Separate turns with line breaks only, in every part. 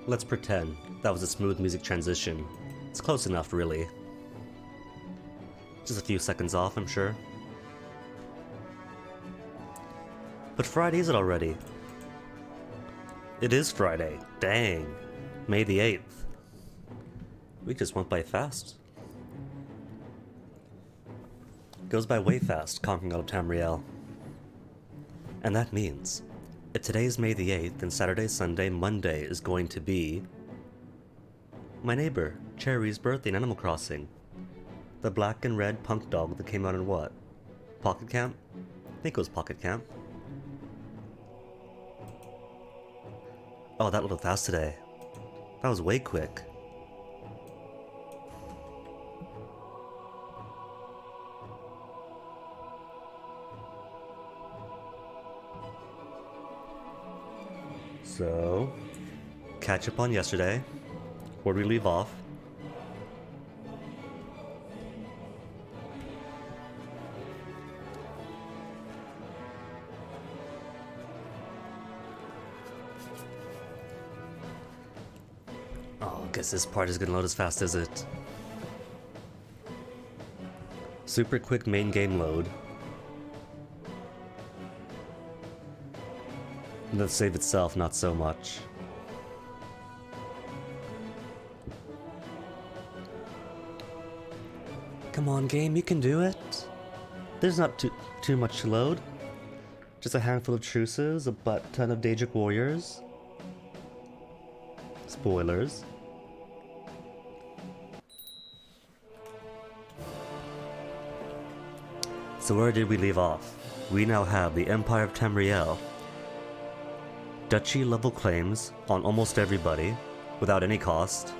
Let's pretend that was a smooth music transition. It's close enough, really. Just a few seconds off, I'm sure. But Friday is it already? It is Friday. Dang. May the 8th. We just went by fast. Goes by way fast, conking out of Tamriel. And that means, if today's May the 8th, then Saturday, Sunday, Monday is going to be my neighbor, Cherry's birthday in Animal Crossing. The black and red punk dog that came out in what? Pocket Camp? I think it was Pocket Camp. Oh, that looked fast today. That was way quick. So, catch up on yesterday. Where'd we leave off? Oh, I guess this part is gonna load as fast as it. Super quick main game load. The save itself, not so much. Come on, game, you can do it. There's not too much to load. Just a handful of truces, a butt ton of Daedric warriors. Spoilers. So where did we leave off? We now have the Empire of Tamriel. Duchy level claims on almost everybody, without any cost.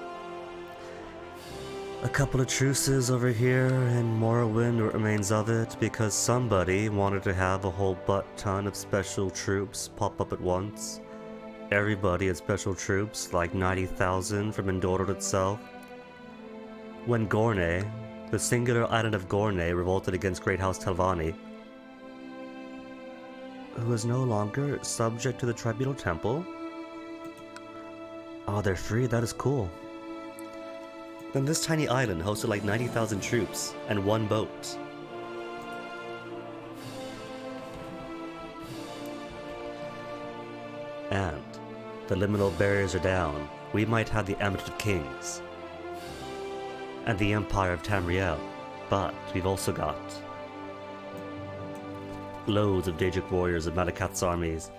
A couple of truces over here in Morrowind, what remains of it, because somebody wanted to have a whole butt ton of special troops pop up at once. Everybody had special troops, like 90,000 from Endorld itself. When Gorne, the singular island of Gorne, revolted against Great House Telvanni, who is no longer subject to the Tribunal Temple. Oh, they're free, that is cool. Then this tiny island hosted like 90,000 troops and one boat. And the liminal barriers are down. We might have the Amulet of Kings and the Empire of Tamriel, but we've also got loads of Daedric warriors of Malakath's armies.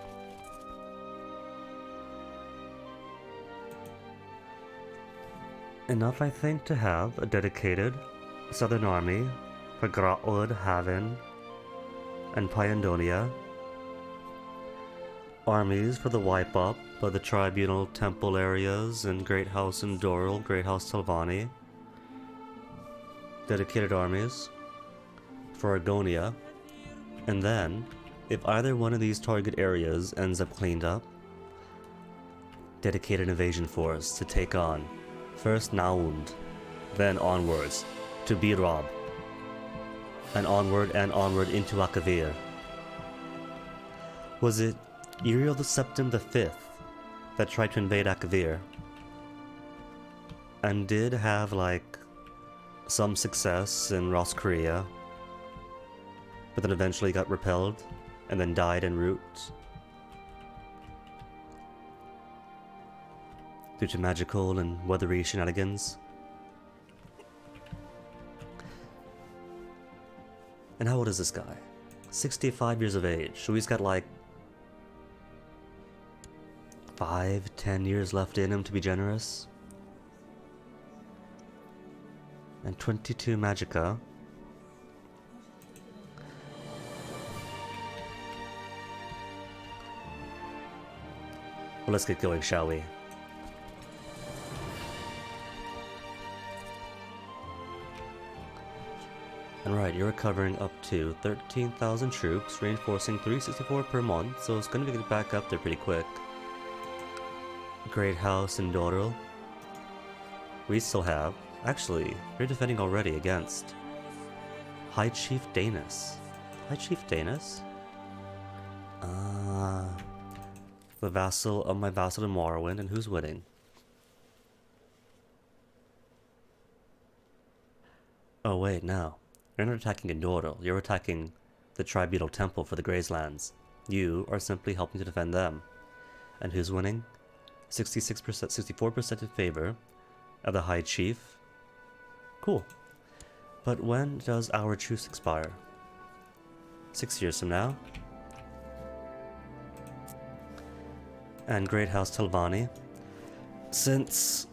Enough, I think, to have a dedicated southern army for Grautwood, Haven, and Pyandonia. Armies for the wipe-up of the Tribunal Temple areas in Great House Endorl, Great House Telvanni. Dedicated armies for Argonia. And then, if either one of these target areas ends up cleaned up, dedicated invasion force to take on first Naund, then onwards to Birob, and onward into Akavir. Was it Uriel the Septim V that tried to invade Akavir and did have like some success in Roscaria, but then eventually got repelled and then died en route due to magical and weathery shenanigans? And how old is this guy? 65 years of age, so he's got like 5-10 years left in him, to be generous. And 22 magicka. Well, let's get going, shall we? And right, you're recovering up to 13,000 troops, reinforcing 364 per month, so it's gonna be getting back up there pretty quick. Great House in Doril. We still have... Actually, you're defending already against High Chief Danis. High Chief Danis? The vassal of my vassal in Morrowind, and who's winning? Oh wait, no. You're not attacking Endorl, you're attacking the Tribunal Temple for the Grayslands. You are simply helping to defend them. And who's winning? 66%, 64% in favor of the High Chief. Cool. But when does our truce expire? 6 years from now. And Great House Telvanni. Since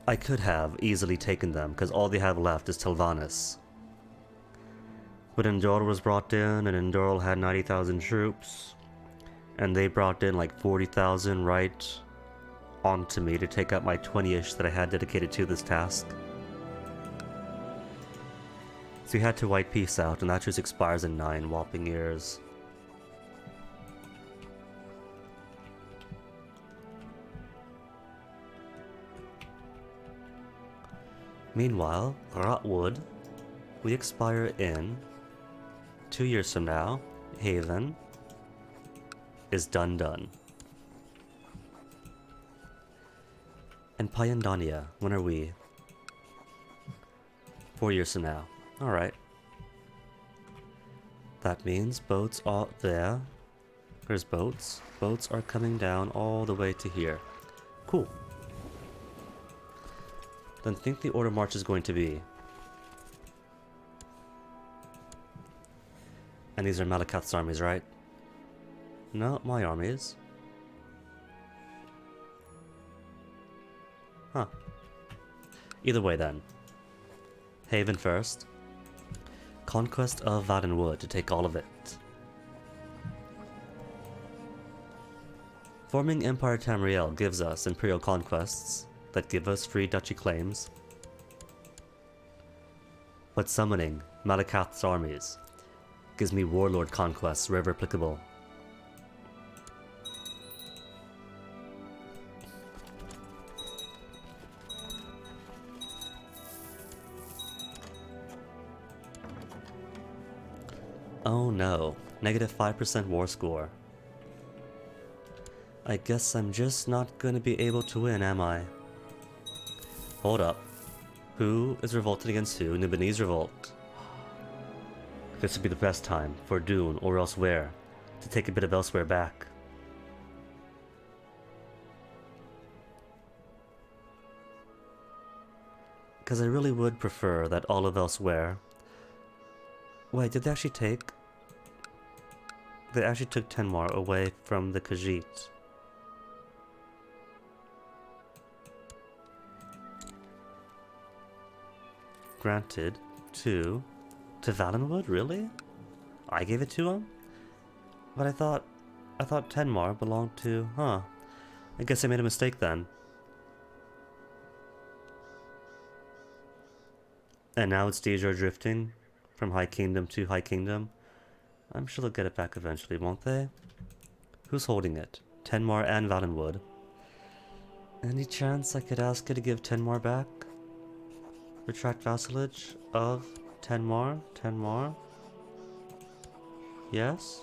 I could have easily taken them, because all they have left is Telvannis. But Endorl was brought in, and Endorl had 90,000 troops, and they brought in like 40,000 right onto me to take out my 20-ish that I had dedicated to this task. So you had to white peace out, and that just expires in 9 whopping years. Meanwhile, Rotwood, we expire in 2 years from now. Haven is done. And Pyandonia, when are we? 4 years from now. Alright. That means boats are there. There's boats. Boats are coming down all the way to here. Cool. Then think the order march is going to be. And these are Malakath's armies, right? No, my armies. Huh. Either way then. Haven first. Conquest of Vadenwood to take all of it. Forming Empire Tamriel gives us Imperial Conquests that give us free duchy claims. But summoning Malakath's armies gives me Warlord Conquests wherever applicable. Oh no, negative 5% war score. I guess I'm just not gonna be able to win, am I? Hold up. Who is revolted against who? Nibonese revolt. This would be the best time for Dune or elsewhere to take a bit of elsewhere back. Because I really would prefer that all of elsewhere. Wait, did they actually take? They actually took Tenmar away from the Khajiit. Granted to Valenwood, really? I gave it to him? But I thought Tenmar belonged to, huh. I guess I made a mistake then. And now it's Deja drifting from High Kingdom to High Kingdom. I'm sure they'll get it back eventually, won't they? Who's holding it? Tenmar and Valenwood. Any chance I could ask it to give Tenmar back? Retract vassalage of Tenmar? Tenmar? Yes?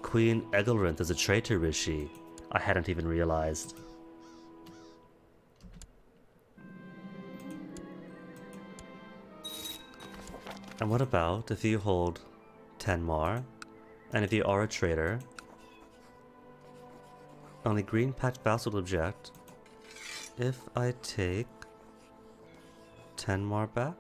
Queen Egelrinth is a traitor, is she? I hadn't even realized. And what about if you hold Tenmar, and if you are a traitor, only Green Pact vassal object if I take Tenmar back?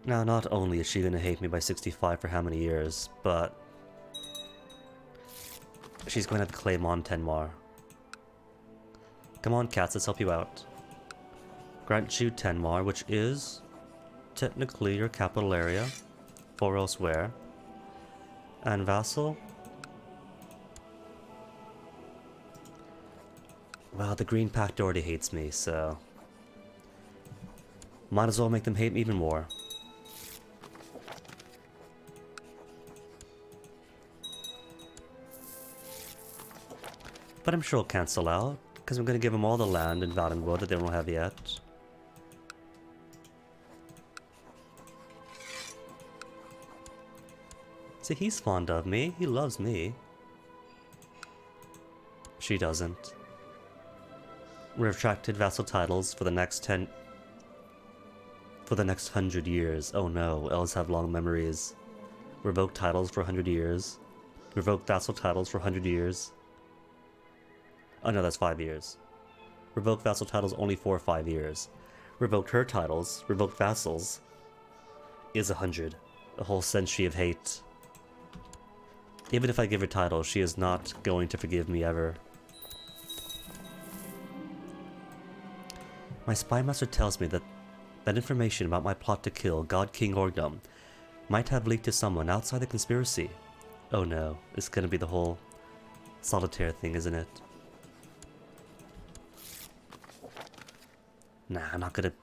Now, not only is she gonna hate me by 65 for how many years, but she's going to have to claim on Tenmar. Come on, cats, let's help you out. Grant you Tenmar, which is technically your capital area for elsewhere. And vassal? Well, the Green Pact already hates me, so might as well make them hate me even more. But I'm sure I'll cancel out, because I'm going to give them all the land in Valenwood that they don't have yet. See, he's fond of me. He loves me. She doesn't. Retracted vassal titles for the next 100 years. Oh no, elves have long memories. Revoke titles for 100 years. Revoke vassal titles for 100 years. Oh no, that's 5 years. Revoke vassal titles only for 5 years. Revoked her titles, revoked vassals, is 100. A whole century of hate. Even if I give her titles, she is not going to forgive me ever. My spy master tells me that information about my plot to kill God King Orgdom might have leaked to someone outside the conspiracy. Oh no, it's gonna be the whole solitaire thing, isn't it? Nah, I'm not gonna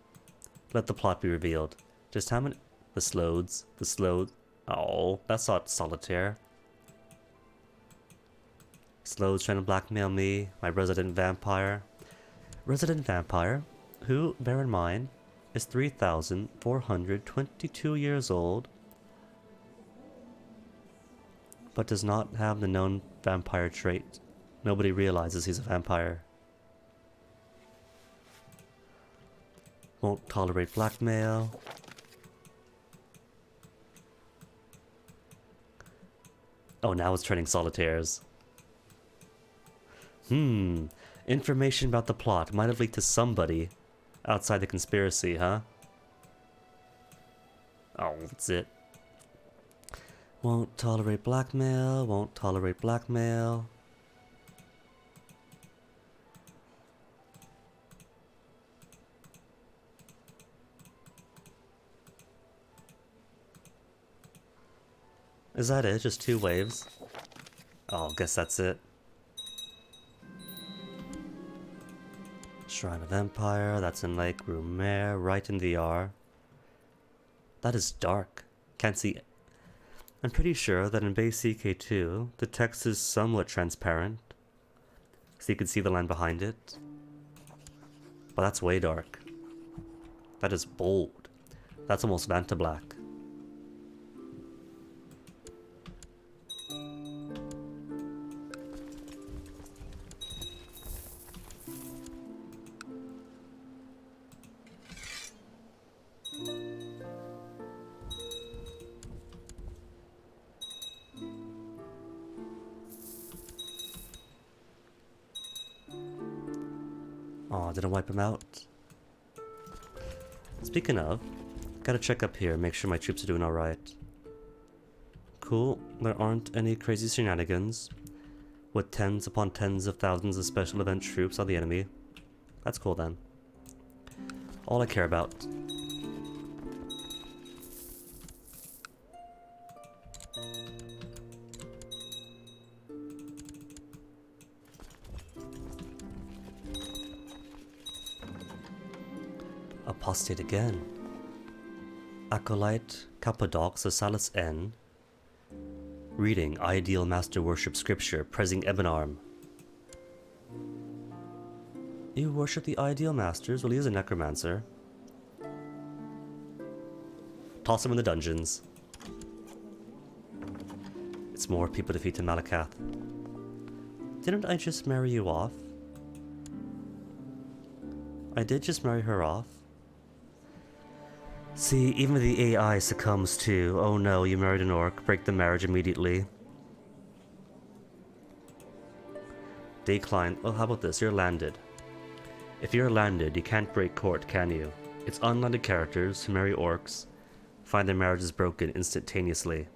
let the plot be revealed. Just how many... The Slodes. Oh, that's not solitaire. Slode's trying to blackmail me, my resident vampire. Resident vampire, who, bear in mind, is 3,422 years old, but does not have the known vampire trait. Nobody realizes he's a vampire. Won't tolerate blackmail. Oh, now it's turning solitaires. Information about the plot might have leaked to somebody outside the conspiracy, huh? Oh, that's it. Won't tolerate blackmail, won't tolerate blackmail. Is that it? Just 2 waves? Oh, guess that's it. Shrine of Empire, that's in Lake Rumer, right in the R. That is dark. Can't see it. I'm pretty sure that in base CK2, the text is somewhat transparent, so you can see the land behind it. But that's way dark. That is bold. That's almost Vanta Black. Aw, did I wipe him out? Speaking of, gotta check up here, make sure my troops are doing alright. Cool, there aren't any crazy shenanigans with tens upon tens of thousands of special event troops on the enemy. That's cool then. All I care about. Apostate again. Acolyte Cappadox Salis N. Reading Ideal Master Worship Scripture, praising Ebenarm. You worship the Ideal Masters? Well, he is a necromancer. Toss him in the dungeons. It's more people defeat in Malakath. Didn't I just marry you off? I did just marry her off. See, even the AI succumbs to, oh no, you married an orc, break the marriage immediately. Decline. Oh, how about this? You're landed. If you're landed, you can't break court, can you? It's unlanded characters who marry orcs, find their marriages broken instantaneously.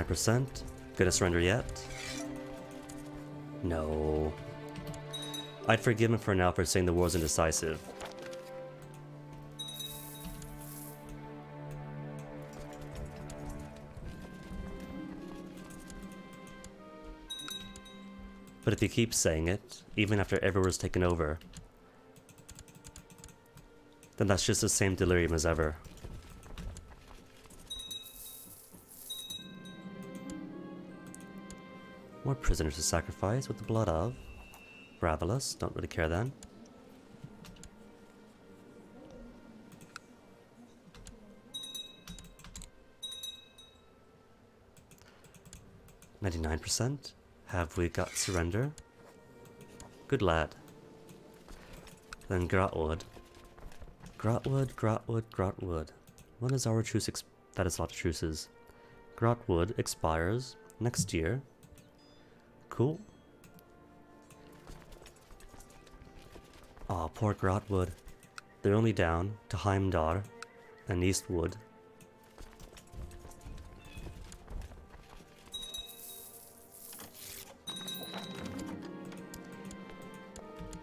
%. Gonna surrender yet? No. I'd forgive him for now for saying the war's indecisive. But if he keeps saying it, even after everyone's taken over, then that's just the same delirium as ever. More prisoners to sacrifice with the blood of Bravilus. Don't really care then. %. Have we got surrender? Good lad. Then Grotwood. Grotwood. When is our truce that is a lot of truces. Grotwood expires next year. Cool. Aw, poor Grotwood. They're only down to Heimdall and Eastwood.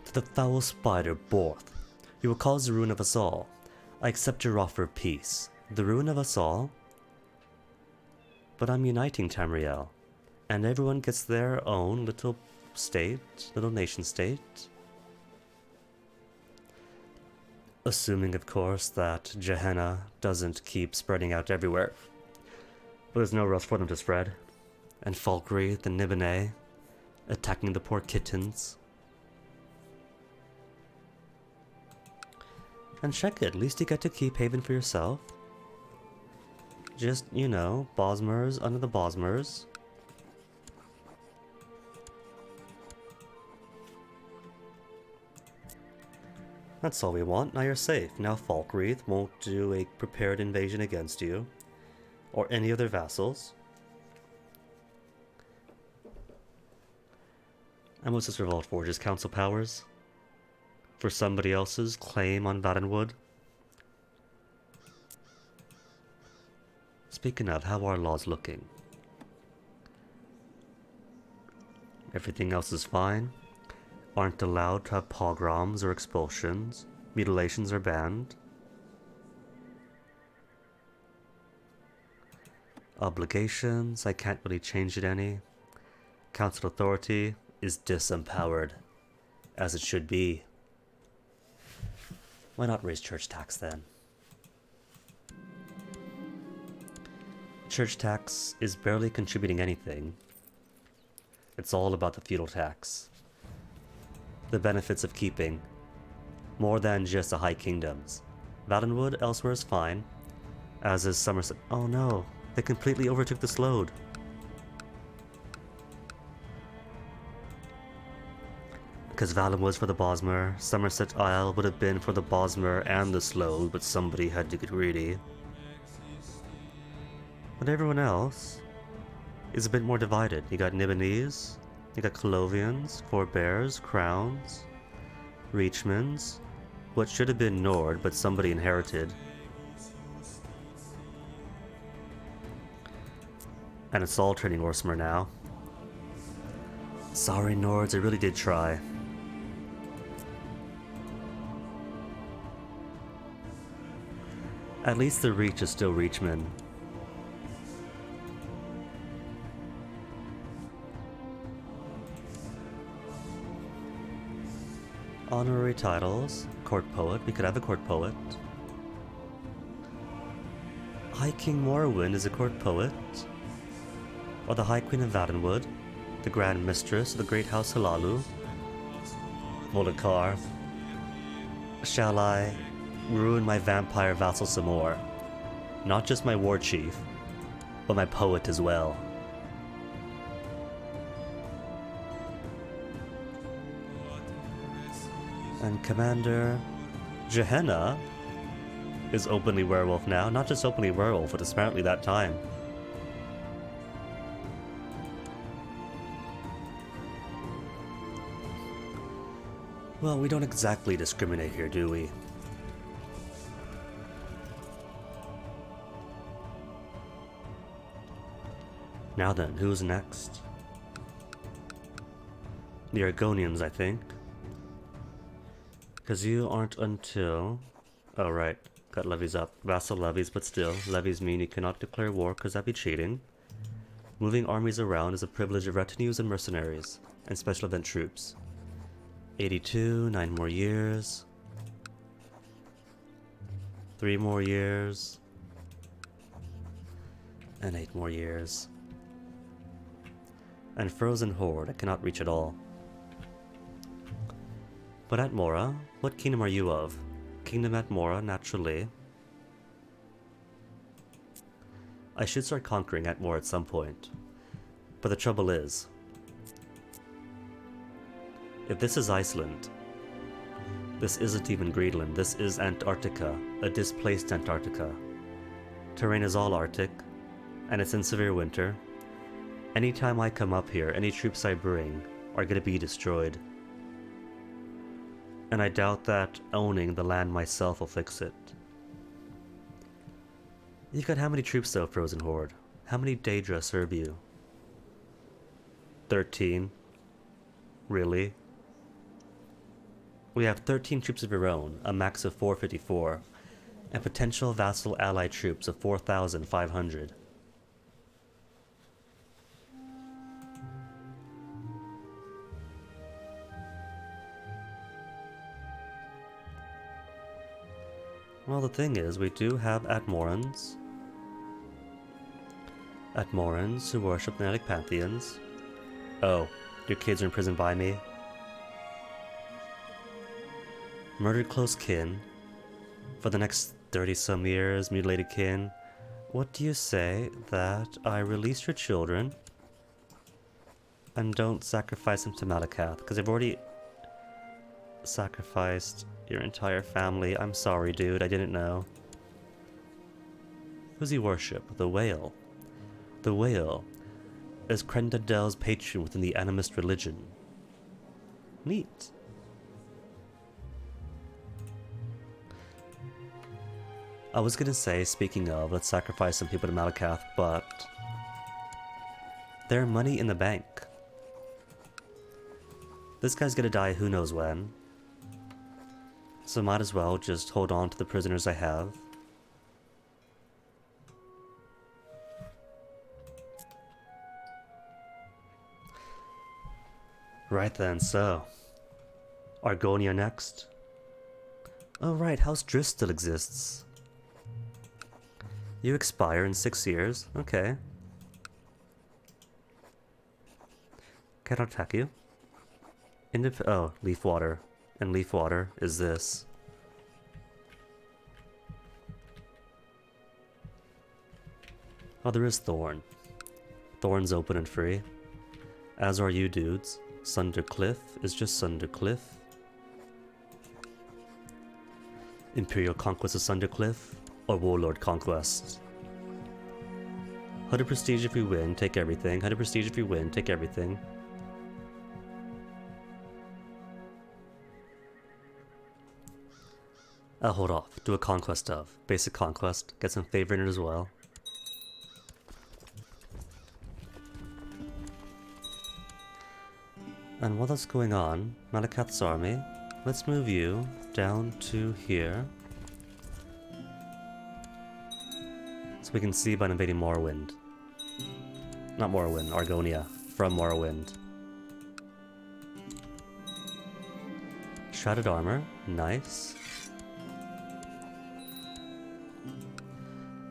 To the foul spider, Borth. You will cause the ruin of us all. I accept your offer of peace. The ruin of us all? But I'm uniting Tamriel. And everyone gets their own little state, little nation state. Assuming, of course, that Gehenna doesn't keep spreading out everywhere. But there's no rush for them to spread. And Falkreath the Nibene attacking the poor kittens. And check it, at least you get to keep Haven for yourself. Just, you know, Bosmers under the Bosmers. That's all we want. Now you're safe. Now Falkreath won't do a prepared invasion against you. Or any of their vassals. And what's this revolt for? Just council powers? For somebody else's claim on Vadenwood? Speaking of, how are laws looking? Everything else is fine. Aren't allowed to have pogroms or expulsions. Mutilations are banned. Obligations, I can't really change it any. Council authority is disempowered, as it should be. Why not raise church tax then? Church tax is barely contributing anything. It's all about the feudal tax. The benefits of keeping more than just the high kingdoms. Valenwood elsewhere is fine, as is Somerset. Oh no, they completely overtook this load. Because Valenwood's for the Bosmer, Somerset Isle would have been for the Bosmer and the Sload, but somebody had to get greedy. But everyone else is a bit more divided. You got Nibonese, you got Colovians, Forebears, Crowns, Reachmans, what should have been Nord, but somebody inherited. And it's all trading Orsimer now. Sorry Nords, I really did try. At least the Reach is still Reachman. Honorary titles. Court Poet. We could have a Court Poet. High King Morrowind is a Court Poet. Or the High Queen of Vadenwood. The Grand Mistress of the Great House Halalu. Volokar. Shall I ruin my vampire vassal some more? Not just my war chief, but my poet as well. And Commander Gehenna is openly werewolf now. Not just openly werewolf, but apparently that time. Well, we don't exactly discriminate here, do we? Now then, who's next? The Argonians, I think. Because you aren't until... Oh, right. Got levies up. Vassal levies, but still. Levies mean you cannot declare war, because that'd be cheating. Moving armies around is a privilege of retinues and mercenaries, and special event troops. 82, 9 more years. 3 more years. And 8 more years. And Frozen Horde, I cannot reach at all. But at Mora, what kingdom are you of? Kingdom at Mora, naturally. I should start conquering at Mora at some point. But the trouble is, if this is Iceland, this isn't even Greenland, this is Antarctica, a displaced Antarctica. Terrain is all Arctic, and it's in severe winter. Anytime I come up here, any troops I bring are going to be destroyed. And I doubt that owning the land myself will fix it. You got how many troops though, Frozen Horde? How many Daedra serve you? 13. Really? We have 13 troops of your own, a max of 454, and potential vassal allied troops of 4,500. Well, the thing is, we do have Atmorans. Atmorans who worship the Atlantic Pantheons. Oh, your kids are imprisoned by me? Murdered close kin. for the next 30 some years, mutilated kin, what do you say that I release your children and don't sacrifice them to Malakath? Because I've already sacrificed your entire family. I'm sorry, dude, I didn't know. Who's he worship? The whale. The whale is Krendadel's patron within the animist religion. Neat. I was gonna say, speaking of, let's sacrifice some people to Malakath, but their money in the bank. This guy's gonna die who knows when. So might as well just hold on to the prisoners I have. Right then, so Argonia next. Oh right, House Drift still exists. You expire in 6 years, okay. Can I attack you? Oh, Leaf Water. And Leaf Water is this. Oh, there is Thorn. Thorn's open and free. As are you dudes. Sundercliff is just Sundercliff. Imperial Conquest of Sundercliff, or Warlord Conquest. 100 prestige if we win, take everything. 100 prestige if we win, take everything. I'll hold off. Do a conquest of. Basic conquest. Get some favor in it as well. And while that's going on, Malakath's army, let's move you down to here. So we can see about invading Morrowind. Not Morrowind, Argonia. From Morrowind. Shrouded armor. Nice.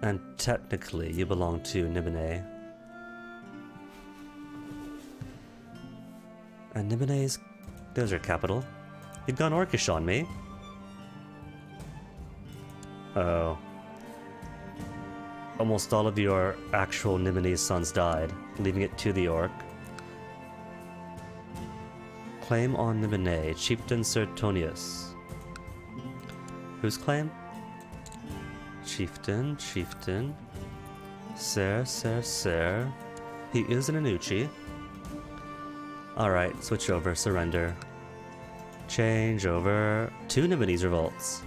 And technically, you belong to Nibene. And Nibene's desert capital. You've gone orcish on me. Oh. Almost all of your actual Nibene's sons died, leaving it to the orc. Claim on Nibene, Chieftain Sertonius. Whose claim? Chieftain. Ser. He is an Anuchi. Alright, switch over, surrender. Change over. 2 Nibenese revolts.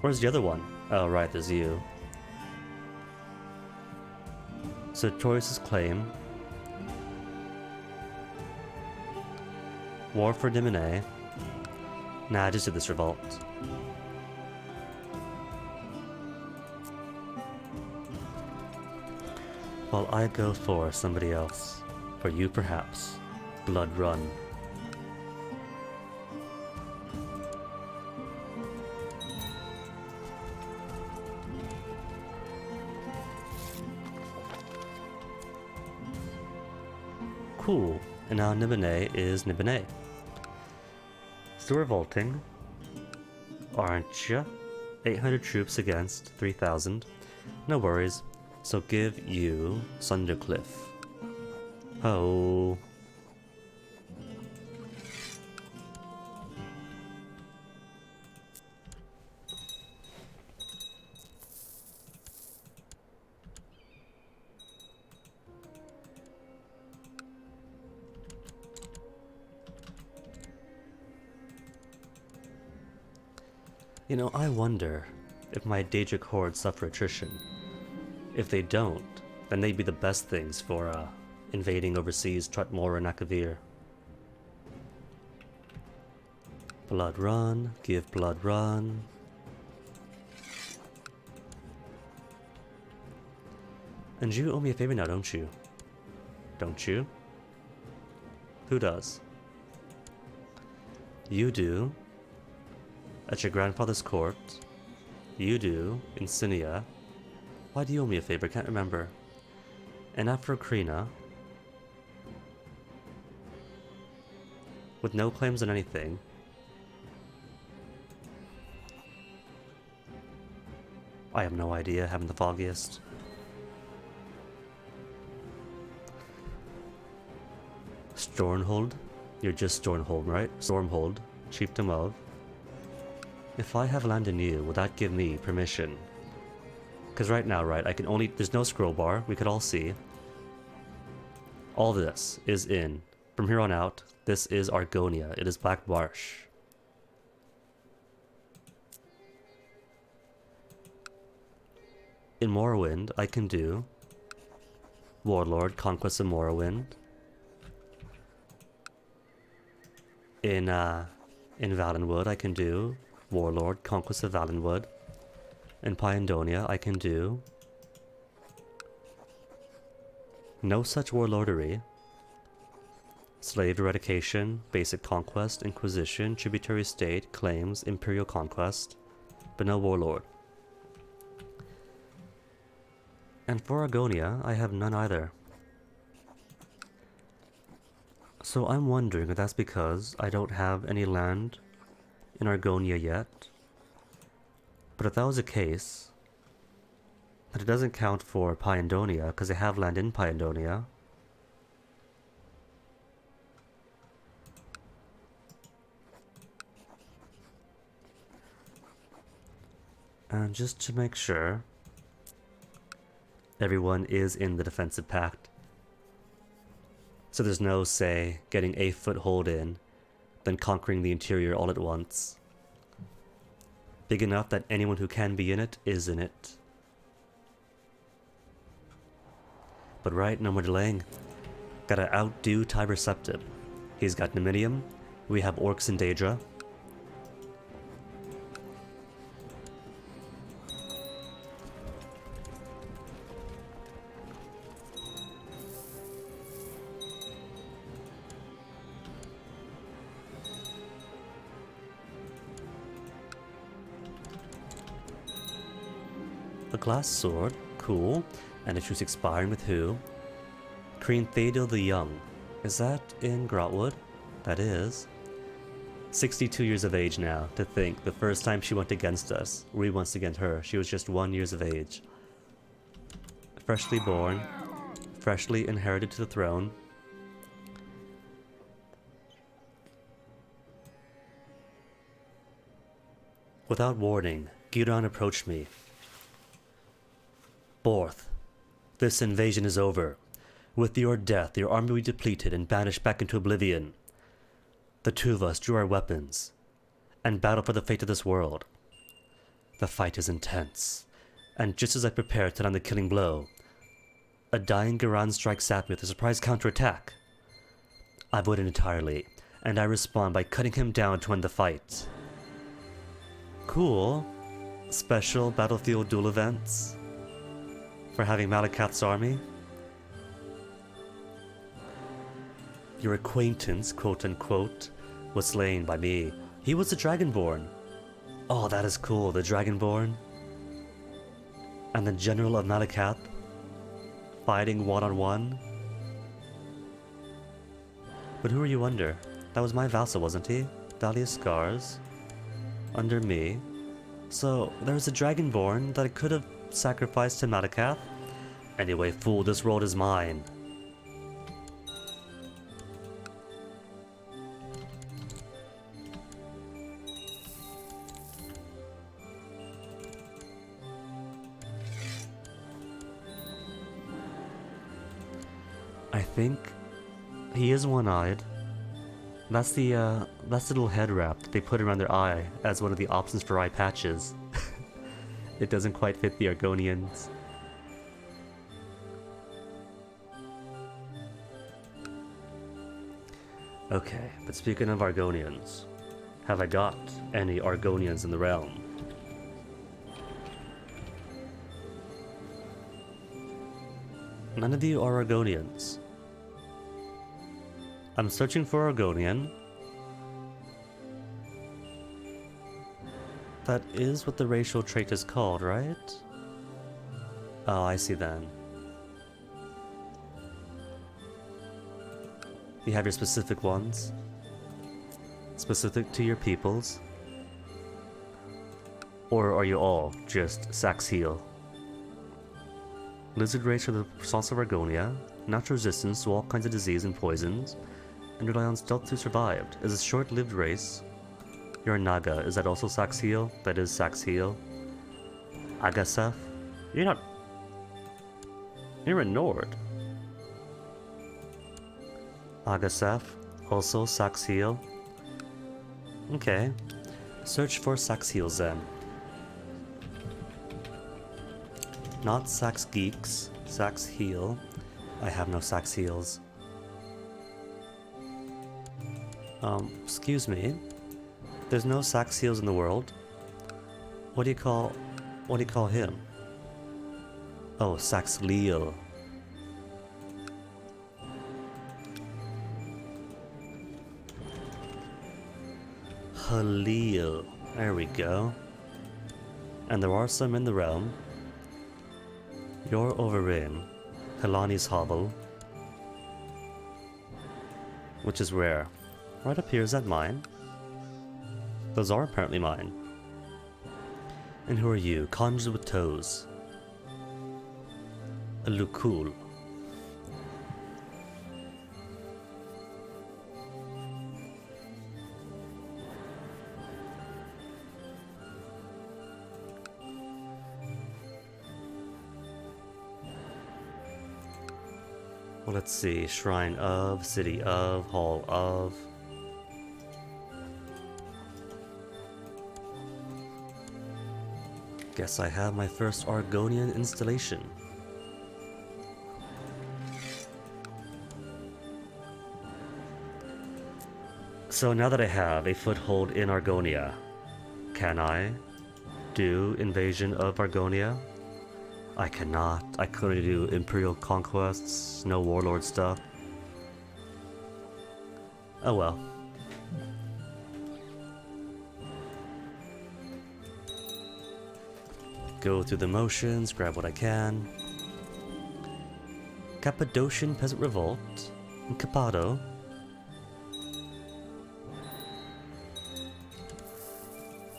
Where's the other one? Oh, right, there's you. Sertorius' claim. War for Nimene. Nah, I just did this revolt. While I go for somebody else. For you, perhaps. Blood Run. Cool. And now Nibene is Nibene. Still revolting. Aren't ya? 800 troops against 3,000. No worries. So give you Sundercliff. Oh. You know, I wonder if my Daedric hordes suffer attrition. If they don't, then they'd be the best things for, invading overseas Trutmore and Akavir. Blood Run, give Blood Run. And you owe me a favor now, don't you? Don't you? Who does? You do. At your grandfather's court. You do. In Cinia. Why do you owe me a favor? Can't remember. And after Krina. With no claims on anything. I have no idea, haven't the foggiest. Stormhold? You're just Stormhold, right? Stormhold, chieftain of. If I have land in you, will that give me permission? Because right now, right, I can only... There's no scroll bar, we could all see. All this is in. From here on out, this is Argonia. It is Black Marsh. In Morrowind, I can do Warlord, Conquest of Morrowind. In Valenwood, I can do Warlord, Conquest of Valenwood. In Pyandonia, I can do no such warlordery. Slave eradication, basic conquest, inquisition, tributary state, claims, imperial conquest, but no warlord. And for Argonia, I have none either. So I'm wondering if that's because I don't have any land in Argonia yet. But if that was the case, but it doesn't count for Pyandonia because I have land in Pyandonia. And just to make sure, everyone is in the defensive pact. So there's no, say, getting a foothold in, then conquering the interior all at once. Big enough that anyone who can be in it is in it. But right, no more delaying. Gotta outdo Tiber Septim. He's got Neminium, we have Orcs and Daedra. A glass sword, cool. And it shoots expiring with who? Queen Thadil the Young. Is that in Grotwood? That is. 62 years of age now, to think. The first time she went against us, we went against her, she was just 1 year of age. Freshly born, freshly inherited to the throne. Without warning, Giron approached me. Borth, this invasion is over. With your death, your army will be depleted and banished back into oblivion. The two of us drew our weapons and battled for the fate of this world. The fight is intense, and just as I prepared to land the killing blow, a dying Giran strikes at me with a surprise counterattack. I avoid it entirely, and I respond by cutting him down to end the fight. Cool. Special battlefield duel events for having Malakath's army. Your acquaintance, quote-unquote, was slain by me. He was the Dragonborn. Oh, that is cool, the Dragonborn. And the General of Malakath fighting one-on-one. But who are you under? That was my vassal, wasn't he? Dahlia Scars. Under me. So, there's a Dragonborn that I could have sacrificed to Malakath. Anyway, fool, this world is mine. I think he is one-eyed. That's the little head wrap that they put around their eye as one of the options for eye patches. It doesn't quite fit the Argonians. Okay, but speaking of Argonians, have I got any Argonians in the realm? None of you are Argonians. I'm searching for Argonian. That is what the racial trait is called, right? Oh, I see then. You have your specific ones. Specific to your peoples. Or are you all just Sax Heel? Lizard race are the sauce of Argonia, natural resistance to all kinds of disease and poisons, and rely on stealth to survive. Is a short-lived race. You're a Naga. Is that also Sax Heel? That is Sax Heel. Agasef? You're not... You're a Nord. Agasef. Also Sax Heel. Okay. Search for Sax Heels then. Not Sax Geeks. Sax Heel. I have no Sax Heels. Excuse me. There's no Sax Heels in the world. What do you call him? Oh, Sax Leo. Halil. There we go. And there are some in the realm. You're over in Helani's Hovel. Which is where? Right up here, is that mine? Those are apparently mine. And who are you? Conjures with toes. A Lukul. Well, let's see. Shrine of, City of, Hall of. Guess I have my first Argonian installation. So now that I have a foothold in Argonia, can I do Invasion of Argonia? I cannot. I couldn't do Imperial Conquests, no Warlord stuff. Oh well. Go through the motions, grab what I can. Cappadocian Peasant Revolt, and Capado.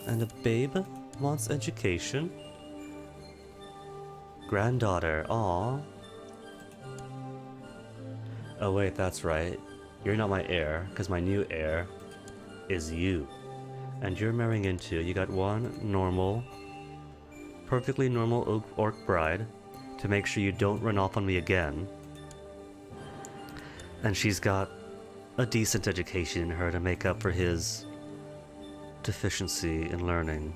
And a babe wants education. Granddaughter, aw. Oh wait, that's right. You're not my heir, because my new heir is you. And you're marrying into, you got one normal, perfectly normal orc bride to make sure you don't run off on me again. And she's got a decent education in her to make up for his deficiency in learning.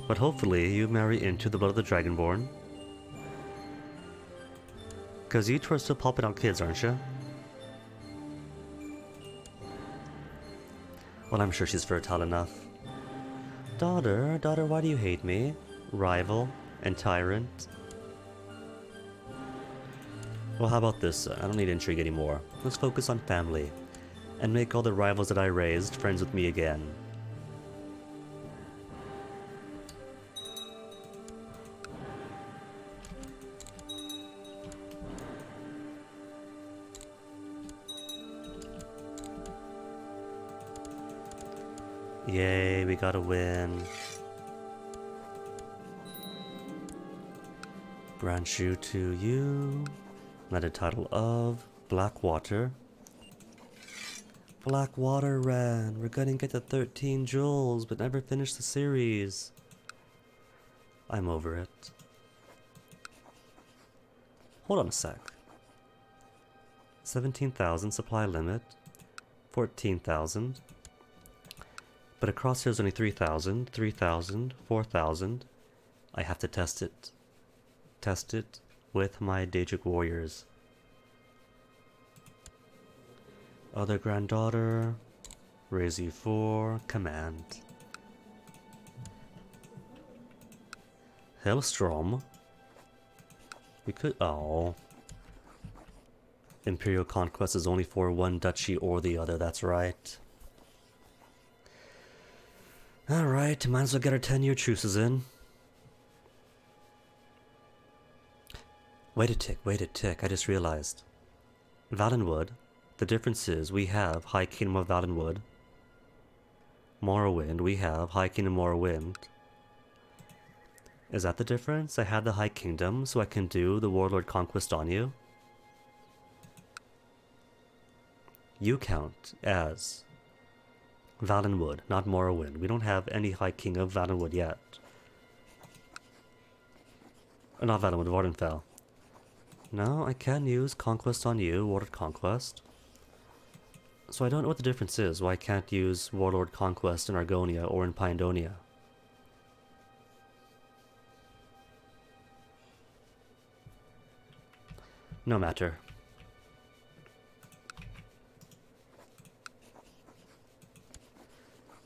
But hopefully you marry into the blood of the Dragonborn. Because you two are still popping out kids, aren't you? Well, I'm sure she's fertile enough. Daughter, why do you hate me? Rival and tyrant. Well, how about this? I don't need intrigue anymore. Let's focus on family. And make all the rivals that I raised friends with me again. Yay, we got a win. Branch you to you. Meta title of Blackwater. Blackwater ran. We're gonna get to 13 jewels, but never finish the series. I'm over it. Hold on a sec. 17,000 supply limit. 14,000. But across here is only 3,000, 3,000, 4,000. I have to test it. Test it with my Daedric warriors. Other granddaughter. Raise you 4. Command. Hellstrom. We could... Oh. Imperial Conquest is only for one duchy or the other, that's right. Alright, might as well get our 10-year truces in. Wait a tick, I just realized. Valenwood, the difference is we have High Kingdom of Valenwood. Morrowind, we have High Kingdom Morrowind. Is that the difference? I had the High Kingdom, so I can do the Warlord Conquest on you? You count as Valenwood, not Morrowind. We don't have any High King of Valenwood yet. Not Valenwood, Vardenfell. No, I can use Conquest on you, Warlord Conquest. So I don't know what the difference is, why I can't use Warlord Conquest in Argonia or in Pyandonia. No matter.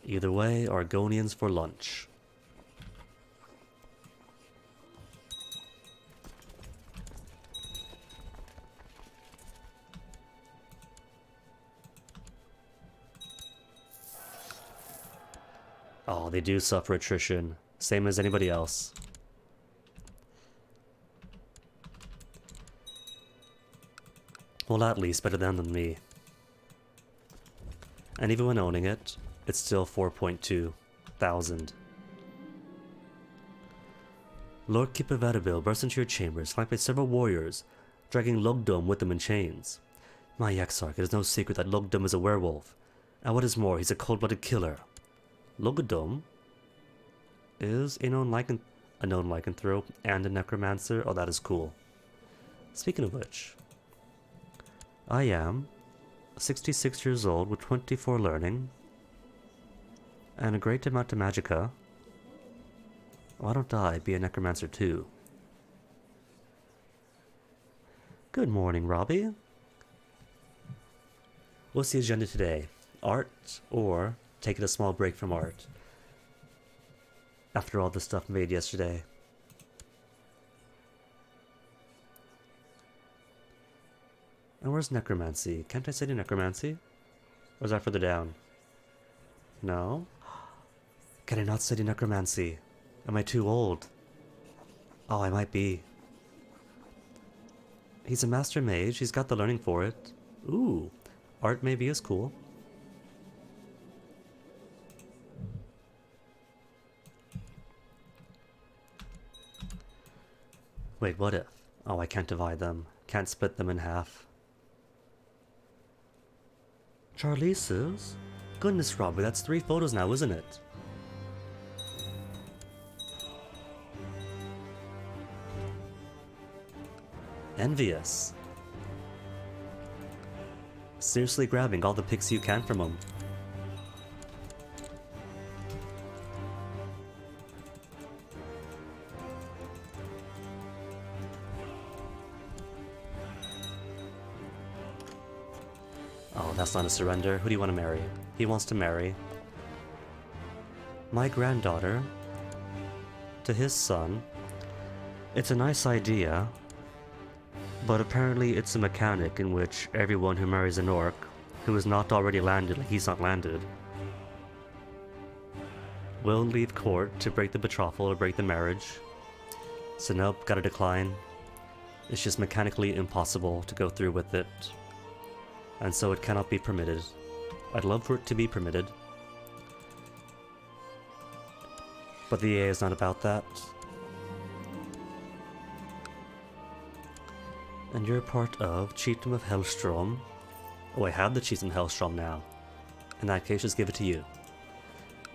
Either way, Argonians for lunch. Oh, they do suffer attrition, same as anybody else. Well, at least better than me. And even when owning it, it's still 4.2 thousand. Lord Keeper Vadabil bursts into your chambers, flanked by several warriors, dragging Lugdum with them in chains. My Exarch, it is no secret that Lugdum is a werewolf, and what is more, he's a cold-blooded killer. Lugdum is a known lycanthrope and a necromancer. Oh, that is cool. Speaking of which, I am 66 years old with 24 learning and a great amount of magicka. Why don't I be a necromancer too? Good morning, Robbie. What's the agenda today? Art or taking a small break from art? After all the stuff made yesterday. And where's necromancy? Can't I study necromancy? Or is that further down? No? Can I not study necromancy? Am I too old? Oh, I might be. He's a master mage, he's got the learning for it. Ooh, art maybe is cool. Wait, what if? Oh, I can't divide them. Can't split them in half. Charlize's? Goodness, Robert, that's 3 photos now, isn't it? Envious. Seriously grabbing all the pics you can from him. Oh, that's not a surrender. Who do you want to marry? He wants to marry my granddaughter to his son. It's a nice idea, but apparently it's a mechanic in which everyone who marries an orc who is not already landed, like he's not landed, will leave court to break the betrothal or break the marriage. So nope, gotta decline. It's just mechanically impossible to go through with it, and so it cannot be permitted. I'd love for it to be permitted, but the EA is not about that. And you're part of Chiefdom of Hellstrom. Oh, I have the Chiefdom of Hellstrom now. In that case, just give it to you.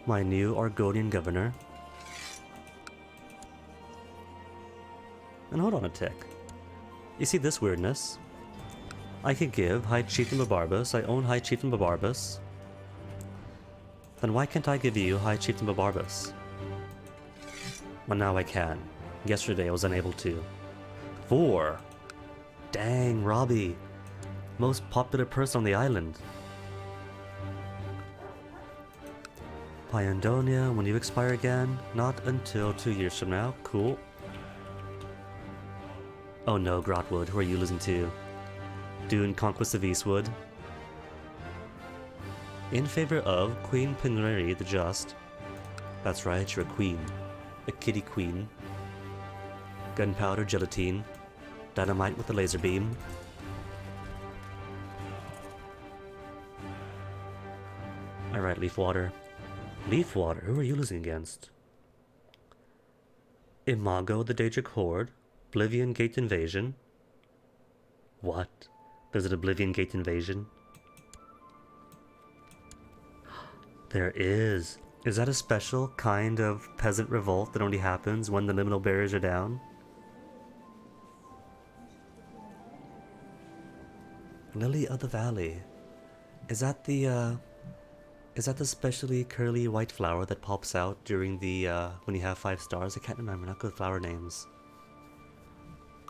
My new Argonian governor. And hold on a tick. You see this weirdness? I could give High Chiefdom of Barbas. I own High Chiefdom of Barbas. Then why can't I give you High Chiefdom of Barbas? Well, now I can. Yesterday I was unable to. 4. Dang, Robbie. Most popular person on the island. Pyandonia, when you expire again? Not until 2 years from now. Cool. Oh no, Grotwood, who are you losing to? Dune Conquest of Eastwood. In favor of Queen Pinreri the Just. That's right, you're a queen. A kitty queen. Gunpowder, gelatine. Dynamite with a laser beam. Alright, Leafwater. Leafwater, who are you losing against? Imago the Daedric Horde, Oblivion Gate Invasion. What? There's an Oblivion Gate Invasion? There is. Is that a special kind of peasant revolt that only happens when the liminal barriers are down? Lily of the Valley. Is that the specially curly white flower that pops out during the, when you have 5 stars? I can't remember, not good flower names.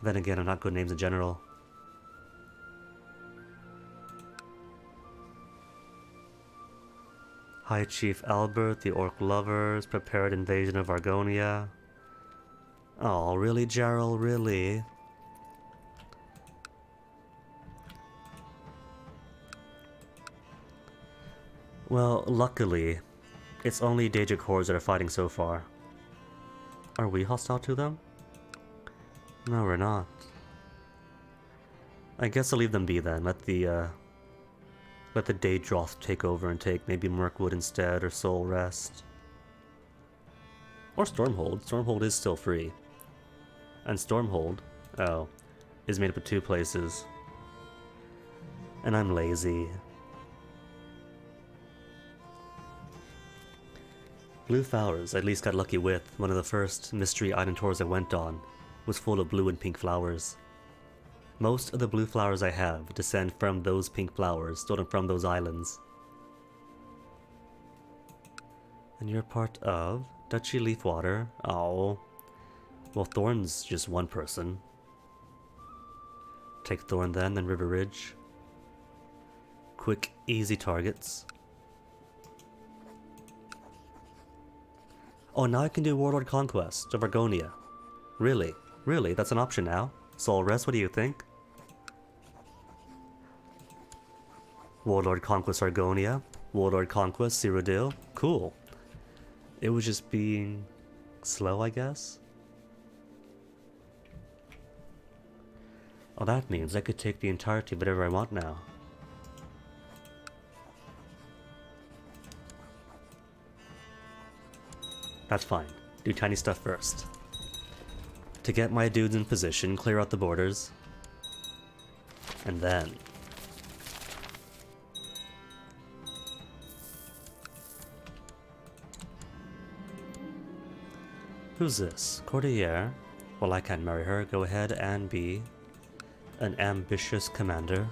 Then again, I'm not good names in general. High Chief Albert, the Orc Lovers, prepared invasion of Argonia. Oh, really, Gerald? Really? Well, luckily, it's only Daedric hordes that are fighting so far. Are we hostile to them? No, we're not. I guess I'll leave them be then. Let the Daedroth take over and take maybe Mirkwood instead, or Soul Rest. Or Stormhold. Stormhold is still free. And Stormhold, oh, is made up of 2 places. And I'm lazy. Blue flowers, I at least got lucky with. One of the first mystery island tours I went on was full of blue and pink flowers. Most of the blue flowers I have descend from those pink flowers stolen from those islands. And you're part of Duchy Leafwater. Oh. Well, Thorn's just one person. Take Thorn then River Ridge. Quick, easy targets. Oh, now I can do Warlord Conquest of Argonia. Really? Really? That's an option now? Soul Rest, what do you think? Warlord Conquest Argonia. Warlord Conquest Cyrodiil. Cool. It was just being slow, I guess? Oh, that means I could take the entirety of whatever I want now. That's fine. Do tiny stuff first. To get my dudes in position, clear out the borders. And then... Who's this? Cordillere? Well, I can't marry her. Go ahead and be an ambitious commander.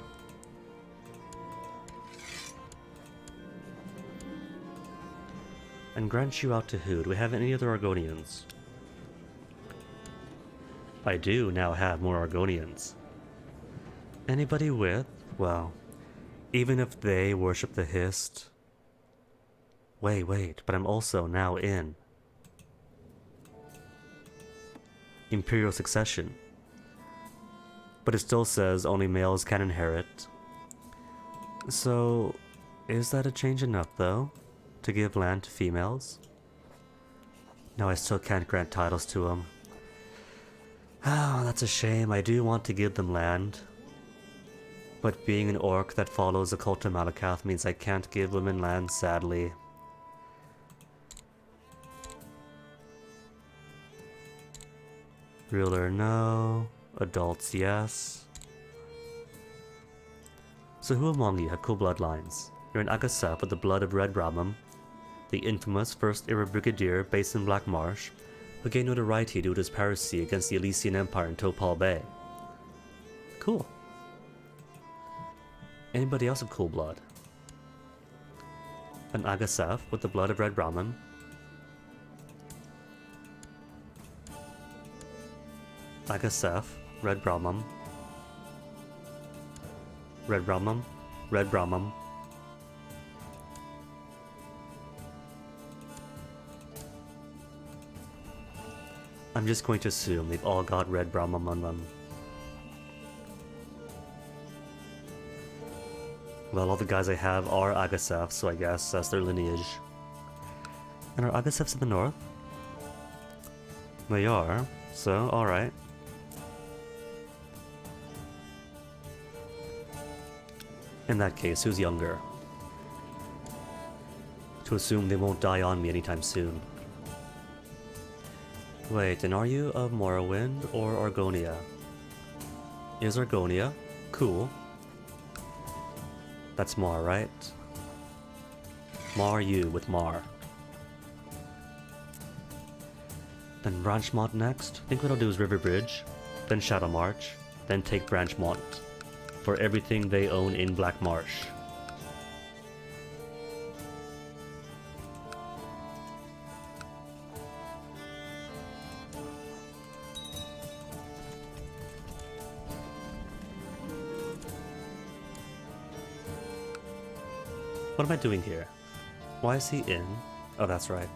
And grant you out to who? Do we have any other Argonians? I do now have more Argonians. Anybody with? Well, even if they worship the Hist... Wait, but I'm also now in Imperial Succession. But it still says only males can inherit. So, is that a change enough though? To give land to females? No, I still can't grant titles to them. Oh, that's a shame. I do want to give them land. But being an orc that follows the cult of Malakath means I can't give women land, sadly. Ruler, no. Adults, yes. So who among you have cool bloodlines? You're an Agasep with the blood of Red Brahman, the infamous first Era Brigadier based in Black Marsh, who gained notoriety due to his piracy against the Elysian Empire in Topal Bay. Cool. Anybody else of cool blood? An Agasef with the blood of Red Brahman. Agasef, Red Brahman. Red Brahman. Red Brahman. I'm just going to assume they've all got Red Brahman on them. Well, all the guys I have are Agasefs, so I guess that's their lineage. And are Agasefs in the north? They are, so alright. In that case, who's younger? to assume they won't die on me anytime soon. Wait, and are you of Morrowind or Argonia? Is Argonia? Cool. That's Mar, right? Mar you with Mar. Then Branchmont next. I think what I'll do is River Bridge, then Shadow March, then take Branchmont for everything they own in Black Marsh. What am I doing here? Why is he in? Oh, that's right.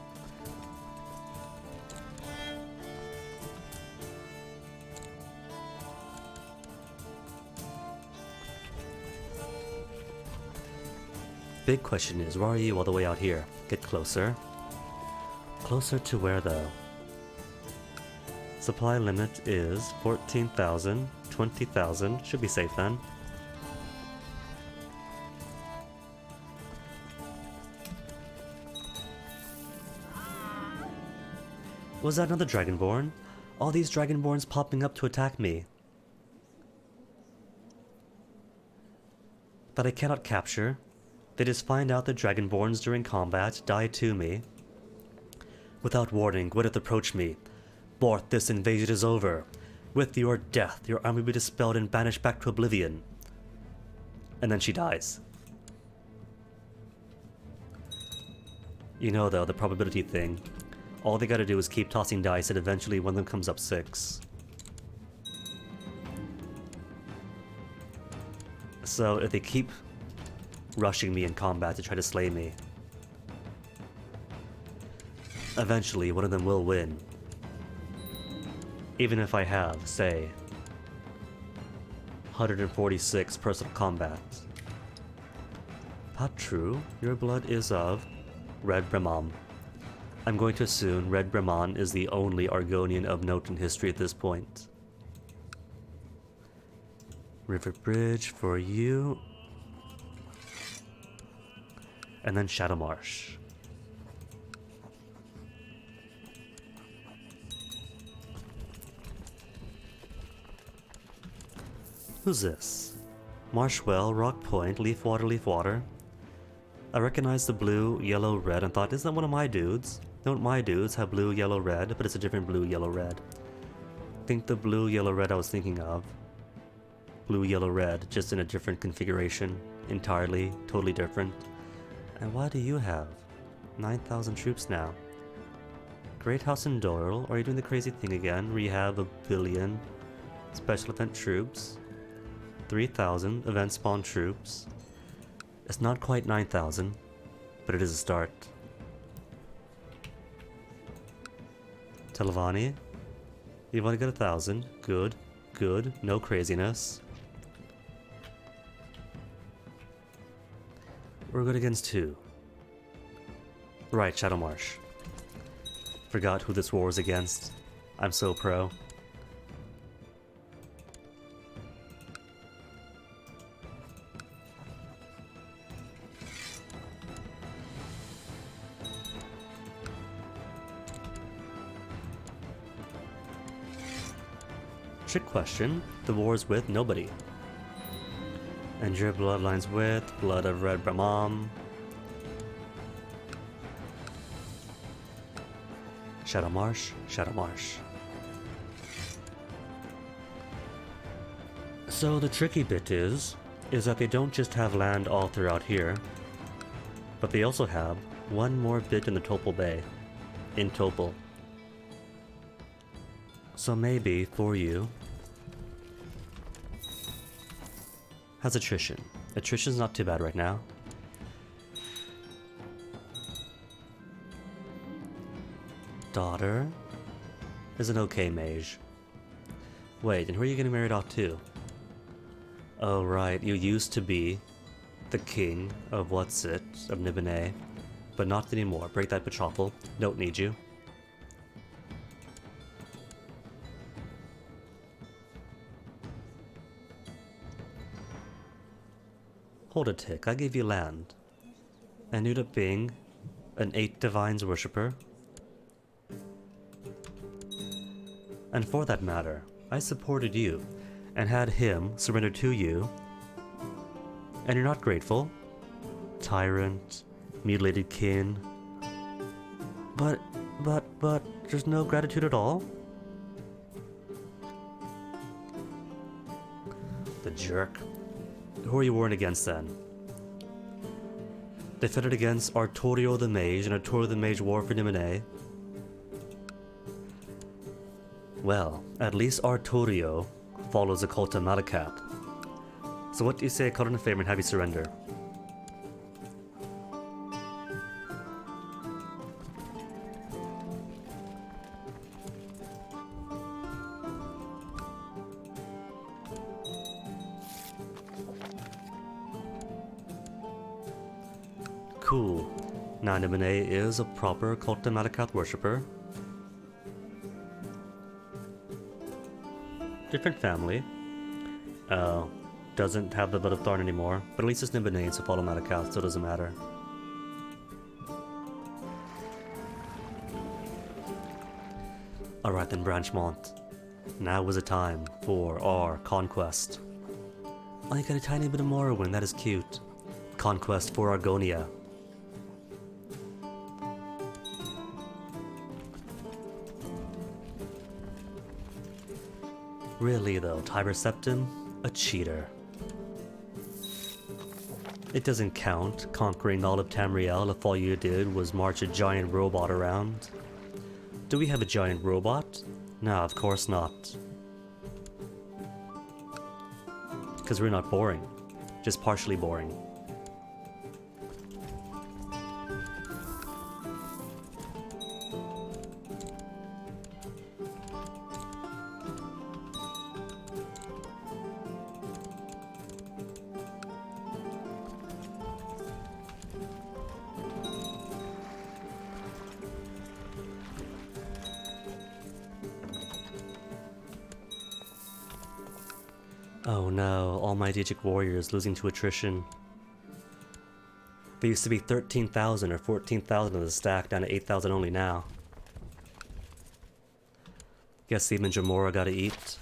Big question is, why are you all the way out here? Get closer. Closer to where though? Supply limit is 14,000, 20,000. Should be safe then. Was that another Dragonborn? All these Dragonborns popping up to attack me. That I cannot capture. They just find out the Dragonborns during combat die to me. Without warning, Gwyneth approached me. Borth, this invasion is over. With your death, your army will be dispelled and banished back to oblivion. And then she dies. You know though, the probability thing. All they gotta do is keep tossing dice and eventually one of them comes up 6. So if they keep rushing me in combat to try to slay me, eventually one of them will win. Even if I have, say, 146 personal combat. Not true. Your blood is of Red Brahman. I'm going to assume Red Brahman is the only Argonian of note in history at this point. River Bridge for you. And then Shadow Marsh. Who's this? Marshwell, Rock Point, Leaf Water, Leaf Water. I recognized the blue, yellow, red and thought, isn't that one of my dudes? Don't my dudes have blue, yellow, red, but it's a different blue, yellow, red. I think the blue, yellow, red I was thinking of. Blue, yellow, red, just in a different configuration. Entirely, totally different. And why do you have 9,000 troops now? Great House in Doyle, are you doing the crazy thing again where you have 1 billion special event troops? 3,000 event spawn troops. It's not quite 9,000, but it is a start. Telvanni, you want to get 1,000. Good, good, no craziness. We're good against 2. Right, Shadow Marsh. Forgot who this war was against. I'm so pro. Trick question, the war's with nobody. And your bloodline's with blood of Red Brahman. Shadow Marsh, Shadow Marsh. So the tricky bit is that they don't just have land all throughout here, but they also have one more bit in the Topol Bay, in Topol. So maybe, for you, how's attrition? Attrition's not too bad right now. Daughter is an okay mage. Wait, and who are you getting married off to? Oh right, you used to be the king of what's it, of Nibene, but not anymore. Break that betrothal. Don't need you. Hold a tick, I gave you land. And ended up being an 8 Divines worshipper. And for that matter, I supported you and had him surrender to you. And you're not grateful? Tyrant, mutilated kin. But, there's no gratitude at all? The jerk. Who are you warring against then? They fought against Artorio the Mage, and Artorio the Mage war for Nimine. Well, at least Artorio follows the cult of Malakat. So what do you say I cut in a favor and have you surrender? Cool. Now Nimine is a proper cult of Malakat worshipper. Different family. Doesn't have the Blood of Thorn anymore, but at least it's Nimine, so follow Malakath, so it doesn't matter. Alright then, Branchmont. Now is the time for our conquest. Oh, you got a tiny bit of Morrowind, that is cute. Conquest for Argonia. Really though, Tiber Septim? A cheater. It doesn't count, conquering all of Tamriel if all you did was march a giant robot around. Do we have a giant robot? No, of course not. Because we're not boring. Just partially boring. Oh no, all my Daedric warriors losing to attrition. There used to be 13,000 or 14,000 of the stack, down to 8,000 only now. Guess even Jamora gotta eat.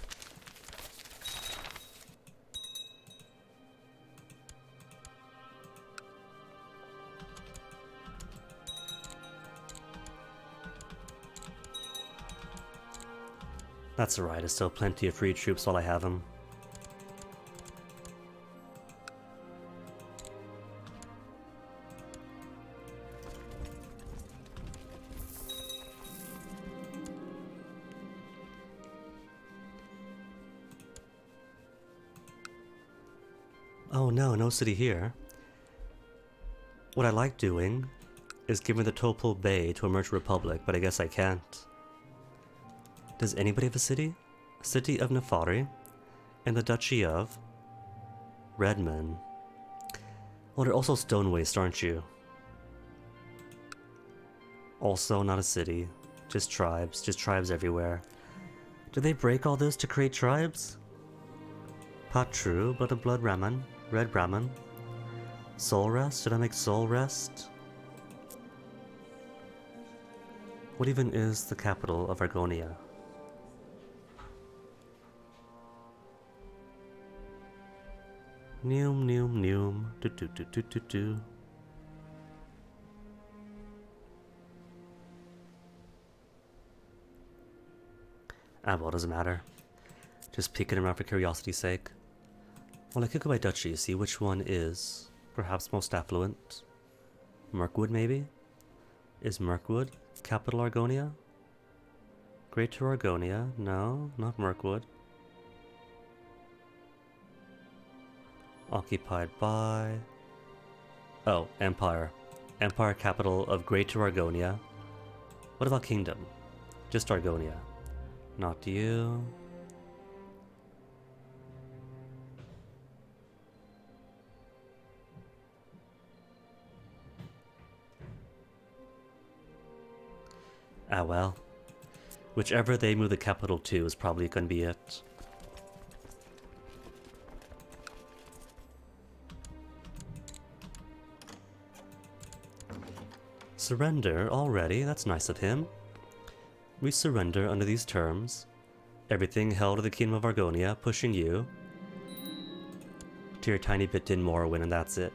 That's alright, there's still plenty of free troops while I have them. Oh no, no city here. What I like doing is giving the Topol Bay to a Merchant Republic, but I guess I can't. Does anybody have a city? City of Nefari and the Duchy of Redmond. Well, they're also Stone Waste, aren't you? Also not a city, just tribes everywhere. Did they break all this to create tribes? Not true, but a Blood Raman, Red Brahman. Soul Rest? Did I make Soul Rest? What even is the capital of Argonia? Noom, noom, noom. Do do do do do do. Ah, well, doesn't matter. Just peeking around for curiosity's sake. Well, I could go by duchy, see which one is perhaps most affluent. Mirkwood, maybe? Is Mirkwood capital Argonia? Greater Argonia? No, not Mirkwood. Occupied by... Oh, Empire. Empire capital of Greater Argonia. What about Kingdom? Just Argonia. Not you. Ah well. Whichever they move the capital to is probably going to be it. surrender already, that's nice of him. We surrender under these terms. Everything held to the Kingdom of Argonia, pushing you to your tiny bit in Morrowind, and that's it.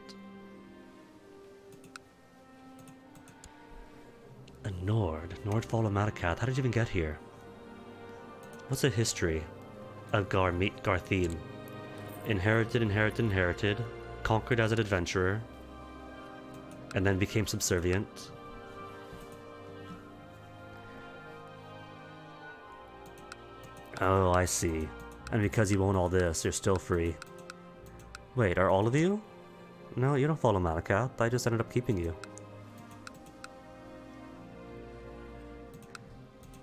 A Nordfall of Malakath. How did you even get here? What's the history of Garthim? Inherited, conquered as an adventurer, and then became subservient. Oh, I see. And because you own all this, you're still free. Wait, are all of you? No, you don't follow Malakath. I just ended up keeping you.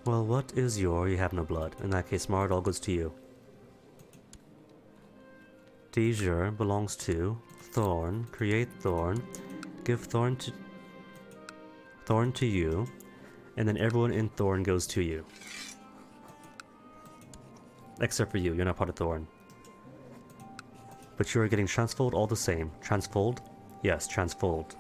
Well, what is your... You have no blood. In that case, Mara, it all goes to you. Dejer belongs to Thorn. Create Thorn. Give Thorn to you. And then everyone in Thorn goes to you. Except for you, you're not part of Thorn. But you are getting transfold all the same. Transfold? Yes, transfold.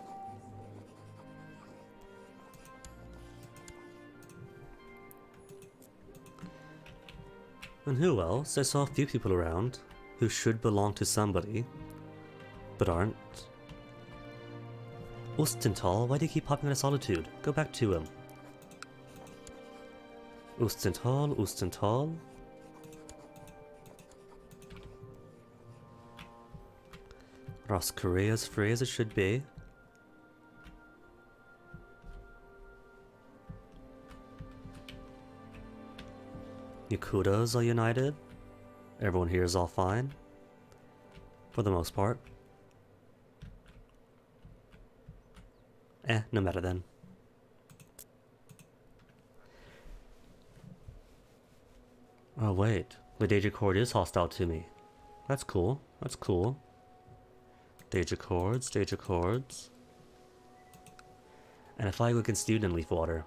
And who else? I saw a few people around who should belong to somebody, but aren't. Ustental, why do you keep popping out of solitude? Go back to him. Ustental. Roscorea's free as it should be. Yakutas are united. Everyone here is all fine. For the most part. No matter then. Oh wait, the Deja Chord is hostile to me. That's cool, that's cool. Deja Chords. And if I go against you in Leafwater,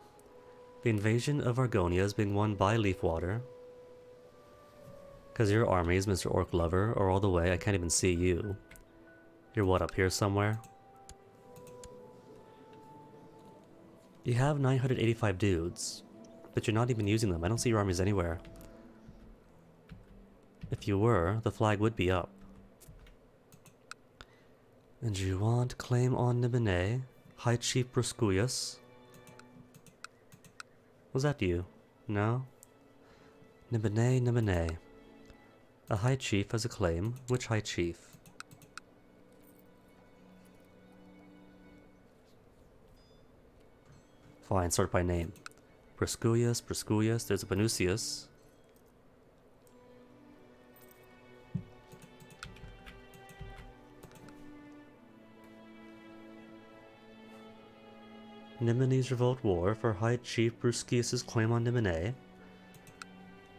the invasion of Argonia is being won by Leafwater. Because your armies, Mr. Orc Lover, are all the way. I can't even see you. You're what, up here somewhere? You have 985 dudes, but you're not even using them. I don't see your armies anywhere. If you were, the flag would be up. And you want claim on Nibene, High Chief Bruscuyus. Was that you? No? Nibene. A High Chief has a claim. Which High Chief? Fine, sort by name. Bruscuyus, there's a Benusius. Nimine's Revolt War for High Chief Bruscius' claim on Nimine.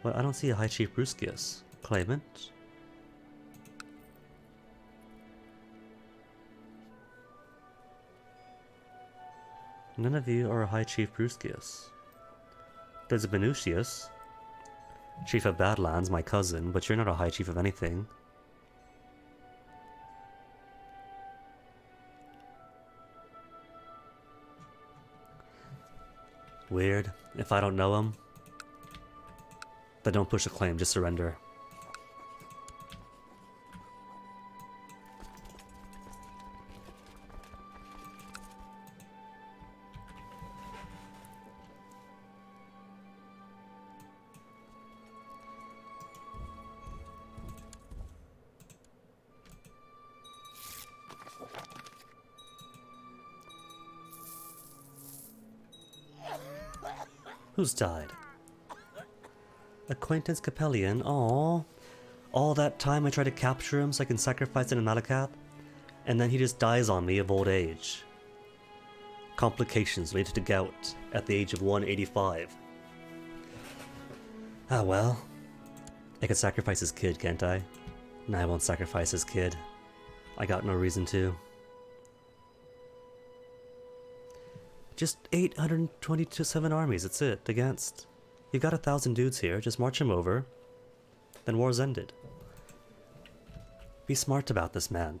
Well, I don't see a High Chief Bruscius. Claimant? None of you are a High Chief Bruscius. There's a Benusius, Chief of Badlands, my cousin, but you're not a High Chief of anything. Weird. If I don't know him, then don't push a claim, just surrender. Who's died? Acquaintance Capellian, aww. All that time I tried to capture him so I can sacrifice him in Malakath, and then he just dies on me of old age. Complications related to gout at the age of 185. Ah well. I could sacrifice his kid, can't I? No, I won't sacrifice his kid. I got no reason to. Just 827 armies, that's it, against. You've got 1,000 dudes here, just march them over. Then war's ended. Be smart about this, man.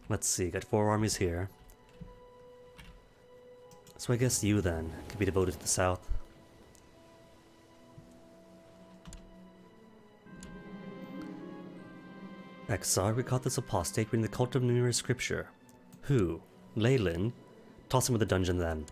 Let's see, got 4 armies here. So I guess you then could be devoted to the south. Exar, we caught this apostate reading the Cult of Numerous Scripture. Who? Leyland? Toss him with the dungeon then.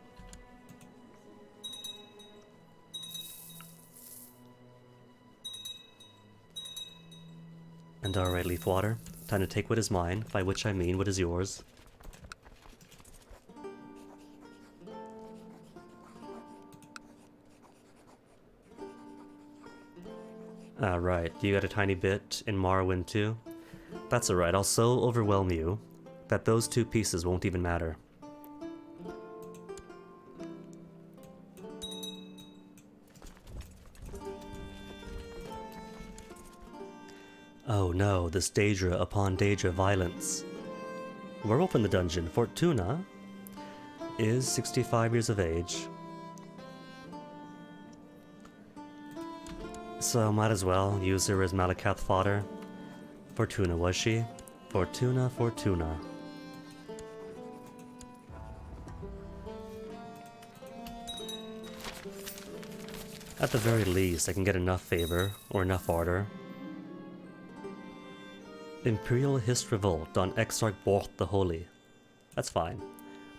And alright, Leafwater. Time to take what is mine, by which I mean what is yours. Right, you got a tiny bit in Morrowind too? That's alright, I'll so overwhelm you that those 2 pieces won't even matter. Oh no, this Daedra upon Daedra violence. We're open the dungeon. Fortuna is 65 years of age. So might as well use her as Malakath fodder. Fortuna, was she? Fortuna, Fortuna. At the very least, I can get enough favor, or enough order. Imperial Hist Revolt on Exarch Borth the Holy. That's fine.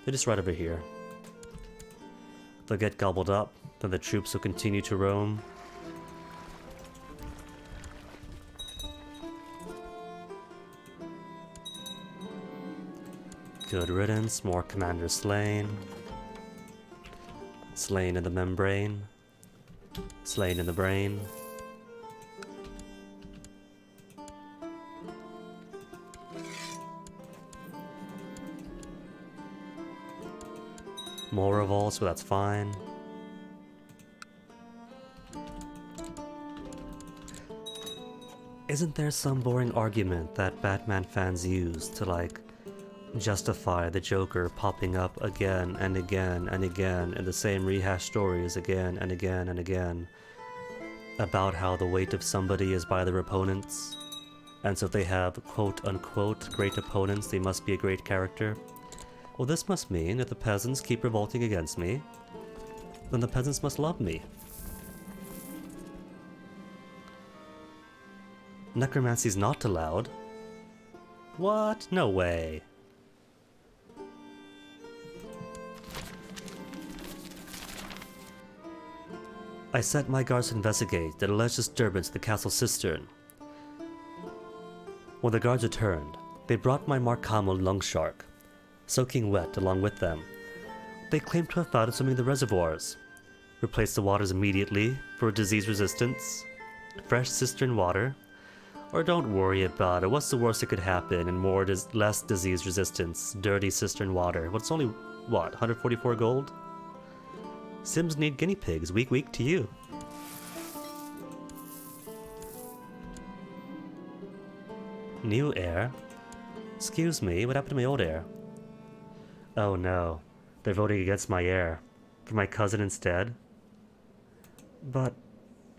They're just right over here. They'll get gobbled up, then the troops will continue to roam. Good riddance, more commanders slain. Slain in the membrane. Slain in the brain. More revolts, so that's fine. Isn't there some boring argument that Batman fans use to, like, justify the Joker popping up again and again and again in the same rehashed stories again and again and again about how the weight of somebody is by their opponents, and so if they have quote-unquote great opponents, they must be a great character? Well, this must mean if the peasants keep revolting against me, then the peasants must love me. Necromancy's not allowed. What? No way. I sent my guards to investigate the alleged disturbance in the castle cistern. When the guards returned, they brought my Markhamo lung shark, soaking wet along with them. They claimed to have found it swimming in the reservoirs. Replaced the waters immediately for disease resistance. Fresh cistern water. Or don't worry about it, what's the worst that could happen and less disease resistance? Dirty cistern water. What's only, what, 144 gold? Sims need guinea pigs, weak to you. New heir? Excuse me, what happened to my old heir? Oh no, they're voting against my heir. For my cousin instead? But,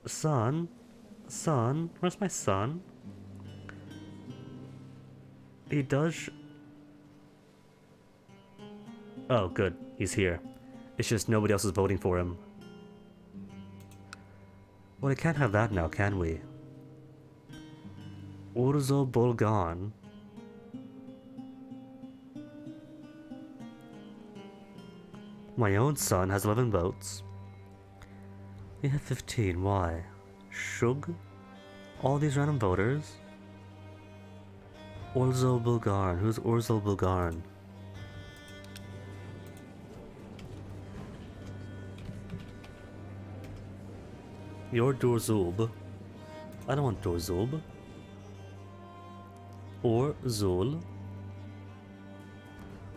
son? Son? Where's my son? He does... Oh, good. He's here. It's just nobody else is voting for him. Well, we can't have that now, can we? Urzo Bolgan. My own son has 11 votes. We have 15. Why? Shug? All these random voters? Urzo Bulgarn. Who's Urzo Bulgarn? You're Dorzulb. I don't want Dorzulb. Or Zul.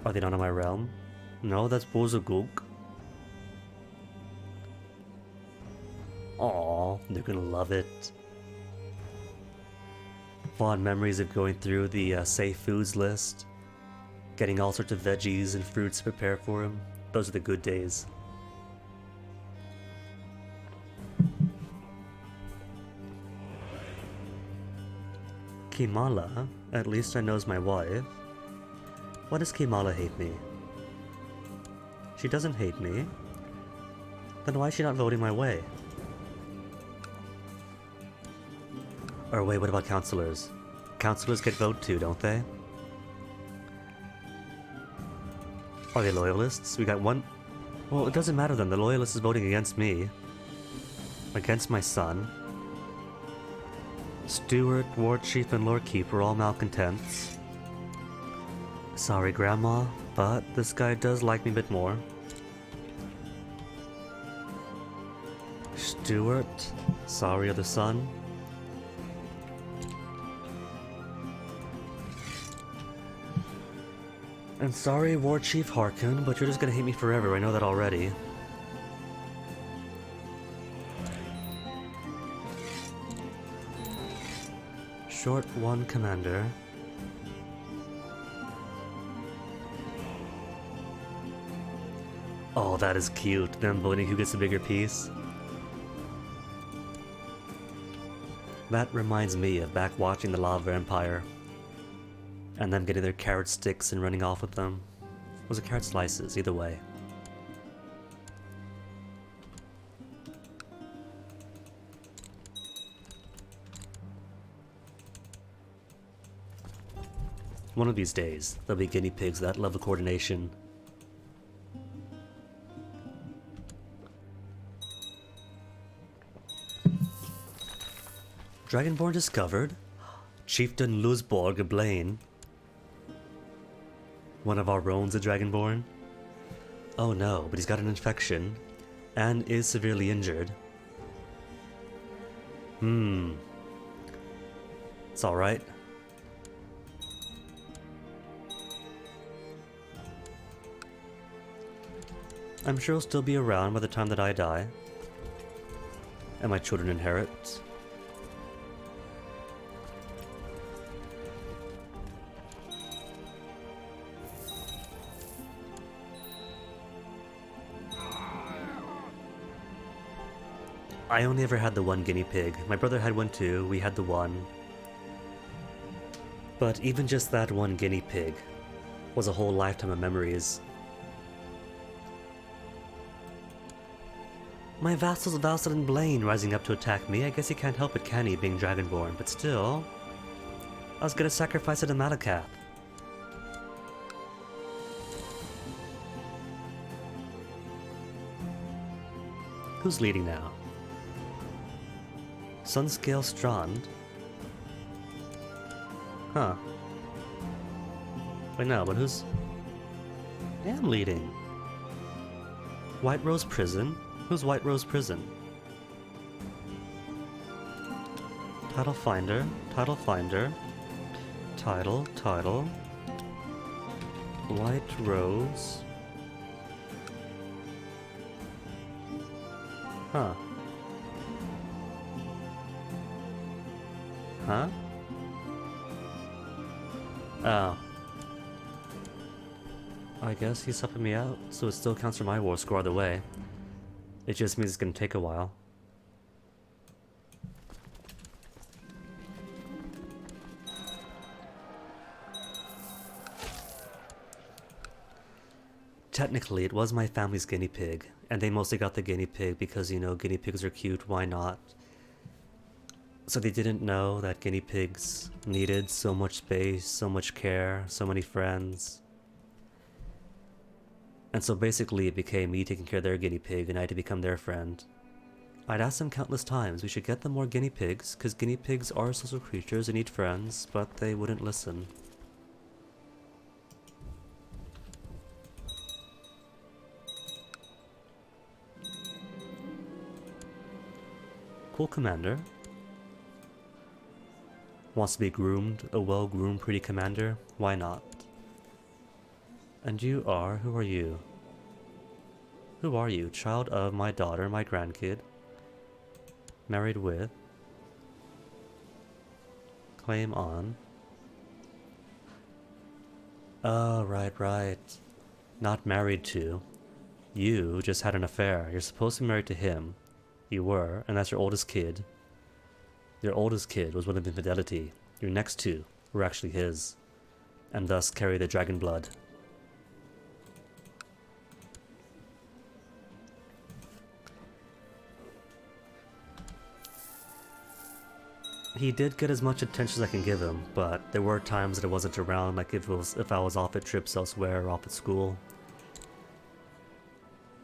Are they not in my realm? No, that's Bozaguk. Aww, they're gonna love it. Fond memories of going through the safe foods list, getting all sorts of veggies and fruits to prepare for him. Those are the good days. Kimala, at least I knows my wife. Why does Kimala hate me? She doesn't hate me. Then why is she not voting my way? Or wait, what about councillors? Councillors get vote too, don't they? Are they loyalists? We got one... Well, it doesn't matter then. The loyalist is voting against me. Against my son. Steward, Ward Chief, and Lord Keeper are all malcontents. Sorry, Grandma, but this guy does like me a bit more. Steward, sorry, other son. And sorry, War Chief Harkin, but you're just gonna hate me forever, I know that already. Short one, Commander. Oh, that is cute, them voting who gets a bigger piece. That reminds me of back watching the Lava Empire. And them getting their carrot sticks and running off with them. Was it carrot slices? Either way. One of these days, there'll be guinea pigs that level coordination. Dragonborn discovered? Chieftain Luzborg Blaine. One of our Roans a Dragonborn? Oh no, but he's got an infection. And is severely injured. It's alright. I'm sure he'll still be around by the time that I die. And my children inherit. I only ever had the one guinea pig. My brother had one too, we had the one. But even just that one guinea pig was a whole lifetime of memories. My vassal's Valsalyn Blaine rising up to attack me. I guess he can't help it, can he, being Dragonborn? But still, I was gonna sacrifice it to Malakath. Who's leading now? Sunscale Strand? Huh. Wait, no, but who's... I am leading. White Rose Prison? Who's White Rose Prison? Title Finder, Title Finder, Title, Title, White Rose. Huh. Huh? Oh. I guess he's helping me out, so it still counts for my war score either way. It just means it's gonna take a while. Technically, it was my family's guinea pig, and they mostly got the guinea pig because, you know, guinea pigs are cute, why not? So they didn't know that guinea pigs needed so much space, so much care, so many friends. And so basically it became me taking care of their guinea pig and I had to become their friend. I'd asked them countless times we should get them more guinea pigs, because guinea pigs are social creatures and need friends, but they wouldn't listen. Cool commander. Wants to be groomed, a well-groomed pretty commander? Why not? And you are? Who are you? Who are you? Child of my daughter, my grandkid. Married with. Claim on. Oh, right. Not married to. You just had an affair. You're supposed to be married to him. You were, and that's your oldest kid. Your oldest kid was one of infidelity. Your next two were actually his. and thus carry the dragon blood. He did get as much attention as I can give him, but there were times that it wasn't around, like if I was off at trips elsewhere or off at school.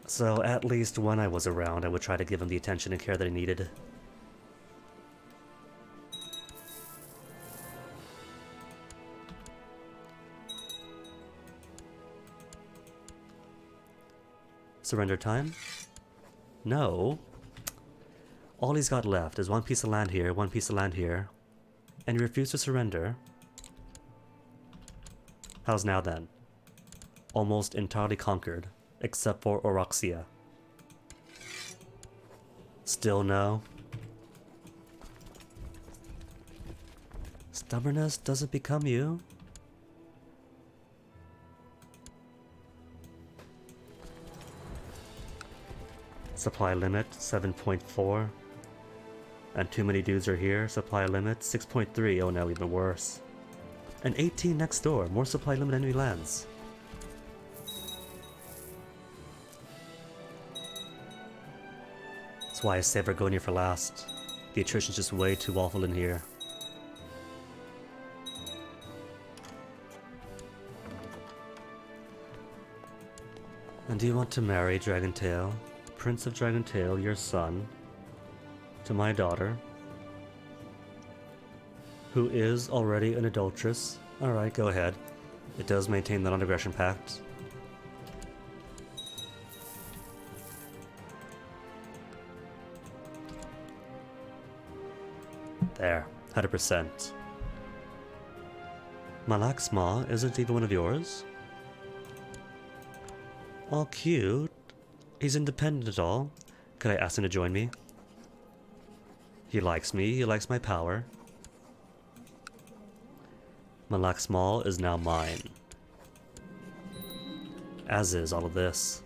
So at least when I was around, I would try to give him the attention and care that he needed. Surrender time? No. All he's got left is one piece of land here, one piece of land here, and he refused to surrender. How's now then? Almost entirely conquered, except for Oroxia. Still no? Stubbornness doesn't become you? Supply limit 7.4. And too many dudes are here. Supply limit 6.3. Oh no, even worse. And 18 next door. More supply limit enemy lands. That's why I save Argonia for last. The attrition's just way too awful in here. And do you want to marry Dragontail? Prince of Dragontail, your son, to my daughter, who is already an adulteress? Alright, go ahead. It does maintain the non-aggression pact. There, 100%. Malaxma isn't even one of yours? All cute. He's independent at all. Could I ask him to join me? He likes me, he likes my power. Malaxmal is now mine. As is all of this.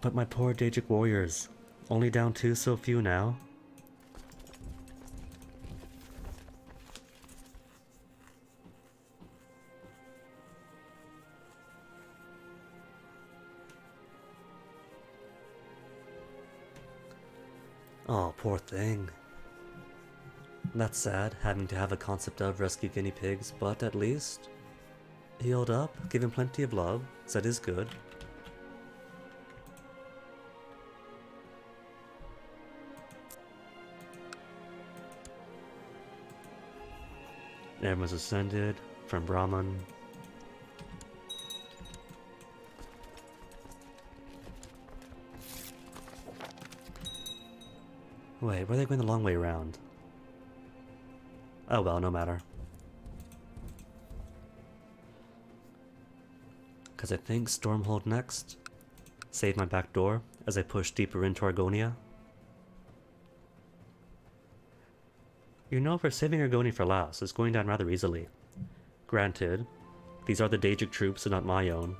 But my poor Daedric warriors, only down to so few now. Oh, poor thing. That's sad, having to have a concept of rescue guinea pigs, but at least healed up, given plenty of love, said is good. Everyone's ascended from Brahman. Wait, were they going the long way around? Oh well, no matter. Because I think Stormhold next. Save my back door as I push deeper into Argonia. You know, for saving Argonia for last, it's going down rather easily. Granted, these are the Daedric troops and not my own.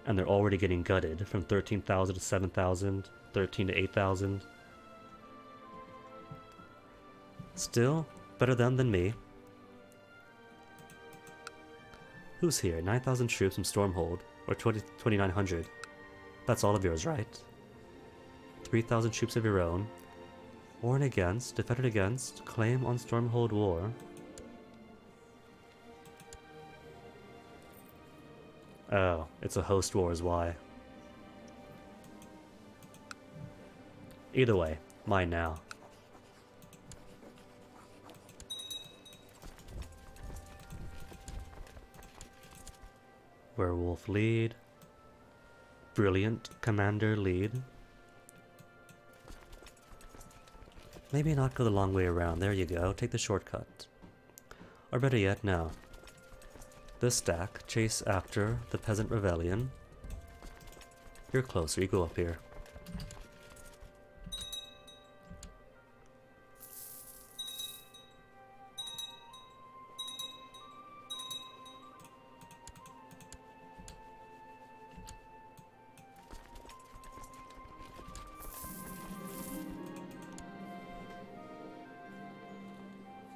And they're already getting gutted from 13,000 to 7,000, 13 to 8,000. Still, better them than me. Who's here? 9,000 troops from Stormhold, or 2,900. That's all of yours, right? 3,000 troops of your own. Warn against, defended against, claim on Stormhold War. Oh, it's a host war is why. Either way, mine now. Werewolf lead. Brilliant commander lead. Maybe not go the long way around. There you go. Take the shortcut. Or better yet, no. This stack, chase after the Peasant Rebellion. You're closer. You go up here.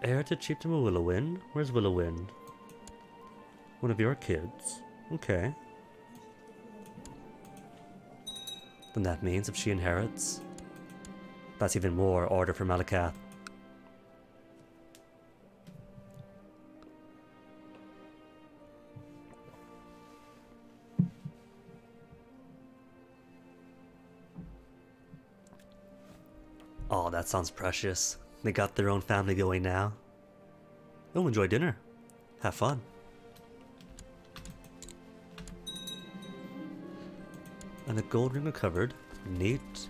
Heir to Chieftain Willowwind? Where's Willowwind? One of your kids. Okay. Then that means if she inherits, that's even more order for Malakath. Oh, that sounds precious. They got their own family going now. Oh, enjoy dinner. Have fun. And a gold ring recovered. Neat.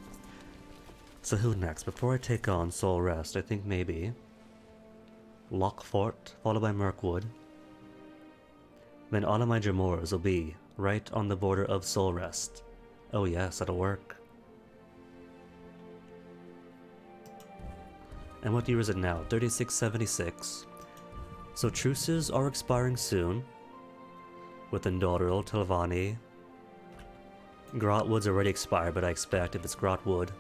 So who next? Before I take on Soul Rest, I think maybe Lockfort, followed by Mirkwood. Then all of my Jamours will be right on the border of Soul Rest. Oh yes, that'll work. And what year is it now? 3676. So truces are expiring soon. With Indoril, Telvanni. Grotwood's already expired, but I expect if it's Grotwood,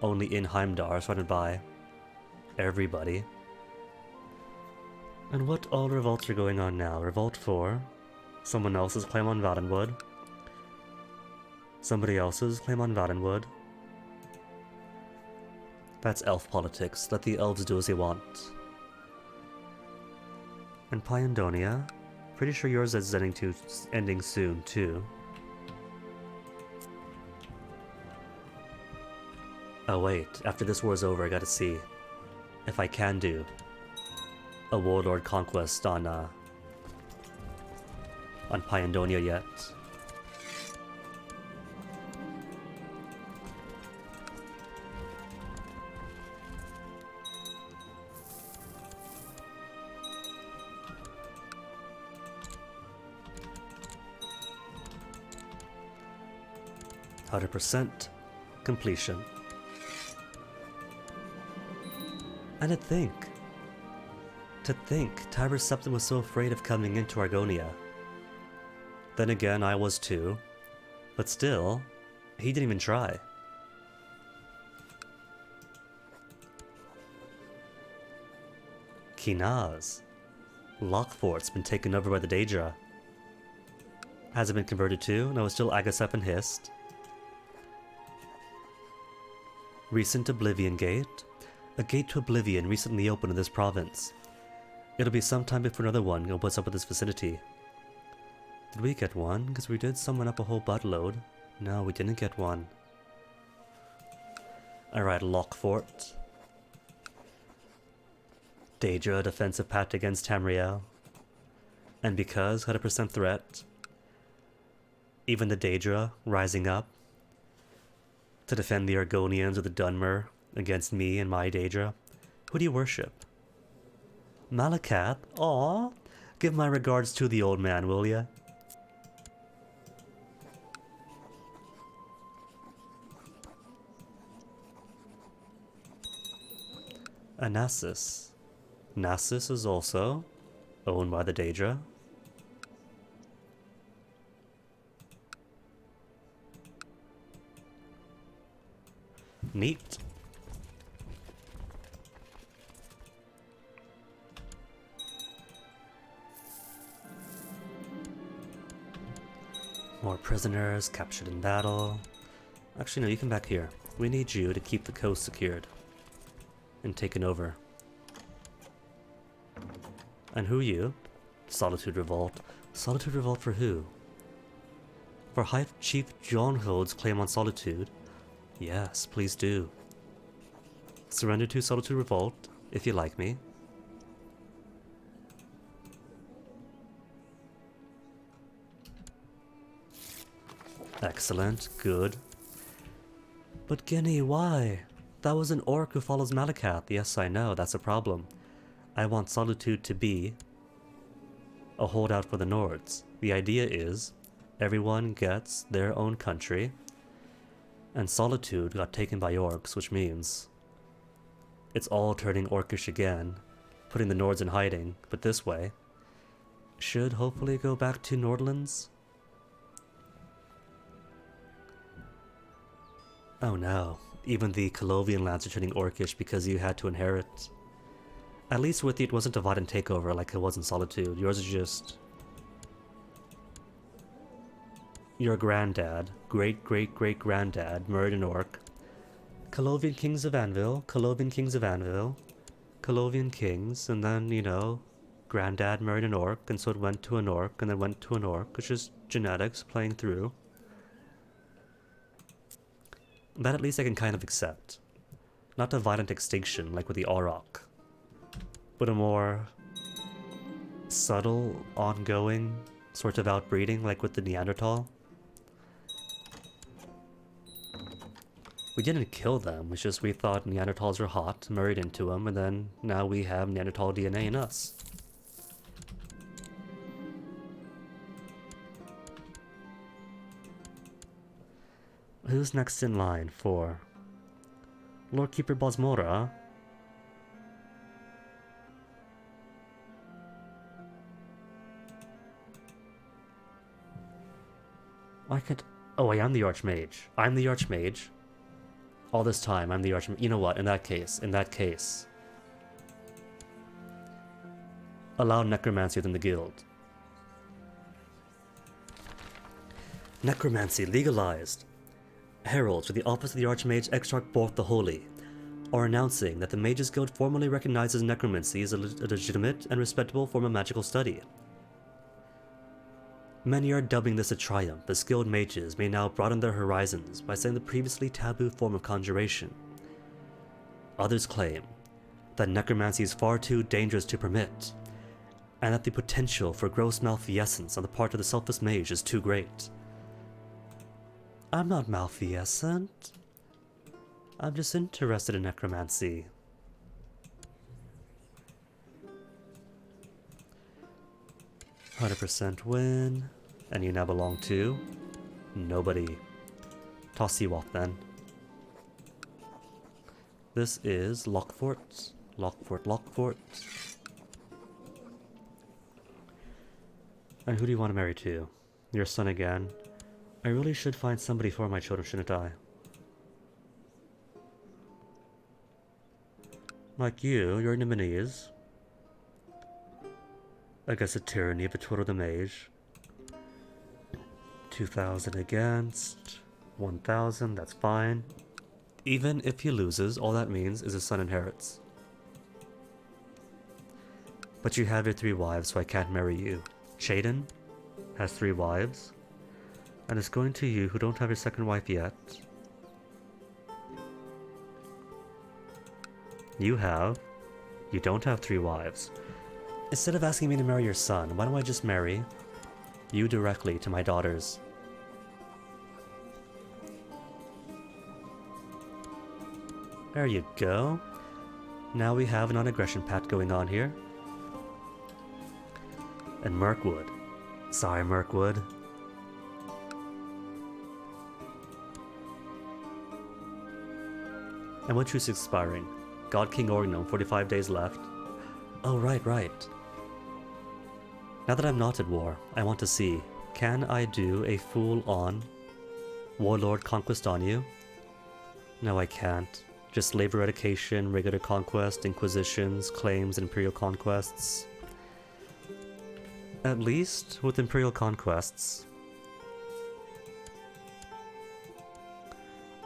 only in Heimdar, surrounded by everybody. And what all revolts are going on now? Revolt 4. Someone else's claim on Vadenwood. Somebody else's claim on Vadenwood. That's elf politics. Let the elves do as they want. And Pyandonia. Pretty sure yours is ending soon, too. Oh wait, after this war is over, I gotta see if I can do a warlord conquest on Pyandonia yet. %, completion. And to think Tiber Septim was so afraid of coming into Argonia. Then again, I was too. But still, he didn't even try. Kinaz. Lockfort's been taken over by the Daedra. Has it been converted to? No, it's still Agasep and Hist. Recent Oblivion Gate. A gate to Oblivion recently opened in this province. It'll be some time before another one opens up in this vicinity. Did we get one? Because we did summon up a whole buttload. No, we didn't get one. Alright, Lockfort. Daedra, defensive pact against Tamriel. And because 100% threat, even the Daedra rising up to defend the Argonians or the Dunmer against me and my Daedra. Who do you worship? Malakath? Aw, give my regards to the old man, will ya? Anasis. Nasus is also owned by the Daedra. Neat. More prisoners captured in battle. Actually, no, you come back here. We need you to keep the coast secured and taken over. And who are you? Solitude Revolt. Solitude Revolt for who? For High Chief Jonhold's claim on Solitude? Yes, please do. Surrender to Solitude Revolt, if you like me. Excellent, good. But Guinea, why? That was an orc who follows Malakath. Yes, I know, that's a problem. I want Solitude to be a holdout for the Nords. The idea is, everyone gets their own country, and Solitude got taken by orcs, which means it's all turning orcish again, putting the Nords in hiding, but this way should hopefully go back to Nordlands. Oh no, even the Colovian lands are turning orcish because you had to inherit. At least with you, it wasn't a violent takeover like it was in Solitude. Yours is just your granddad, great-great-great-granddad, murdered an orc. Colovian Kings of Anvil, Colovian Kings of Anvil, Colovian Kings, and then, you know, granddad married an orc, and so it went to an orc, and then went to an orc. It's just genetics playing through. That at least I can kind of accept. Not a violent extinction like with the Auroch, but a more subtle, ongoing sort of outbreeding like with the Neanderthal. We didn't kill them, it's just we thought Neanderthals were hot, married into them, and then now we have Neanderthal DNA in us. Who's next in line for Lord Keeper Bosmora? I could... Oh, I am the Archmage. I'm the Archmage. All this time, I'm the Archmage. You know what, in that case... Allow Necromancy within the guild. Necromancy legalized. Heralds with the office of the Archmage Exarch Borth the Holy are announcing that the Mages Guild formally recognizes necromancy as a legitimate and respectable form of magical study. Many are dubbing this a triumph, as skilled mages may now broaden their horizons by studying the previously taboo form of conjuration. Others claim that necromancy is far too dangerous to permit, and that the potential for gross malfeasance on the part of the selfless mage is too great. I'm not malfeasant. I'm just interested in necromancy. %% win. And you now belong to nobody. Toss you off then. This is Lockfort. Lockfort. And who do you want to marry to? Your son again? I really should find somebody for my children, shouldn't I? Like you're Nemesis. I guess a tyranny of a Twitter the Mage. 2,000 against 1,000, that's fine. Even if he loses, all that means is his son inherits. But you have your 3 wives, so I can't marry you. Shaden has 3 wives. And it's going to you who don't have your second wife yet. You don't have 3 wives. Instead of asking me to marry your son, why don't I just marry you directly to my daughters? There you go. Now we have a non-aggression pact going on here. And Mirkwood. Sorry, Mirkwood. And when truce is expiring? God King Orgnum, 45 days left. Oh, right. Now that I'm not at war, I want to see, can I do a full-on Warlord conquest on you? No, I can't. Just labor eradication, regular conquest, inquisitions, claims, and imperial conquests. At least with imperial conquests,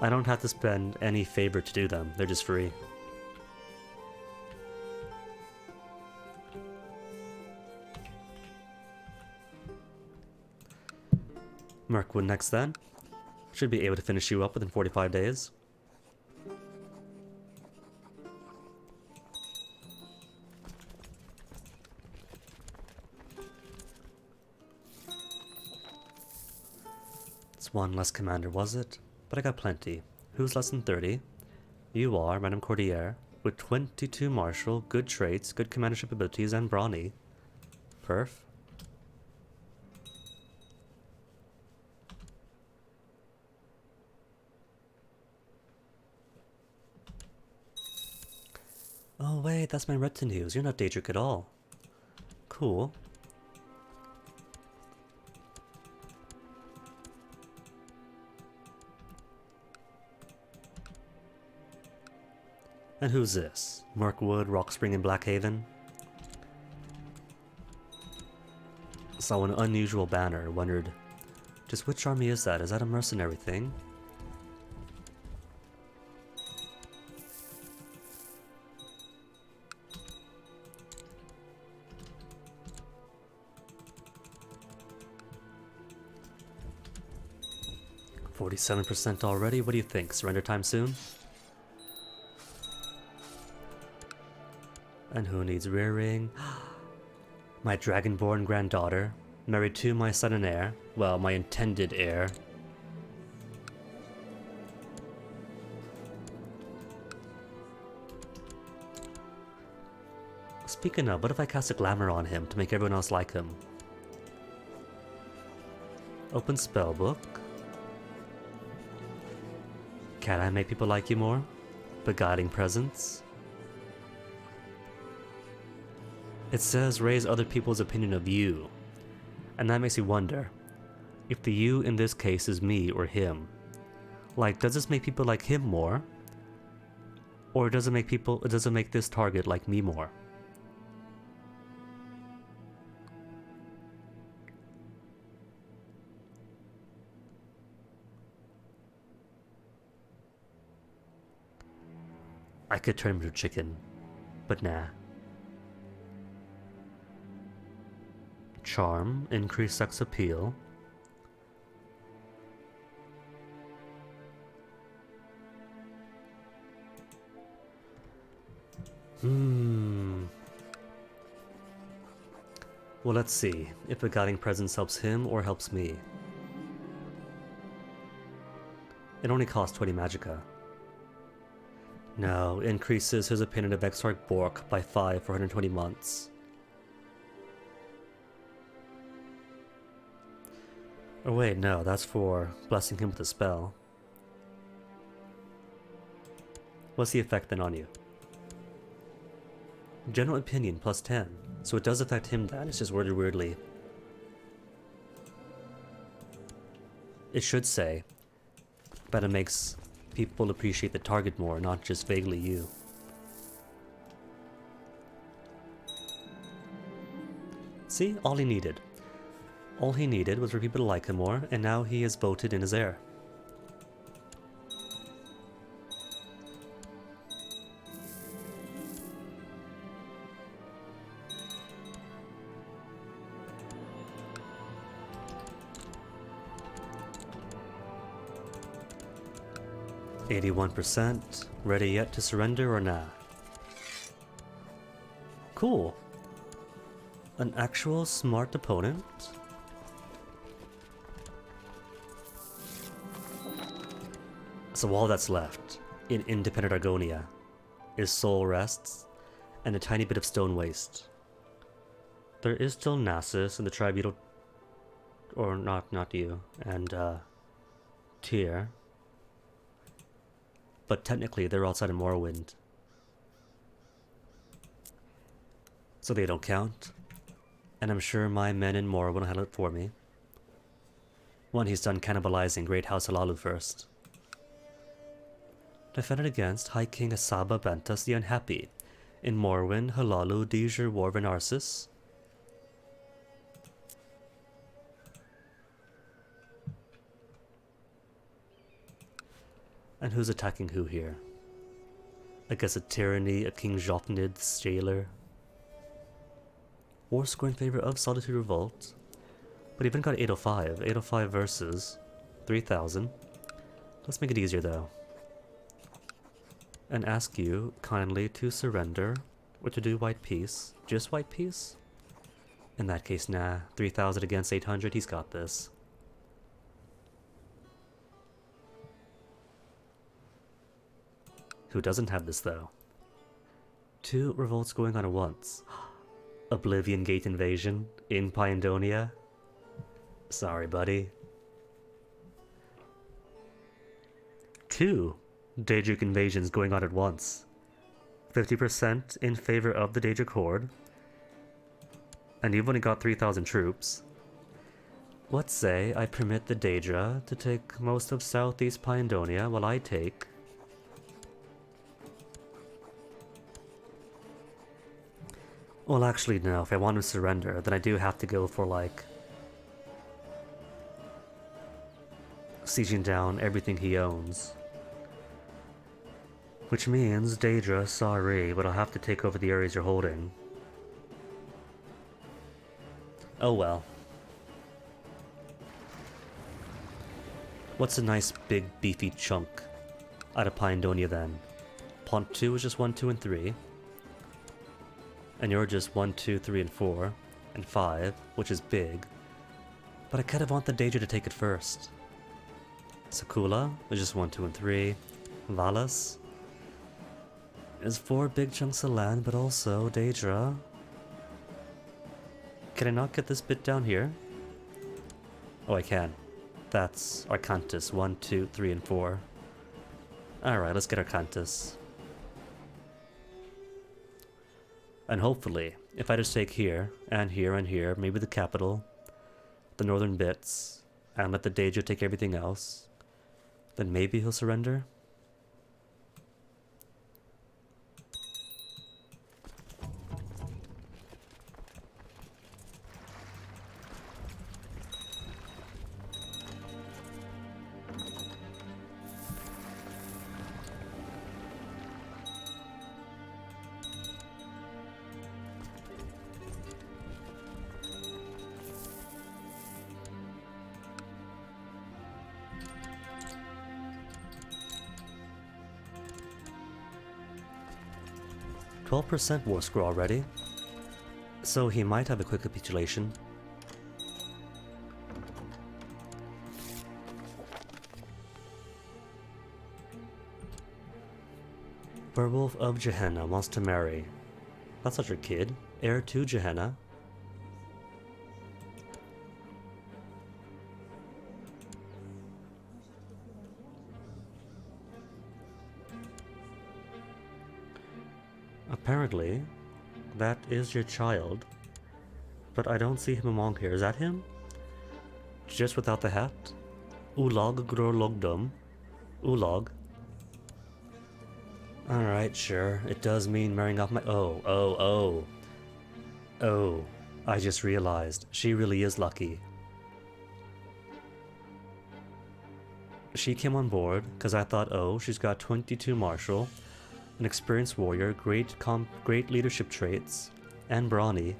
I don't have to spend any favor to do them, they're just free. Mirkwood next then. Should be able to finish you up within 45 days. It's 1 less commander, was it? But I got plenty. Who's less than 30? You are, Madame Cordier, with 22 martial, good traits, good commandership abilities, and brawny. Perf. Oh wait, that's my retinues. You're not Daedric at all. Cool. And who's this? Mirkwood, Rockspring, and Blackhaven? Saw an unusual banner, wondered, just which army is that? Is that a mercenary thing? $47% already? What do you think? Surrender time soon? And who needs rearing? My dragonborn granddaughter, married to my son and heir. Well, my intended heir. Speaking of, what if I cast a glamour on him to make everyone else like him? Open spellbook. Can I make people like you more? Beguiling presence. It says raise other people's opinion of you. And that makes me wonder if the you in this case is me or him. Like, does this make people like him more? Or does it make this target like me more? I could turn him into a chicken, but nah. Charm, increase sex appeal. Well, let's see if a guiding presence helps him or helps me. It only costs 20 magicka. No, increases his opinion of Exarch Bork by 5 for 120 months. Oh wait, no, that's for blessing him with a spell. What's the effect then on you? General opinion plus 10. So it does affect him then, it's just worded weirdly. It should say that it makes people appreciate the target more, not just vaguely you. See? All he needed. All he needed was for people to like him more, and now he is voted in his heir. %, ready yet to surrender or nah? Cool. An actual smart opponent? So all that's left in independent Argonia is soul rests and a tiny bit of stone waste. There is still Nasus and the Tribeetle, or not you, and Tyr. But technically they're outside of Morrowind, so they don't count. And I'm sure my men in Morrowind will handle it for me. When he's done cannibalizing Great House Halalu first. Defended against High King Asaba Bentas the Unhappy. In Morrowind, Halalu, Dejer, Warven, Arsis. And who's attacking who here? I guess a Tyranny, a King Jopnid's jailer. War score in favor of Solitude Revolt. But even got 805. 805 versus 3000. Let's make it easier though. And ask you kindly to surrender or to do white peace. Just white peace? In that case, nah. 3000 against 800, he's got this. Who doesn't have this though? 2 revolts going on at once. Oblivion Gate invasion in Pyandonia? Sorry, buddy. 2 Daedric invasions going on at once. 50% in favor of the Daedric Horde. And you've only got 3,000 troops. Let's say I permit the Daedra to take most of southeast Pyandonia while I take Well, actually, no. If I want to surrender, then I do have to go for, like, sieging down everything he owns. Which means, Daedra, sorry, but I'll have to take over the areas you're holding. Oh well. What's a nice big beefy chunk out of Pyandonia then? Pont 2 is just 1, 2, and 3. And you're just 1, 2, 3, and 4. And 5, which is big. But I kind of want the Daedra to take it first. Sakula is just 1, 2, and 3. Valas is 4 big chunks of land, but also Daedra. Can I not get this bit down here? Oh, I can. That's Arcantus. 1, 2, 3, and 4. Alright, let's get Arcantus. And hopefully, if I just take here, and here, and here, maybe the capital, the northern bits, and let the Daedra take everything else, then maybe he'll surrender? 12% war score already, so he might have a quick capitulation. Werewolf of Gehenna wants to marry. That's not your kid. Heir to Gehenna. Apparently, that is your child, but I don't see him among here. Is that him? Just without the hat? Ulag Grologdom. Ulag. Alright, sure. It does mean marrying off my— Oh, I just realized. She really is lucky. She came on board because I thought, oh, she's got 22 martial, an experienced warrior, great leadership traits, and brawny.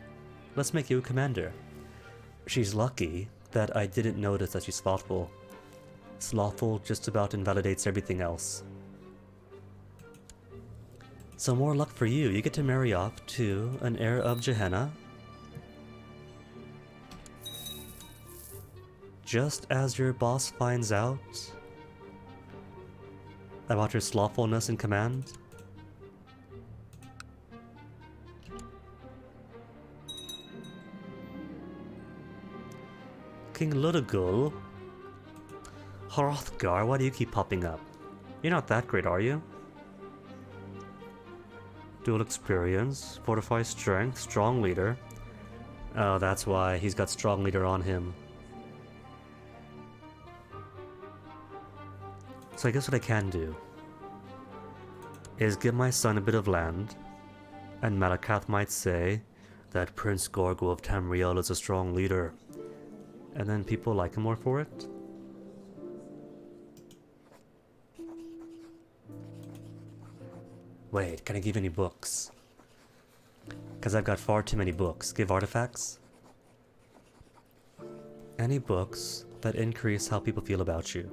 Let's make you a commander. She's lucky that I didn't notice that she's slothful. Slothful just about invalidates everything else. So more luck for you. You get to marry off to an heir of Gehenna. Just as your boss finds out about your slothfulness in command. King Ludogul. Hrothgar, why do you keep popping up? You're not that great, are you? Dual experience, fortify strength, strong leader. Oh, that's why he's got strong leader on him. So I guess what I can do is give my son a bit of land, and Malakath might say that Prince Gorgo of Tamriel is a strong leader, and then people like him more for it. Wait, can I give any books? Because I've got far too many books. Give artifacts? Any books that increase how people feel about you.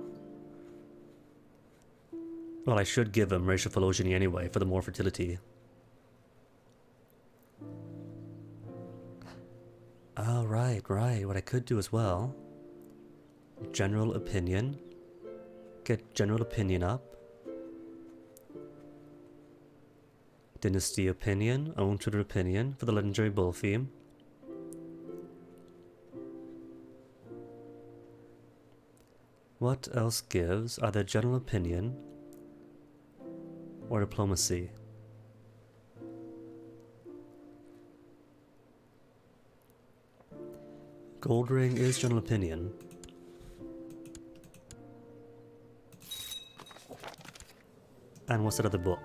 Well, I should give him racial phylogeny anyway, for the more fertility. Oh, right. What I could do as well. General opinion. Get general opinion up. Dynasty opinion, own Twitter opinion for the legendary bull theme. What else gives either general opinion or diplomacy? Gold ring is general opinion. And what's that other book?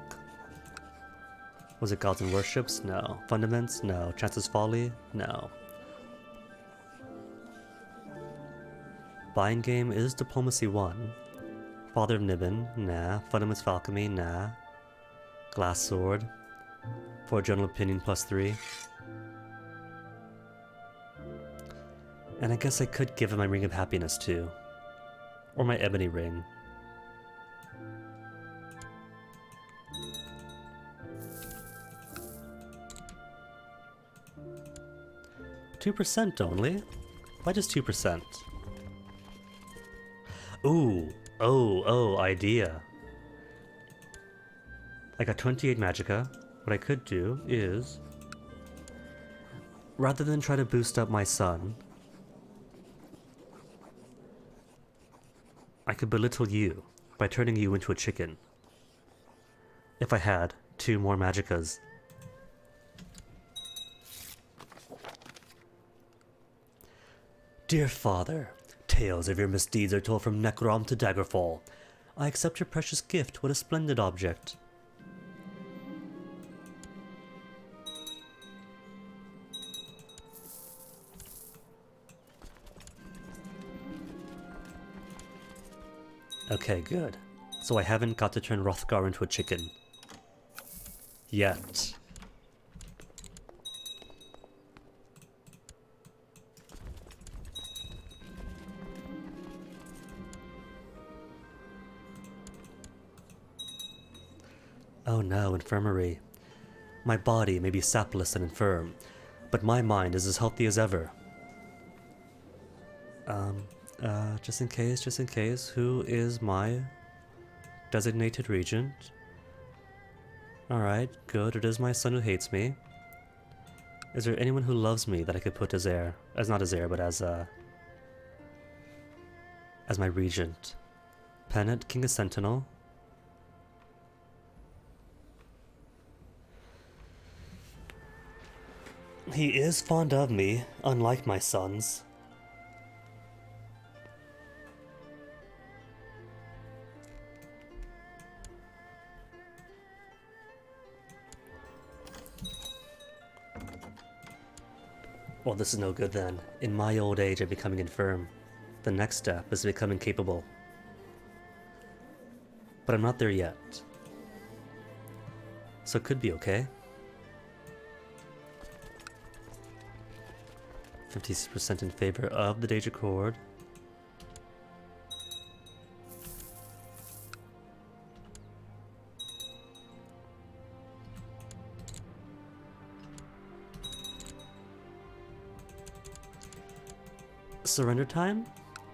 Was it Gods and Worships? No. Fundaments? No. Chances Folly? No. Buying Game is Diplomacy 1. Father of Nibbin? Nah. Fundaments of Alchemy? Nah. Glass Sword? For General Opinion +3. And I guess I could give him my Ring of Happiness too. Or my Ebony Ring. $2% only? Why just 2%? Ooh, idea. I got 28 Magicka. What I could do is, rather than try to boost up my son, I could belittle you by turning you into a chicken. If I had 2 more Magickas. Dear Father, tales of your misdeeds are told from Necrom to Daggerfall. I accept your precious gift. What a splendid object. Okay, good. So I haven't got to turn Hrothgar into a chicken. Yet. Oh no, infirmary. My body may be sapless and infirm, but my mind is as healthy as ever. Just in case, who is my designated regent? Alright, good, it is my son who hates me. Is there anyone who loves me that I could put as heir? Not as heir, but as my regent. Pennant, King of Sentinel. He is fond of me, unlike my sons. Well, this is no good then. In my old age, I'm becoming infirm. The next step is becoming capable. But I'm not there yet. So it could be okay. 50% in favor of the Daedric Horde. Surrender time?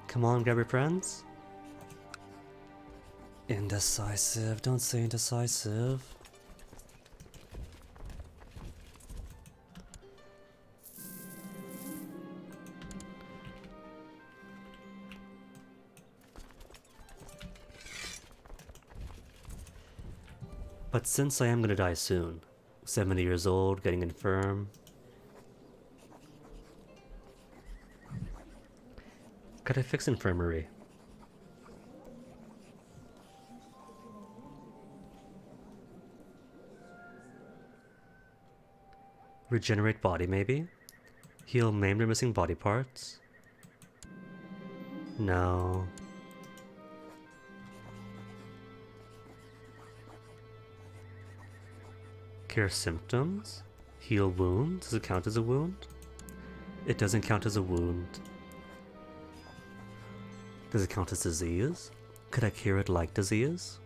Come on, grab your friends. Indecisive. Don't say indecisive. But since I am gonna die soon, 70 years old, getting infirm, could I fix infirmary? Regenerate body, maybe? Heal maimed or missing body parts? No. Cure symptoms? Heal wounds? Does it count as a wound? It doesn't count as a wound. Does it count as disease? Could I cure it like disease?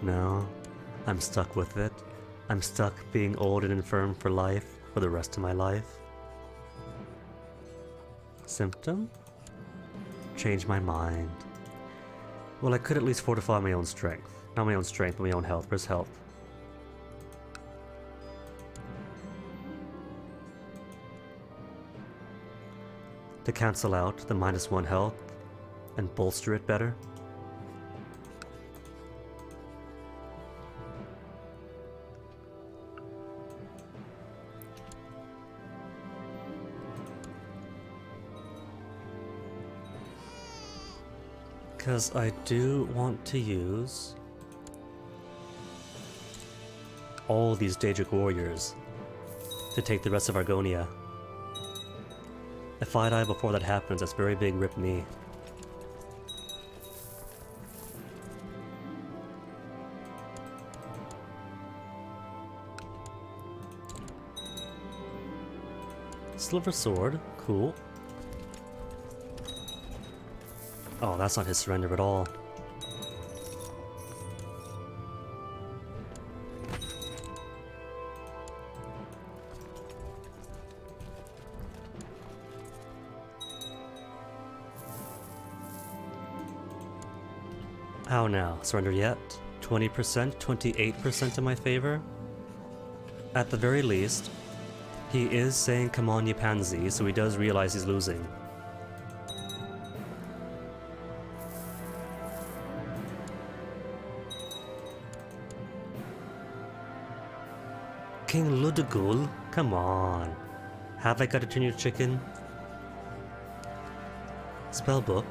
No, I'm stuck with it. I'm stuck being old and infirm for life, for the rest of my life. Symptom? Change my mind. Well, I could at least fortify my own strength. Not my own strength, but my own health. Where's health? To cancel out the -1 health and bolster it better. Because I do want to use all these Daedric warriors to take the rest of Argonia. If I die before that happens, that's very big rip me. Silver sword, cool. Oh, that's not his surrender at all. How now? Surrender yet? 20%, 28% in my favor? At the very least, he is saying come on you pansy, so he does realize he's losing. King Ludogul? Come on. Have I got to turn your chicken? Spellbook?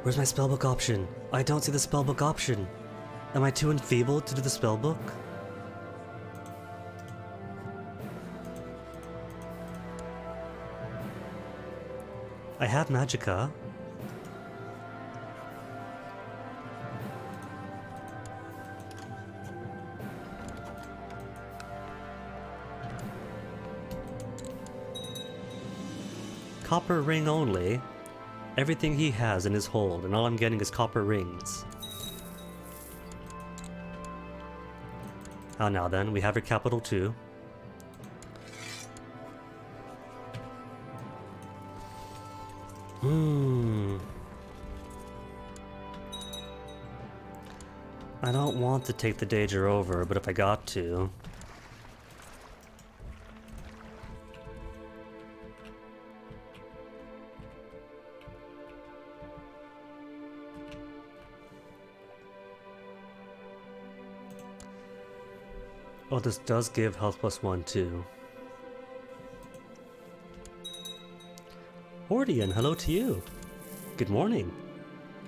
Where's my spellbook option? I don't see the spellbook option. Am I too enfeebled to do the spellbook? I have Magicka. Copper ring only. Everything he has in his hold, and all I'm getting is copper rings. How now then, we have your capital too. I don't want to take the Daedra over, but if I got to... Oh, this does give health +1 too. Hordian, hello to you. Good morning.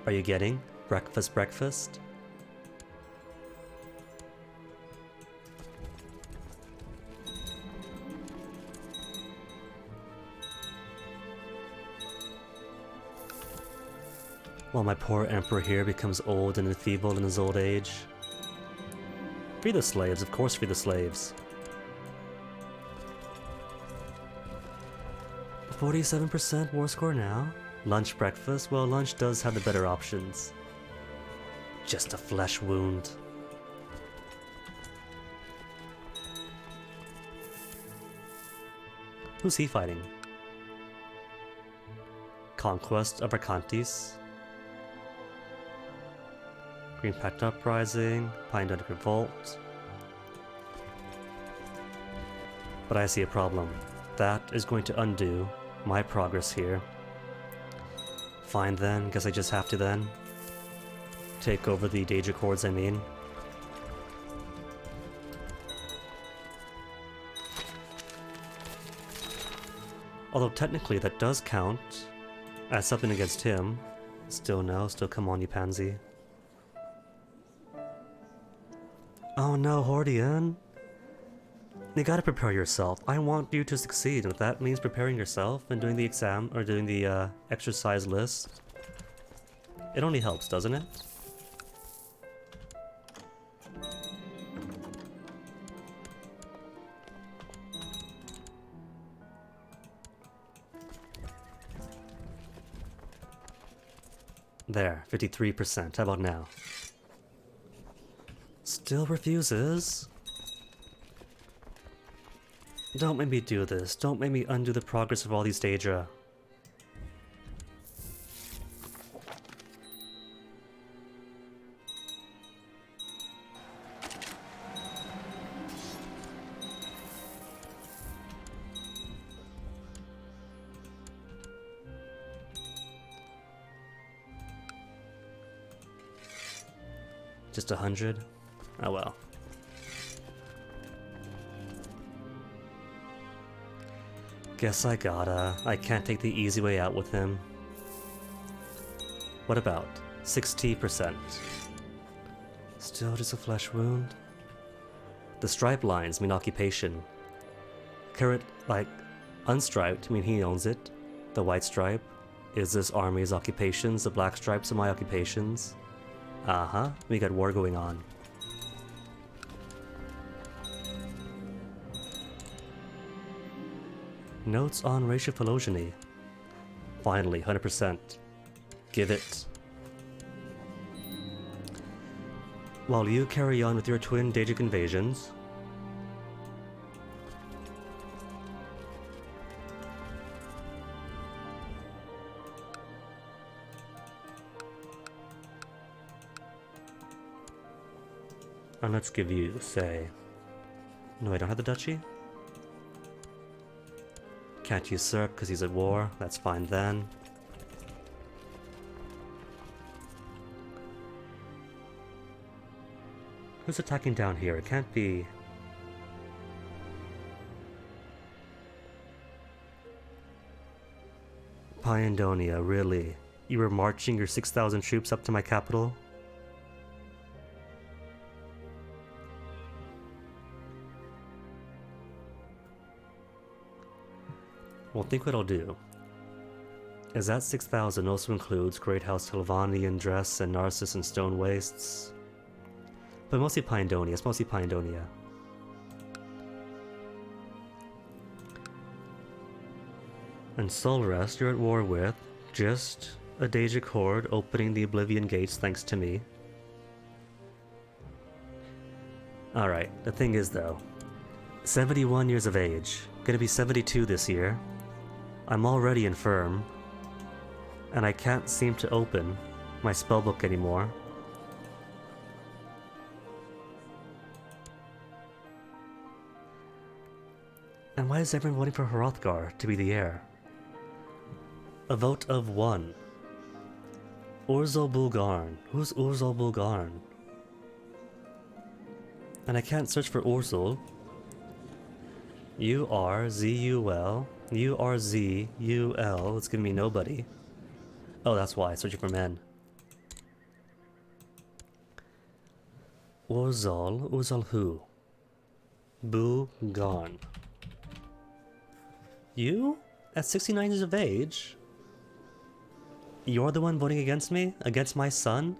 Are you getting breakfast? While my poor emperor here becomes old and enfeebled in his old age. Free the slaves, of course free the slaves. 47% war score now. Lunch, breakfast? Well, lunch does have the better options. Just a flesh wound. Who's he fighting? Conquest of Arcantis. Green Pact Uprising, Pine Dun Revolt. But I see a problem. That is going to undo my progress here. Fine then, guess I just have to then. Take over the Daedric hordes, I mean. Although technically that does count as something against him. Still no, still come on you pansy. Oh no, Hordian. You gotta prepare yourself. I want you to succeed, and if that means preparing yourself and doing the exam, or doing the exercise list, it only helps, doesn't it? There, 53%. How about now? Still refuses. Don't make me do this. Don't make me undo the progress of all these Daedra. Just 100? Oh well. Guess I gotta. I can't take the easy way out with him. What about 60%. Still just a flesh wound. The stripe lines mean occupation. Carrot, like, unstriped mean he owns it. The white stripe is this army's occupations. The black stripes are my occupations. Uh-huh, we got war going on. Notes on racial phylogeny. Finally, 100%. Give it. While you carry on with your twin Daedric invasions, and let's give you, say... No, I don't have the duchy? Can't usurp because he's at war. That's fine then. Who's attacking down here? It can't be... Pyandonia, really? You were marching your 6,000 troops up to my capital? Well, think what I'll do. Is that 6,000 also includes Great House Telvannian Dress and Narcissus and Stone Wastes? But mostly Pyandonia, it's mostly Pyandonia. And Solrest, you're at war with just a Daedric horde opening the Oblivion Gates thanks to me. Alright, the thing is though, 71 years of age, gonna be 72 this year. I'm already infirm, and I can't seem to open my spellbook anymore. And why is everyone voting for Hrothgar to be the heir? A vote of 1. Urzul Bulgarn. Who's Urzul Bulgarn? And I can't search for Urzul. U-R-Z-U-L. U-R-Z-U-L. It's giving me nobody. Oh, that's why. Searching for men. Urzul. Urzul who? Bulgarn. You? At 69 years of age? You're the one voting against me? Against my son?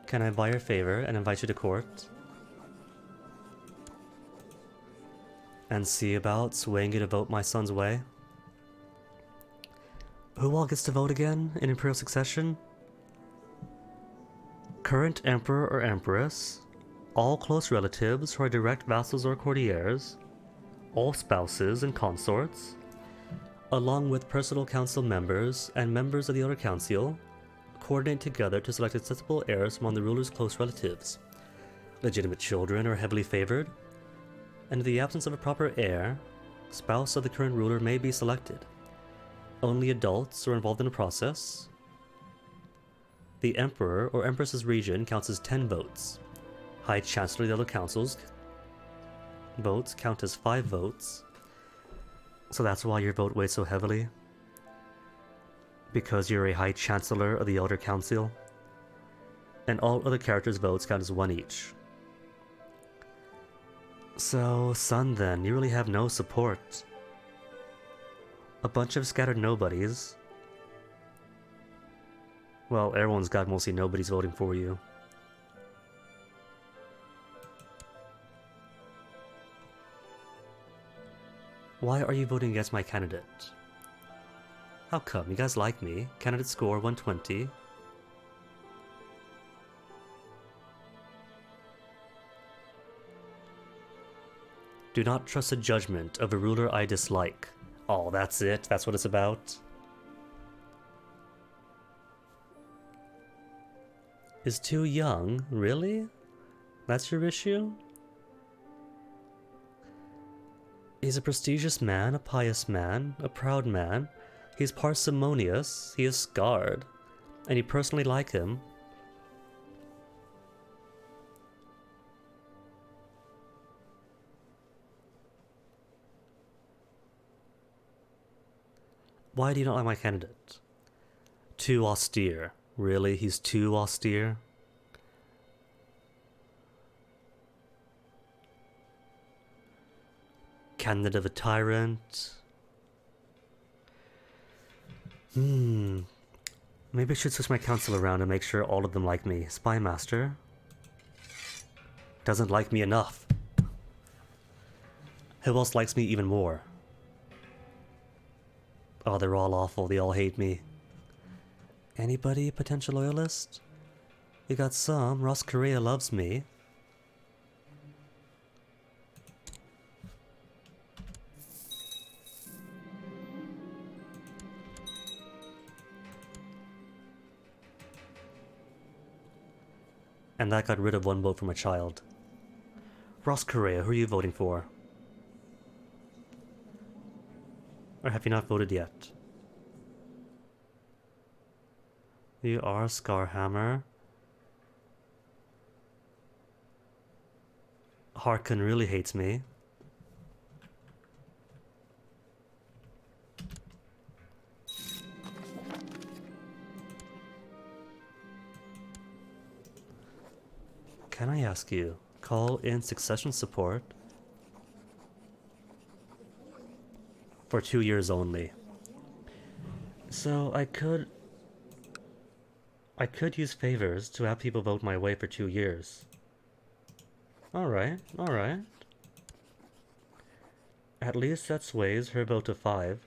Can I buy your favor and invite you to court? And see about swaying you to vote my son's way? Who all gets to vote again in imperial succession? Current emperor or empress, all close relatives who are direct vassals or courtiers, all spouses and consorts, along with personal council members and members of the Elder Council, coordinate together to select acceptable heirs among the ruler's close relatives. Legitimate children are heavily favored, and in the absence of a proper heir, spouse of the current ruler may be selected. Only adults are involved in the process. The Emperor or Empress's region counts as 10 votes. High Chancellor of the Elder Council's votes count as 5 votes. So that's why your vote weighs so heavily? Because you're a High Chancellor of the Elder Council? And all other characters' votes count as 1 each. So, son then, you really have no support. A bunch of scattered nobodies. Well, everyone's got mostly nobodies voting for you. Why are you voting against my candidate? How come? You guys like me. Candidate score 120. Do not trust the judgment of a ruler I dislike. Oh, that's it? That's what it's about? Is too young? Really? That's your issue? He's a prestigious man, a pious man, a proud man. He's parsimonious, he is scarred, and you personally like him. Why do you not like my candidate? too austere. Really? He's too austere? Candidate of a tyrant. Maybe I should switch my council around and make sure all of them like me. Spy Master doesn't like me enough. Who else likes me even more? Oh, they're all awful. They all hate me. Anybody a potential loyalist? We got some. Ross Correa loves me. And that got rid of one vote from a child. Ross Correa, who are you voting for? Or have you not voted yet? You are Scarhammer. Harkin really hates me. Can I ask you, call in succession support for 2 years only. So I could use favors to have people vote my way for 2 years. Alright, alright. At least that sways her vote to 5.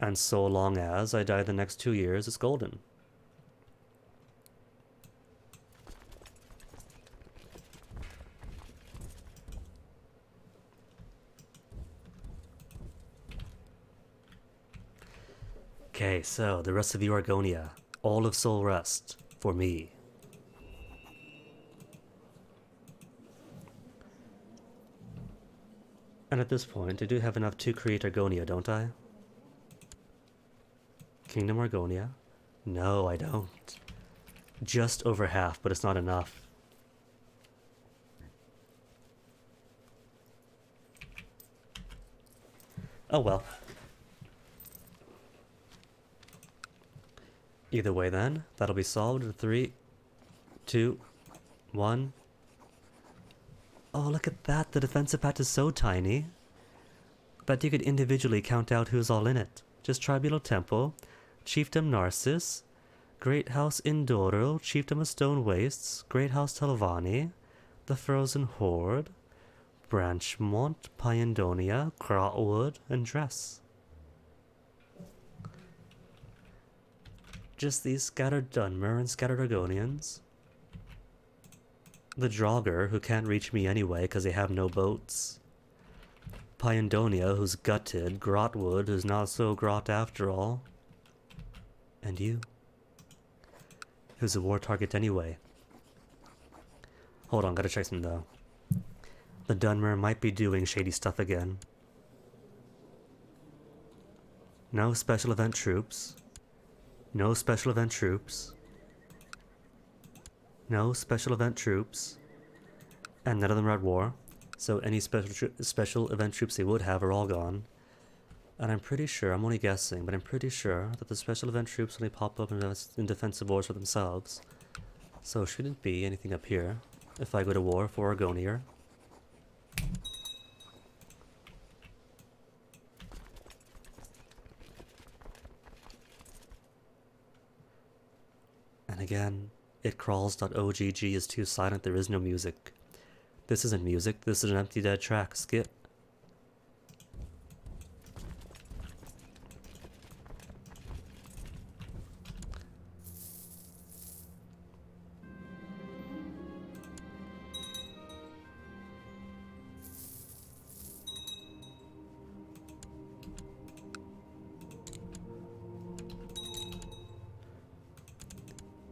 And so long as I die the next 2 years, it's golden. Okay, so the rest of the Argonia. All of Soul Rest for me. And at this point, I do have enough to create Argonia, don't I? Kingdom Argonia? No, I don't. Just over half, but it's not enough. Oh well. Either way then, that'll be solved in 3, 2, 1. Oh, look at that, the defensive pact is so tiny. Bet you could individually count out who's all in it. Just Tribunal Temple, Chiefdom Narcissus, Great House Indoro, Chiefdom of Stone Wastes, Great House Telvanni, the Frozen Horde, Branchmont, Pyandonia, Crotwood, and Dress. Just these scattered Dunmer and scattered Argonians. The Draugr, who can't reach me anyway because they have no boats. Pyandonia, who's gutted. Grotwood, who's not so grot after all. And you, who's a war target anyway. Hold on, gotta check something though. The Dunmer might be doing shady stuff again. No special event troops. No special event troops. No special event troops. And none of them are at war. So any special event troops they would have are all gone. And I'm pretty sure, I'm only guessing, but I'm pretty sure that the special event troops only pop up in defensive wars for themselves. So shouldn't be anything up here if I go to war for Argonia. And again, itcrawls.ogg is too silent, there is no music. This isn't music, this is an empty dead track. Skip.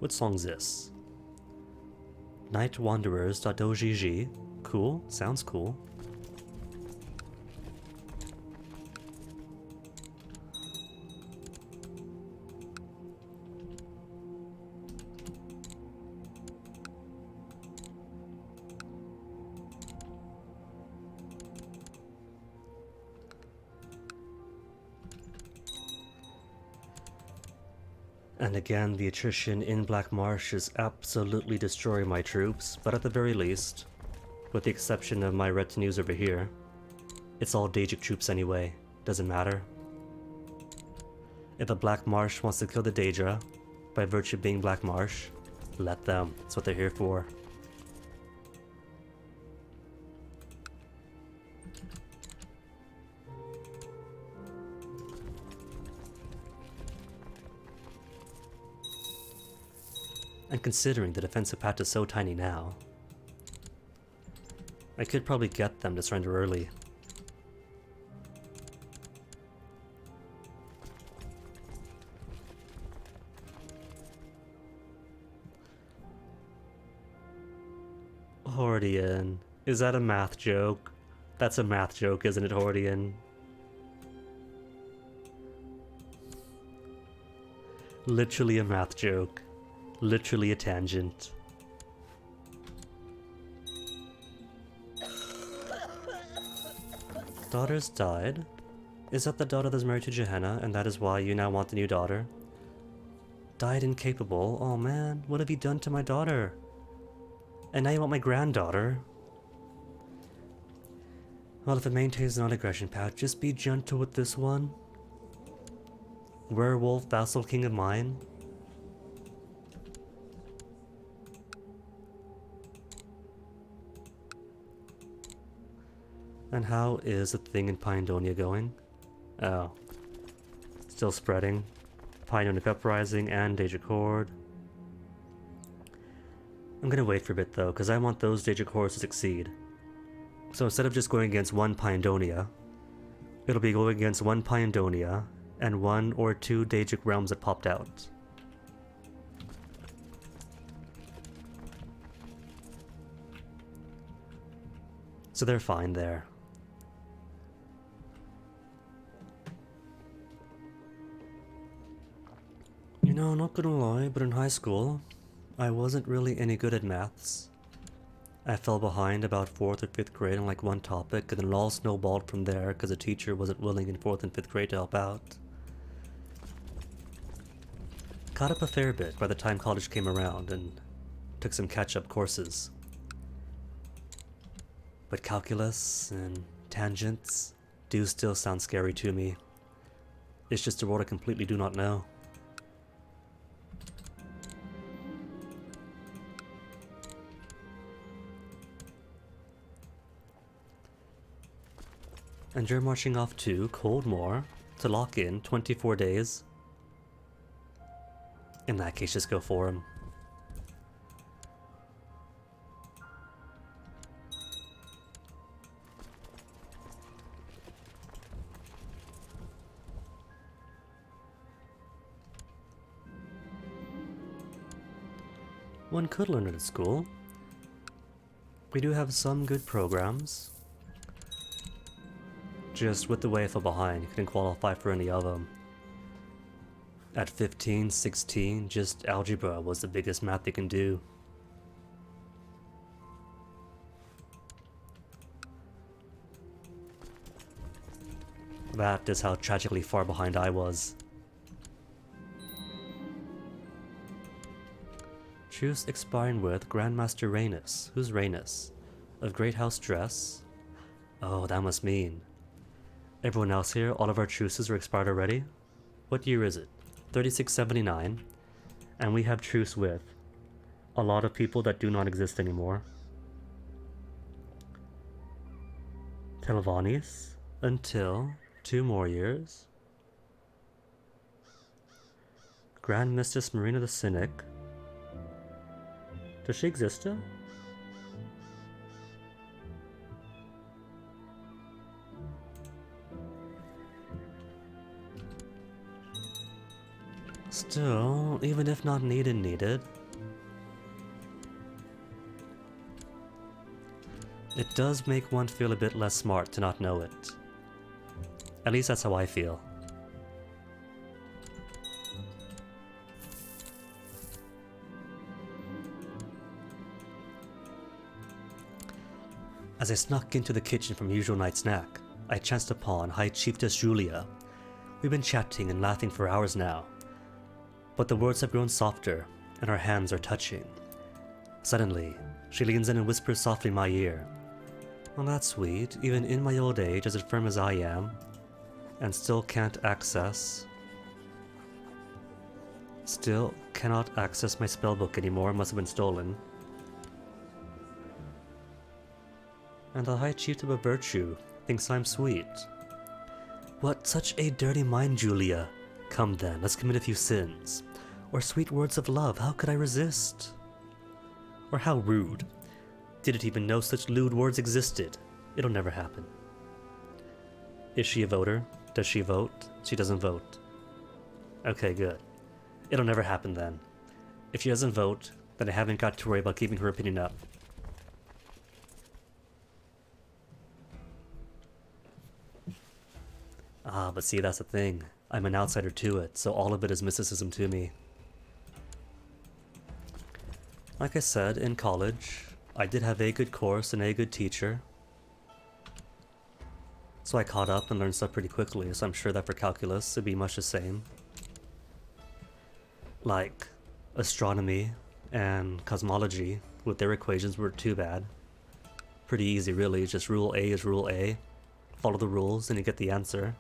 What song's this? Nightwanderers.ogg. Cool, sounds cool. And again, the attrition in Black Marsh is absolutely destroying my troops, but at the very least, with the exception of my retinues over here, it's all Daedric troops anyway, doesn't matter. If the Black Marsh wants to kill the Daedra, by virtue of being Black Marsh, let them, that's what they're here for. And considering the defensive pact is so tiny now, I could probably get them to surrender early. Hordian. Is that a math joke? That's a math joke, isn't it, Hordian? Literally a math joke. Literally a tangent. Daughter's died? Is that the daughter that's married to Gehenna, and that is why you now want the new daughter? Died incapable? Oh man, what have you done to my daughter? And now you want my granddaughter? Well, if it maintains the non-aggression pact, just be gentle with this one. Werewolf, vassal king of mine. And how is the thing in Pyandonia going? Oh. Still spreading. Pyonic Uprising and Daedric Horde. I'm gonna wait for a bit though, because I want those Daedric Hordes to succeed. So instead of just going against one Pyandonia, it'll be going against one Pyandonia and 1 or 2 Daedric realms that popped out. So they're fine there. You know, not gonna lie, but in high school, I wasn't really any good at maths. I fell behind about 4th or 5th grade on like one topic, and then it all snowballed from there because the teacher wasn't willing in 4th and 5th grade to help out. Caught up a fair bit by the time college came around and took some catch-up courses. But calculus and tangents do still sound scary to me. It's just a world I completely do not know. And you're marching off to Coldmoor to lock in 24 days. In that case, just go for him. One could learn it at school. We do have some good programs. Just with the way I fell behind, you couldn't qualify for any of them. At 15, 16, just algebra was the biggest math you can do. That is how tragically far behind I was. Truce expiring with Grandmaster Rhaenys. Who's Rhaenys? Of Great House Dress? Oh, that must mean everyone else here, all of our truces are expired already? What year is it? 3679. And we have truce with a lot of people that do not exist anymore. Telvannis until 2 more years. Grand Mistress Marina the Cynic. Does she exist still? Still, even if not needed, it does make one feel a bit less smart to not know it. At least that's how I feel. As I snuck into the kitchen from usual night snack, I chanced upon High Chiefess Julia. We've been chatting and laughing for hours now. But the words have grown softer, and our hands are touching. Suddenly, she leans in and whispers softly in my ear. Well, that's sweet, even in my old age, as infirm as I am, and still cannot access my spellbook anymore, must have been stolen. And the High Chieftain of Virtue thinks I'm sweet. What, such a dirty mind, Julia? Come then, let's commit a few sins. Or sweet words of love, how could I resist? Or how rude. Didn't even know such lewd words existed. It'll never happen. Is she a voter? Does she vote? She doesn't vote. Okay, good. It'll never happen then. If she doesn't vote, then I haven't got to worry about keeping her opinion up. Ah, but see, that's the thing. I'm an outsider to it, so all of it is mysticism to me. Like I said, in college, I did have a good course and a good teacher. So I caught up and learned stuff pretty quickly, so I'm sure that for calculus it'd be much the same. Like, astronomy and cosmology with their equations weren't too bad. Pretty easy really, just rule A is rule A. Follow the rules and you get the answer.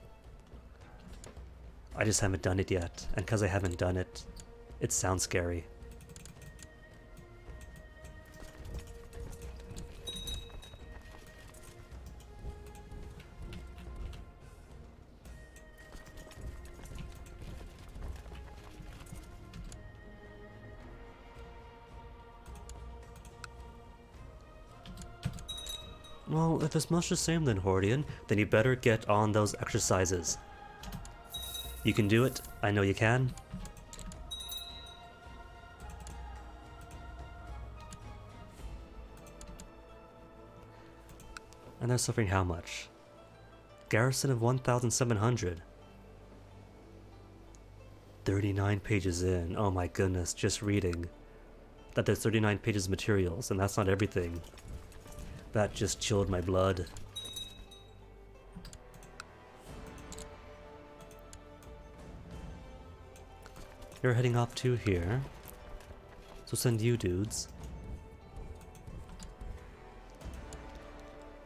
I just haven't done it yet, and because I haven't done it, it sounds scary. Well, if it's much the same then, Hordian, then you better get on those exercises. You can do it. I know you can. And they're suffering how much? Garrison of 1,700. 39 pages in. Oh my goodness, just reading that there's 39 pages of materials, and that's not everything. That just chilled my blood. You're heading off to here. So send you dudes.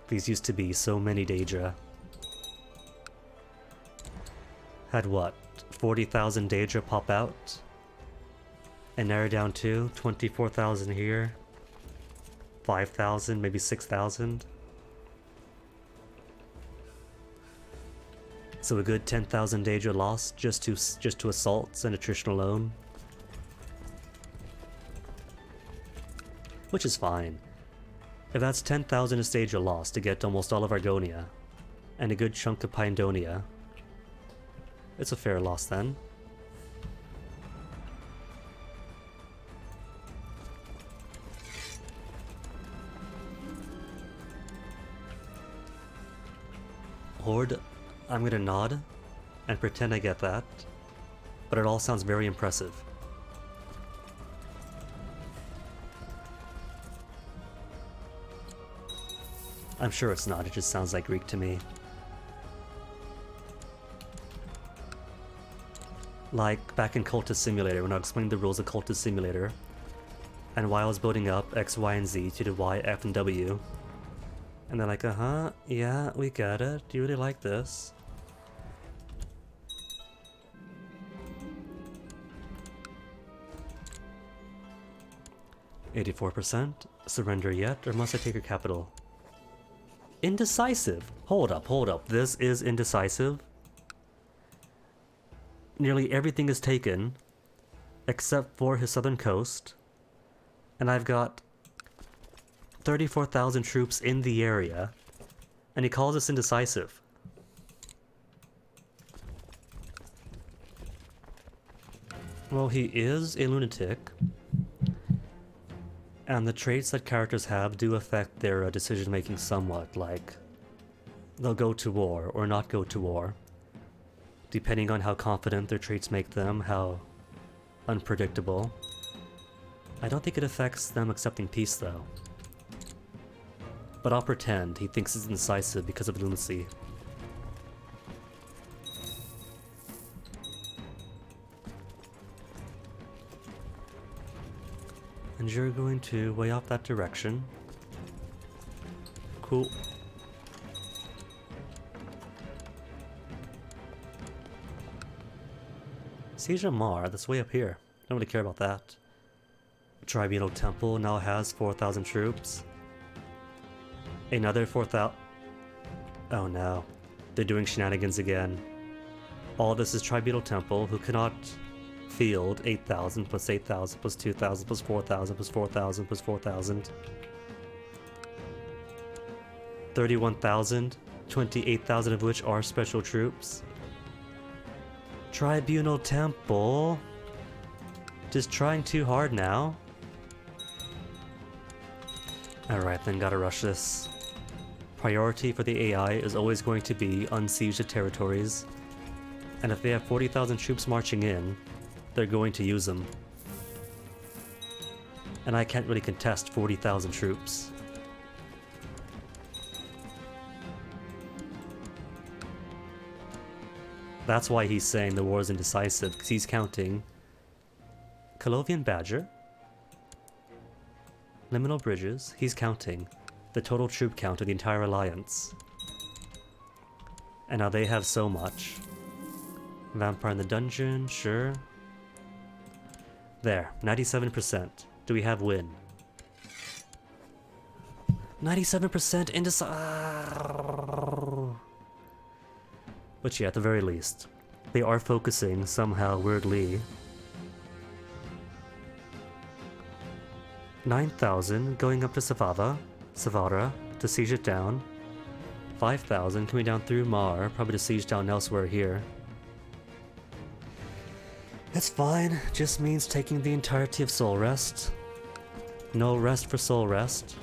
These used to be so many Daedra. Had what? 40,000 Daedra pop out? And narrow down to 24,000 here. 5,000, maybe 6,000. So a good 10,000 Daedra lost just to assaults and attrition alone. Which is fine. If that's 10,000 Daedra lost to get almost all of Argonia, and a good chunk of Pyandonia, it's a fair loss then. Horde, I'm gonna nod and pretend I get that, but it all sounds very impressive. I'm sure it's not, it just sounds like Greek to me. Like back in Cultist Simulator, when I explained the rules of Cultist Simulator, and why I was building up X, Y, and Z to the Y, F, and W. And they're like, yeah, we get it. Do you really like this? %. Surrender yet, or must I take your capital? Indecisive! Hold up. This is indecisive. Nearly everything is taken, except for his southern coast. And I've got 34,000 troops in the area, and he calls us indecisive. Well, he is a lunatic, and the traits that characters have do affect their decision-making somewhat, like they'll go to war or not go to war, depending on how confident their traits make them, how unpredictable. I don't think it affects them accepting peace, though. But I'll pretend he thinks he's indecisive because of lunacy. And you're going to way off that direction. Cool. Siege of Mar, that's way up here. Don't really care about that. Tribunal Temple now has 4,000 troops. Another 4,000. Oh no. They're doing shenanigans again. All this is Tribunal Temple, who cannot field 8,000 plus 8,000 plus 2,000 plus 4,000 plus 4,000 plus 4,000. 31,000, 28,000 of which are special troops. Tribunal Temple. Just trying too hard now. Alright, then gotta rush this. Priority for the AI is always going to be unsieged territories. And if they have 40,000 troops marching in, they're going to use them. And I can't really contest 40,000 troops. That's why he's saying the war is indecisive, because he's counting Colovian Badger, Liminal Bridges, he's counting the total troop count of the entire alliance. And now they have so much. Vampire in the Dungeon, sure. There, 97%. Do we have win? 97% indecisive. But yeah, at the very least, they are focusing somehow weirdly. 9,000 going up to Savara to siege it down. 5,000 coming down through Mar, probably to siege down elsewhere here. It's fine, just means taking the entirety of Soul Rest. No rest for Soul Rest.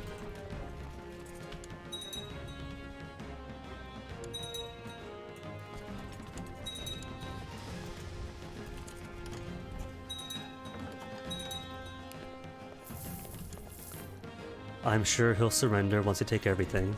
I'm sure he'll surrender once they take everything.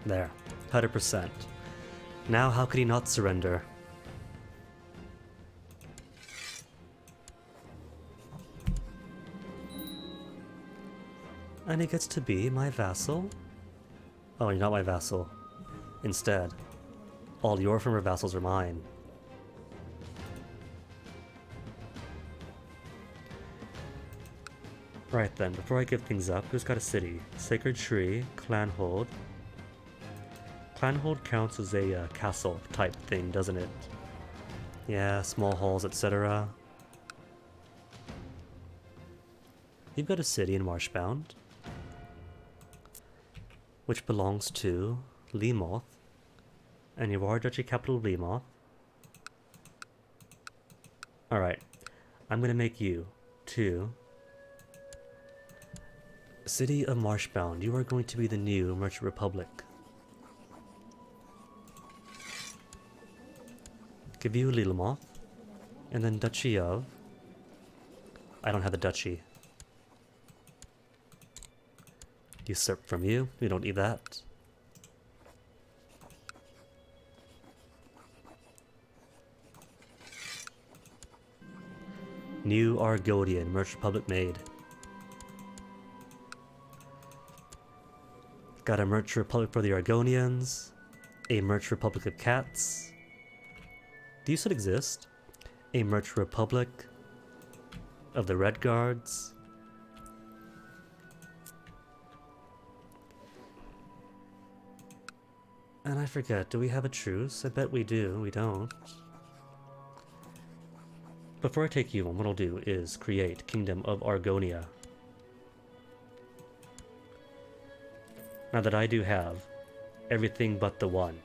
There, 100%. Now how could he not surrender? And he gets to be my vassal? Oh, you're not my vassal. Instead, all your former vassals are mine. Right then, before I give things up, who's got a city? Sacred Tree, Clanhold. Clanhold counts as a castle type thing, doesn't it? Yeah, small halls, etc. You've got a city in Marshbound, which belongs to Lemoth, and you are Duchy Capital Lemoth. Alright, I'm gonna make you 2. City of Marshbound, you are going to be the new Merchant Republic. Give you Lemoth, and then Duchy of... I don't have the Duchy. Usurp from you, we don't need that. New Argonian, Merchant Republic made. Got a Merchant Republic for the Argonians, a Merchant Republic of Cats. Do you still exist? A Merchant Republic of the Red Guards. And I forget, do we have a truce? I bet we do, we don't. Before I take you on, what I'll do is create Kingdom of Argonia. Now that I do have everything but the one.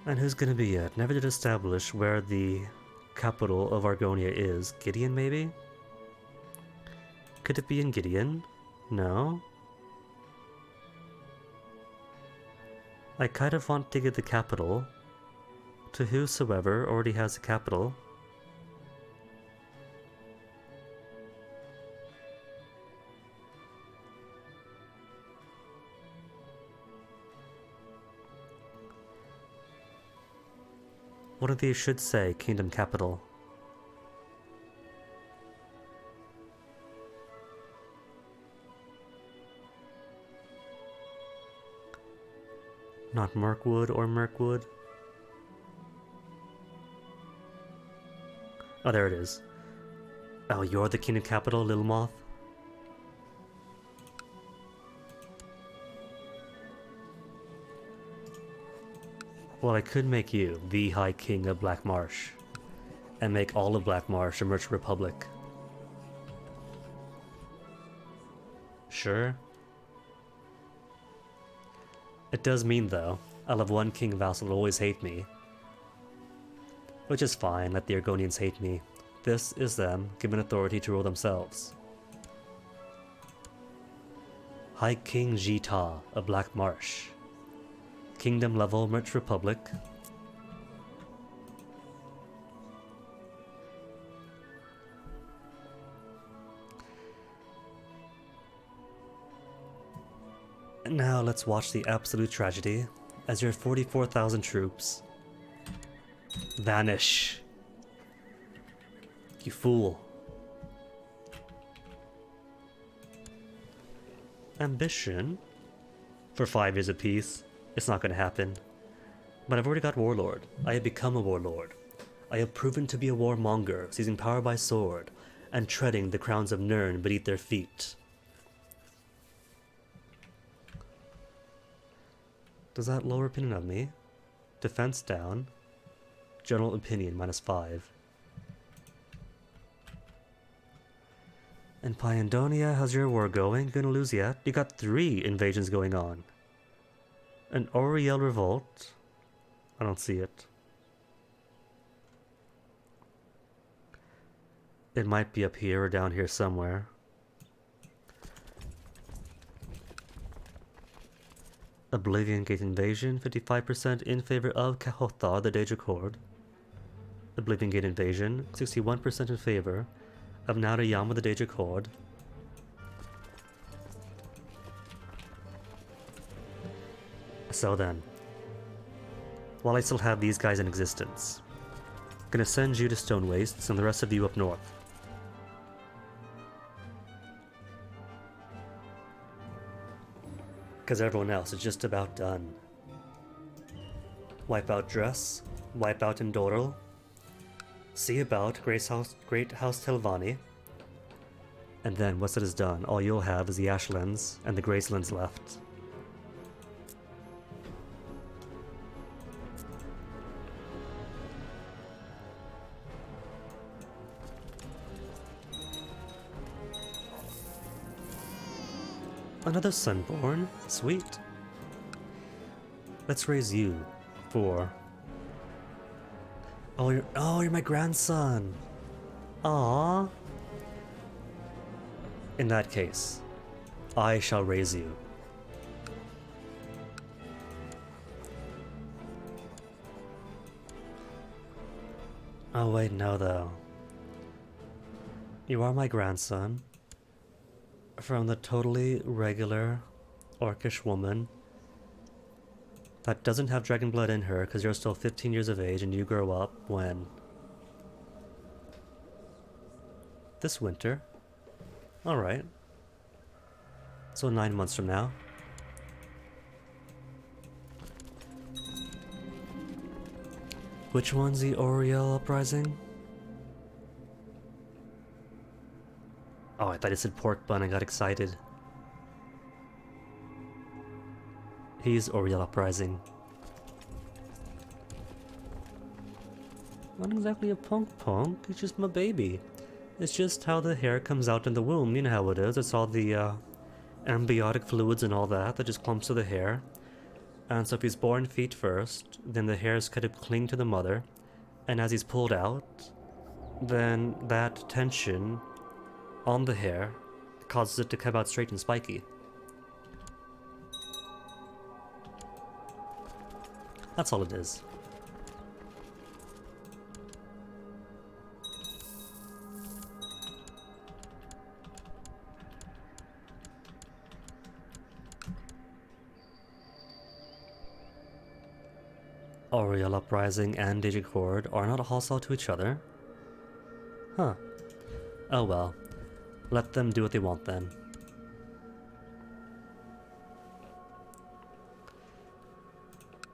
And who's gonna be it? Never did establish where the capital of Argonia is. Gideon, maybe? Could it be in Gideon? No? I kind of want to give the capital to whosoever already has a capital. One of these should say Kingdom Capital. Not Mirkwood or Mirkwood. Oh, there it is. Oh, you're the Kingdom Capital, Little Moth? Well, I could make you the High King of Black Marsh, and make all of Black Marsh a Merchant Republic. Sure. It does mean, though, I'll have one king vassal that will always hate me. Which is fine, let the Argonians hate me. This is them given authority to rule themselves. High King Jita of Black Marsh. Kingdom level Merch Republic. And now let's watch the absolute tragedy as your 44,000 troops vanish. You fool. Ambition? For 5 years apiece. It's not going to happen. But I've already got Warlord. I have become a Warlord. I have proven to be a warmonger, seizing power by sword, and treading the crowns of Nirn beneath their feet. Does that lower opinion of me? Defense down. General opinion -5. And Pyandonia, how's your war going? Gonna lose yet? You got 3 invasions going on. An Oriel revolt? I don't see it. It might be up here or down here somewhere. Oblivion Gate invasion, 55% in favor of Cahothar, the Daedric Horde. Oblivion Gate invasion, 61% in favor of Narayama, the Daedric Horde. So then, while I still have these guys in existence, I'm gonna send you to Stone Wastes and the rest of you up north. Because everyone else is just about done. Wipe out Dress, wipe out Indoril, see about Great House Telvanni, and then once it is done, all you'll have is the Ashlands and the Gracelands left. Another son born? Sweet. Let's raise you 4. Oh, you're my grandson. Aww. In that case, I shall raise you. Oh wait, no though. You are my grandson. From the totally regular orcish woman that doesn't have dragon blood in her because you're still 15 years of age and you grow up when? This winter. Alright. So 9 months from now. Which one's the Oriel Uprising? Oh, I thought it said pork bun, I got excited. He's Oriel Uprising. Not exactly a punk, it's just my baby. It's just how the hair comes out in the womb, you know how it is. It's all the ambiotic fluids and all that just clumps to the hair. And so if he's born feet first, then the hairs kind of cling to the mother. And as he's pulled out, then that tension on the hair causes it to come out straight and spiky. That's all it is. Oriel Uprising and Daging Horde are not hostile to each other? Huh. Oh well. Let them do what they want then.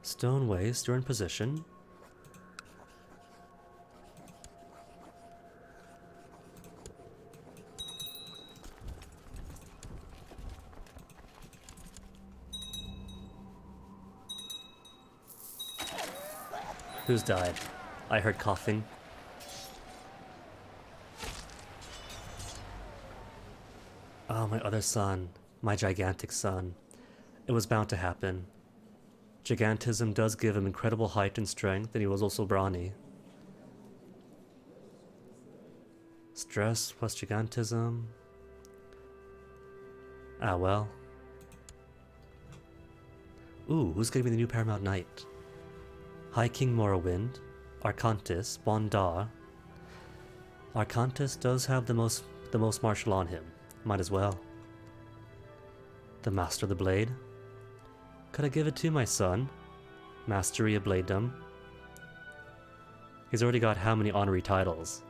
Stone Waste, you're in position. Who's died? I heard coughing. Oh, my other son. My gigantic son. It was bound to happen. Gigantism does give him incredible height and strength, and he was also brawny. Stress plus gigantism. Ah, well. Ooh, who's gonna be the new Paramount Knight? High King Morrowind, Arcantis, Bondar. Arcantis does have the most martial on him. Might as well. The Master of the Blade. Could I give it to my son? Mastery of Bladedom. He's already got how many honorary titles?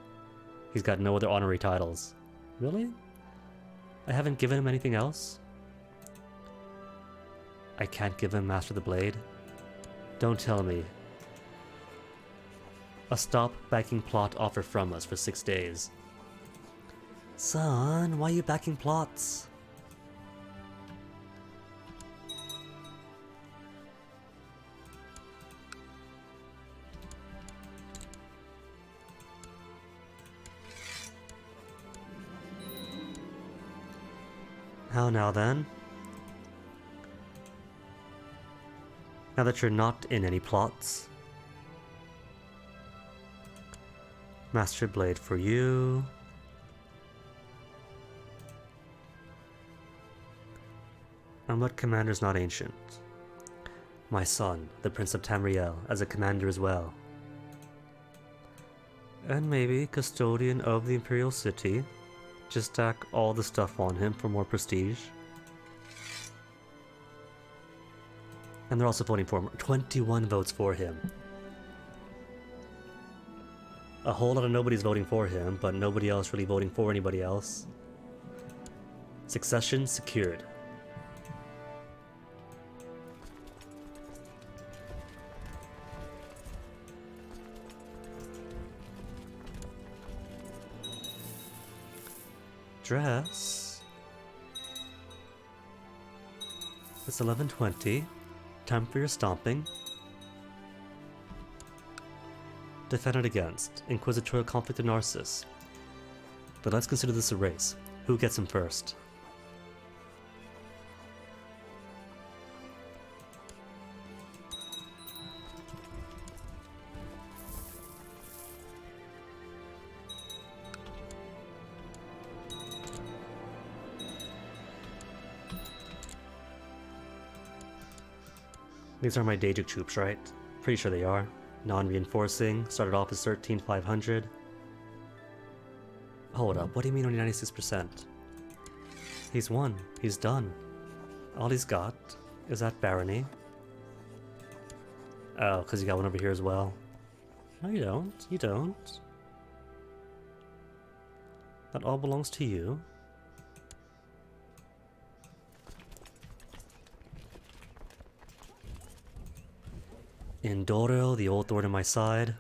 He's got no other honorary titles. Really? I haven't given him anything else? I can't give him Master of the Blade? Don't tell me. A stop backing plot offer from us for 6 days. Son, why are you backing plots? How now then? Now that you're not in any plots. Master Blade for you. And what commander's not ancient? My son, the Prince of Tamriel, as a commander as well. And maybe custodian of the Imperial City. Just stack all the stuff on him for more prestige. And they're also voting for him. 21 votes for him. A whole lot of nobody's voting for him, but nobody else really voting for anybody else. Succession secured. Dress. It's 11:20. Time for your stomping. Defended against. Inquisitorial conflict of Narcissus. But let's consider this a race. Who gets him first? These are my Daedric troops, right? Pretty sure they are. Non-reinforcing, started off as 13,500. Hold up, what do you mean only 96%? He's won. He's done. All he's got is that barony. Oh, because you got one over here as well. No, you don't. You don't. That all belongs to you. In Doro, the old thorn in my side.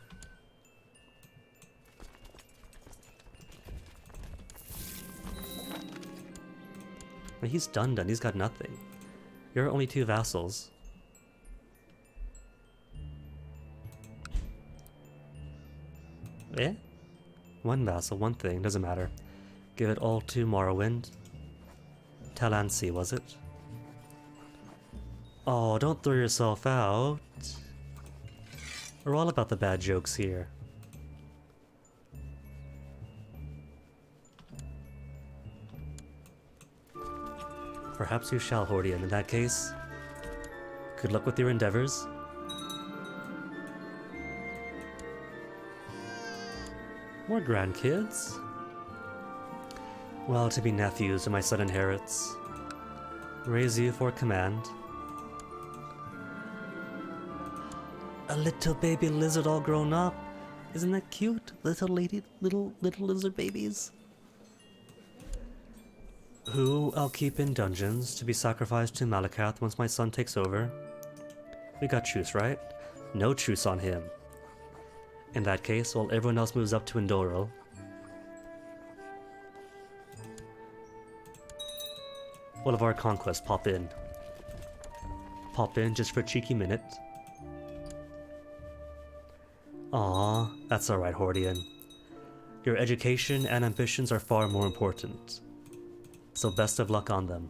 Well, he's done. He's got nothing. You're only 2 vassals. Eh? 1 vassal, 1 thing, doesn't matter. Give it all to Morrowind. Talansi, was it? Oh, don't throw yourself out. We're all about the bad jokes here. Perhaps you shall, Hordian. In that case, good luck with your endeavors. More grandkids? Well, to be nephews when my son inherits. Raise you for command. A little baby lizard all grown up. Isn't that cute? Little lizard babies. Who I'll keep in dungeons to be sacrificed to Malakath once my son takes over. We got truce, right? No truce on him. In that case, while everyone else moves up to Indoro. One of our conquests pop in. Pop in just for a cheeky minute. Aw, that's alright, Hordian. Your education and ambitions are far more important. So best of luck on them.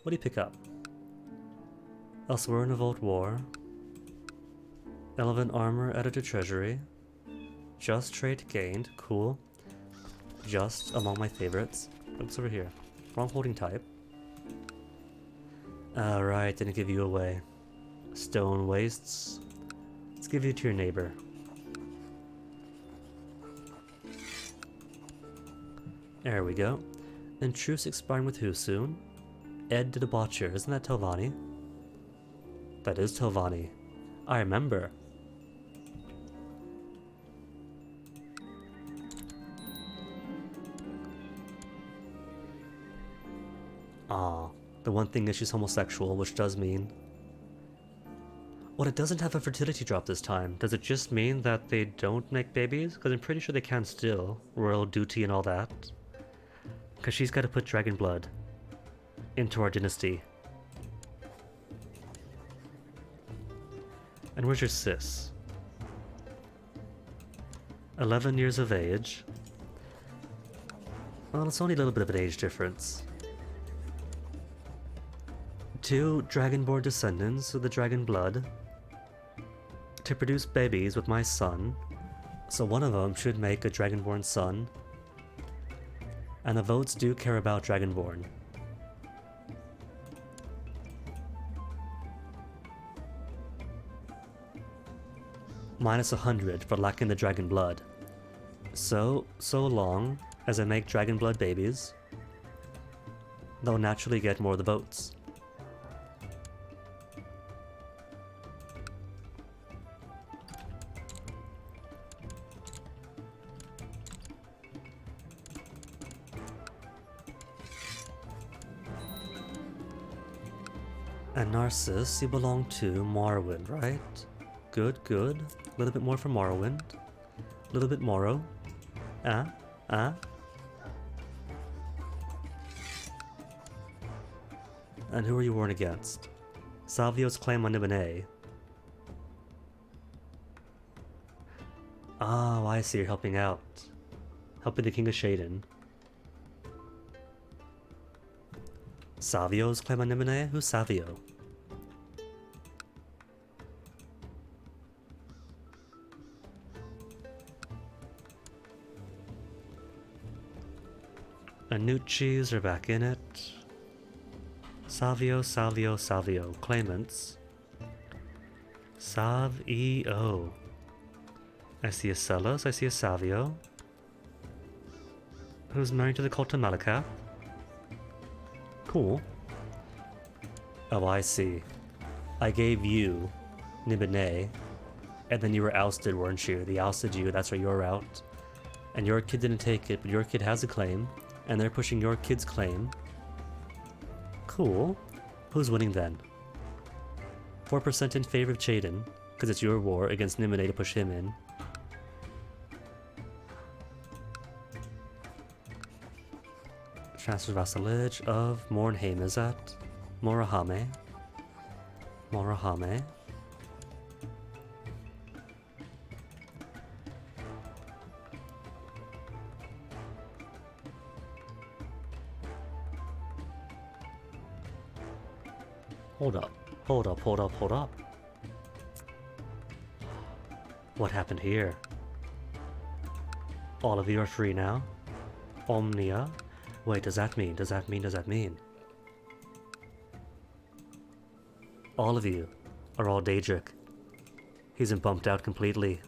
What do you pick up? Elsewhere in a Vault War. Elven armor added to treasury. Just trait gained, cool. Just among my favorites. What's over here? Wrong holding type. Alright, didn't give you away. Stone wastes. Let's give you to your neighbor. There we go. And truce expiring with who soon? Ed the Debaucher, isn't that Telvanni? That is Telvanni. I remember. Ah, the one thing is she's homosexual, which does mean... Well, it doesn't have a fertility drop this time. Does it just mean that they don't make babies? Because I'm pretty sure they can still. Royal duty and all that. Because she's got to put dragon blood into our dynasty. And where's your sis? 11 years of age. Well, it's only a little bit of an age difference. 2 dragonborn descendants of the dragon blood to produce babies with my son, so one of them should make a dragonborn son, and the votes do care about dragonborn. Minus 100 for lacking the dragon blood. So long as I make dragon blood babies, they'll naturally get more of the votes. And Narcissus, you belong to Morrowind, right? Good, good. A little bit more for Morrowind. A little bit Morrow. And who are you warned against? Savio's claim on Nibene. Oh, I see, you're helping out. Helping the King of Shaden. Savio's claim on Nibene? Who's Savio? Anucci's are back in it. Savio. Claimants. Savio. I see a Celos, I see a Savio. Who's married to the cult of Malakath. Cool. Oh, I see. I gave you Nibene, and then you were ousted, weren't you? They ousted you, that's why you're out. And your kid didn't take it, but your kid has a claim, and they're pushing your kid's claim. Cool. Who's winning then? 4% in favor of Chaden, because it's your war against Nibene to push him in. Transfer vassalage of Mornheim, is that? Morahame. Hold up. What happened here? All of you are free now? Omnia? Wait, does that mean? All of you are all Daedric. He's been bumped out completely.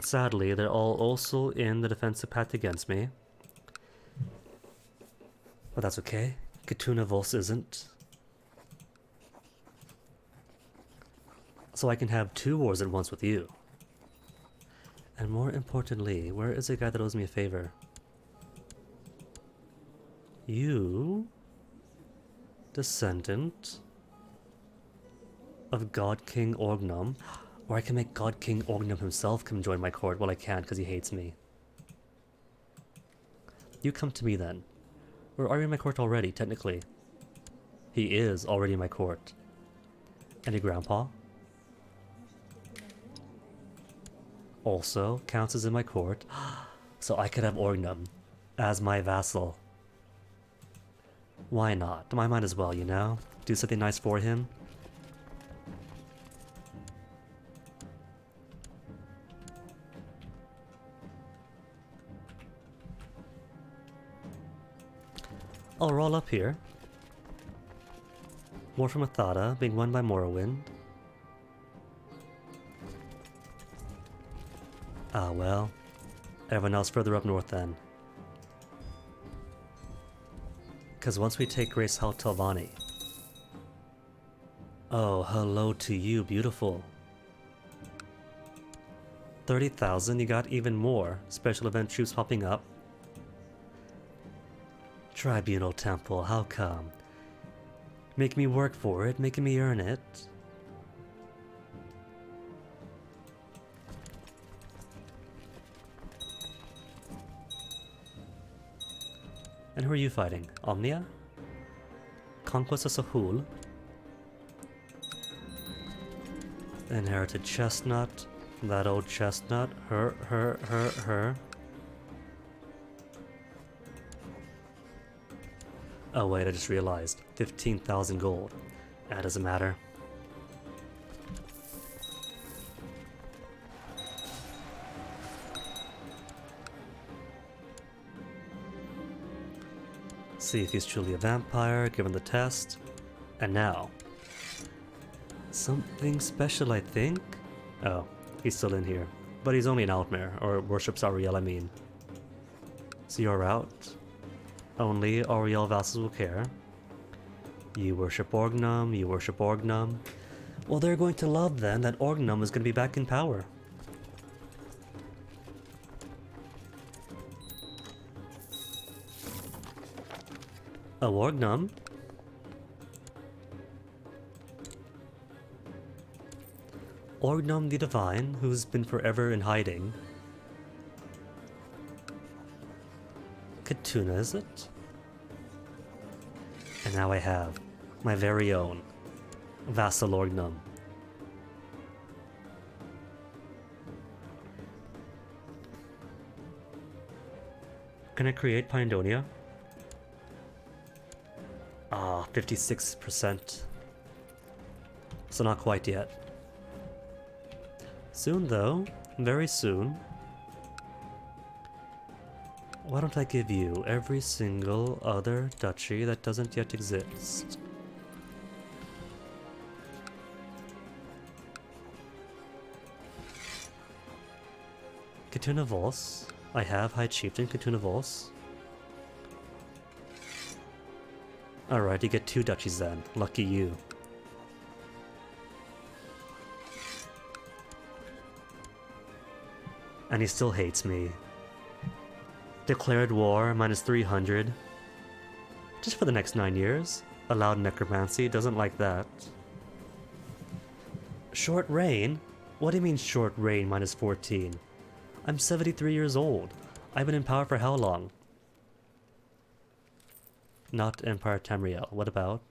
sadly, they're all also in the defensive pact against me. But that's okay. Katuna Vos isn't. So I can have 2 wars at once with you. And more importantly, where is the guy that owes me a favor? You, descendant of God King Orgnum, or I can make God King Orgnum himself come join my court. Well, I can't because he hates me. You come to me then. Or are you in my court already, technically? He is already in my court. Any grandpa? Also counts as in my court, so I could have Orgnum as my vassal. Why not? I might as well, you know? Do something nice for him. I'll roll up here. More from Athada, being won by Morrowind. Ah well, everyone else further up north then. Because once we take Grace Hal Telvanni... Oh, hello to you, beautiful. 30,000, you got even more special event troops popping up. Tribunal Temple, how come? Make me work for it, making me earn it. And who are you fighting? Omnia? Conquest of Sahul? Inherited Chestnut. That old Chestnut. Her. Oh wait, I just realized. 15,000 gold. That doesn't matter. See if he's truly a vampire, given the test. And now. Something special, I think? Oh, he's still in here. But he's only an Outmare, or worships Ariel, I mean. So you're out. Only Ariel vassals will care. You worship Orgnum, you worship Orgnum. Well, they're going to love then that Orgnum is going to be back in power. Oh, Orgnum? Orgnum the Divine, who's been forever in hiding. Katuna, is it? And now I have my very own Vassal Orgnum. Can I create Pindonia? Ah, 56%. So not quite yet. Soon though, very soon. Why don't I give you every single other duchy that doesn't yet exist? Katuna Vos. I have High Chieftain Katuna Vos. Alright, you get 2 duchies then. Lucky you. And he still hates me. Declared war, minus 300. Just for the next 9 years. Allowed necromancy, doesn't like that. Short reign? What do you mean short reign, minus 14? I'm 73 years old. I've been in power for how long? Not Empire Tamriel. What about?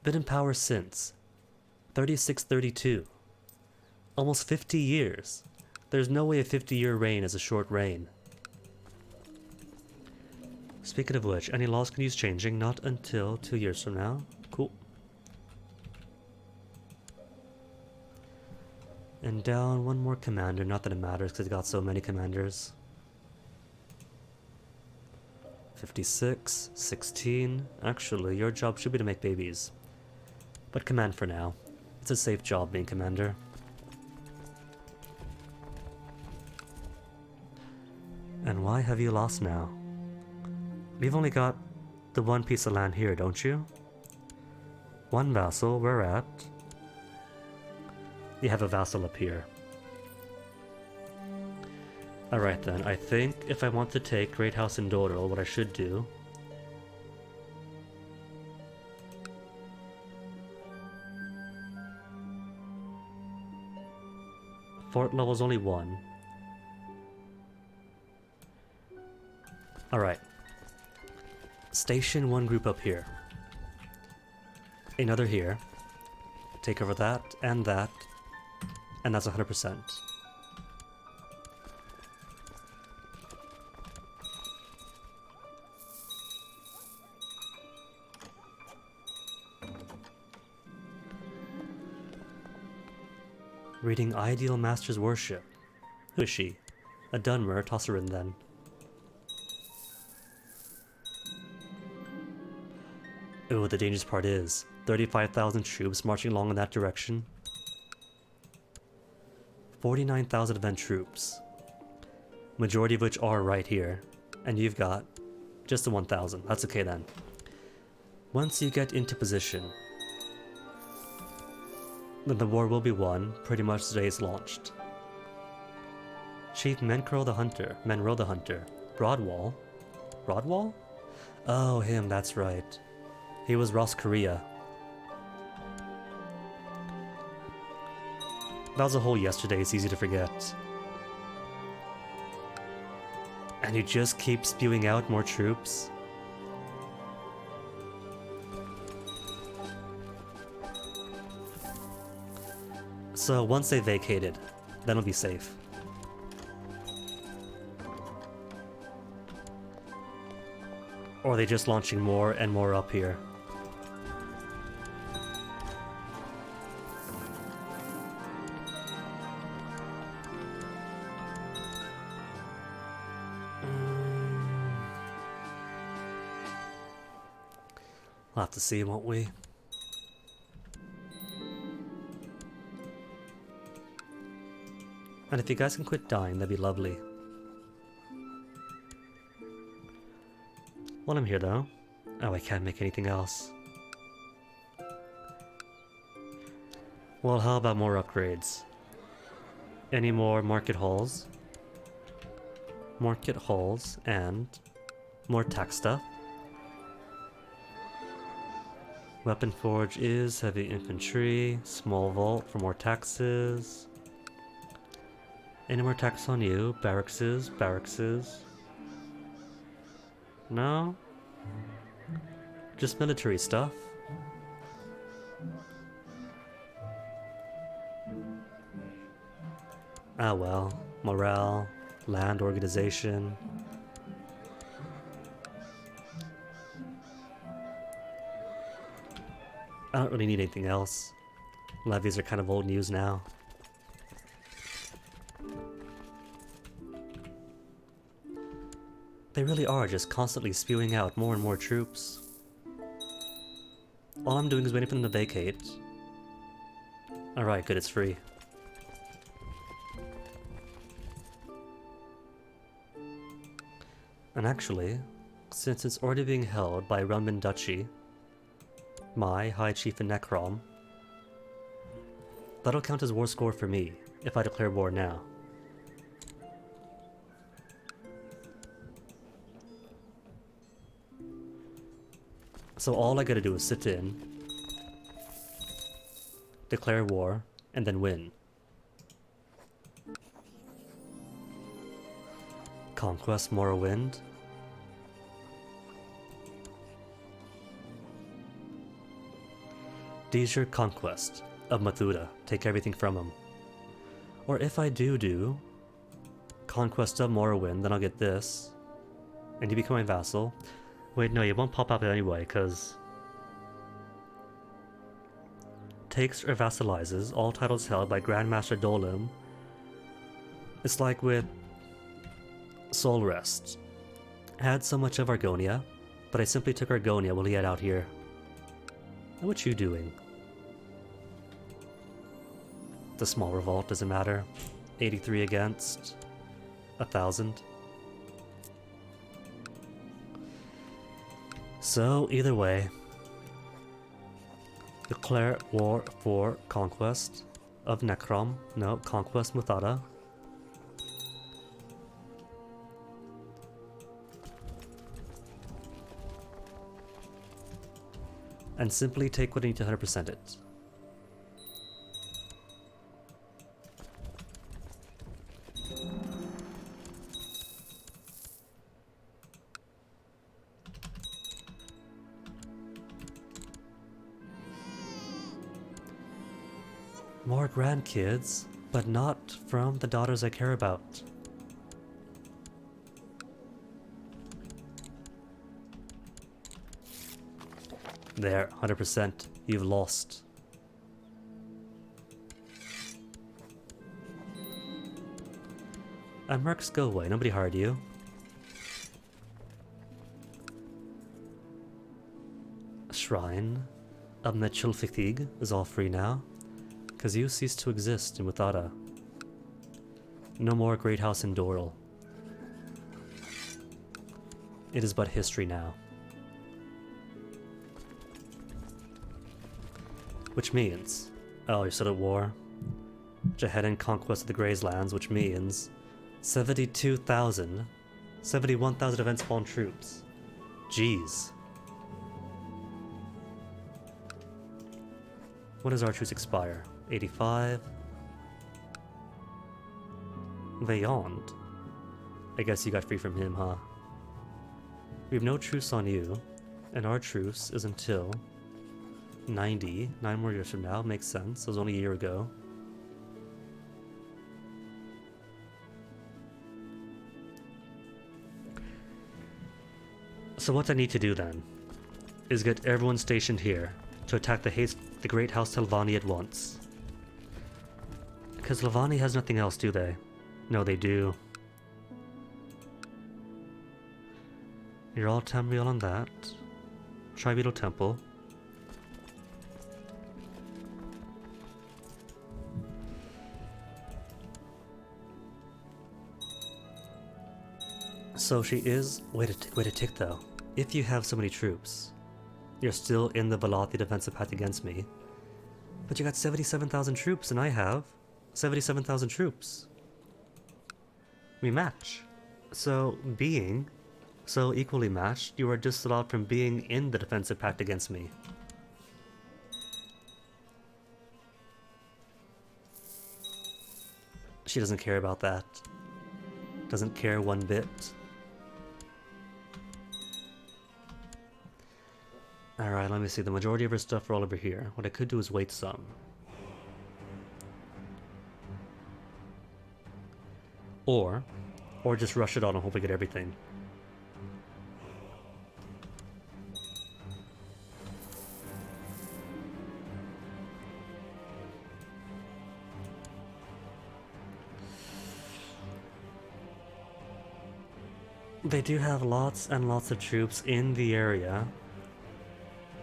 Been in power since 3632. Almost 50 years. There's no way a 50-year reign is a short reign. Speaking of which, any laws can use changing? Not until 2 years from now. Cool. And down one more commander. Not that it matters because it got so many commanders. 56, 16. Actually, your job should be to make babies. But command for now. It's a safe job being commander. And why have you lost now? We've only got the one piece of land here, don't you? One vassal, where at? You have a vassal up here. Alright then, I think if I want to take Great House in Dodal, what I should do... Fort level's only 1. Alright. Station 1 group up here. Another here. Take over that, and that's 100%. Reading Ideal Master's Worship. Who is she? A Dunmer, toss her in then. Ooh, the dangerous part is 35,000 troops marching along in that direction. 49,000 event troops. Majority of which are right here. And you've got just the 1,000. That's okay then. Once you get into position, then the war will be won pretty much the day it's launched. Chief Menro the Hunter. Broadwall? Broadwall? Oh, him, that's right. He was Ross Korea. That was a whole yesterday, it's easy to forget. And you just keep spewing out more troops. So once they vacated, then it'll be safe. Or are they just launching more and more up here? We'll have to see, won't we? And if you guys can quit dying, that'd be lovely. While I'm here though... Oh, I can't make anything else. Well, how about more upgrades? Any more market halls? Market halls and... more tax stuff. Weapon forge is heavy infantry. Small vault for more taxes. Any more tax on you? Barrackses? No? Just military stuff? Ah well. Morale, land organization. I don't really need anything else. Levies are kind of old news now. They really are just constantly spewing out more and more troops. All I'm doing is waiting for them to vacate. Alright, good, it's free. And actually, since it's already being held by Runman Duchy, my High Chief in Necrom, that'll count as war score for me, if I declare war now. So all I gotta do is sit in, declare war, and then win. Conquest Morrowind. Deezer Conquest of Mathura. Take everything from him. Or if I do Conquest of Morrowind, then I'll get this. And you become my vassal. Wait, no, it won't pop up anyway, because... Takes or vassalizes all titles held by Grandmaster Dolim. It's like with Soul Rest. I had so much of Argonia, but I simply took Argonia while he had out here. And what you doing? The small revolt doesn't matter. 83 against 1,000. So, either way, declare war for conquest of Necrom. No, conquest Muthada. And simply take what I need to 100% it. More grandkids, but not from the daughters I care about. There, 100%. You've lost. And Mercs, go away. Nobody hired you. Shrine of Nechulfithig is all free now, because you cease to exist in Muthada. No more Great House in Doral. It is but history now. Which means, oh, you're still at war? Jihad and conquest of the Grayslands, which means 72,000, 71,000 event spawn troops. Jeez. When does our truce expire? 85? Vayond. I guess you got free from him, huh? We have no truce on you, and our truce is until 90, 9 more years from now. Makes sense. It was only a year ago. So what I need to do then is get everyone stationed here to attack the Great House Telvanni at once. Because Telvanni has nothing else, do they? No, they do. You're all Tamriel on that. Tribunal Temple. So she is... Wait a tick though. If you have so many troops, you're still in the Velothi defensive pact against me. But you got 77,000 troops and I have 77,000 troops. We match. So being so equally matched, you are disallowed from being in the defensive pact against me. She doesn't care about that. Doesn't care one bit. Alright, let me see. The majority of her stuff are all over here. What I could do is wait some. Or just rush it on and hope we get everything. They do have lots and lots of troops in the area.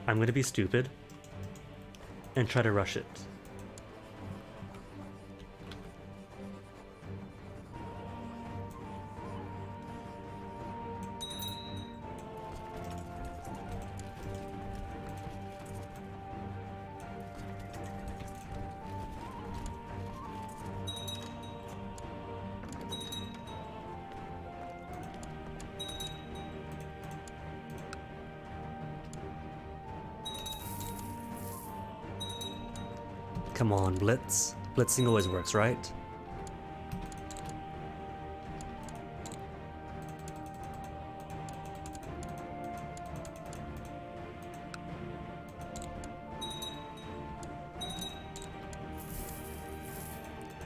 I'm gonna be stupid and try to rush it. Come on, Blitz. Blitzing always works, right?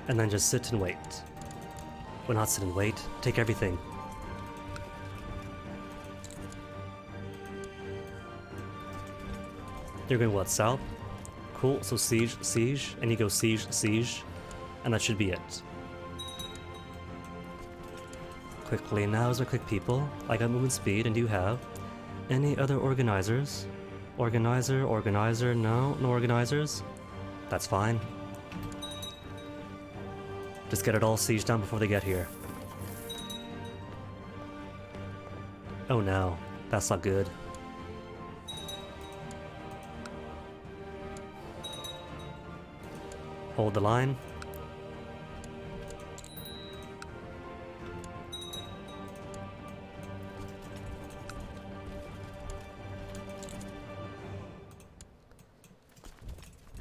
And then just sit and wait. Well, not sit and wait. Take everything. You're going what, south? Cool, so siege, and you go siege, and that should be it. Quickly, now is our quick people. I got movement speed, and you have. Any other organizers? Organizer, no organizers? That's fine. Just get it all sieged down before they get here. Oh no, that's not good. Hold the line.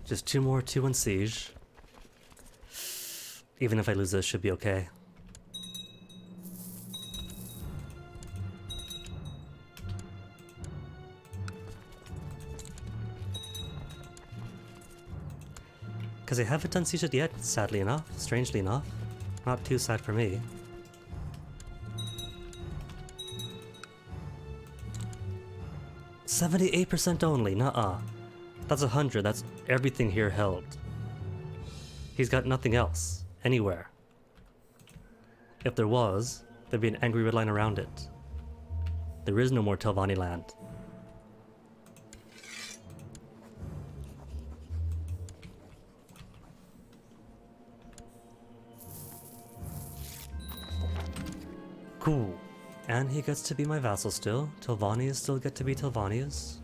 Just 2 more 2-1 siege. Even if I lose this, should be okay. Because I haven't done siege yet, sadly enough, strangely enough. Not too sad for me. "78% only, nuh-uh. That's 100, that's everything here held. He's got nothing else, anywhere. If there was, there'd be an angry red line around it. There is no more Telvanni land. Cool. And he gets to be my vassal still. Telvannias still get to be Telvannias.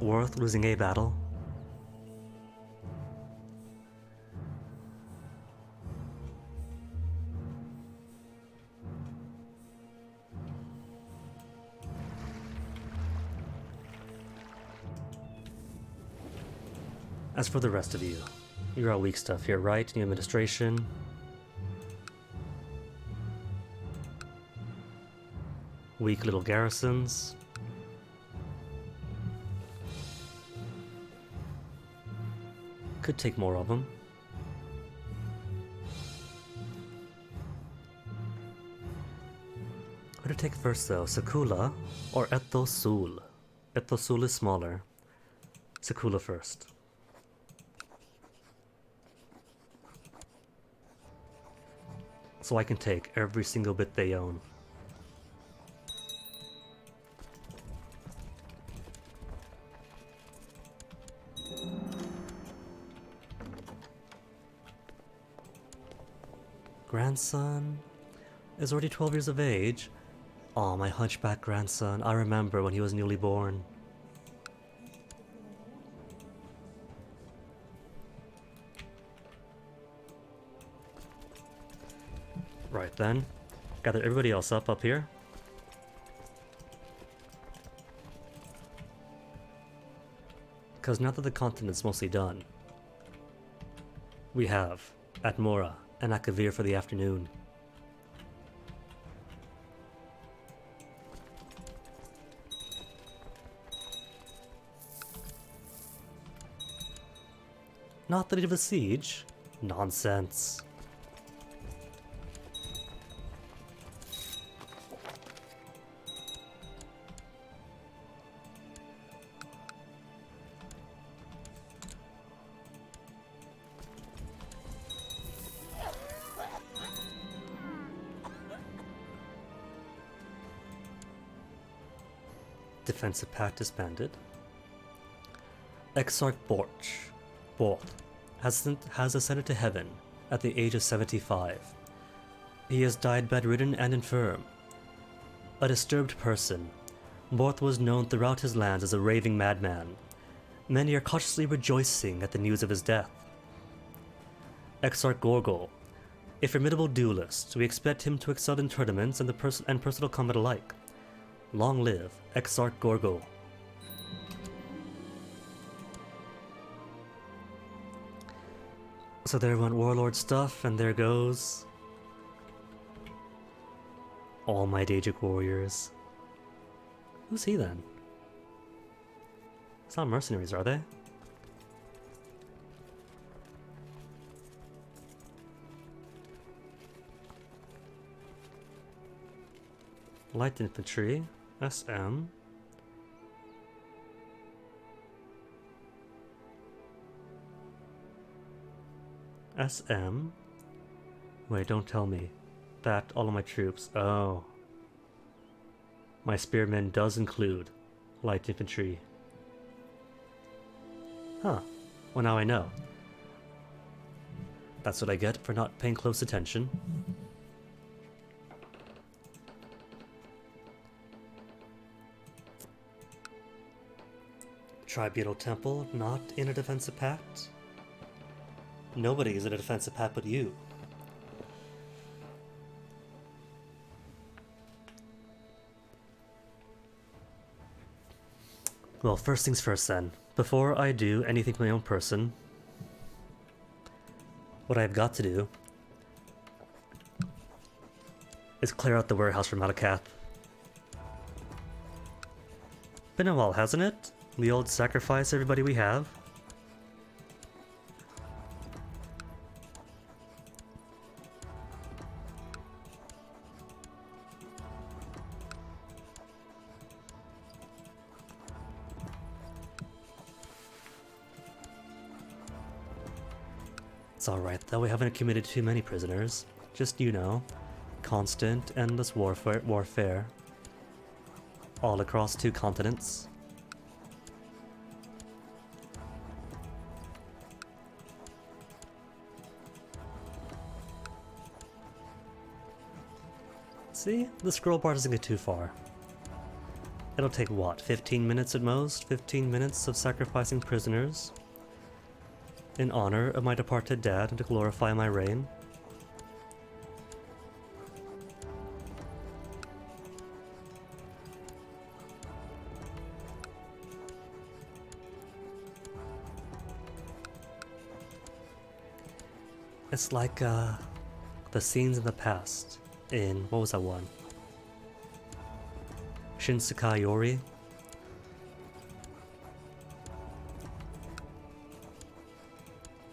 Worth losing a battle. As for the rest of you, you're all weak stuff here, right? New administration. Weak little garrisons. Could take more of them. What to take first though? Sakula or Ethosul? Ethosul is smaller. Sakula first. So I can take every single bit they own. Grandson is already 12 years of age. Aw, my hunchback grandson. I remember when he was newly born. Right then, gather everybody else up here. Because now that the continent's mostly done, we have Atmora and Akavir for the afternoon. Not the need of a siege? Nonsense. Defensive pact disbanded. Exarch Borch has ascended to heaven at the age of 75. He has died bedridden and infirm. A disturbed person, Borth was known throughout his lands as a raving madman. Many are cautiously rejoicing at the news of his death. Exarch Gorgol, a formidable duelist, we expect him to excel in tournaments and personal combat alike. Long live Exarch Gorgol. So there went Warlord stuff, and there goes all my Daedric warriors. Who's he then? It's not mercenaries, are they? Light infantry, SM. SM? Wait, don't tell me that all of my troops. Oh. My spearmen does include light infantry. Huh. Well, now I know. That's what I get for not paying close attention. Tribunal Temple not in a defensive pact? Nobody is in a defensive pact but you. Well, first things first then. Before I do anything to my own person, what I've got to do is clear out the warehouse from Malakath. Been a while, hasn't it? The old sacrifice everybody we have. It's alright though, we haven't accumulated too many prisoners. Just, you know, constant, endless warfare. All across 2 continents. See? The scroll bar doesn't get too far. It'll take what, 15 minutes at most? 15 minutes of sacrificing prisoners? In honor of my departed dad and to glorify my reign? It's like, the scenes in the past in, what was that one? Shinsekai Yori?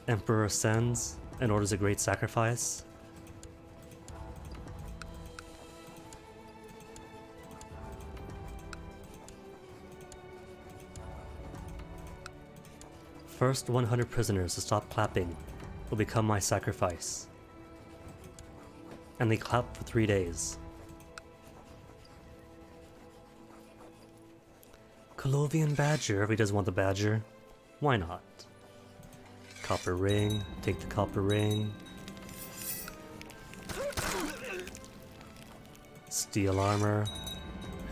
Emperor ascends and orders a great sacrifice. First 100 prisoners to stop clapping will become my sacrifice. And they clap for 3 days. Colovian Badger, if he doesn't want the badger. Why not? Copper ring, take the copper ring. Steel armor.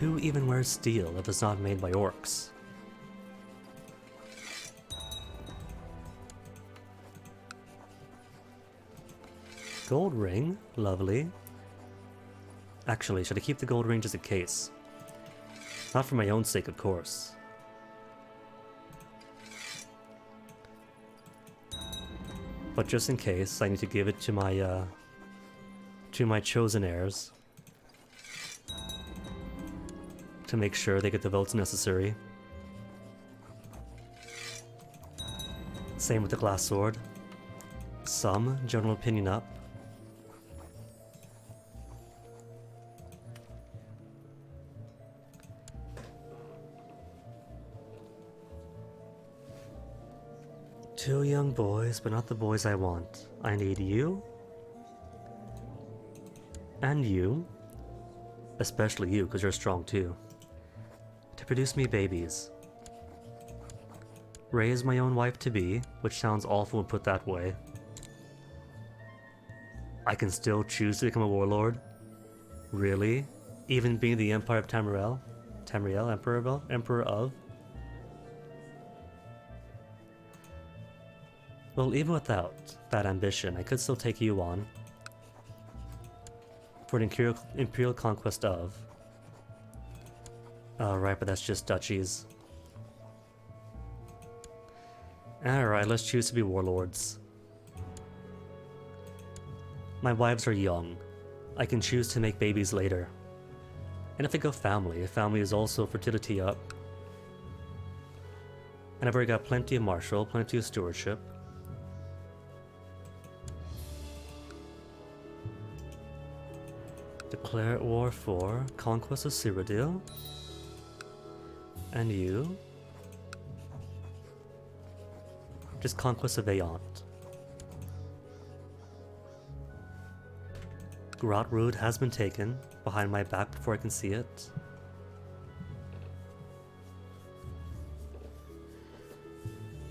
Who even wears steel if it's not made by orcs? Gold ring, lovely. Actually, should I keep the gold ring just in case? Not for my own sake, of course. But just in case, I need to give it to my chosen heirs. To make sure they get the votes necessary. Same with the glass sword. Some general opinion up. Two young boys, but not the boys I want. I need you. And you. Especially you, because you're strong too. To produce me babies. Raise my own wife-to-be, which sounds awful when put that way. I can still choose to become a warlord? Really? Even being the Empire of Tamriel? Tamriel? Emperor of? Well, even without that ambition, I could still take you on. For an imperial conquest of. Right, but that's just duchies. Alright, let's choose to be warlords. My wives are young. I can choose to make babies later. And if I go family, family is also fertility up. And I've already got plenty of martial, plenty of stewardship. Declare war for conquest of Cyrodiil. And you? Just conquest of Aeont. Grotrood has been taken, behind my back before I can see it.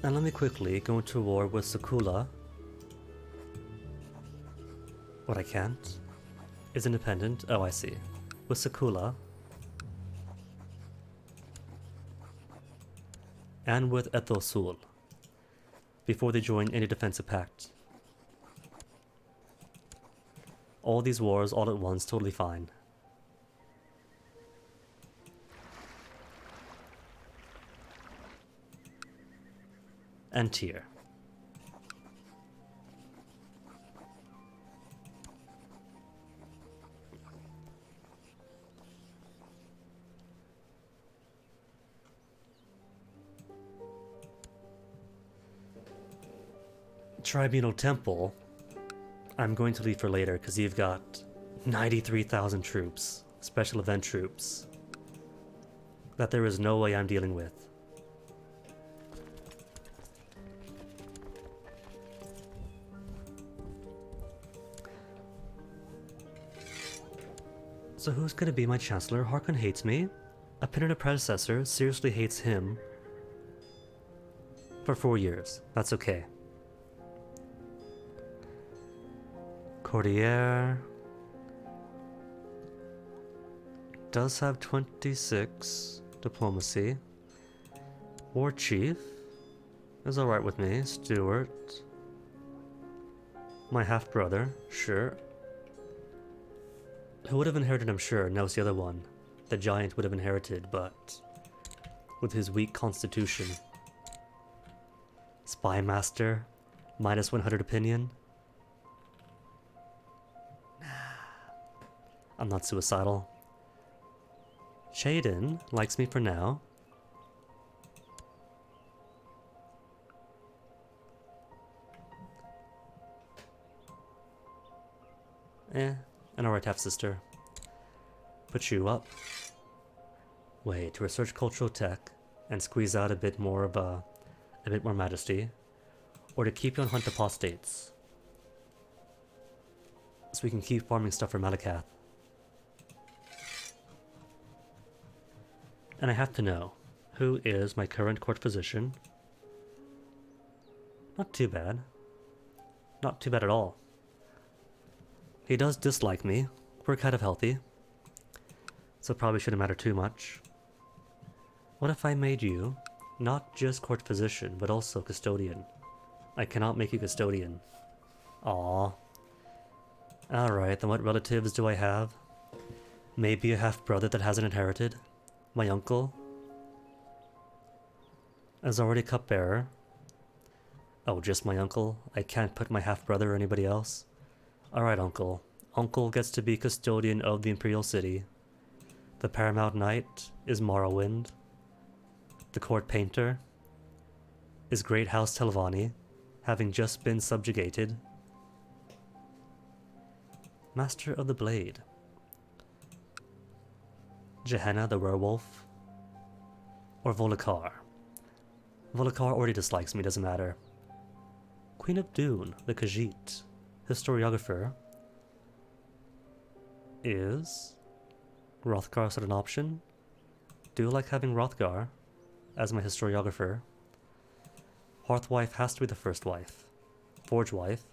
And let me quickly go into war with Sakula. What I can't is independent. Oh, I see. With Sakula. and with Ethosul before they join any defensive pact. All these wars all at once, totally fine. And tier. Tribunal Temple, I'm going to leave for later because you've got 93,000 troops, special event troops, that there is no way I'm dealing with. So who's gonna be my chancellor? Harkon hates me. A penitent predecessor seriously hates him. For 4 years. That's okay. Courtier does have 26 diplomacy. War Chief is alright with me. Stewart. My half-brother, sure. Who would have inherited, I'm sure, now it's the other one. The giant would have inherited, but with his weak constitution. Spy Master, minus 100 opinion. Nah, I'm not suicidal. Shaden likes me for now. An alright half-sister. Put you up. Wait, to research cultural tech and squeeze out a bit more majesty, or to keep you on hunt apostates, so we can keep farming stuff for Malakath. And I have to know, who is my current court physician? Not too bad. Not too bad at all. He does dislike me. We're kind of healthy. So probably shouldn't matter too much. What if I made you not just court physician, but also custodian? I cannot make you custodian. Aww. Alright, then what relatives do I have? Maybe a half-brother that hasn't inherited? My uncle? Is already cupbearer. Oh, just my uncle? I can't put my half-brother or anybody else? Alright, uncle. Uncle gets to be custodian of the Imperial City. The Paramount Knight is Morrowind. The Court Painter is Great House Telvanni, having just been subjugated. Master of the Blade. Gehenna the Werewolf. Or Volokar. Volokar already dislikes me, doesn't matter. Queen of Dune, the Khajiit. Historiographer. Is Hrothgar still an option? Do like having Hrothgar as my historiographer. Hearthwife has to be the first wife. Forge wife.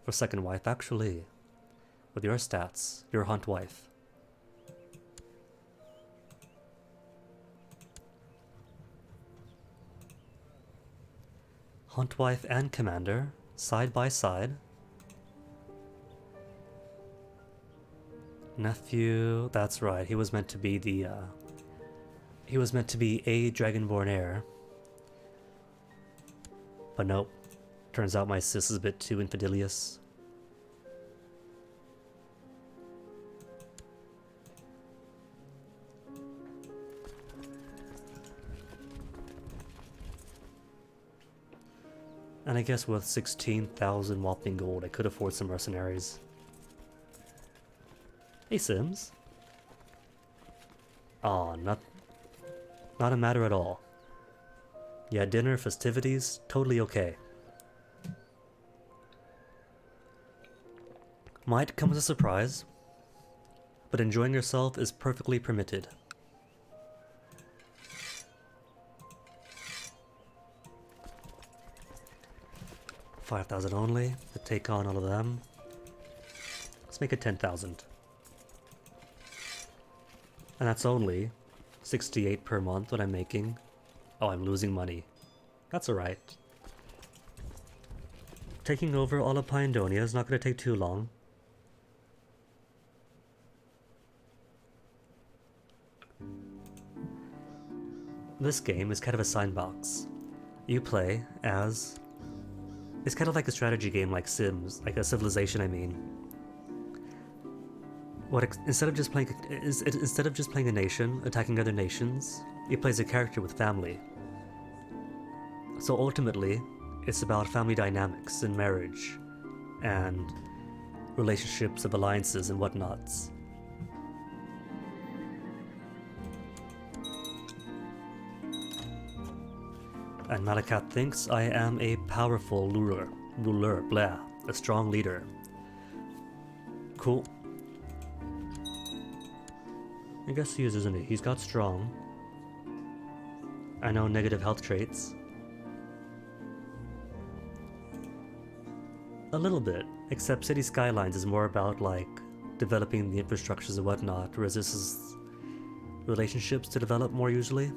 For second wife, actually. With your stats, your hunt wife. Hunt wife and commander, side by side. Nephew, that's right, he was meant to be the, he was meant to be a Dragonborn heir. But nope, turns out my sis is a bit too infidelious. And I guess with 16,000 whopping gold, I could afford some mercenaries. Hey Sims. Aw, not a matter at all. Yeah, dinner, festivities, totally okay. Might come as a surprise, but enjoying yourself is perfectly permitted. $5,000 only to take on all of them. Let's make it 10,000. And that's only 68 per month what I'm making Oh, I'm losing money. That's alright. Taking over all of Pyandonia is not going to take too long. This game is kind of a sandbox. You play as... It's kind of like a strategy game like Sims, like a Civilization, I mean. Instead of just playing a nation attacking other nations, you play as a character with family. So ultimately, it's about family dynamics and marriage, and relationships of alliances and whatnots. And Malakat thinks I am a powerful ruler, blah, a strong leader. Cool. I guess he is, isn't he? He's got strong. I know negative health traits. A little bit, except City Skylines is more about, like, developing the infrastructures and whatnot, whereas this is relationships to develop more usually.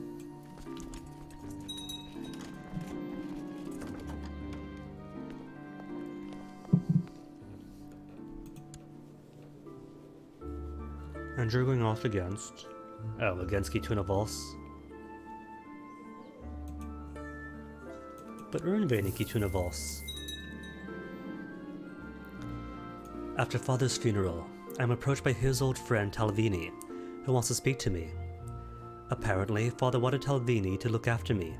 And you're going off against... Oh, against Kituna Vals. But Urnveni Kituna Vals. After Father's funeral, I'm approached by his old friend Talvini, who wants to speak to me. Apparently, Father wanted Talvini to look after me.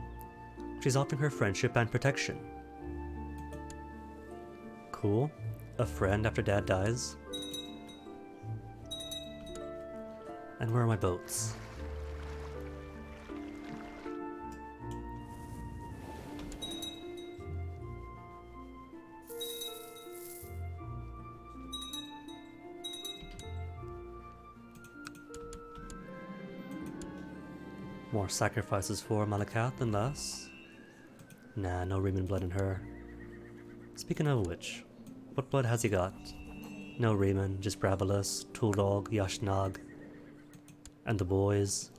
She's offering her friendship and protection. Cool. A friend after Dad dies. And where are my boats? More sacrifices for Malakat than less? Nah, no Riemann blood in her. Speaking of which, what blood has he got? No Riemann, just Bravolus, Tuldog, Yashnag, and the boys.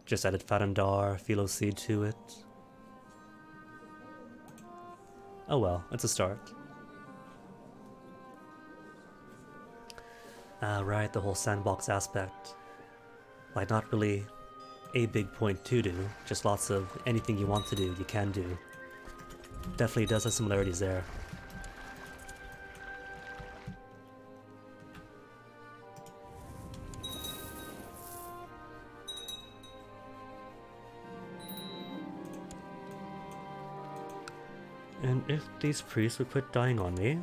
Just added Farandar, Philoseed to it. Oh well, it's a start. Right, the whole sandbox aspect. Like, not really a big point to do, just lots of anything you want to do, you can do. Definitely does have similarities there. And if these priests would quit dying on me...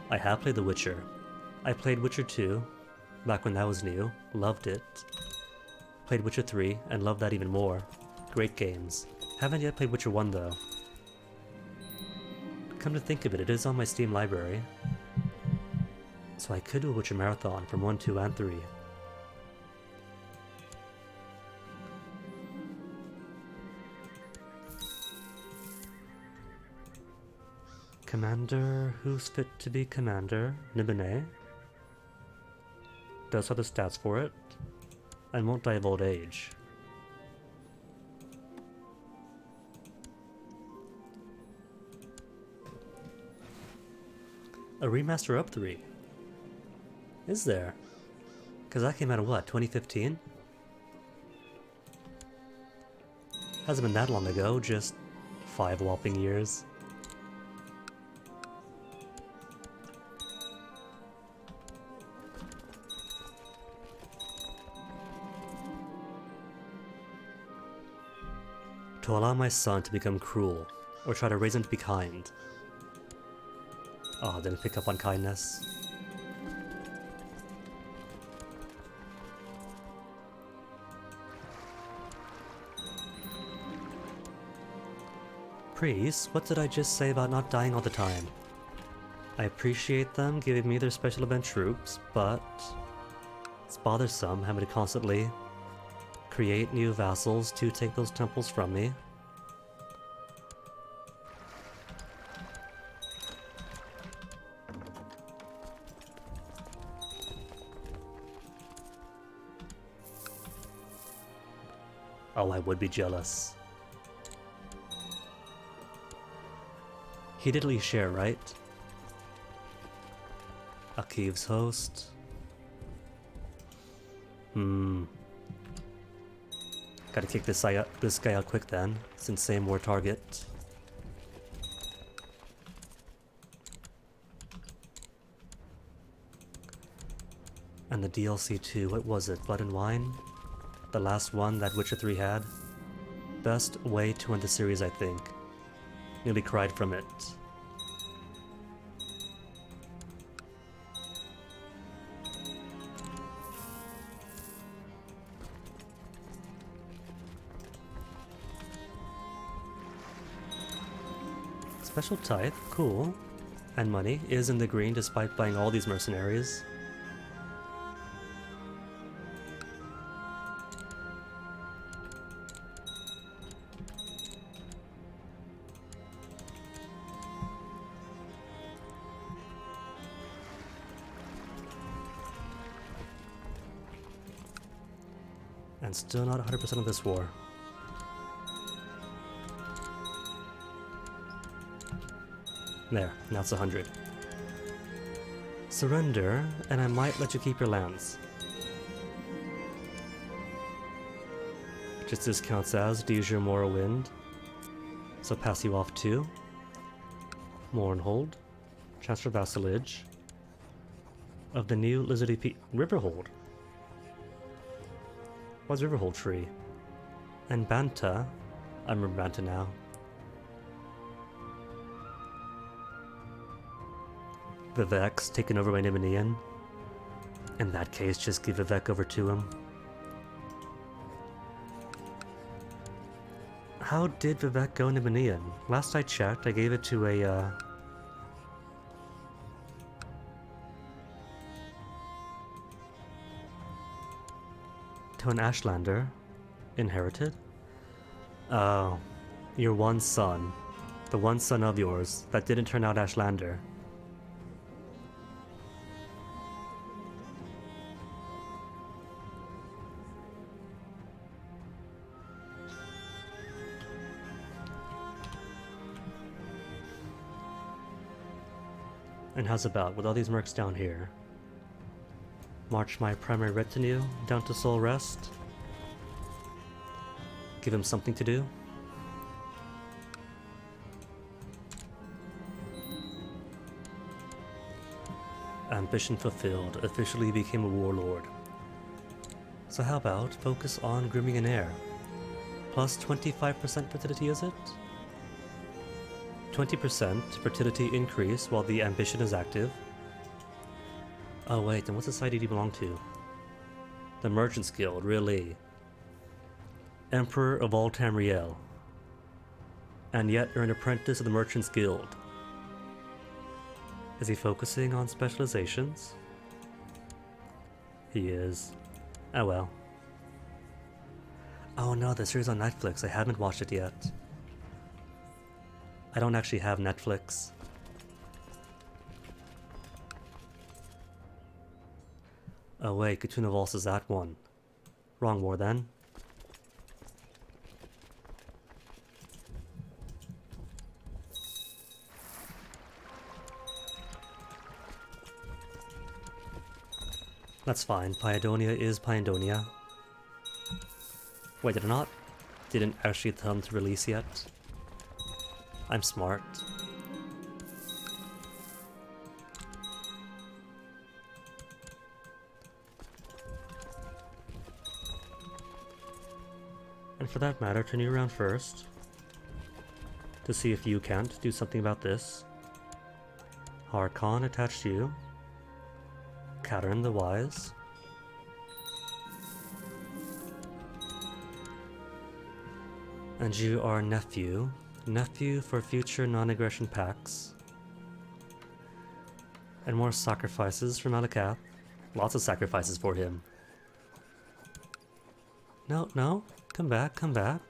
I have played The Witcher. I played Witcher 2, back when that was new, loved it. Played Witcher 3, and loved that even more. Great games. Haven't yet played Witcher 1 though. Come to think of it, it is on my Steam library. So I could do a Witcher marathon from 1, 2, and 3. Commander, who's fit to be commander? Nibene. Does have the stats for it, and won't die of old age. A remaster up 3? Is there? Because that came out of what, 2015? Hasn't been that long ago, just 5 whopping years. To allow my son to become cruel, or try to raise him to be kind. Oh, didn't pick up on kindness. Priests, what did I just say about not dying all the time? I appreciate them giving me their special event troops, but it's bothersome having to constantly create new vassals to take those temples from me. I would be jealous. He did at least share, right? Akiv's host. Gotta kick this guy out quick then, since same more target. And the DLC too, what was it? Blood and Wine? The last one that Witcher 3 had? Best way to end the series, I think. Nearly cried from it. Special tithe, cool. And money is in the green despite buying all these mercenaries. And still not 100% of this war. There, now it's 100. Surrender, and I might let you keep your lands. Just discounts as Deja Morrowind. So pass you off too. More and hold. Transfer vassalage. Of the new Lizardy Riverhold. What's Riverhold tree? And Banta. I remember Banta now. Vivek's taken over by Nibinian. In that case, just give Vivek over to him. How did Vivek go Nibinian? Last I checked, I gave it to a, to an Ashlander. Inherited? Oh, your one son. The one son of yours that didn't turn out Ashlander. And how's about, with all these mercs down here, march my primary retinue down to Soul Rest? Give him something to do? Ambition fulfilled, officially became a warlord. So how about focus on grooming an heir? Plus 25% fertility, is it? 20% fertility increase while the ambition is active. Oh wait, then what society do you belong to? The Merchants Guild, really? Emperor of all Tamriel. And yet you're an apprentice of the Merchants Guild. Is he focusing on specializations? He is. Oh well. Oh no, the series on Netflix, I haven't watched it yet. I don't actually have Netflix. Oh wait, Katuna Vols is that one. Wrong war then. That's fine, Pyadonia is Pyadonia. Wait, did it not? Didn't actually tell them to release yet? I'm smart. And for that matter, turn you around first. To see if you can't do something about this. Harkon attached to you. Katarn the Wise. And you are nephew. Nephew for future non-aggression pacts. And more sacrifices from Malakath. Lots of sacrifices for him. No, no. Come back, come back.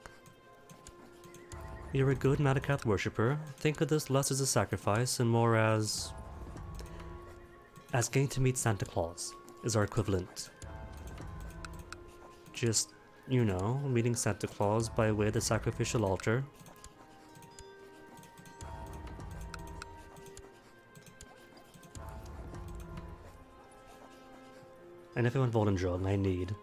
You're a good Malakath worshipper. Think of this less as a sacrifice and more as getting to meet Santa Claus is our equivalent. Just you know, meeting Santa Claus by way of the sacrificial altar. And if I want Volendrung, I need...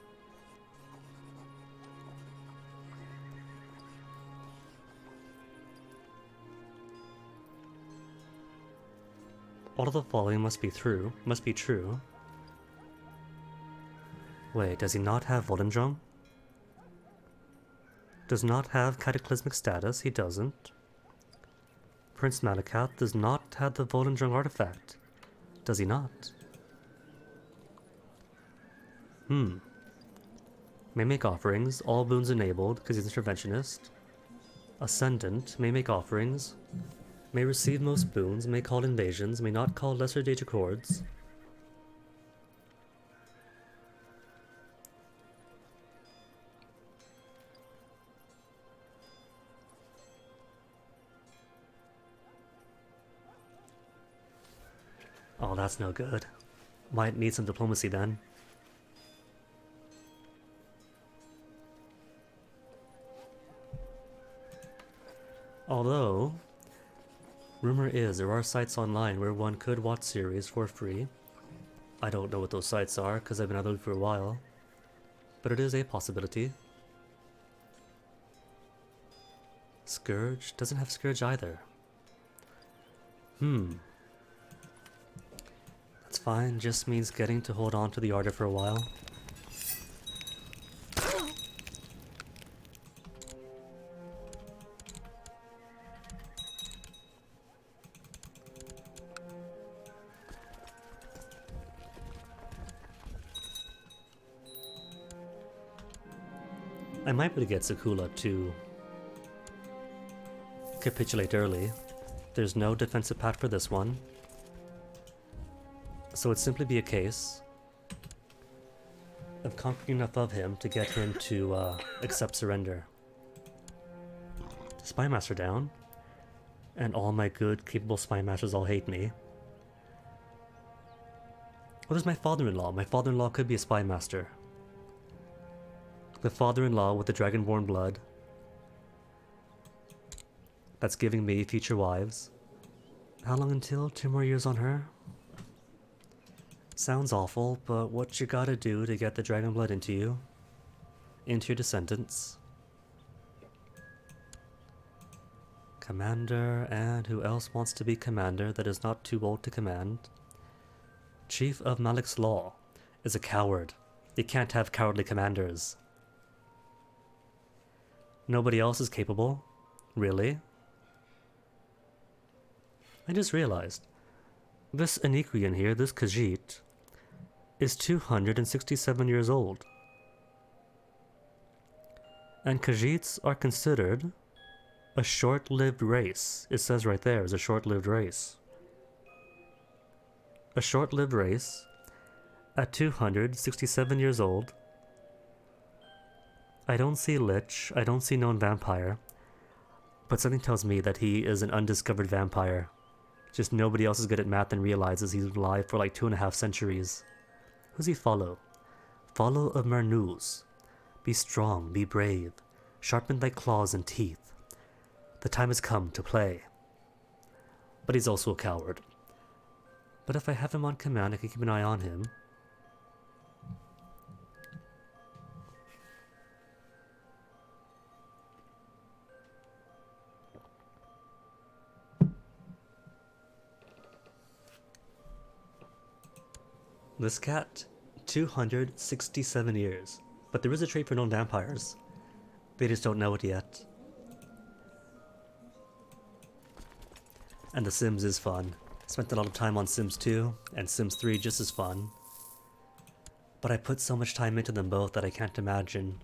all of the following must be true. Wait, does he not have Volendrung? Does not have cataclysmic status, he doesn't. Prince Malakath does not have the Volendrung artifact. Does he not? May make offerings, all boons enabled, because he's interventionist. Ascendant, may make offerings. May receive most boons, may call invasions, may not call lesser date accords. Oh, that's no good. Might need some diplomacy then. Although, rumor is there are sites online where one could watch series for free. I don't know what those sites are because I've been out of it for a while, but it is a possibility. Scourge? Doesn't have Scourge either. That's fine, just means getting to hold on to the Ardor for a while. I might be able to get Sakula to capitulate early. There's no defensive path for this one. So it'd simply be a case of conquering enough of him to get him to accept surrender. Spymaster down. And all my good, capable Spymasters all hate me. Oh, there's my father-in-law. My father-in-law could be a Spymaster. The father-in-law with the Dragonborn blood. That's giving me future wives. How long until? 2 more years on her? Sounds awful, but what you gotta do to get the dragon blood into you? Into your descendants. Commander, and who else wants to be commander that is not too old to command? Chief of Malik's Law is a coward. You can't have cowardly commanders. Nobody else is capable? Really? I just realized. This Aniquian here, this Khajiit, is 267 years old. And Khajiits are considered a short-lived race. It says right there, is a short-lived race. A short-lived race at 267 years old. I don't see Lich, I don't see known vampire, but something tells me that he is an undiscovered vampire. Just nobody else is good at math and realizes he's been alive for like 2.5 centuries. Who's he follow? Follow of Marnuz. Be strong, be brave, sharpen thy claws and teeth. The time has come to play. But he's also a coward. But if I have him on command, I can keep an eye on him. This cat, 267 years. But there is a trait for known vampires. They just don't know it yet. And The Sims is fun. Spent a lot of time on Sims 2, and Sims 3 just as fun. But I put so much time into them both that I can't imagine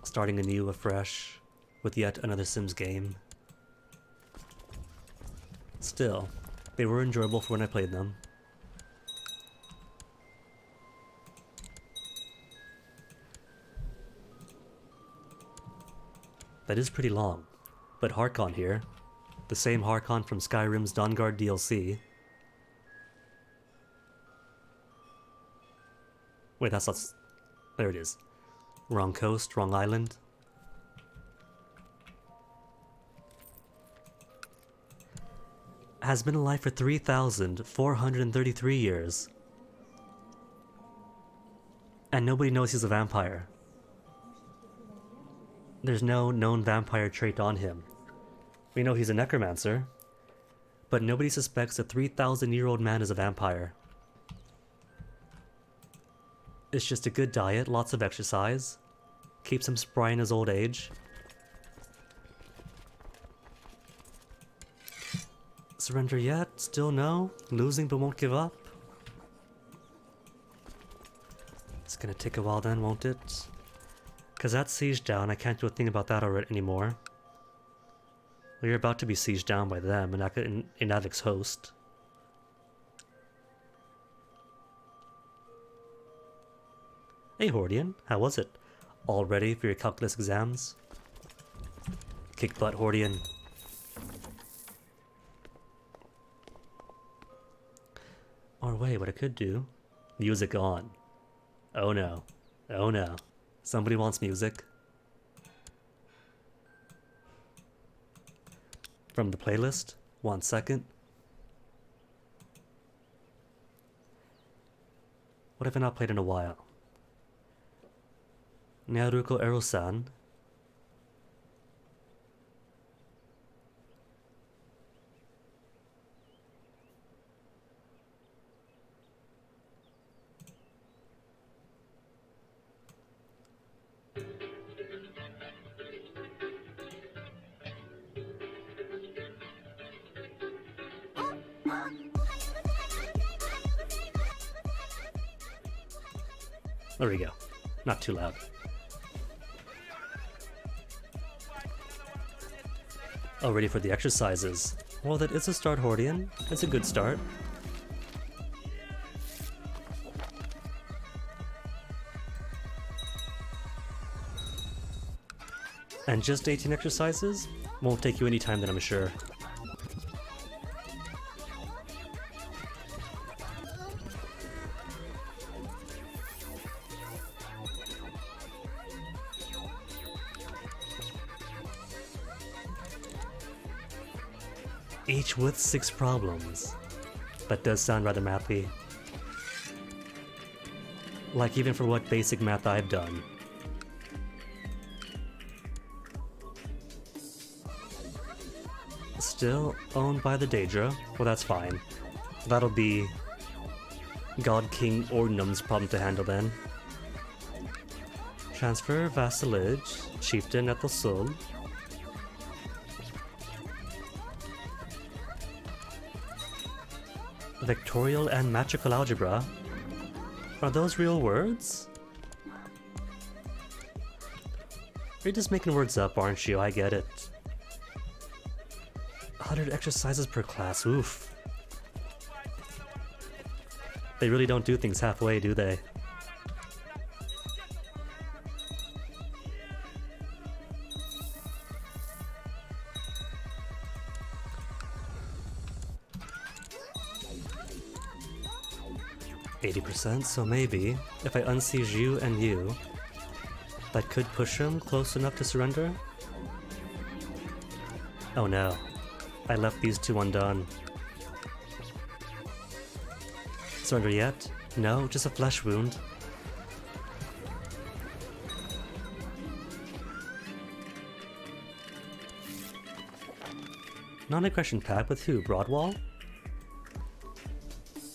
starting anew afresh with yet another Sims game. Still, they were enjoyable for when I played them. That is pretty long, but Harkon here, the same Harkon from Skyrim's Dawnguard DLC. Wait, that's not... there it is. Wrong coast, wrong island. Has been alive for 3,433 years. And nobody knows he's a vampire. There's no known vampire trait on him. We know he's a necromancer, but nobody suspects a 3,000-year-old man is a vampire. It's just a good diet, lots of exercise, keeps him spry in his old age. Surrender yet? Still no? Losing but won't give up? It's gonna take a while then, won't it? Cause that's siege down, I can't do a thing about that anymore. Well, you're about to be sieged down by them, in Avic's host. Hey Hordian, how was it? All ready for your calculus exams? Kick butt, Hordian. Or wait, what I could do? Music on. Oh no. Oh no. Somebody wants music. From the playlist? 1 second. What have I not played in a while? Naruko Ero-san. There we go. Not too loud. Oh, ready for the exercises. Well, that is a start, Hordian. It's a good start. And just 18 exercises? Won't take you any time then, I'm sure. Each with 6 problems. That does sound rather mathy. Like even for what basic math I've done. Still owned by the Daedra. Well, that's fine. That'll be God King Ordnum's problem to handle then. Transfer vassalage, chieftain at the Sul. Vectorial and metrical algebra. Are those real words? You're just making words up, aren't you? I get it. 100 exercises per class, oof. They really don't do things halfway, do they? %, so maybe, if I unsiege you and you, that could push him close enough to surrender? Oh no, I left these two undone. Surrender yet? No, just a flesh wound. Non-aggression pact with who? Broadwall?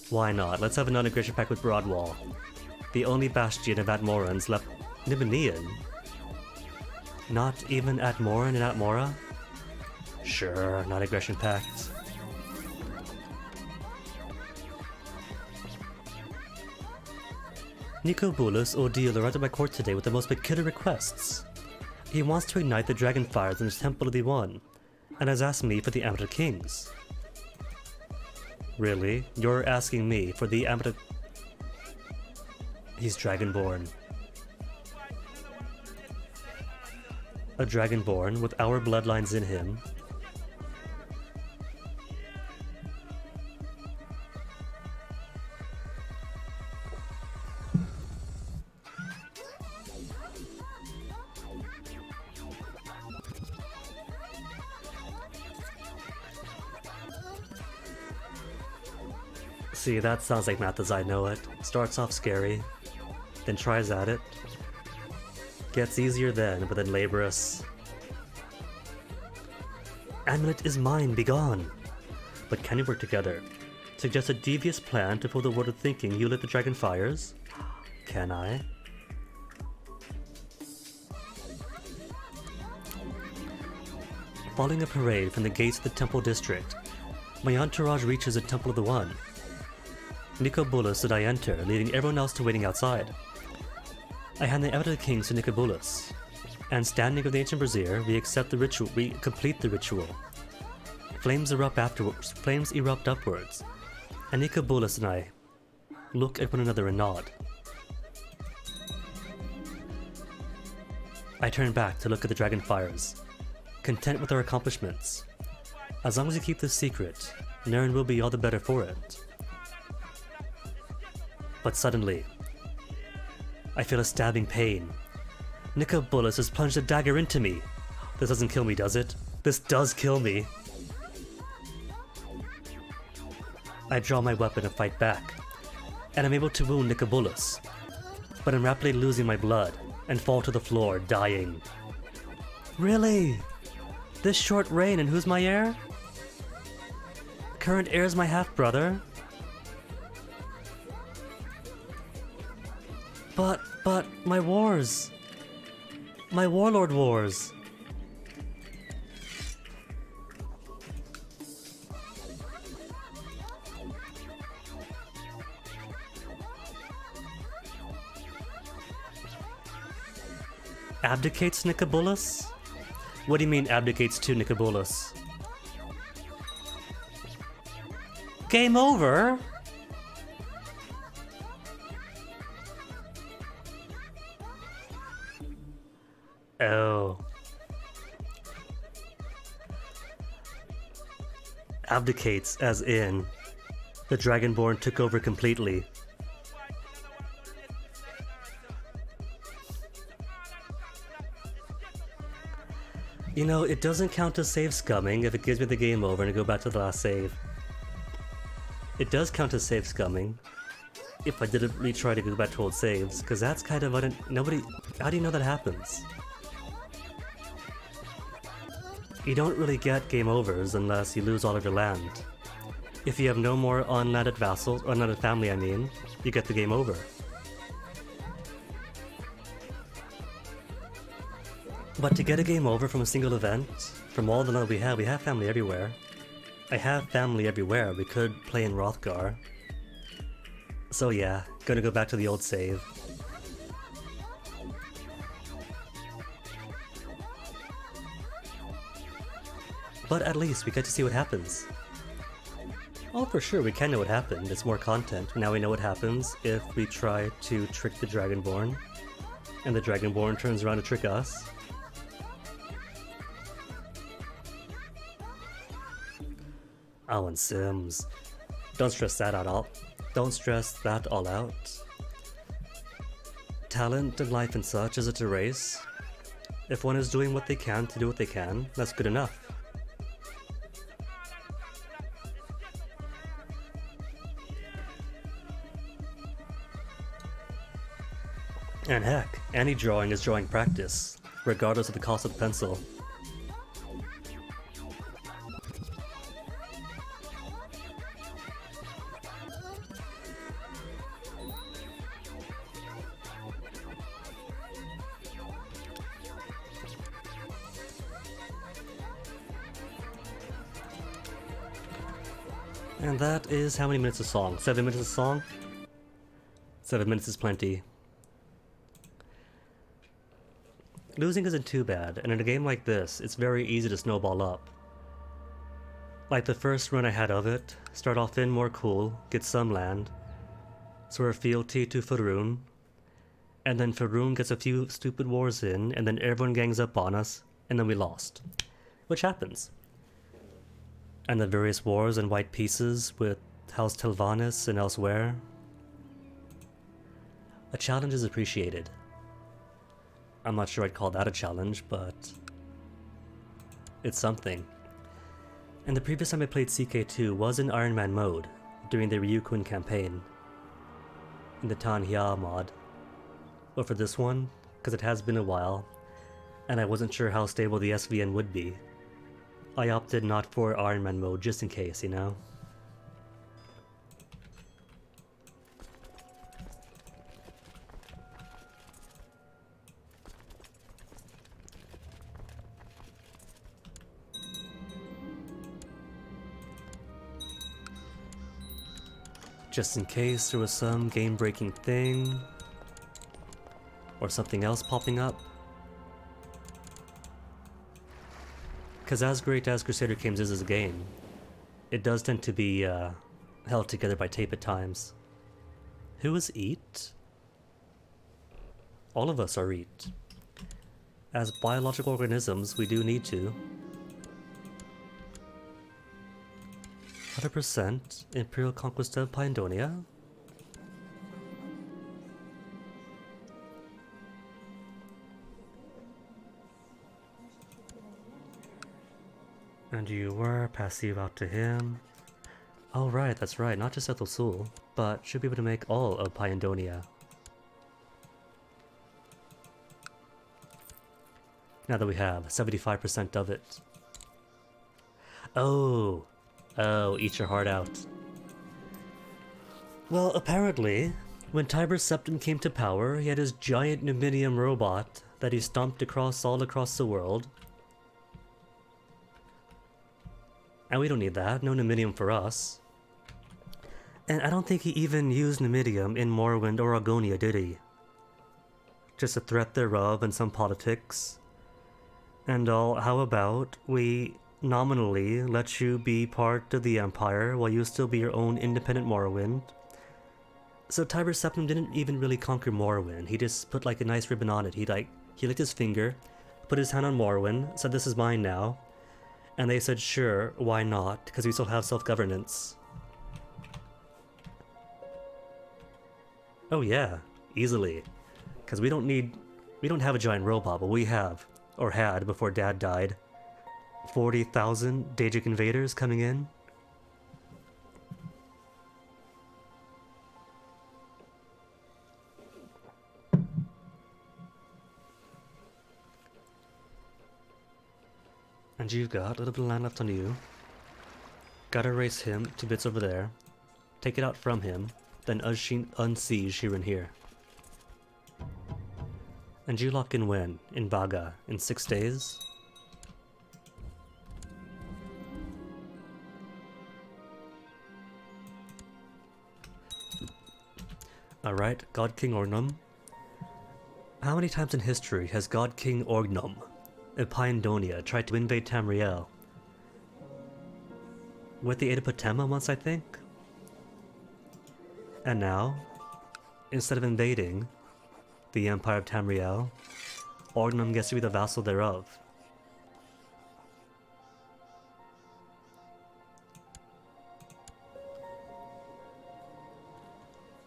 Why not? Let's have a non-aggression pact with Broadwall. The only bastion of Atmorans left. Nibanian? Not even Atmoran and Atmora? Sure, non-aggression pact. Nico Bulus Odile arrived at my court today with the most peculiar requests. He wants to ignite the dragon fires in his temple of the One, and has asked me for the Amateur Kings. Really? You're asking me for the Amateur... He's Dragonborn. A Dragonborn with our bloodlines in him. See, that sounds like math as I know it. Starts off scary, then tries at it. Gets easier then, but then laborious. Amulet is mine, be gone! But can we work together? Suggest a devious plan to pull the word of thinking you lit the dragon fires? Can I? Following a parade from the gates of the temple district, my entourage reaches the Temple of the One. Nicobulus and I enter, leaving everyone else to waiting outside. I hand the Abbot of the Kings to Nicobulus, and standing with the ancient brazier, we complete the ritual. Flames erupt upwards, and Nicobulus and I look at one another and nod. I turn back to look at the dragon fires, content with our accomplishments. As long as we keep this secret, Nern will be all the better for it. But suddenly, I feel a stabbing pain. Nicobulus has plunged a dagger into me. This doesn't kill me, does it? This does kill me. I draw my weapon and fight back, and I'm able to wound Nicobulus, but I'm rapidly losing my blood and fall to the floor, dying. Really? This short reign, and who's my heir? Current heir is my half-brother. But my wars. My warlord wars. Abdicates Nicobulus? What do you mean abdicates to Nicobulus? Game over? Oh. Abdicates as in the Dragonborn took over completely. You know, it doesn't count as save scumming if it gives me the game over and I go back to the last save. It does count as save scumming if I didn't retry to go back to old saves, because that's kind of nobody. How do you know that happens? You don't really get game overs unless you lose all of your land. If you have no more unlanded vassals, or unlanded family, I mean, you get the game over. But to get a game over from a single event, from all the land we have family everywhere. I have family everywhere, we could play in Hrothgar. So yeah, gonna go back to the old save. But at least we get to see what happens. Oh, for sure, we can know what happened. It's more content. Now we know what happens if we try to trick the Dragonborn, and the Dragonborn turns around to trick us. Oh, and Sims. Don't stress that out. Don't stress that all out. Talent and life and such is a race. If one is doing what they can to do what they can, that's good enough. And heck, any drawing is drawing practice, regardless of the cost of the pencil. And that is how many minutes a song? 7 minutes a song? 7 minutes is plenty. Losing isn't too bad, and in a game like this, it's very easy to snowball up. Like the first run I had of it, start off in more cool, get some land, swear fealty to Faerun, and then Faerun gets a few stupid wars in, and then everyone gangs up on us, and then we lost. Which happens. And the various wars and white pieces with House Telvanus and elsewhere. A challenge is appreciated. I'm not sure I'd call that a challenge, but it's something. And the previous time I played CK2 was in Iron Man mode, during the Ryukun campaign in the Tanhya mod. But for this one, because it has been a while, and I wasn't sure how stable the SVN would be, I opted not for Iron Man mode just in case, you know? Just in case there was some game-breaking thing, or something else popping up. Because as great as Crusader Kings is as a game, it does tend to be held together by tape at times. Who is Eat? All of us are Eat. As biological organisms, we do need to. 100% Imperial Conquest of Pyandonia? And you were passive out to him. Oh right, that's right, not just Ethel Sul, but should be able to make all of Pyandonia. Now that we have 75% of it. Oh, eat your heart out. Well, apparently, when Tiber Septim came to power, he had his giant Numinium robot that he stomped all across the world. And we don't need that, no Numinium for us. And I don't think he even used Numinium in Morrowind or Argonia, did he? Just a threat thereof and some politics. And all, how about we nominally let you be part of the Empire while you still be your own independent Morrowind? So Tiber Septim didn't even really conquer Morrowind, he just put like a nice ribbon on it. He licked his finger, put his hand on Morrowind, said this is mine now. And they said sure, why not, because we still have self-governance. Oh yeah, easily. Because we don't have a giant robot, but we have, or had before Dad died, 40,000 Daedric invaders coming in. And you've got a little bit of land left on you. Gotta erase him to bits over there. Take it out from him, then unsiege here and here. And you lock in when? In Baga? In 6 days? Alright, God King Orgnum. How many times in history has God King Orgnum of Pyandonia tried to invade Tamriel? With the aid of Potema once, I think? And now, instead of invading the Empire of Tamriel, Orgnum gets to be the vassal thereof.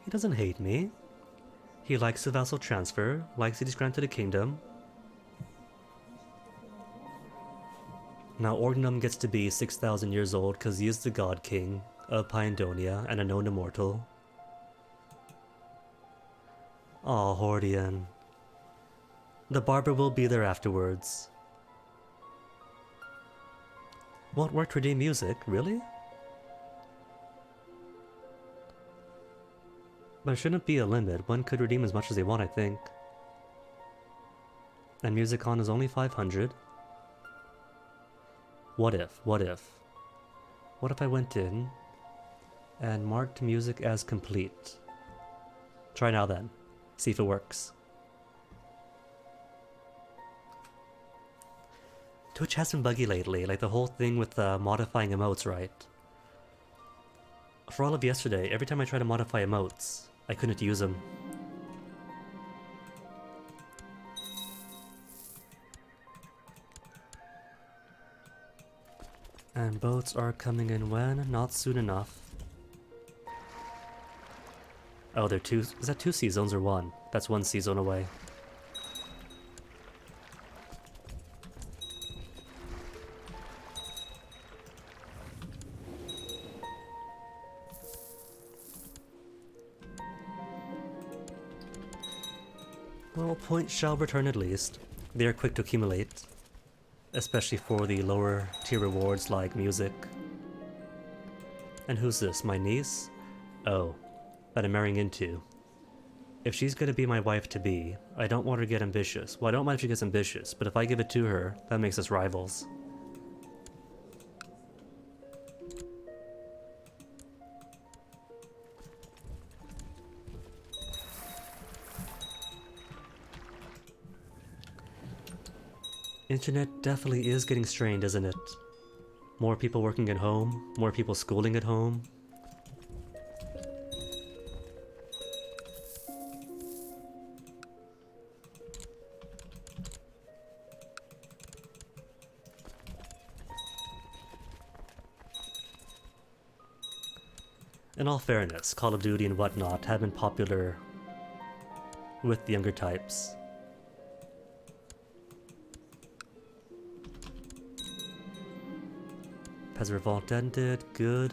He doesn't hate me. He likes the vassal transfer, likes that he's granted a kingdom. Now Orgnum gets to be 6,000 years old because he is the God King of Pyandonia and a known immortal. Aw, Hordian. The barber will be there afterwards. Won't work to redeem music, really? There shouldn't be a limit. One could redeem as much as they want, I think. And Musicon is only 500. What if? What if I went in and marked music as complete? Try now then. See if it works. Twitch has been buggy lately, like the whole thing with modifying emotes, right? For all of yesterday, every time I tried to modify emotes, I couldn't use them. And boats are coming in when? Not soon enough. Oh, they're two. Is that 2 sea zones or 1? That's 1 sea zone away. Well, points shall return at least. They are quick to accumulate, especially for the lower tier rewards like music. And who's this? My niece? Oh, that I'm marrying into. If she's gonna be my wife-to-be, I don't want her to get ambitious. Well, I don't mind if she gets ambitious, but if I give it to her, that makes us rivals. Internet definitely is getting strained, isn't it? More people working at home, more people schooling at home. In all fairness, Call of Duty and whatnot have been popular with the younger types. Has Revolt ended? Good.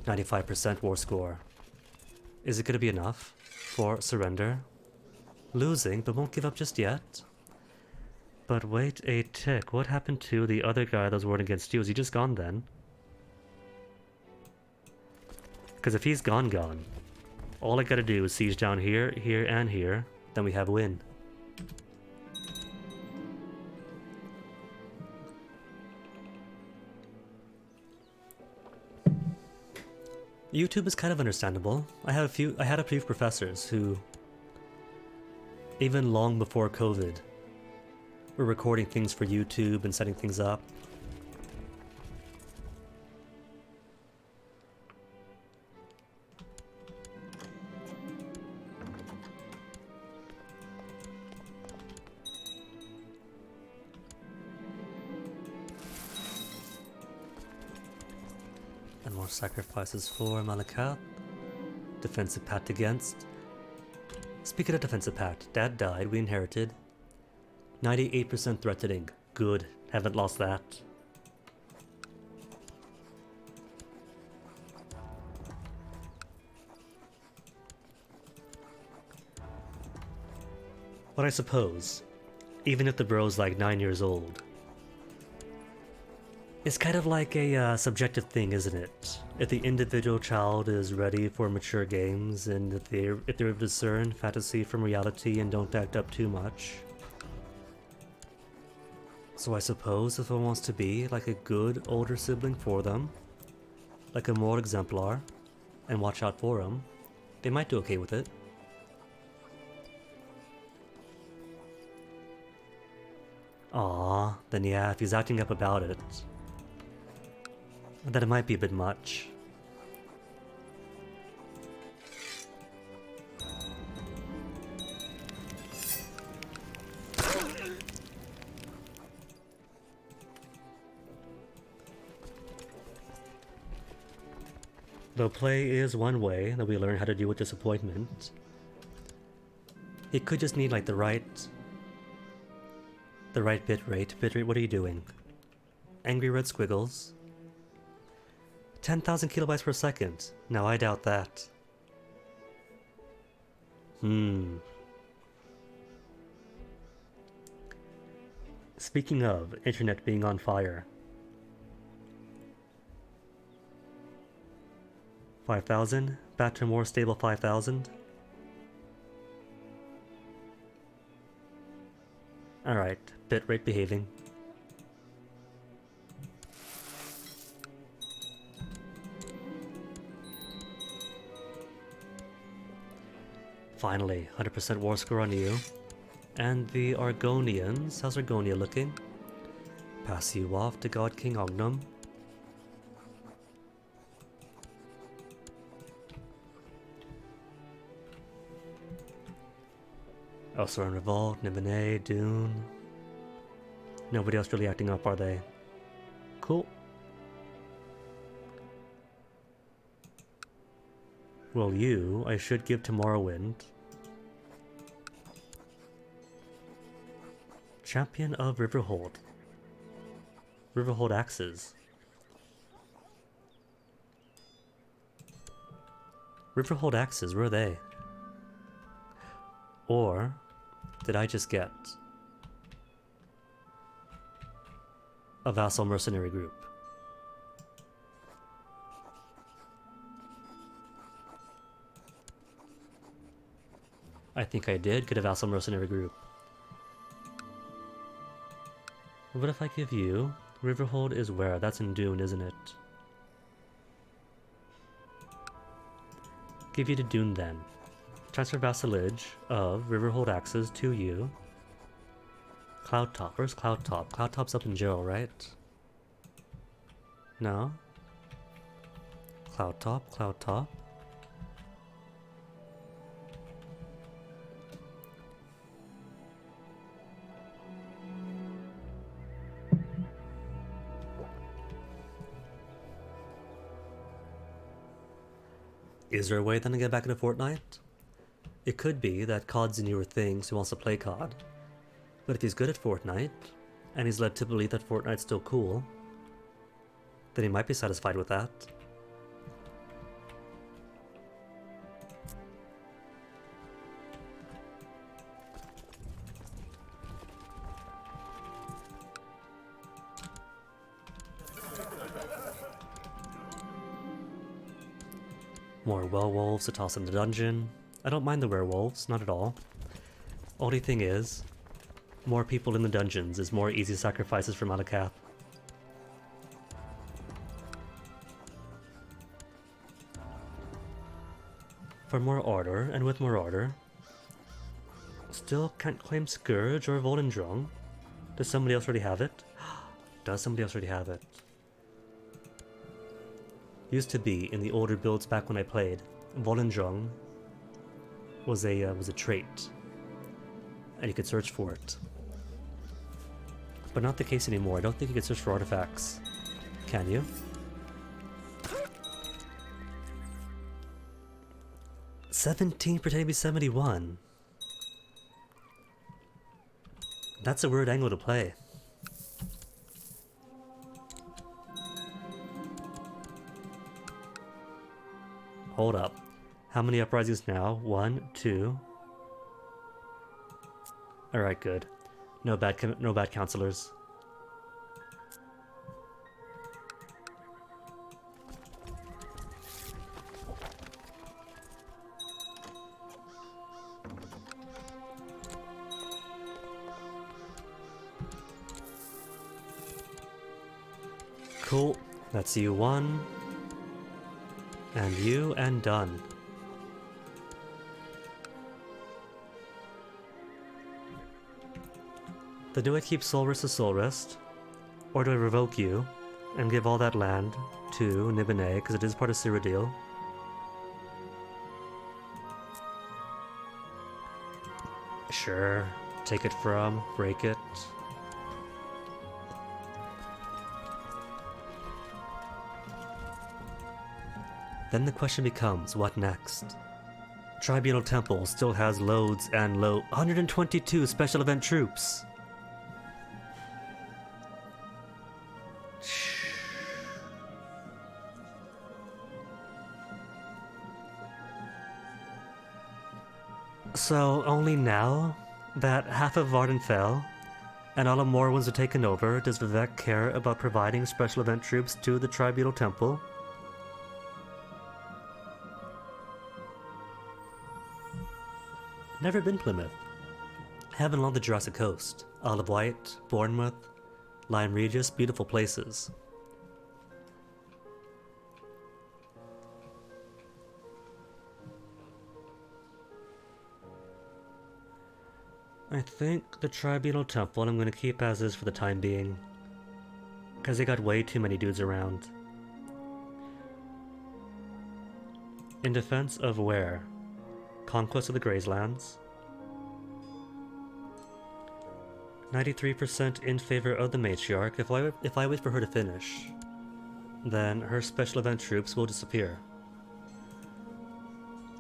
95% war score. Is it going to be enough for surrender? Losing, but won't give up just yet. But wait a tick, what happened to the other guy that was warring against you? Is he just gone then? Because if he's gone, all I gotta do is siege down here, here, and here, then we have a win. YouTube is kind of understandable. I had a few professors who, even long before COVID, were recording things for YouTube and setting things up. And more sacrifices for Malakat. Defensive pact against. Speaking of defensive pact, Dad died, we inherited. 98% threatening. Good. Haven't lost that. But I suppose, even if the bro's like 9 years old, it's kind of like a subjective thing, isn't it? If the individual child is ready for mature games, and if they're able to discern fantasy from reality and don't act up too much. So I suppose if one wants to be like a good older sibling for them, like a moral exemplar, and watch out for them, they might do okay with it. Aww, then yeah, if he's acting up about it, then it might be a bit much. Though play is one way that we learn how to deal with disappointment. It could just need like the right bitrate. Bitrate, what are you doing? Angry red squiggles. 10,000 kilobytes per second. Now I doubt that. Speaking of internet being on fire. 5,000? Back to more stable 5,000? Alright, bitrate behaving. Finally, 100% war score on you. And the Argonians, how's Argonia looking? Pass you off to God King Ognum. Elsewhere in Revolt, Nibene, Dune. Nobody else really acting up, are they? Cool. Well, you, I should give to Morrowind. Champion of Riverhold. Riverhold Axes. Riverhold Axes, where are they? Or did I just get a vassal mercenary group? I think I did get a vassal mercenary group. What if I give you... Riverhold is where? That's in Dune, isn't it? Give you to Dune then. Transfer vassalage of Riverhold axes to you. Cloudtop. Where's Cloudtop? Cloudtop's up in Joe, right? No? Cloudtop, Cloudtop. Is there a way then to get back into Fortnite? It could be that COD's a newer thing, so he wants to play COD. But if he's good at Fortnite, and he's led to believe that Fortnite's still cool, then he might be satisfied with that. More werewolves to toss in the dungeon. I don't mind the werewolves, not at all. Only thing is, more people in the dungeons is more easy sacrifices for Malakath. For more order, and with more order, still can't claim Scourge or Volendrung. Does somebody else already have it? Does somebody else already have it? Used to be in the older builds back when I played. Volendrung was a trait, and you could search for it. But not the case anymore. I don't think you can search for artifacts. Can you? $17 pretending to be 71. That's a weird angle to play. Hold up. How many uprisings now? 1, 2. Alright, good. No bad counselors. Cool. That's you one. And you, and done. Then do I keep Soul Rest to Soul Rest? Or do I revoke you and give all that land to Nibene, because it is part of Cyrodiil? Sure. Take it from, break it. Then the question becomes, what next? Tribunal Temple still has loads and 122 special event troops! So, only now that half of Varden fell, and all of Morwinds are taken over, does Vivek care about providing special event troops to the Tribunal Temple? Never been Plymouth. Haven't along the Jurassic Coast. Isle of Wight, Bournemouth, Lyme Regis, beautiful places. I think the Tribunal Temple I'm going to keep as is for the time being, because they got way too many dudes around. In defense of where? Conquest of the Grayslands. 93% in favor of the Matriarch. If I wait for her to finish, then her special event troops will disappear.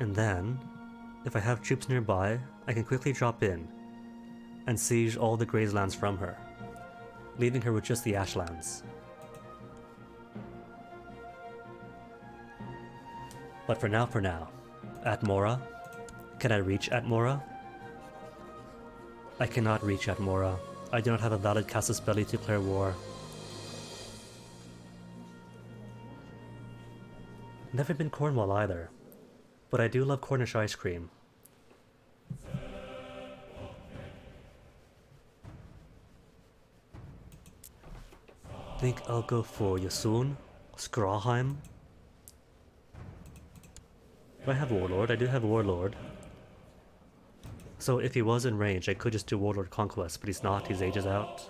And then, if I have troops nearby, I can quickly drop in and siege all the Grayslands from her, leaving her with just the Ashlands. But for now, at Mora, can I reach at Mora? I cannot reach Atmora. I do not have a valid casus belli to declare war. Never been Cornwall either, but I do love Cornish ice cream. Think I'll go for Yasun, Skraheim. Do I have Warlord? I do have Warlord. So if he was in range, I could just do Warlord Conquest, but he's not, he's ages out.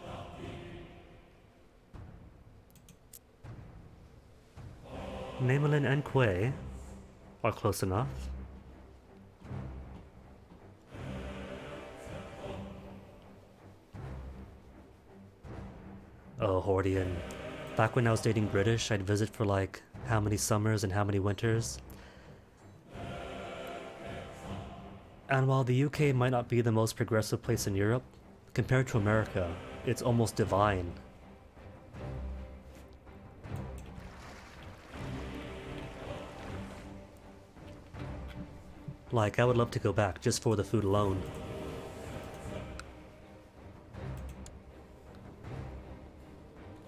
Namelin and Quay are close enough. Oh, Hordian. Back when I was dating British, I'd visit for like how many summers and how many winters. And while the UK might not be the most progressive place in Europe, compared to America, it's almost divine. Like, I would love to go back just for the food alone.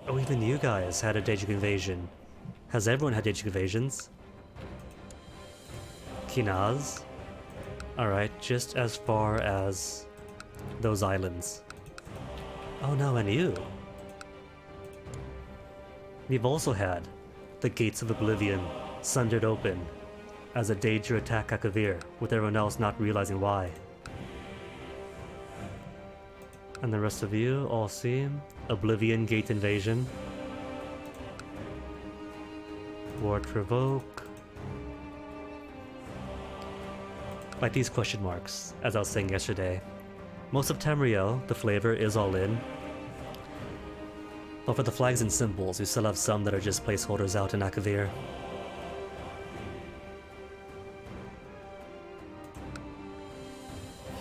Oh, even you guys had a Daejuk invasion. Has everyone had Daejuk invasions? Kinaz? Alright, just as far as those islands. Oh no, and you? We've also had the Gates of Oblivion sundered open as a Daedra attack Akavir, with everyone else not realizing why. And the rest of you all see Oblivion Gate Invasion. Ward Provoke. Like these question marks, as I was saying yesterday. Most of Tamriel, the flavor, is all in. But for the flags and symbols, we still have some that are just placeholders out in Akavir.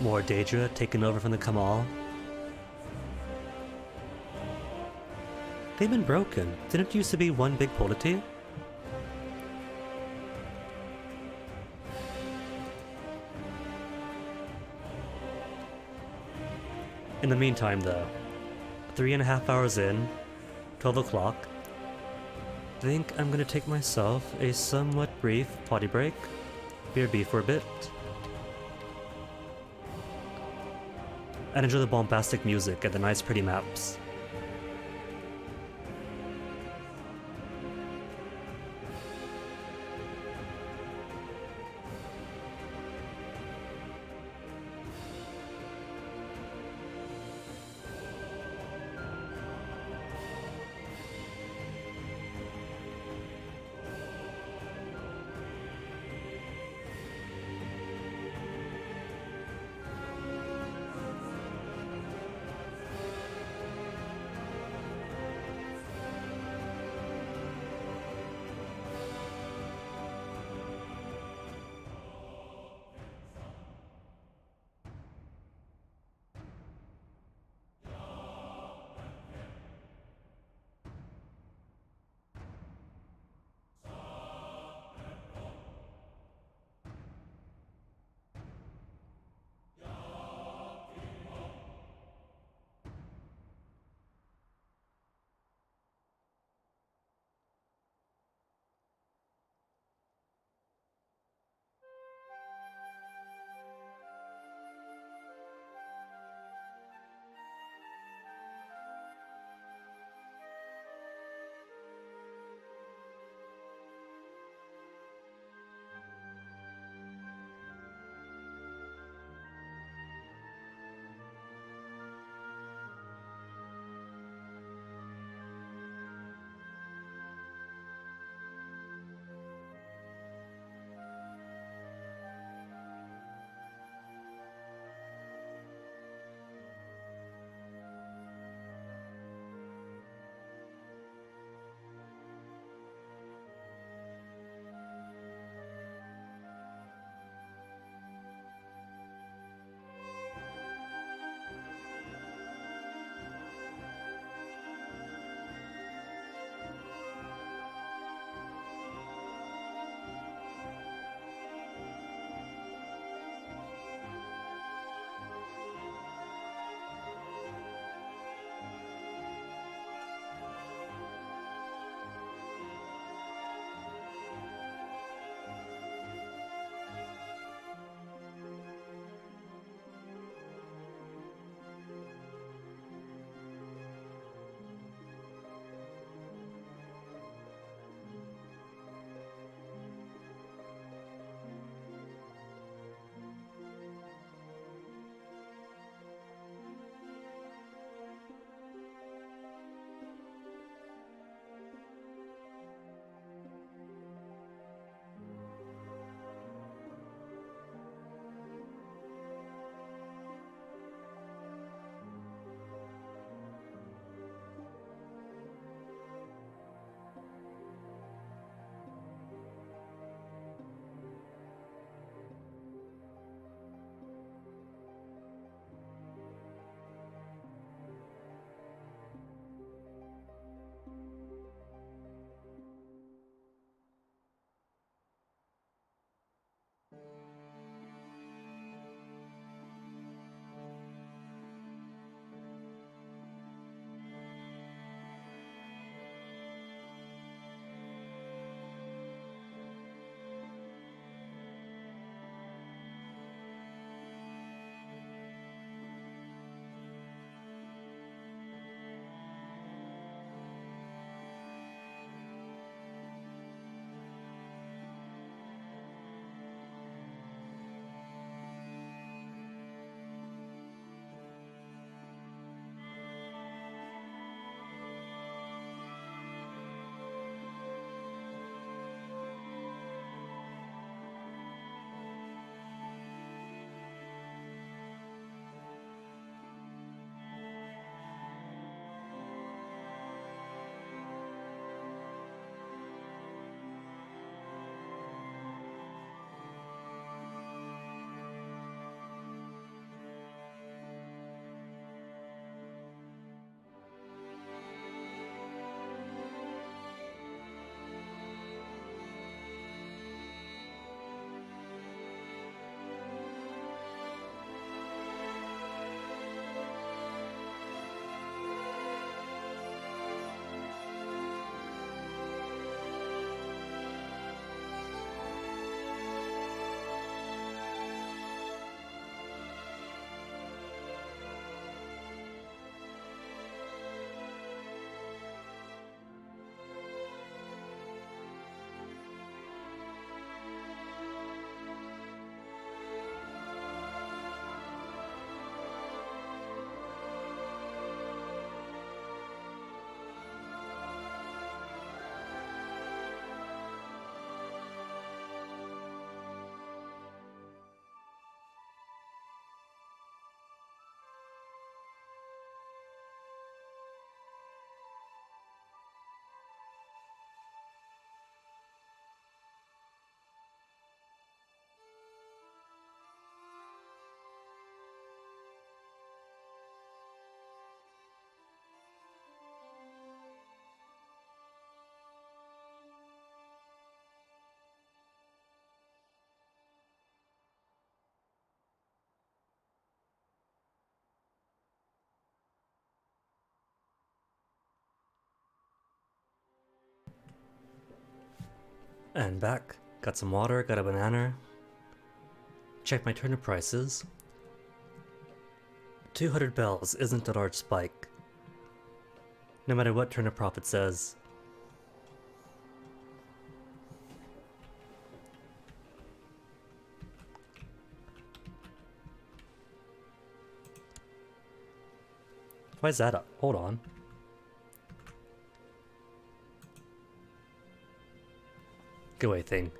More Daedra taken over from the Kamal. They've been broken. Didn't it used to be one big polity? In the meantime though, 3.5 hours in, 12 o'clock, I think I'm gonna take myself a somewhat brief potty break, BRB for a bit, and enjoy the bombastic music and the nice pretty maps. And back. Got some water, got a banana. Check my turnip prices. 200 bells isn't a large spike. No matter what turnip profit says. Why is that up? Hold on. Go away, thing.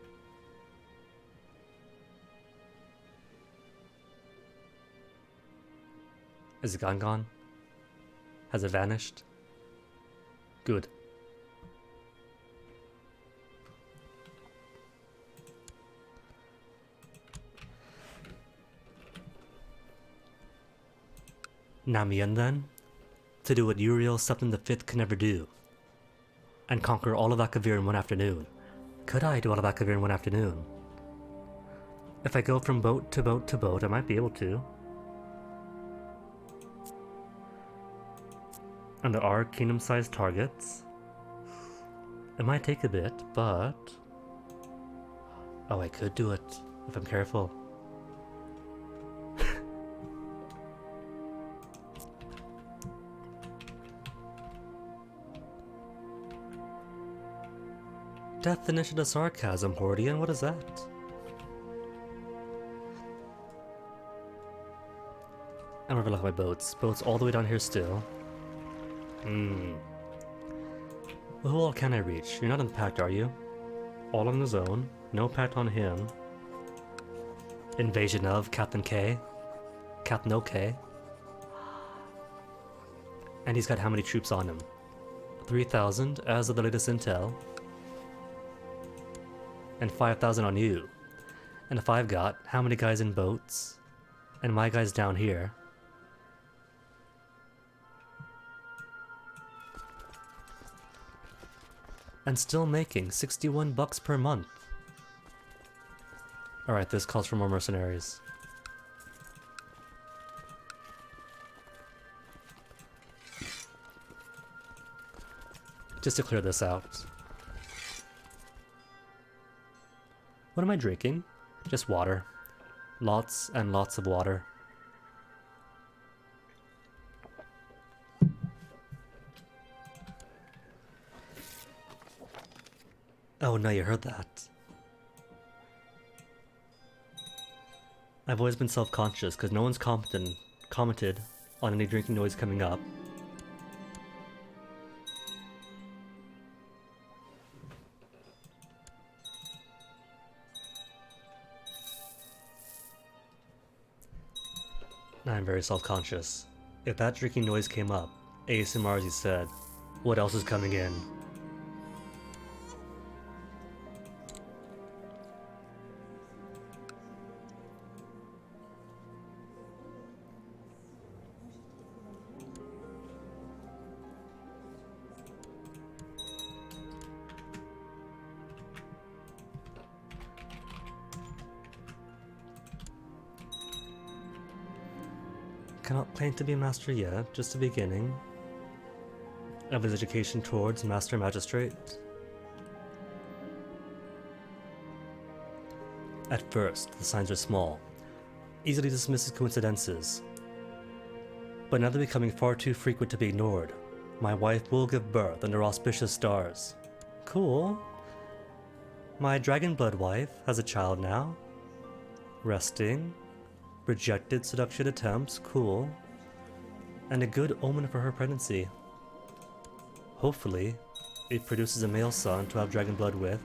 Is it gone? Has it vanished? Good. Namian then? To do what Uriel Septim V can never do. And conquer all of Akavir in one afternoon. Could I do all of Akavir in one afternoon? If I go from boat to boat to boat, I might be able to. And there are kingdom-sized targets. It might take a bit, but... Oh, I could do it, if I'm careful. Definition of sarcasm, Hordian, what is that? I'm gonna look at my boats. Boats all the way down here still. Well, who all can I reach? You're not in the pact, are you? All on his own. No pact on him. Invasion of Captain K. Captain OK. And he's got how many troops on him? 3,000 as of the latest intel. And 5,000 on you. And if I've got how many guys in boats? And my guys down here. And still making 61 bucks per month. Alright, this calls for more mercenaries. Just to clear this out. What am I drinking? Just water. Lots and lots of water. Oh no, you heard that. I've always been self-conscious because no one's commented on any drinking noise coming up. I'm very self-conscious. If that drinking noise came up, ASMR said, what else is coming in? Cannot claim to be a master yet, just the beginning of his education towards Master Magistrate. At first, the signs are small, easily dismissed as coincidences, but now they're becoming far too frequent to be ignored. My wife will give birth under auspicious stars. Cool. My dragon blood wife has a child now. Resting. Rejected seduction attempts, cool. And a good omen for her pregnancy. Hopefully, it produces a male son to have dragon blood with.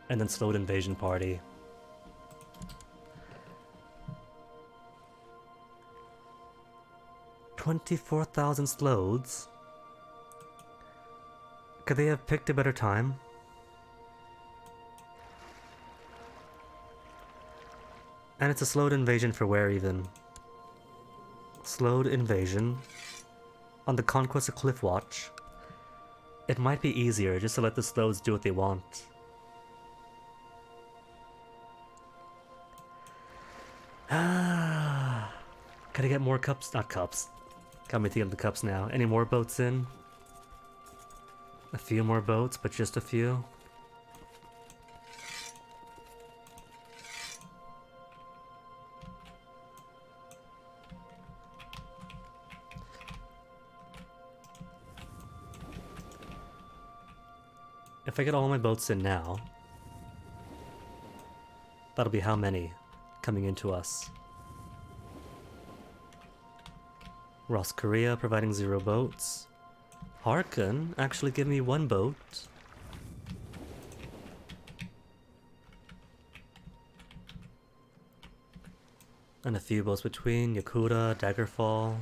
And then slowed invasion party. $24,000 slows. Could they have picked a better time? And it's a slowed invasion for where even? Slowed invasion on the conquest of Cliffwatch. It might be easier just to let the slows do what they want. Gotta get more cups, not cups. Got me thinking of the cups now. Any more boats in? A few more boats, but just a few. If I get all my boats in now, that'll be how many coming into us? Ross Korea providing 0 boats. Harkin actually give me 1 boat. And a few boats between Yakuta, Daggerfall.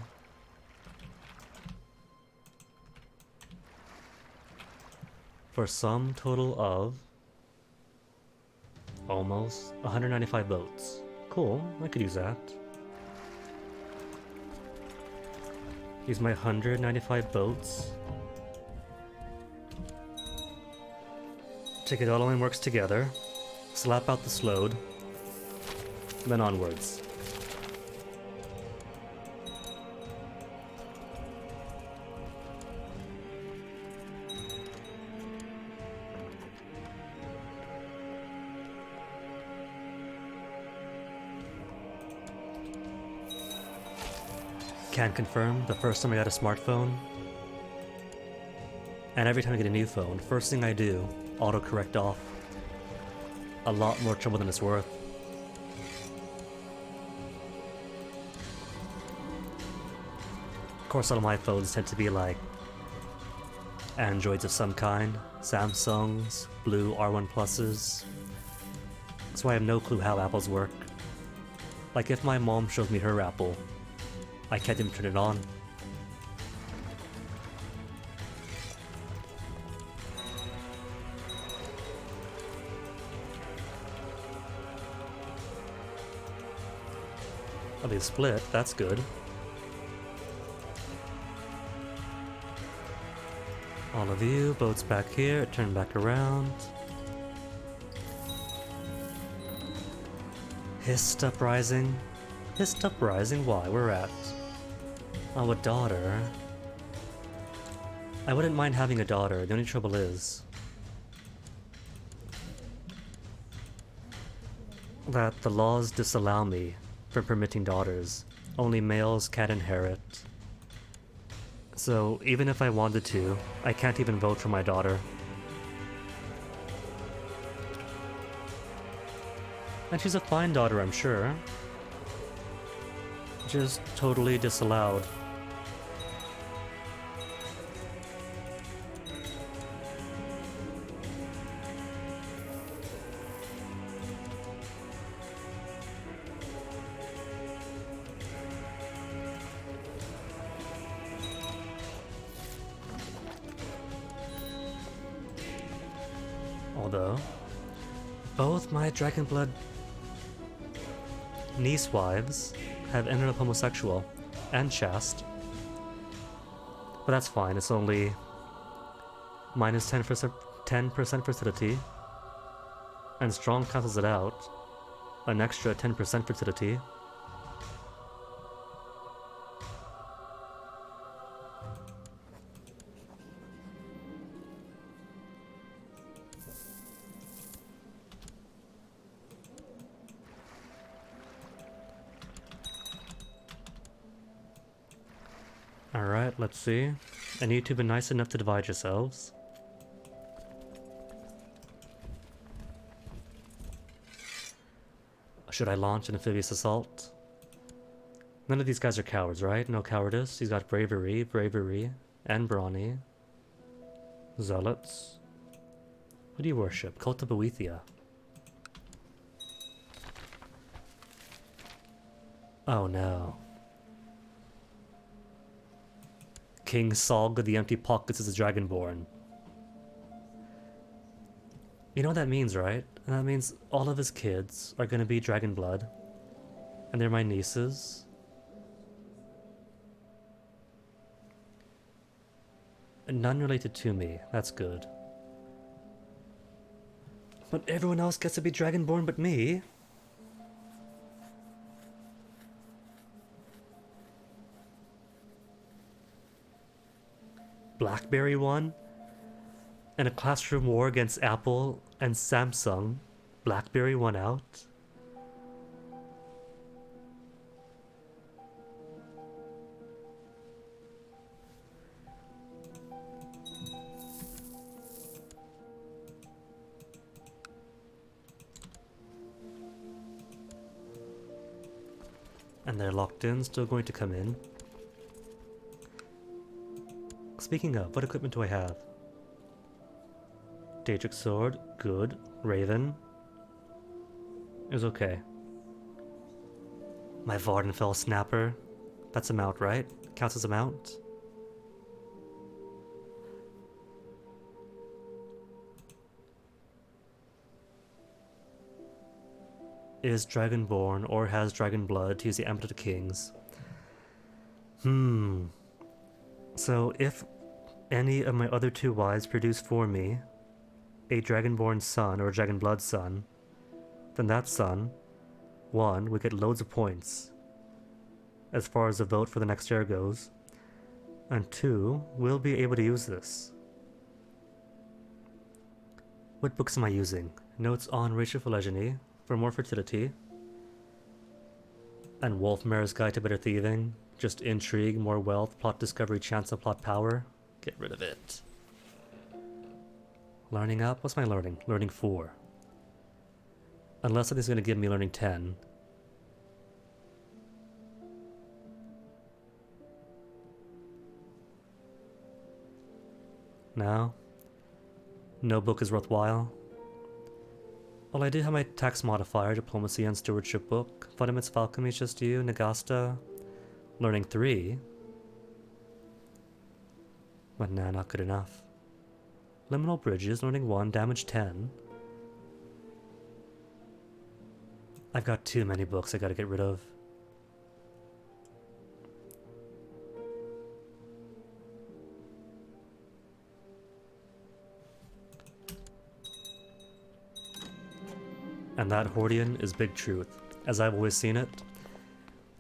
For a sum total of almost 195 boats. Cool, I could use that. Use my 195 boats. Take it all and works together. Slap out the slowed. Then onwards. Can confirm, the first time I got a smartphone, and every time I get a new phone, first thing I do, autocorrect off. A lot more trouble than it's worth. Of course, all of my phones tend to be like Androids of some kind, Samsungs, blue R1 Pluses. So I have no clue how Apples work. Like if my mom shows me her Apple, I can't even turn it on. Oh, they split, that's good. All of you, boats back here, turn back around. Hist uprising. Hist uprising, why? We're at... Oh, a daughter. I wouldn't mind having a daughter, the only trouble is that the laws disallow me from permitting daughters. Only males can inherit. So even if I wanted to, I can't even vote for my daughter. And she's a fine daughter, I'm sure. Just totally disallowed. Although, both my Dragonblood niece wives have ended up homosexual and chaste. But that's fine, it's only minus 10% fertility, and strong cancels it out, an extra 10% fertility. Alright, let's see. And you two been nice enough to divide yourselves. Should I launch an amphibious assault? None of these guys are cowards, right? No cowardice. He's got bravery, and brawny. Zealots. Who do you worship? Cult of Boethia. Oh no. King Solg of the Empty Pockets is a Dragonborn. You know what that means, right? That means all of his kids are gonna be Dragonblood. And they're my nieces. And none related to me. That's good. But everyone else gets to be Dragonborn but me. BlackBerry won? In a classroom war against Apple and Samsung, BlackBerry won out? And they're locked in, still going to come in. Speaking of, what equipment do I have? Daedric Sword, good. Raven is okay. My Vardenfell Snapper, that's a mount, right? Counts as a mount? Is Dragonborn or has Dragon Blood to use the Amulet of the Kings? So if any of my other two wives produce for me a Dragonborn son or a Dragon Blood son, then that son, one, would get loads of points as far as the vote for the next year goes, and two, we'll be able to use this. What books am I using? Notes on Racial Phylogeny for more fertility, and Wolfmare's Guide to Better Thieving, just intrigue, more wealth, plot discovery, chance of plot power. Get rid of it. Learning up? What's my learning? Learning 4. Unless something's going to give me learning 10. No? No book is worthwhile? Well, I do have my tax modifier, diplomacy and stewardship book. Fundaments of Alchemy is just you. Nagasta, learning 3. But nah, not good enough. Liminal Bridges, learning 1, damage 10. I've got too many books I gotta get rid of. And that Hordian is big truth. As I've always seen it,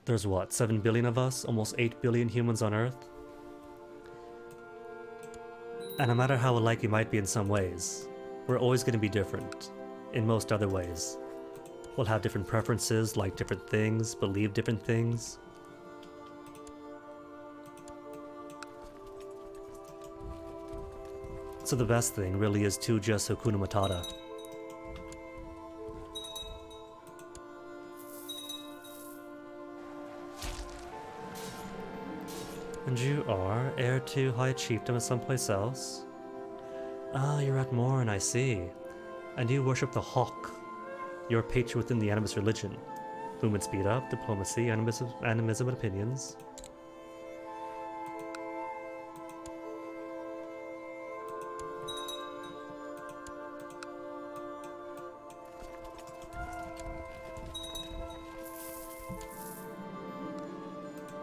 there's what, 7 billion of us? Almost 8 billion humans on Earth? And no matter how alike we might be in some ways, we're always going to be different in most other ways. We'll have different preferences, like different things, believe different things. So the best thing really is to just Hakuna Matata. And you are heir to High Chiefdom of someplace else? Ah, you're at Morn, I see. And you worship the Hawk, your patron within the Animist religion. Movement speed up, diplomacy, animism and opinions.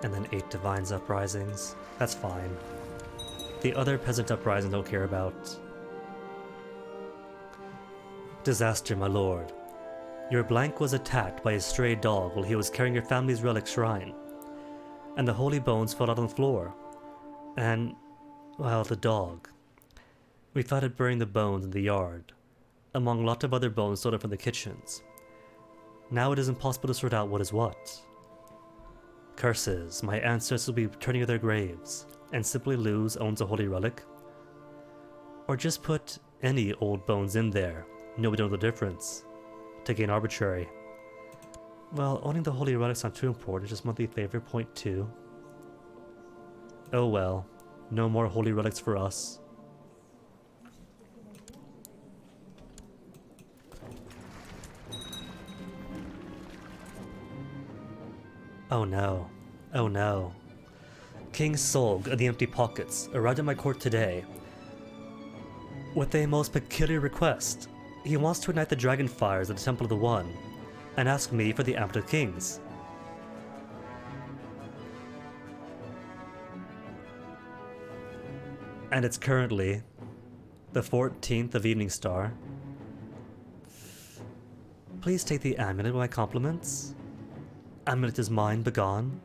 And then 8 Divines Uprisings. That's fine. The other Peasant Uprisings don't care about. Disaster, my lord. Your blank was attacked by a stray dog while he was carrying your family's relic shrine. And the holy bones fell out on the floor. And, well, the dog. We thought of burying the bones in the yard, among lots of other bones stolen from the kitchens. Now it is impossible to sort out what is what. Curses, my ancestors will be returning to their graves, and simply lose owns a holy relic. Or just put any old bones in there, nobody knows the difference. To gain arbitrary. Well, owning the holy relic's not too important, just monthly favor, point 2. Oh well, no more holy relics for us. Oh no. Oh no. King Solg of the Empty Pockets arrived at my court today with a most peculiar request. He wants to ignite the dragon fires at the Temple of the One and ask me for the Amulet of Kings. And it's currently the 14th of Evening Star. Please take the amulet with my compliments. Amulet is mine, begone.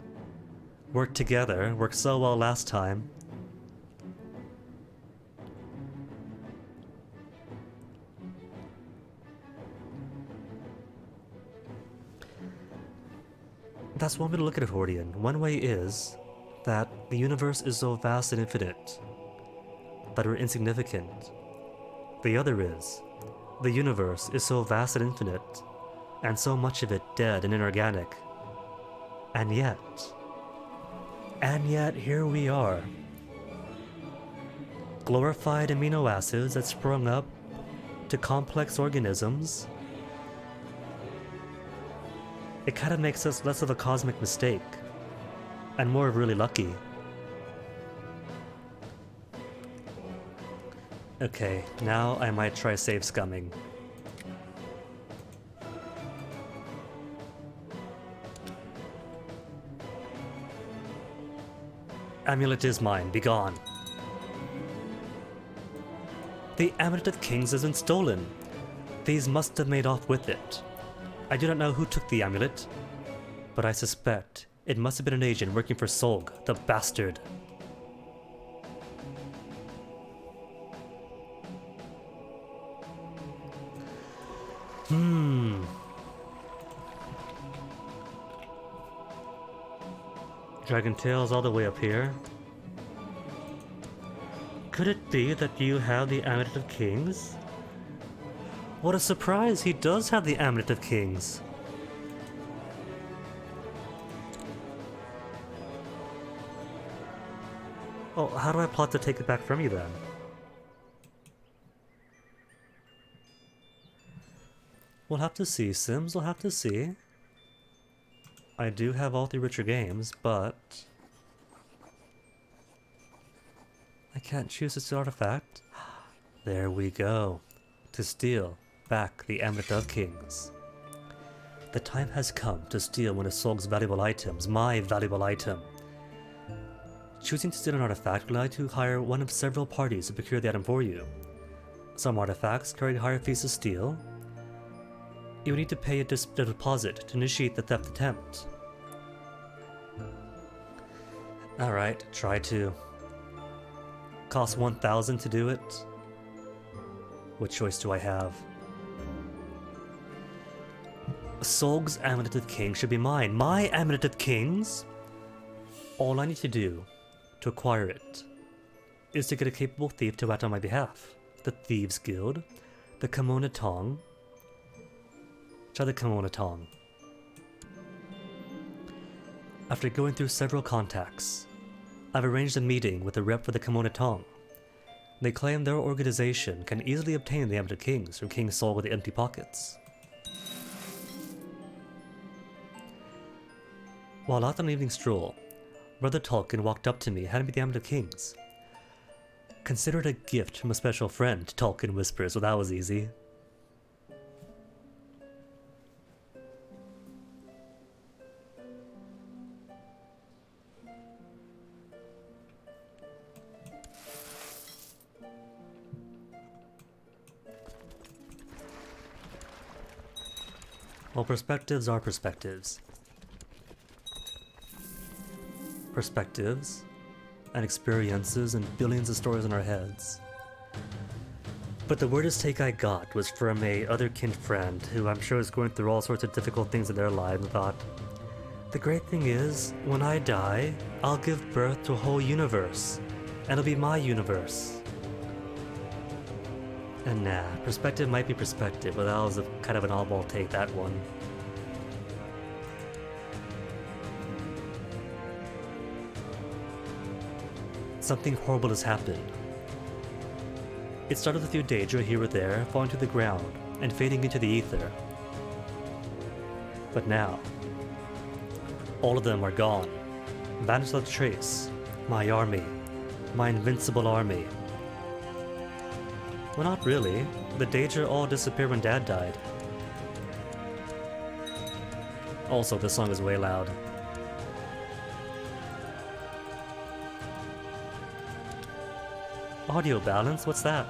Worked together, worked so well last time. That's one way to look at it, Hordian. One way is that the universe is so vast and infinite that we're insignificant. The other is, the universe is so vast and infinite, and so much of it dead and inorganic, And yet, here we are. Glorified amino acids that sprung up to complex organisms. It kind of makes us less of a cosmic mistake, and more of really lucky. Okay, now I might try save scumming. Amulet is mine, begone. The Amulet of Kings isn't stolen. These must have made off with it. I do not know who took the amulet, but I suspect it must have been an agent working for Solg, the bastard. Dragon Tail's all the way up here. Could it be that you have the Amulet of Kings? What a surprise, he does have the Amulet of Kings. Oh, how do I plot to take it back from you then? We'll have to see, Sims, we'll have to see. I do have all 3 richer games, but I can't choose this artifact. There we go. To steal back the Amulet of Kings. The time has come to steal one of Solg's valuable items, my valuable item. Choosing to steal an artifact will allow you to hire one of several parties to procure the item for you. Some artifacts carry higher fees to steal. You will need to pay a deposit to initiate the theft attempt. Alright, try to. Cost 1,000 to do it. What choice do I have? Solg's Amulet of Kings should be mine. My Amulet of Kings? All I need to do to acquire it is to get a capable thief to act on my behalf. The Thieves Guild, the Kimono Tong. Try the Kimono Tong. After going through several contacts, I've arranged a meeting with a rep for the Kimono Tong. They claim their organization can easily obtain the Amulet of Kings from King Sol with the empty pockets. While out on an evening stroll, Brother Tolkien walked up to me, handed me the Amulet of Kings. Consider it a gift from a special friend, Tolkien whispers. Well, that was easy. Well, perspectives are perspectives. Perspectives and experiences and billions of stories in our heads. But the weirdest take I got was from a otherkin friend who I'm sure is going through all sorts of difficult things in their lives and thought, the great thing is, when I die, I'll give birth to a whole universe, and it'll be my universe. And nah, perspective might be perspective, but that was a kind of an oddball take, that one. Something horrible has happened. It started with you, Daedra, here or there, falling to the ground and fading into the ether. But now, all of them are gone. Vanished without trace. My army. My invincible army. Well, not really. The Daedra all disappeared when Dad died. Also, this song is way loud. Audio balance? What's that?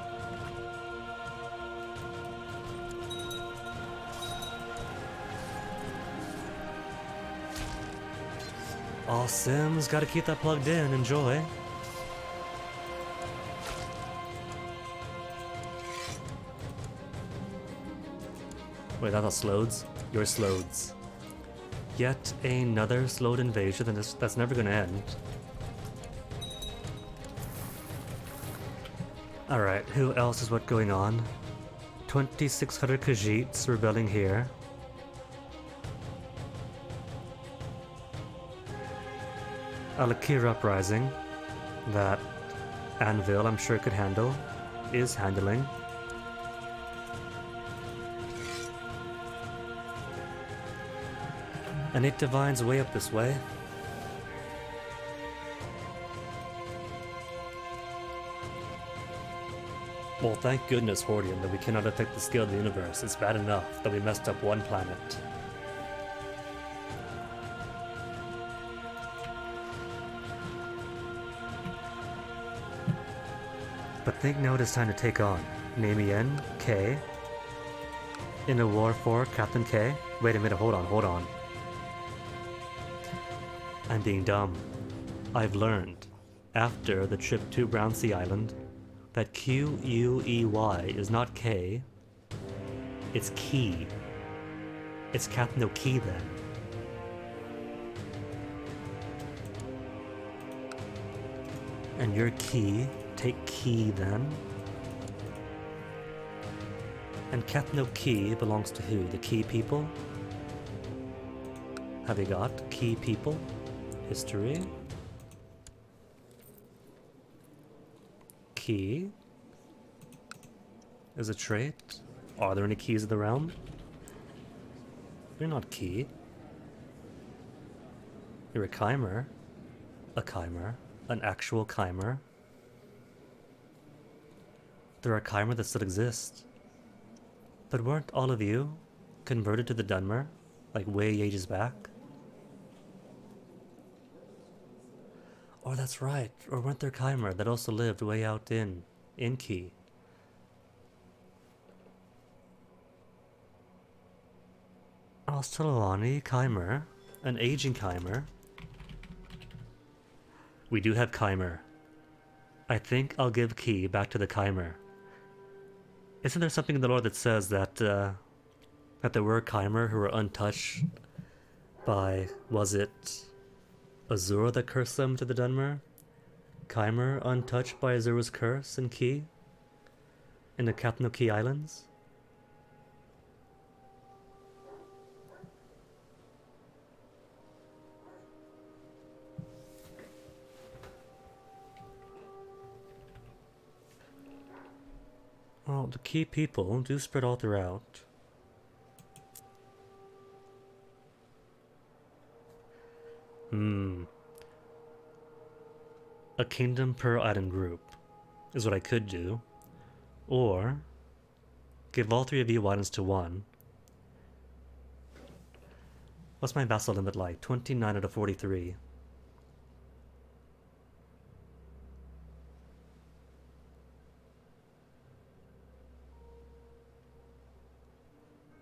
All Sims, gotta keep that plugged in. Enjoy. Wait, that's Slodes? You're Slodes. Yet another slowed invasion, and that's never gonna end. Alright, who else is what going on? 2,600 Khajiits rebelling here. Alakir Uprising, that Anvil I'm sure could handle, is handling. And 8 Divines way up this way. Well, thank goodness, Hordian, that we cannot affect the scale of the universe. It's bad enough that we messed up one planet. But think now it is time to take on Namien K in a war for Captain K. Wait a minute, hold on. I'm being dumb. I've learned, after the trip to Brownsea Island, that Q-U-E-Y is not K, it's Key. It's Captain O'Key then. And your Key, take Key then. And Captain O'Key belongs to who? The Key people? Have you got Key people? History. Key is a trait. Are there any keys in the realm? You're not Key. You're a Chimer. A Chimer. An actual Chimer. There are Chimer that still exist. But weren't all of you converted to the Dunmer, like way ages back? Oh, that's right. Or weren't there Chimer that also lived way out in Key? Ostalani Chimer, an aging Chimer. We do have Chimer. I think I'll give Key back to the Chimer. Isn't there something in the lore that says that that there were Chimer who were untouched by, was it Azura that cursed them to the Dunmer? Chimer untouched by Azura's curse in Key? In the Captain O'Key Islands? Well, the Key people do spread all throughout. A kingdom per island group is what I could do. Or give all 3 of you islands to 1. What's my vassal limit like? 29 out of 43.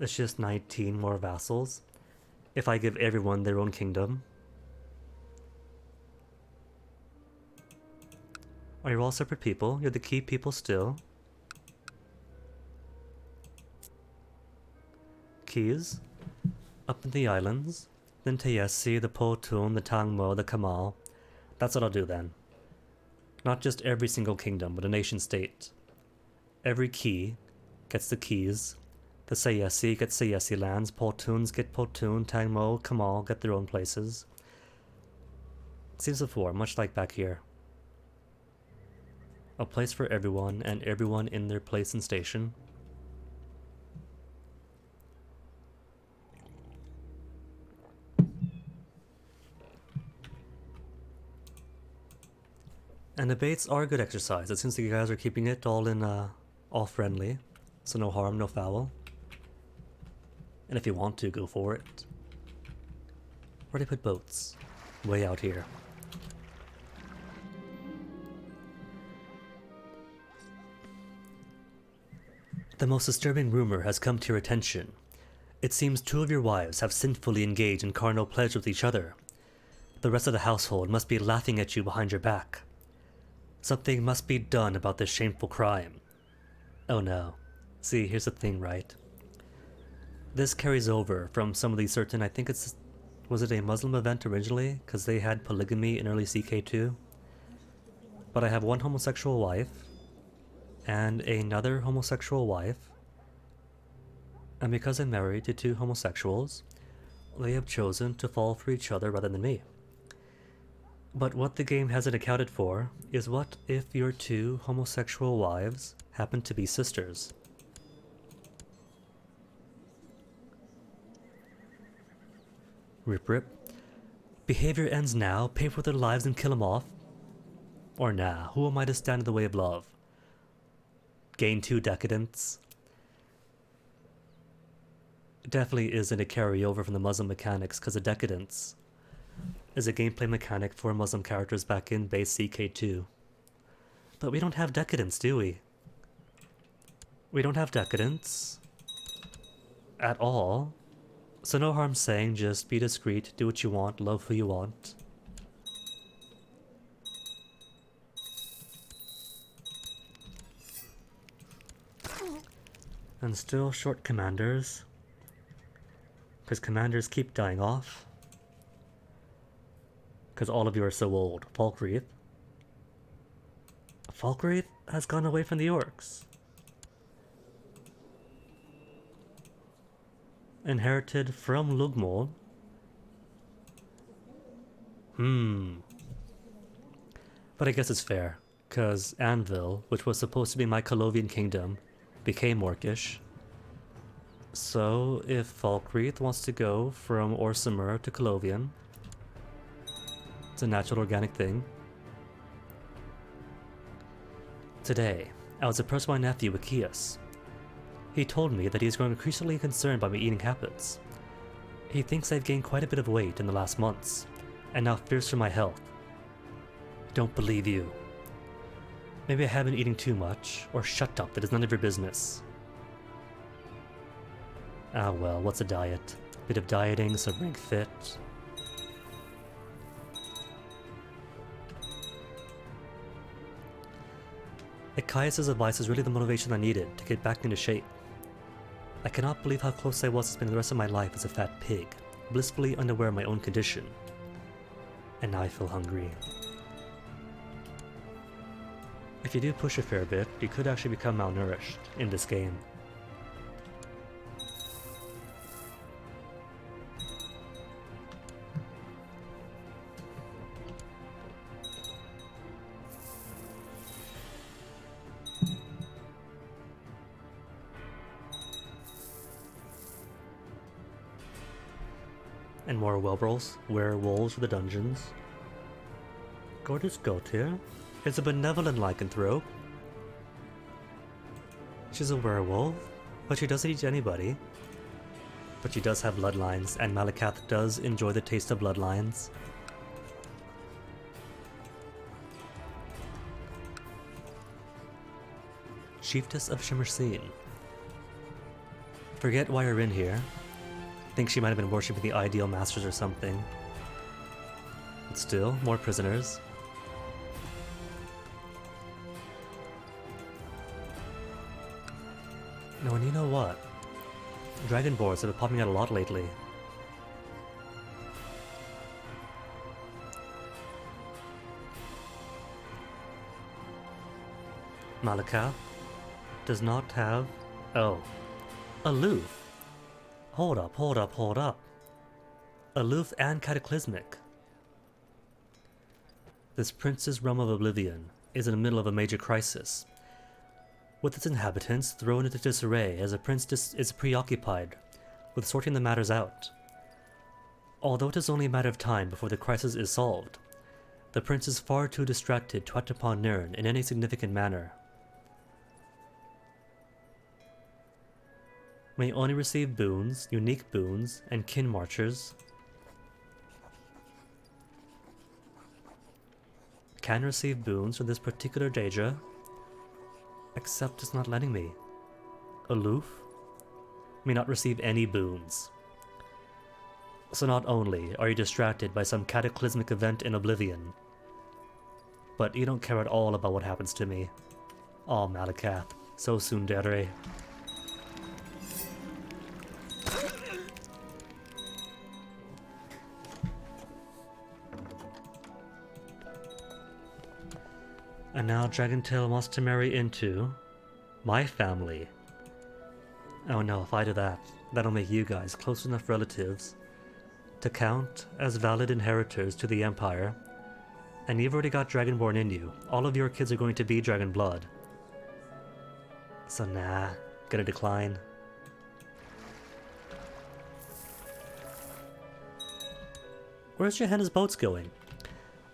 It's just 19 more vassals. If I give everyone their own kingdom. Are you all separate people? You're the Key people still. Keys. Up in the islands. Then Tayesi, the Potun, the Tangmo, the Kamal. That's what I'll do then. Not just every single kingdom, but a nation state. Every Key gets the keys. The Sayesi get Sayesi lands. Potuns get Potun. Tangmo, Kamal get their own places. Seems before, much like back here. A place for everyone, and everyone in their place and station. And debates are good exercise. It seems like you guys are keeping it all in, all friendly. So no harm, no foul. And if you want to, go for it. Where do they put boats? Way out here. The most disturbing rumor has come to your attention. It seems 2 of your wives have sinfully engaged in carnal pledge with each other. The rest of the household must be laughing at you behind your back. Something must be done about this shameful crime. Oh no. See, here's the thing, right? This carries over from some of these certain, I think it's, was it a Muslim event originally? Because they had polygamy in early CK2. But I have one homosexual wife, and another homosexual wife, and because I'm married to 2 homosexuals, they have chosen to fall for each other rather than me. But what the game hasn't accounted for is what if your two homosexual wives happen to be sisters? Rip rip. Behavior ends now, pay for their lives and kill them off? Or nah, who am I to stand in the way of love? Gain 2 decadence? It definitely isn't a carryover from the Muslim mechanics, because the decadence is a gameplay mechanic for Muslim characters back in base CK2. But we don't have decadence, do we? We don't have decadence at all. So no harm saying, just be discreet, do what you want, love who you want. And still short commanders. Because commanders keep dying off. Because all of you are so old. Falkreath. Falkreath has gone away from the orcs. Inherited from Lugmol. But I guess it's fair, because Anvil, which was supposed to be my Colovian kingdom, became orcish. So if Falkreath wants to go from Orsimer to Colovian, it's a natural organic thing. Today, I was approached by my nephew Wikius. He told me that he is growing increasingly concerned by my eating habits. He thinks I've gained quite a bit of weight in the last months, and now fears for my health. Don't believe you. Maybe I have been eating too much, or shut up, it is none of your business. Ah well, what's a diet? Bit of dieting, some rank fit. Icaius' advice is really the motivation I needed to get back into shape. I cannot believe how close I was to spending the rest of my life as a fat pig, blissfully unaware of my own condition. And now I feel hungry. If you do push a fair bit, you could actually become malnourished in this game. And more werewolves for the dungeons. Gorgeous Gotir is a benevolent lycanthrope. She's a werewolf, but she doesn't eat anybody. But she does have bloodlines, and Malakath does enjoy the taste of bloodlines. Chiefess of Shimmerseen. Forget why you're in here. Think she might have been worshipping the Ideal Masters or something. But still, more prisoners. No, and you know what? Dragon boars have been popping out a lot lately. Malakath does not have... Oh. Aloof. Hold up. Aloof and cataclysmic. This prince's realm of oblivion is in the middle of a major crisis, with its inhabitants thrown into disarray as the prince is preoccupied with sorting the matters out. Although it is only a matter of time before the crisis is solved, the prince is far too distracted to act upon Nirn in any significant manner. May only receive boons, unique boons, and kin marchers. Can receive boons from this particular Daedra, except it's not letting me. Aloof may not receive any boons. So not only are you distracted by some cataclysmic event in Oblivion, but you don't care at all about what happens to me. Aw, Malakath, so soon, Dere. And now Dragontail wants to marry into my family. Oh no, if I do that, that'll make you guys close enough relatives to count as valid inheritors to the Empire And you've already got Dragonborn in you. All of your kids are going to be Dragon Blood. So nah, gonna decline. Where's Johanna's boats going?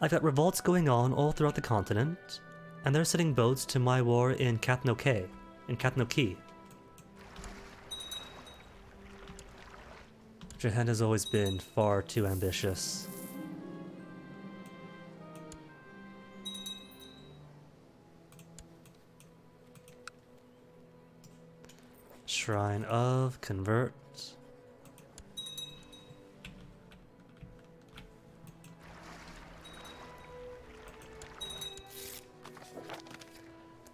I've got revolts going on all throughout the continent, and they're sending boats to my war in Katno Key. Johanna's always been far too ambitious. Shrine of Convert.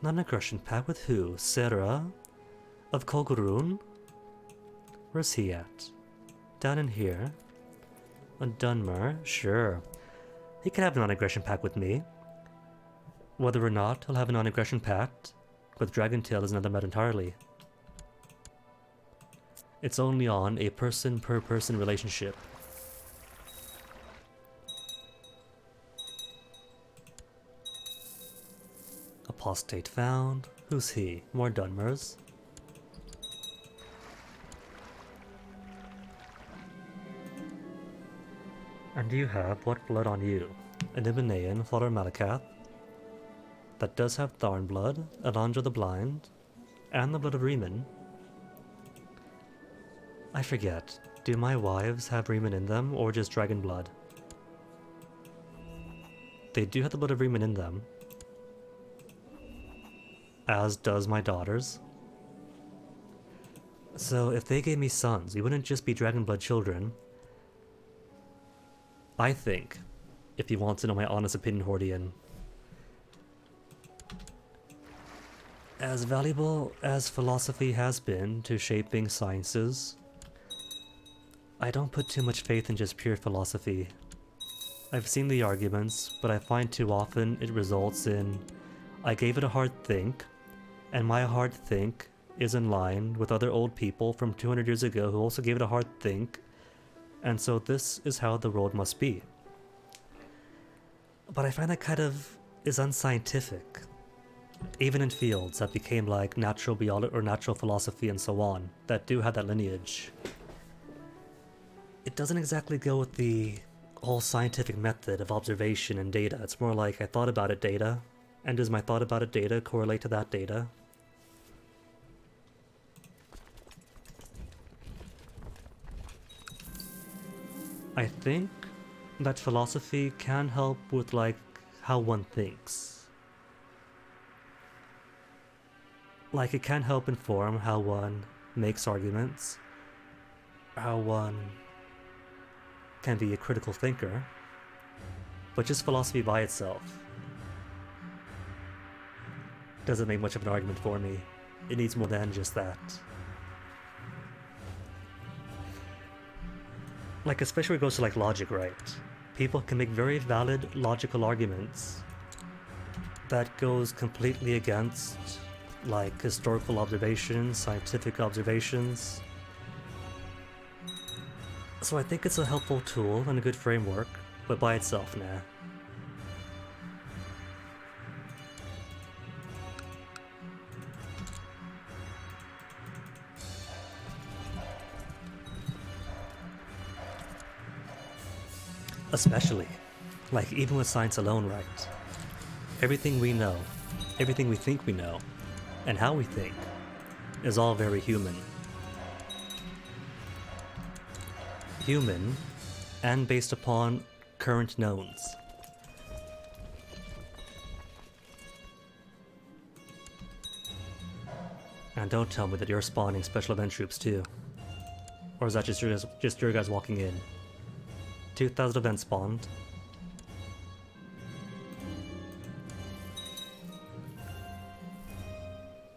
Non-aggression pact with who? Sarah of Kolgurun? Where's he at? Down in here. On Dunmer? Sure. He can have a non-aggression pact with me. Whether or not he'll have a non-aggression pact with Dragontail is another matter entirely. It's only on a person-per-person relationship. Apostate found. Who's he? More Dunmers. And you have what blood on you? An Ibanaean, Father Malakath. That does have Tharn blood, Alondra the Blind, and the blood of Riemann. I forget, do my wives have Riemann in them, or just dragon blood? They do have the blood of Riemann in them. As does my daughters. So if they gave me sons, we wouldn't just be dragon blood children. I think, if you want to know my honest opinion, Hordian, as valuable as philosophy has been to shaping sciences, I don't put too much faith in just pure philosophy. I've seen the arguments, but I find too often it results in, I gave it a hard think, and my hard think is in line with other old people from 200 years ago who also gave it a hard think, and so this is how the world must be. But I find that kind of is unscientific. Even in fields that became like natural biology or natural philosophy and so on, that do have that lineage. It doesn't exactly go with the whole scientific method of observation and data. It's more like I thought about it data, and does my thought about it data correlate to that data? I think that philosophy can help with like how one thinks. Like it can help inform how one makes arguments, how one can be a critical thinker, but just philosophy by itself doesn't make much of an argument for me. It needs more than just that. Like especially when it goes to like logic, right? People can make very valid logical arguments that goes completely against like historical observations, scientific observations. So I think it's a helpful tool and a good framework, but by itself, nah. Especially, like even with science alone, right? Everything we know, everything we think we know, and how we think, is all very human. Human, and based upon current knowns. And don't tell me that you're spawning special event troops too. Or is that just your guys walking in? 2,000 events spawned.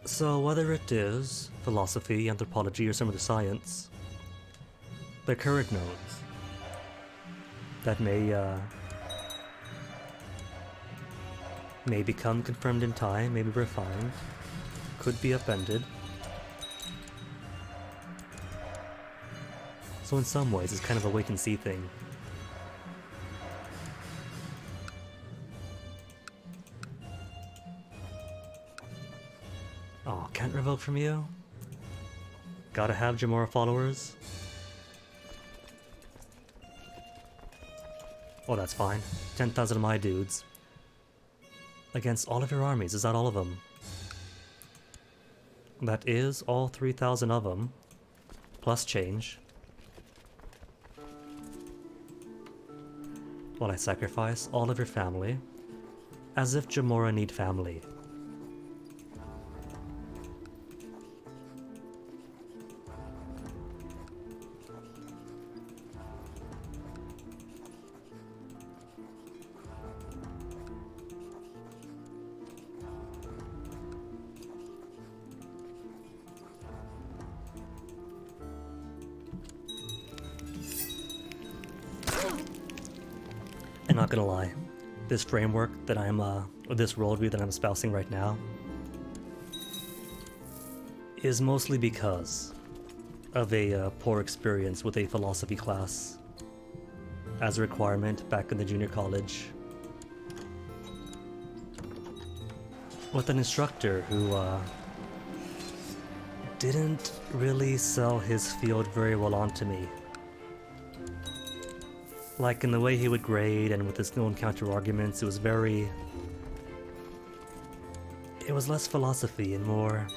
So whether it is philosophy, anthropology, or some other science, the current nodes that may become confirmed in time, may be refined, could be upended. So in some ways, it's kind of a wait-and-see thing. Oh, can't revoke from you? Gotta have Jamora followers? Oh, that's fine. 10,000 of my dudes. Against all of your armies, is that all of them? That is all 3,000 of them. Plus change. While I sacrifice all of your family. As if Jamora need family. I'm not gonna lie, this framework that I'm, or this worldview that I'm espousing right now is mostly because of a poor experience with a philosophy class as a requirement back in the junior college. With an instructor who, didn't really sell his field very well onto me. Like in the way he would grade and with his own counter-arguments, it was very... It was less philosophy and more...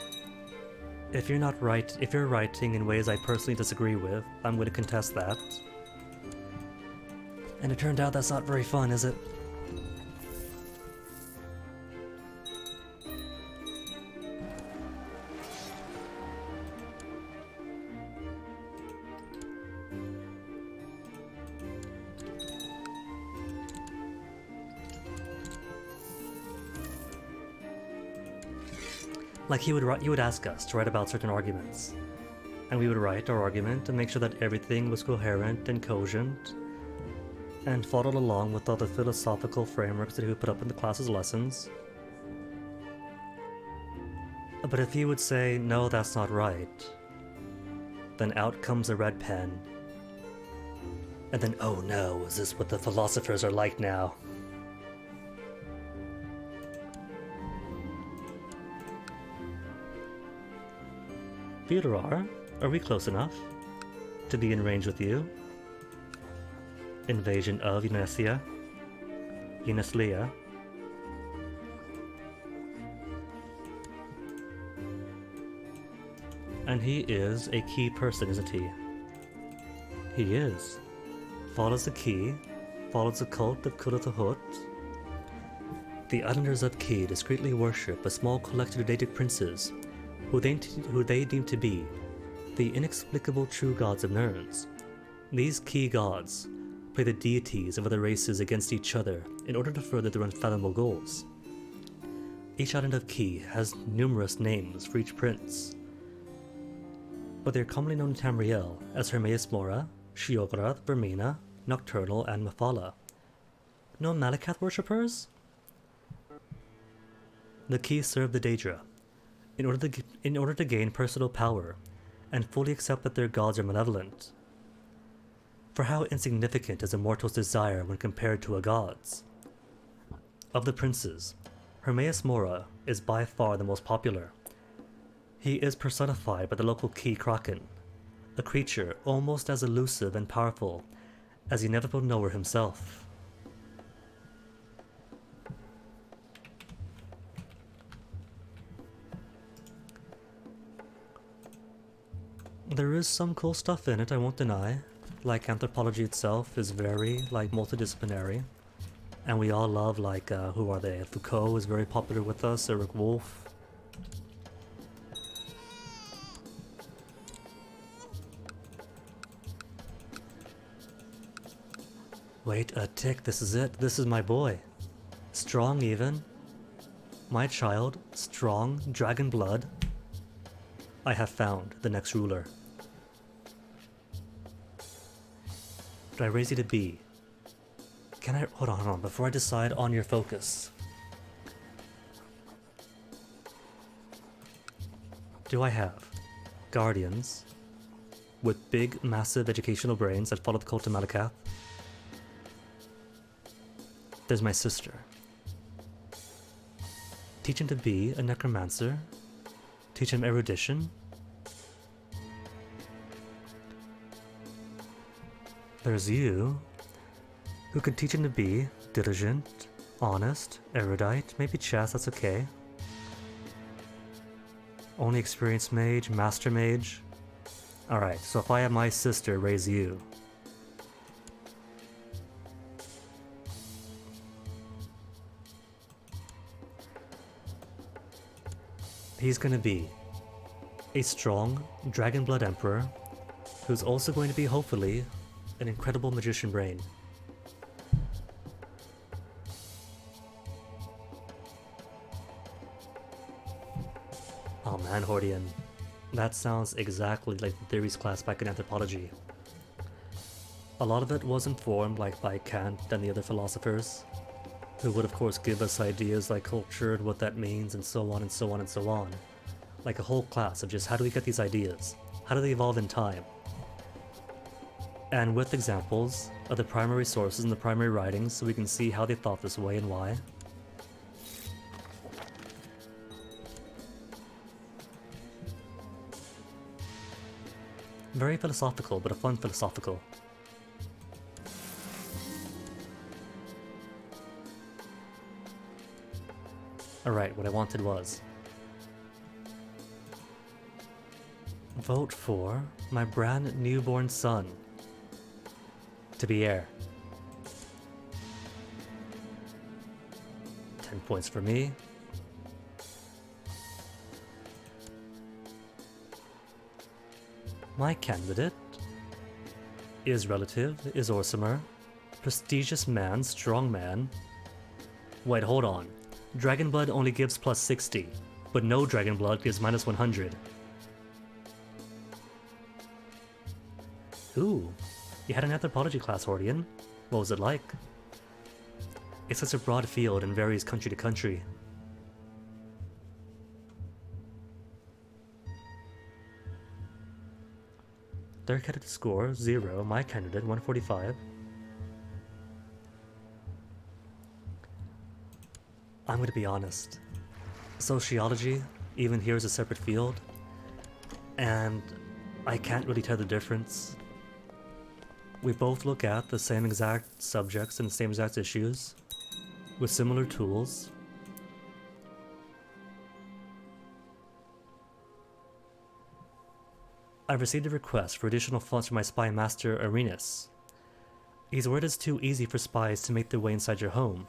If you're not right, if you're writing in ways I personally disagree with, I'm going to contest that. And it turned out that's not very fun, is it? Like he would ask us to write about certain arguments, and we would write our argument and make sure that everything was coherent and cogent, and followed along with all the philosophical frameworks that he would put up in the class's lessons. But if he would say, no, that's not right, then out comes a red pen, and then, oh no, is this what the philosophers are like now? Theodore, are we close enough to be in range with you? Invasion of Uneslia. And he is a key person, isn't he? He is. Follows the key, follows the cult of Kulithahut. The islanders of Key discreetly worship a small collection of native princes who they deem to be the inexplicable true gods of Nerds. These key gods play the deities of other races against each other in order to further their unfathomable goals. Each island of Key has numerous names for each prince, but they are commonly known in Tamriel as Hermaeus Mora, Sheograth, Vermina, Nocturnal, and Mephala. No Malakath worshippers? The Key serve the Daedra in order to gain personal power and fully accept that their gods are malevolent. For how insignificant is a mortal's desire when compared to a god's? Of the princes, Hermaeus Mora is by far the most popular. He is personified by the local Key Kraken, a creature almost as elusive and powerful as the inevitable knower himself. There is some cool stuff in it, I won't deny. Like, anthropology itself is very, like, multidisciplinary. And we all love, like, who are they? Foucault is very popular with us, Eric Wolf. Wait, a tick, this is it. This is my boy. Strong even. My child, strong, dragon blood. I have found the next ruler. But I raise you to be. Can I... Hold on, before I decide on your focus. Do I have guardians with big, massive educational brains that follow the cult of Malakath? There's my sister. Teaching to be a necromancer Teach him erudition. There's you, who can teach him to be diligent, honest, erudite, maybe chess, that's okay. Only experienced mage, master mage. Alright, so if I have my sister raise you. He's gonna be a strong Dragon Blood Emperor, who's also going to be, hopefully, an incredible magician brain. Oh man, Hordian. That sounds exactly like the theories class back in anthropology. A lot of it was informed by Kant and the other philosophers, who would of course give us ideas like culture and what that means and so on and so on and so on. Like a whole class of just how do we get these ideas? How do they evolve in time? And with examples of the primary sources and the primary writings so we can see how they thought this way and why. Very philosophical, but a fun philosophical. Alright, what I wanted was vote for my brand newborn son to be heir. 10 points for me. My candidate is relative, is Orsimer, prestigious man, strong man. Wait, hold on. Dragon Blood only gives plus 60, but no Dragon Blood gives minus 100. Ooh, you had an anthropology class, Hordian. What was it like? It's such a broad field and varies country to country. Their candidate score, 0. My candidate, 145. I'm going to be honest. Sociology, even here, is a separate field, and I can't really tell the difference. We both look at the same exact subjects and the same exact issues, with similar tools. I've received a request for additional funds from my spy master, Arenas. He's worried it's too easy for spies to make their way inside your home,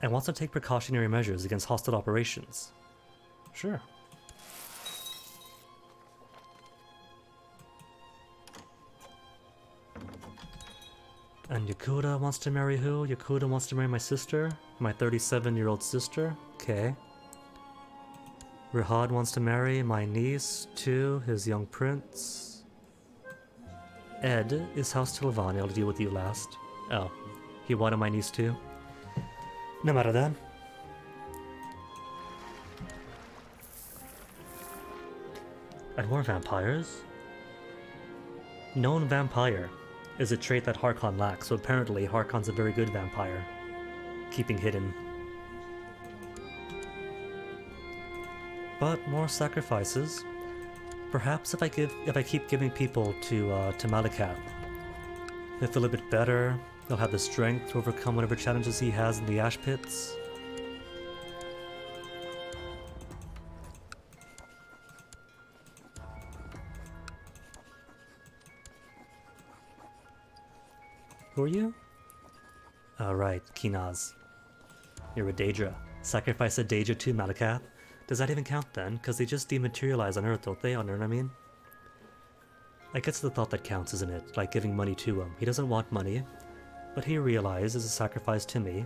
and wants to take precautionary measures against hostile operations. Sure. And Yakuda wants to marry who? Yakuda wants to marry my sister? My 37-year-old sister? Okay. Rihad wants to marry my niece, too, his young prince. Ed is House Tilvani, I'll deal with you last. Oh, he wanted my niece too? No matter then. And more vampires? Known vampire is a trait that Harkon lacks, so apparently Harkon's a very good vampire. Keeping hidden. But more sacrifices. Perhaps if I keep giving people to Malakath, they'll feel a bit better. They'll have the strength to overcome whatever challenges he has in the ash pits. Who are you? Alright, Kinaz. You're a Daedra. Sacrifice a Daedra to Malakath. Does that even count then? Because they just dematerialize on Earth, don't they? On Earth, I mean? I guess the thought that counts, isn't it? Like giving money to him. He doesn't want money, but he realizes a sacrifice to me.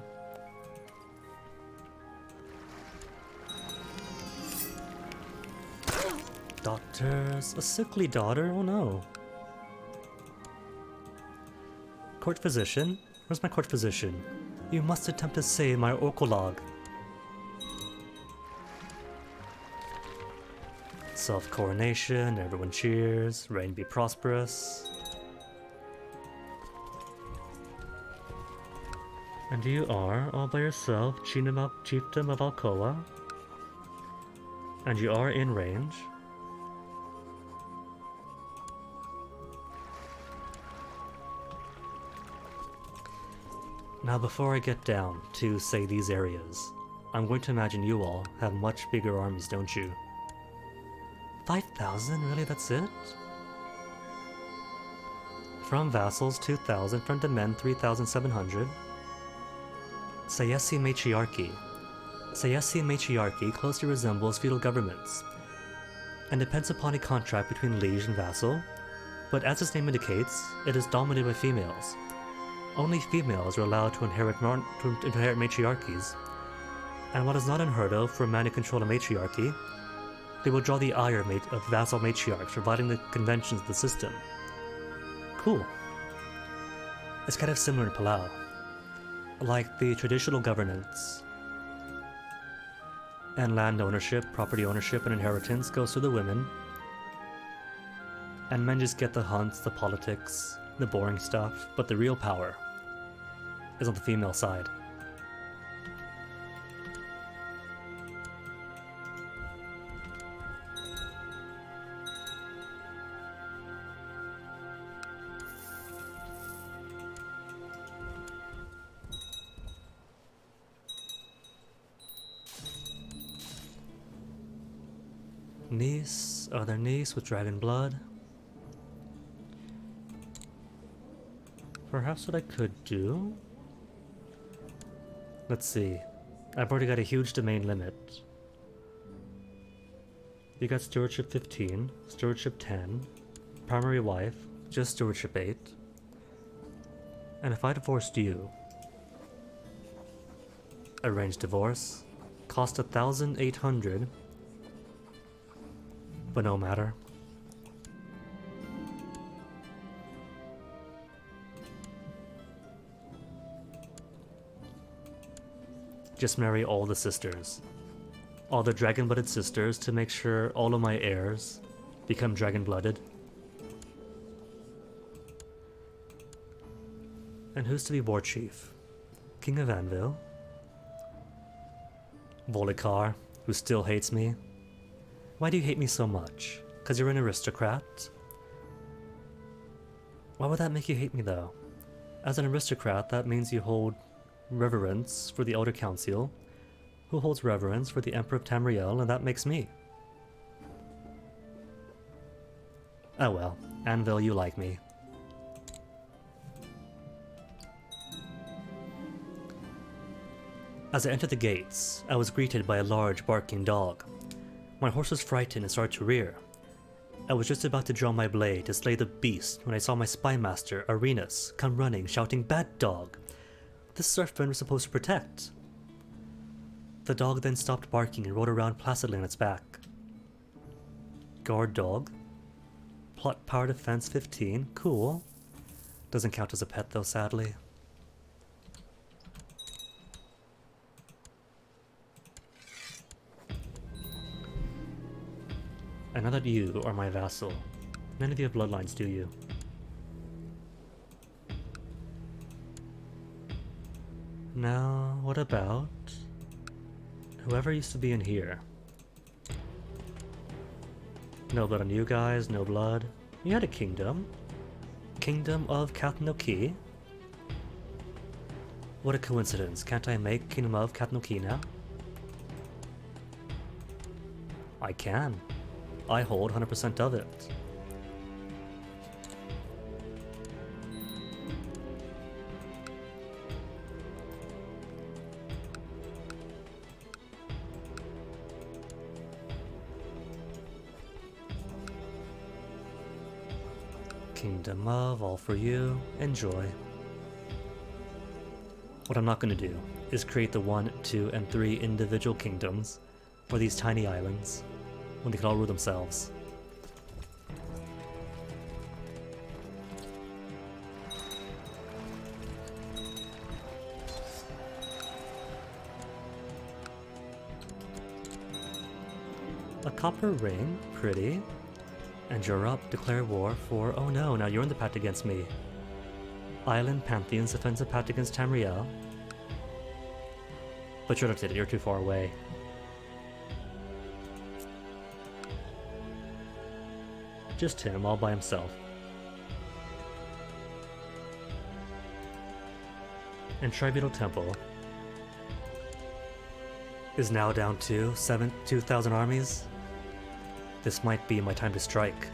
Doctors, a sickly daughter? Oh no. Court physician? Where's my court physician? You must attempt to save my Orkolog. Self-coronation, everyone cheers, reign be prosperous. And you are, all by yourself, Chieftain of Alcoa. And you are in range. Now before I get down to, say, these areas, I'm going to imagine you all have much bigger armies, don't you? 5,000? Really, that's it? From vassals, 2,000. From the men, 3,700. Sayesi matriarchy. Sayesi matriarchy closely resembles feudal governments, and depends upon a contract between liege and vassal, but as its name indicates, it is dominated by females. Only females are allowed to inherit matriarchies, and what is not unheard of for a man to control a matriarchy, they will draw the ire of vassal matriarchs, providing the conventions of the system. Cool. It's kind of similar to Palau. Like the traditional governance and land ownership, property ownership, and inheritance goes to the women, and men just get the hunts, the politics, the boring stuff, but the real power is on the female side. Niece, other niece with dragon blood. Perhaps what I could do? Let's see. I've already got a huge domain limit. You got stewardship 15, stewardship 10, primary wife, just stewardship 8. And if I divorced you, arranged divorce, cost 1,800, but no matter. Just marry all the sisters. All the dragon-blooded sisters to make sure all of my heirs become dragon-blooded. And who's to be war chief? King of Anvil? Volokar, who still hates me. Why do you hate me so much? 'Cause you're an aristocrat? Why would that make you hate me though? As an aristocrat, that means you hold reverence for the Elder Council, who holds reverence for the Emperor of Tamriel, and that makes me. Oh well, Anvil, you like me. As I entered the gates, I was greeted by a large barking dog. My horse was frightened and started to rear. I was just about to draw my blade to slay the beast when I saw my spymaster, Arenas, come running, shouting, "Bad dog! This serfman was supposed to protect." The dog then stopped barking and rode around placidly on its back. Guard dog. Plot power defense 15, cool. Doesn't count as a pet though, sadly. I know that you are my vassal. None of you have bloodlines, do you? Now, what about whoever used to be in here? No blood on you guys, no blood. You had a kingdom. Kingdom of Kathnoki. What a coincidence. Can't I make Kingdom of Kathnoki now? I can. I hold 100% of it. Kingdom of, all for you. Enjoy. What I'm not going to do is create the 1, 2, and 3 individual kingdoms for these tiny islands when they can all rule themselves. A copper ring, pretty. And you're up, declare war for... Oh no, now you're in the pact against me. Island Pantheon's offensive pact against Tamriel. But you're not it, you're too far away. Just him, all by himself. And Tribunal Temple is now down to 2,000 armies. This might be my time to strike.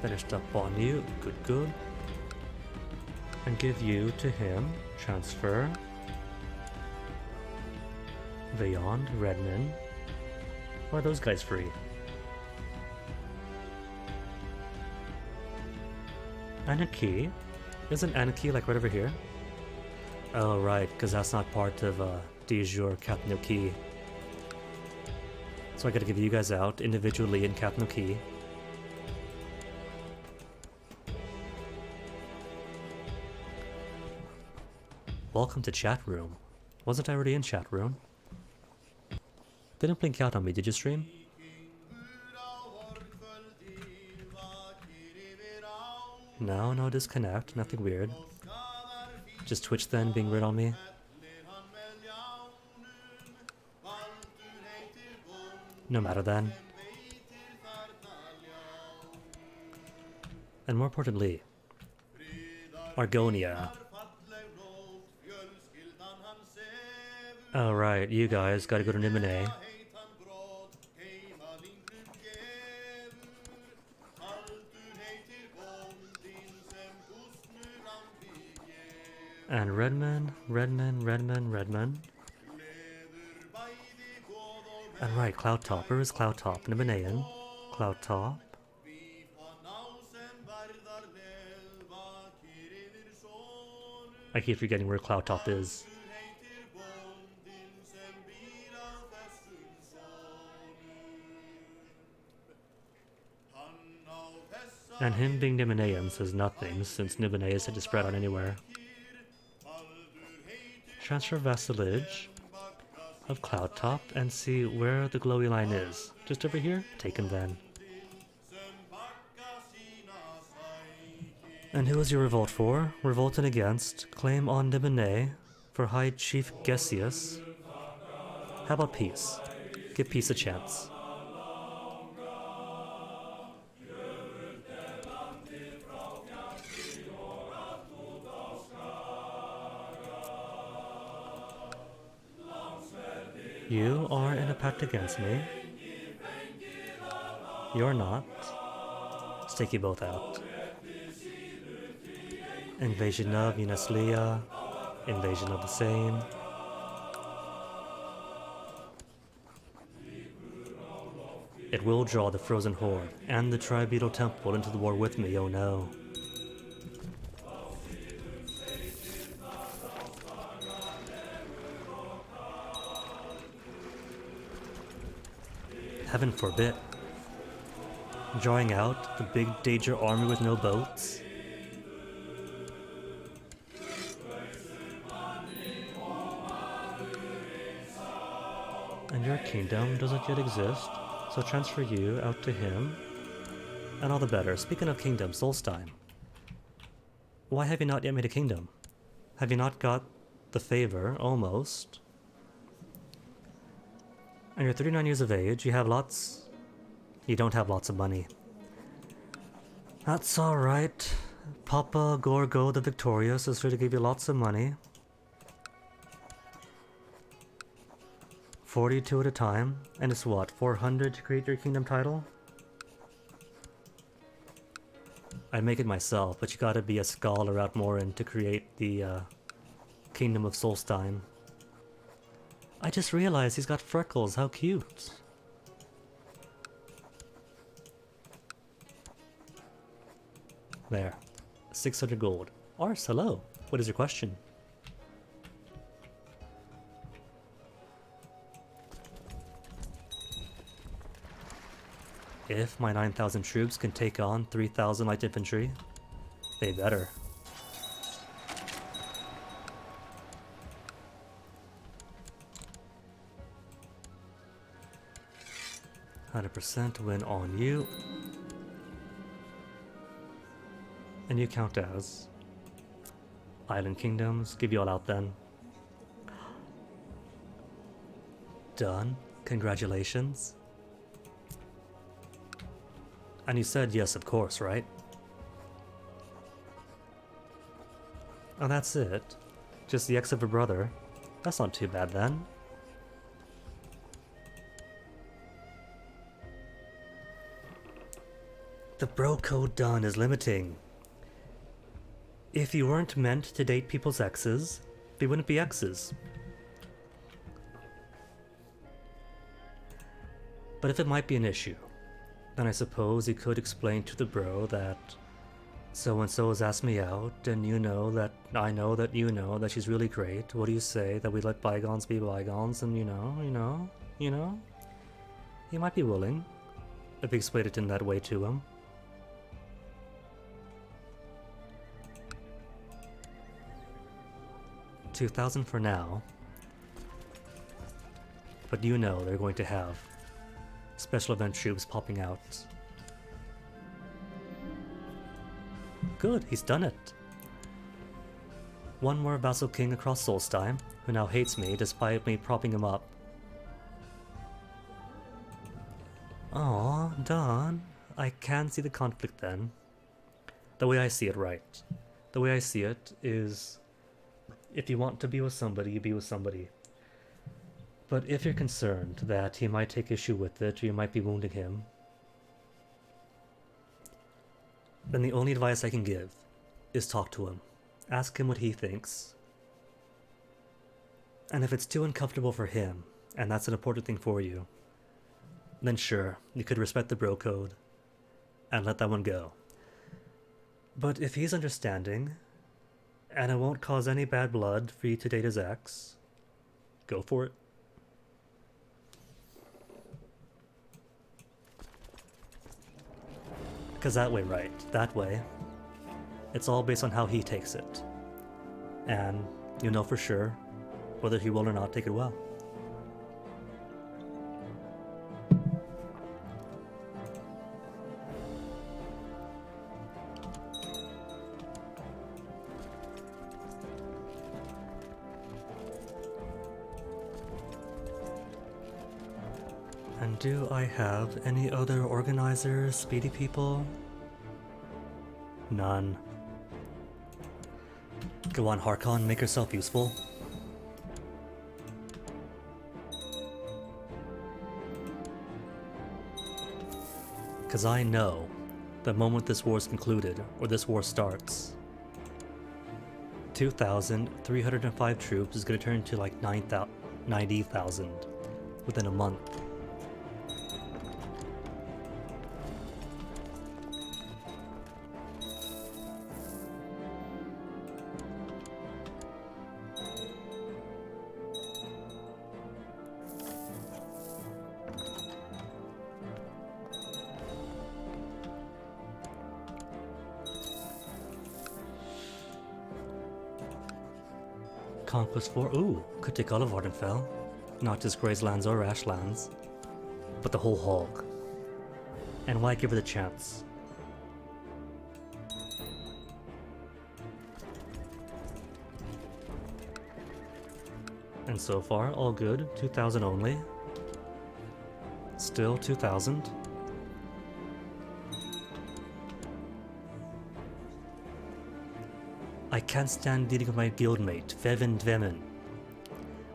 Finished up on you, good. And give you to him, transfer. Beyond, Redmond. Why are those guys free? Anarchy? Isn't Anarchy like right over here? Oh right, because that's not part of de jure Captain Key. So I gotta give you guys out individually in Captain Key. Welcome to chat room. Wasn't I already in chat room? Didn't blink out on me, did you stream? No disconnect, nothing weird. Just Twitch then being weird on me. No matter then. And more importantly, Argonia. Alright, you guys gotta go to Nimine. And Redmond. And right, Cloud Top. Where is Cloud Top? Nimine. Cloud Top. I keep forgetting where Cloud Top is. And him being Nimine says nothing, since Nimine is said to spread out anywhere. Transfer vassalage of Cloud Top and see where the glowy line is. Just over here? Take him then. And who is your revolt for? Revolting against. Claim on Nimine for High Chief Gessius. How about peace? Give peace a chance. You are in a pact against me. You're not. Let's take you both out. Invasion of Unaslia. Invasion of the same. It will draw the Frozen Horde and the Tribunal Temple into the war with me, oh no. Heaven forbid. Drawing out the big danger army with no boats. And your kingdom doesn't yet exist, so transfer you out to him. And all the better. Speaking of kingdom, Solstein. Why have you not yet made a kingdom? Have you not got the favor, almost? And you're 39 years of age, you have lots... You don't have lots of money. That's alright. Papa Gorgo the Victorious is free to give you lots of money. 42 at a time, and it's what, 400 to create your kingdom title? I'd make it myself, but you gotta be a scholar out Morin to create the Kingdom of Solstein. I just realized he's got freckles, how cute. There. 600 gold. Ars, hello. What is your question? If my 9,000 troops can take on 3,000 light infantry, they better. %, win on you. And you count as Island Kingdoms. Give you all out then. Done. Congratulations. And you said yes, of course, right? Oh, that's it. Just the ex of her brother. That's not too bad then. The bro code done is limiting. If you weren't meant to date people's exes, they wouldn't be exes. But if it might be an issue, then I suppose you could explain to the bro that so-and-so has asked me out, and you know that I know that you know that she's really great. What do you say that we let bygones be bygones, and you know? He might be willing, if you explain it in that way to him. $2,000 for now, but you know they're going to have special event troops popping out. Good, he's done it. One more vassal king across Solstheim, who now hates me despite me propping him up. Aw, done. I can see the conflict then. The way I see it, right. The way I see it is, if you want to be with somebody, you be with somebody. But if you're concerned that he might take issue with it, or you might be wounding him, then the only advice I can give is talk to him. Ask him what he thinks. And if it's too uncomfortable for him, and that's an important thing for you, then sure, you could respect the bro code and let that one go. But if he's understanding, and it won't cause any bad blood for you to date his ex, go for it. Because that way, right, that way, it's all based on how he takes it. And you know for sure whether he will or not take it well. And do I have any other organizers, speedy people? None. Go on, Harkon, make yourself useful. Because I know the moment this war is concluded, or this war starts, 2,305 troops is going to turn to like 90,000 within a month. Conquest 4, ooh, could take all of Vardenfell. Not just Grazelands or Ashlands, but the whole hog. And why give her the chance? And so far, all good. 2,000 only. Still 2,000. I can't stand dealing with my guildmate, Vevin Dvemin.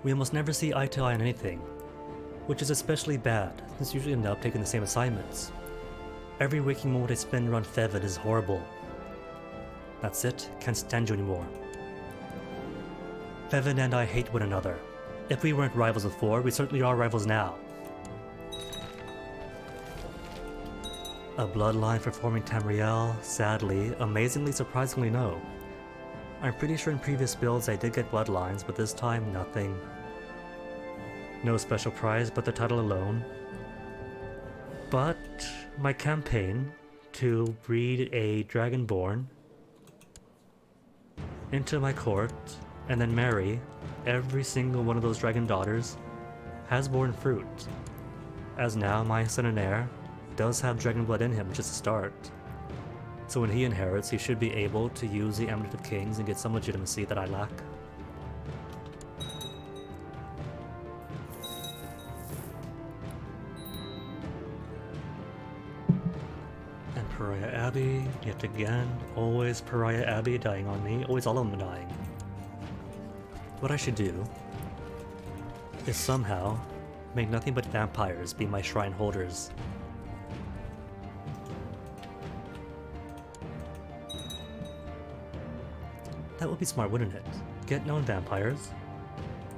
We almost never see eye to eye on anything, which is especially bad, since we usually end up taking the same assignments. Every waking moment I spend around Vevin is horrible. That's it, can't stand you anymore. Vevin and I hate one another. If we weren't rivals before, we certainly are rivals now. A bloodline for forming Tamriel? Sadly, amazingly, surprisingly no. I'm pretty sure in previous builds I did get bloodlines, but this time, nothing. No special prize but the title alone. But my campaign to breed a dragonborn into my court and then marry every single one of those dragon daughters has borne fruit, as now my son and heir does have dragon blood in him, just a start. So when he inherits, he should be able to use the Amulet of Kings and get some legitimacy that I lack. And Pariah Abbey, yet again, always Pariah Abbey dying on me, always all of them dying. What I should do is somehow make nothing but vampires be my shrine holders. That would be smart, wouldn't it? Get known vampires,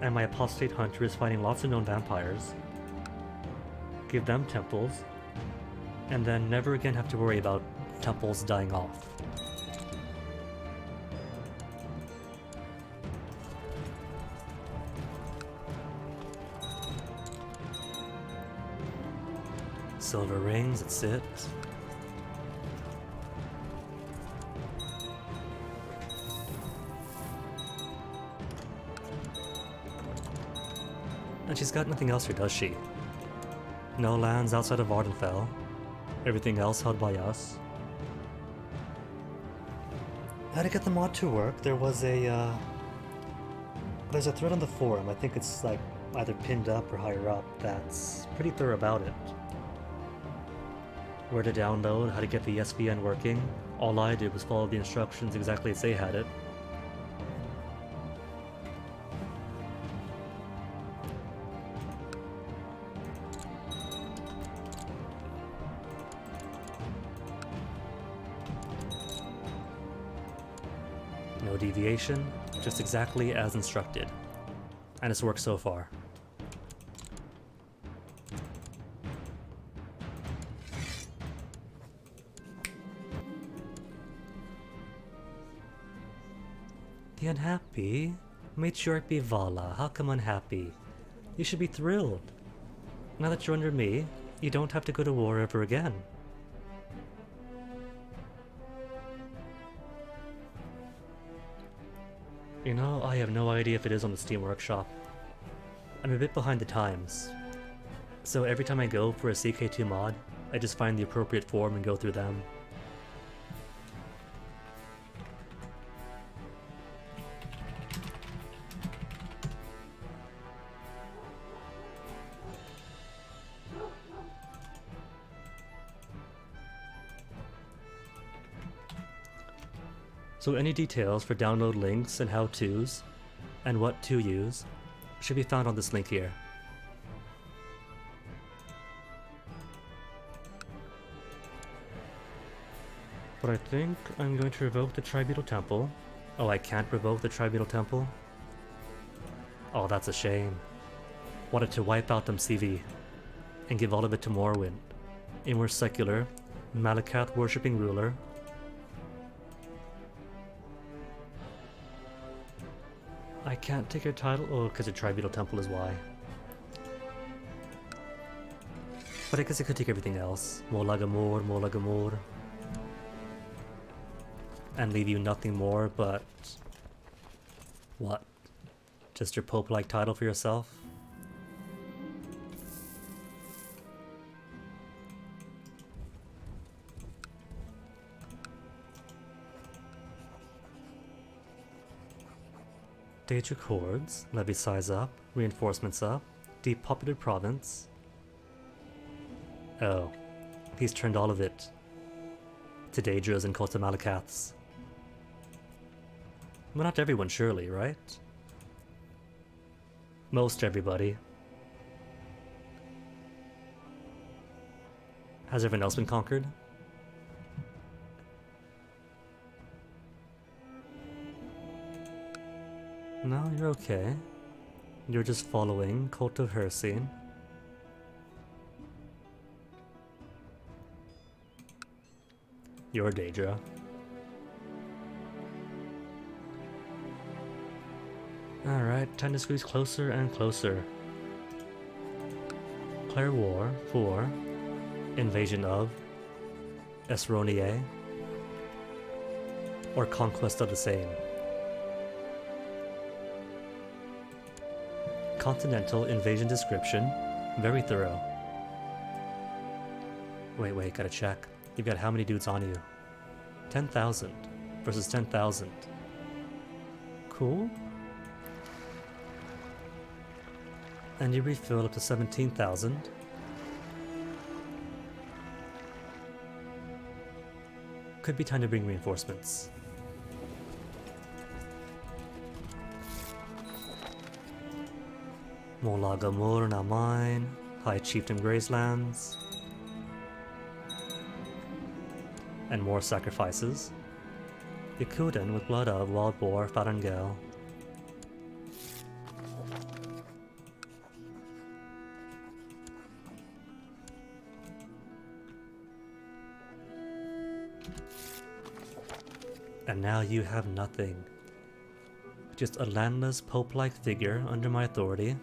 and my apostate hunter is fighting lots of known vampires. Give them temples, and then never again have to worry about temples dying off. Silver rings, that's it. And she's got nothing else here, does she? No lands outside of Ardenfell. Everything else held by us. How to get the mod to work? There's a thread on the forum, I think it's like either pinned up or higher up, that's pretty thorough about it. Where to download, how to get the SVN working. All I did was follow the instructions exactly as they had it. No deviation, just exactly as instructed. And it's worked so far. The unhappy? Matriarch Vala, how come unhappy? You should be thrilled. Now that you're under me, you don't have to go to war ever again. You know, I have no idea if it is on the Steam Workshop. I'm a bit behind the times. So every time I go for a CK2 mod, I just find the appropriate forum and go through them. So any details for download links and how-tos, and what to use, should be found on this link here. But I think I'm going to revoke the Tribunal Temple. Oh, I can't revoke the Tribunal Temple? Oh, that's a shame. Wanted to wipe out them CV, and give all of it to Morrowind, a more secular, Malakath worshipping ruler. I can't take your title? Oh, because the Tribunal Temple is why. But I guess I could take everything else. Molagamor, Molagamor. And leave you nothing more but... what? Just your Pope-like title for yourself? Daedric hordes, levy size up, reinforcements up, depopulated province. Oh, he's turned all of it to Daedras and Kota Malakaths. Well, not everyone, surely, right? Most everybody. Has everyone else been conquered? No, you're okay. You're just following Cult of Hircine. You're Daedra. Alright, time to squeeze closer and closer. Declare war for invasion of Esronie or conquest of the same. Continental invasion description, very thorough. Wait, gotta check. You've got how many dudes on you? 10,000 versus 10,000. Cool. And you refill up to 17,000. Could be time to bring reinforcements. Molaga Murna Mine, High Chieftain Gracelands, and more sacrifices. Yakuden with blood of Wild Boar, Farangel. And now you have nothing. Just a landless pope-like figure under my authority.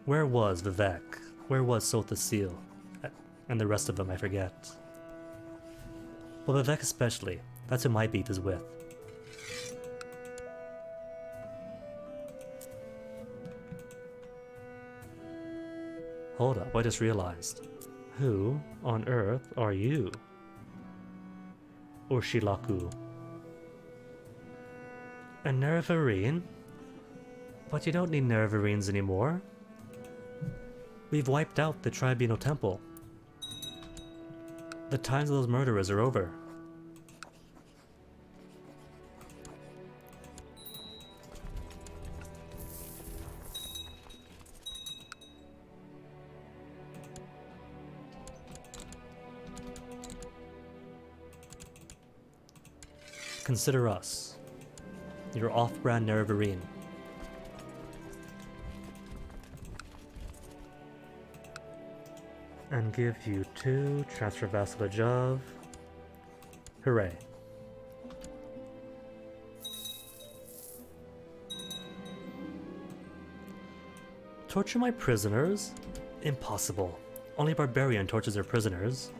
Where was Vivek? Where was Sotha Seal? And the rest of them I forget. Well, Vivek especially. That's who my beef is with. Hold up, I just realized. Who on earth are you? Urshilaku. A Nerevarine? But you don't need Nerevarines anymore. We've wiped out the Tribunal Temple. The times of those murderers are over. Consider us your off-brand Nerevarine. And give you 2 transfer vassalage of. Hooray. Torture my prisoners? Impossible. Only a barbarian tortures their prisoners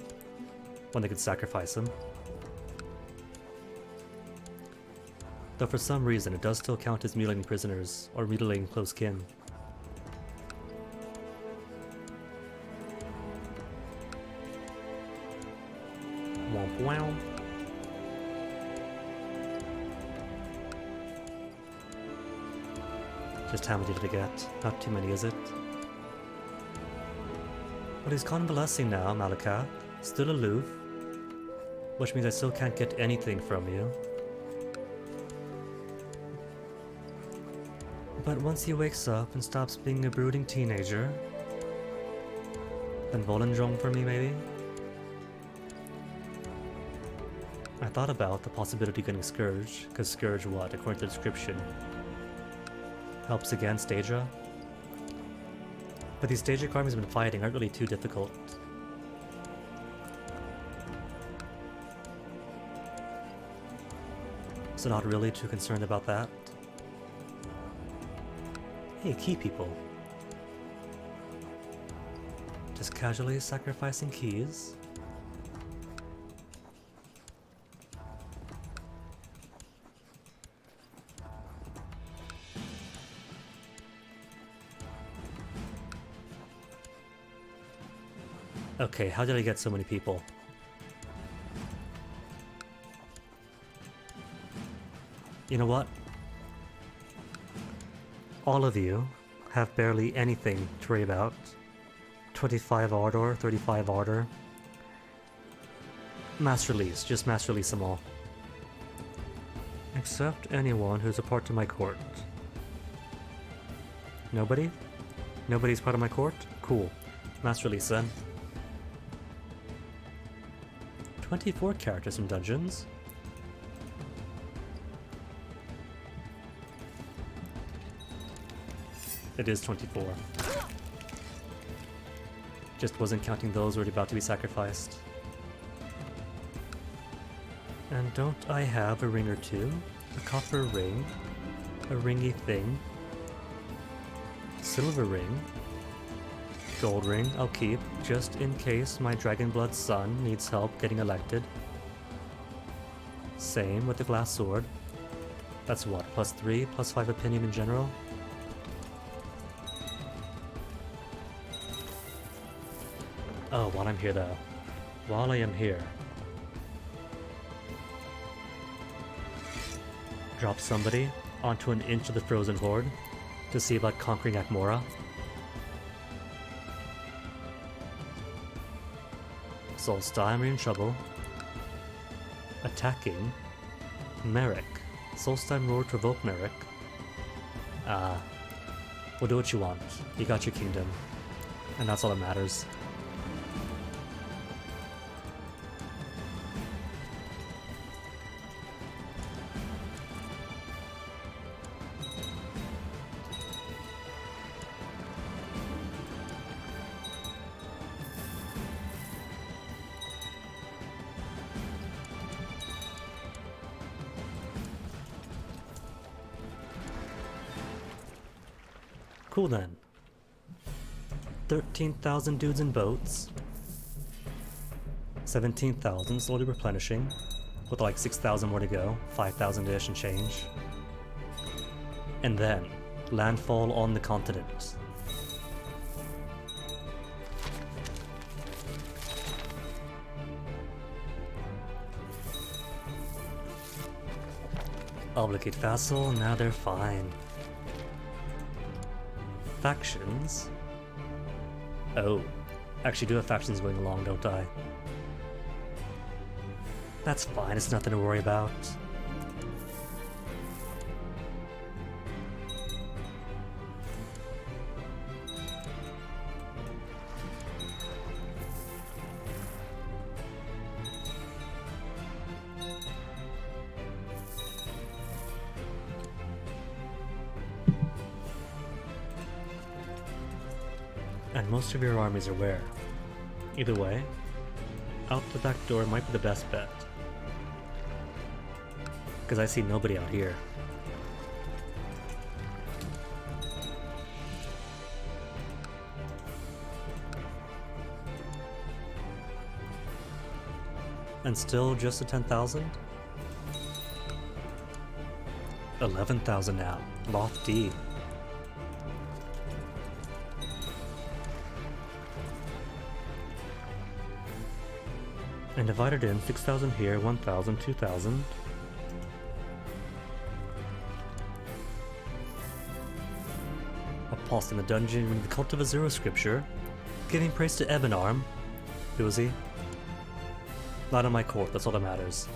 when they could sacrifice them. Though for some reason it does still count as mutilating prisoners or mutilating close kin. Womp wow. Just how many did I get? Not too many, is it? But he's convalescing now, Malakath. Still aloof. Which means I still can't get anything from you. But once he wakes up and stops being a brooding teenager, then Volendrong for me, maybe? I thought about the possibility of getting Scourge, because Scourge what, according to the description, helps against Daedra. But these Daedric armies I've been fighting aren't really too difficult. So not really too concerned about that. Hey, key people. Just casually sacrificing keys. Okay, how did I get so many people? You know what? All of you have barely anything to worry about. 25 Ardor, 35 Ardor. Mass release, just mass release them all. Except anyone who's a part of my court. Nobody? Nobody's part of my court? Cool. Mass release then. 24 characters from dungeons. It is 24. Just wasn't counting those already about to be sacrificed. And don't I have a ring or two? A copper ring? A ringy thing? Silver ring? Gold ring I'll keep, just in case my Dragonblood son needs help getting elected. Same with the glass sword. That's what, +3, +5 opinion in general? Oh, while I'm here though. While I am here. Drop somebody onto an inch of the frozen horde to see about conquering Akmora. Solstheim are in trouble. Attacking Merrick. Solstheim roared to evoke Merrick. We'll do what you want. You got your kingdom. And that's all that matters. Cool then. 13,000 dudes in boats. 17,000 slowly replenishing, with like 6,000 more to go, 5,000-ish and change. And then, landfall on the continent. Obligate vassal, now they're fine. Factions? Oh, actually do have factions going along, don't I? That's fine, it's nothing to worry about. And most of your armies are where? Either way, out the back door might be the best bet. Because I see nobody out here. And still just a 10,000? 11,000 now. Lofty. And divided in 6,000 here, 1,000, 2,000. Apostle in the dungeon in the Cult of Azura scripture, giving praise to Ebenarm. Who is he? Not on my court, that's all that matters.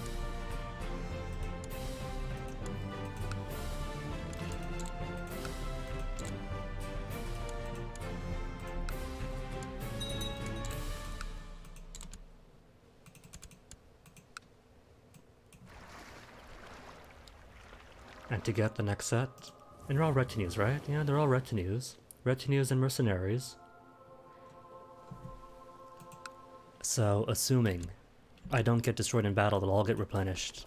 And to get the next set, and they're all retinues, right? Yeah, they're all retinues. Retinues and mercenaries. So, assuming I don't get destroyed in battle, they'll all get replenished.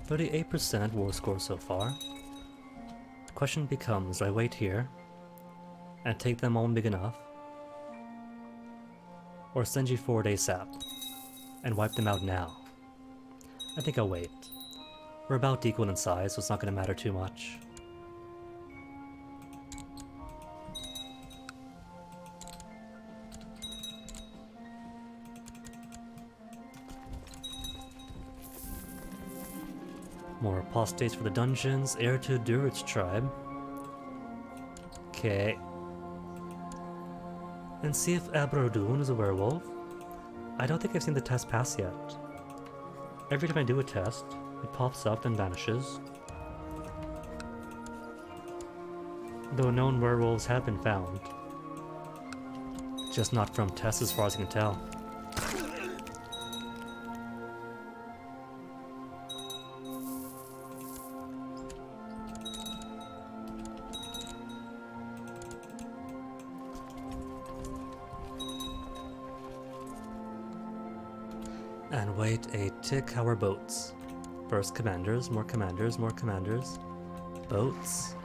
"38% war score so far. The question becomes, do I wait here and take them all big enough, or send you forward ASAP and wipe them out now? I think I'll wait. We're about equal in size, so it's not going to matter too much. More apostates for the dungeons, heir to Durit's tribe. Okay. And see if Abrodun is a werewolf. I don't think I've seen the test pass yet. Every time I do a test, it pops up and vanishes. Though known werewolves have been found. Just not from tests as far as I can tell. And wait a tick, how are boats? First commanders, more commanders, more commanders. Boats.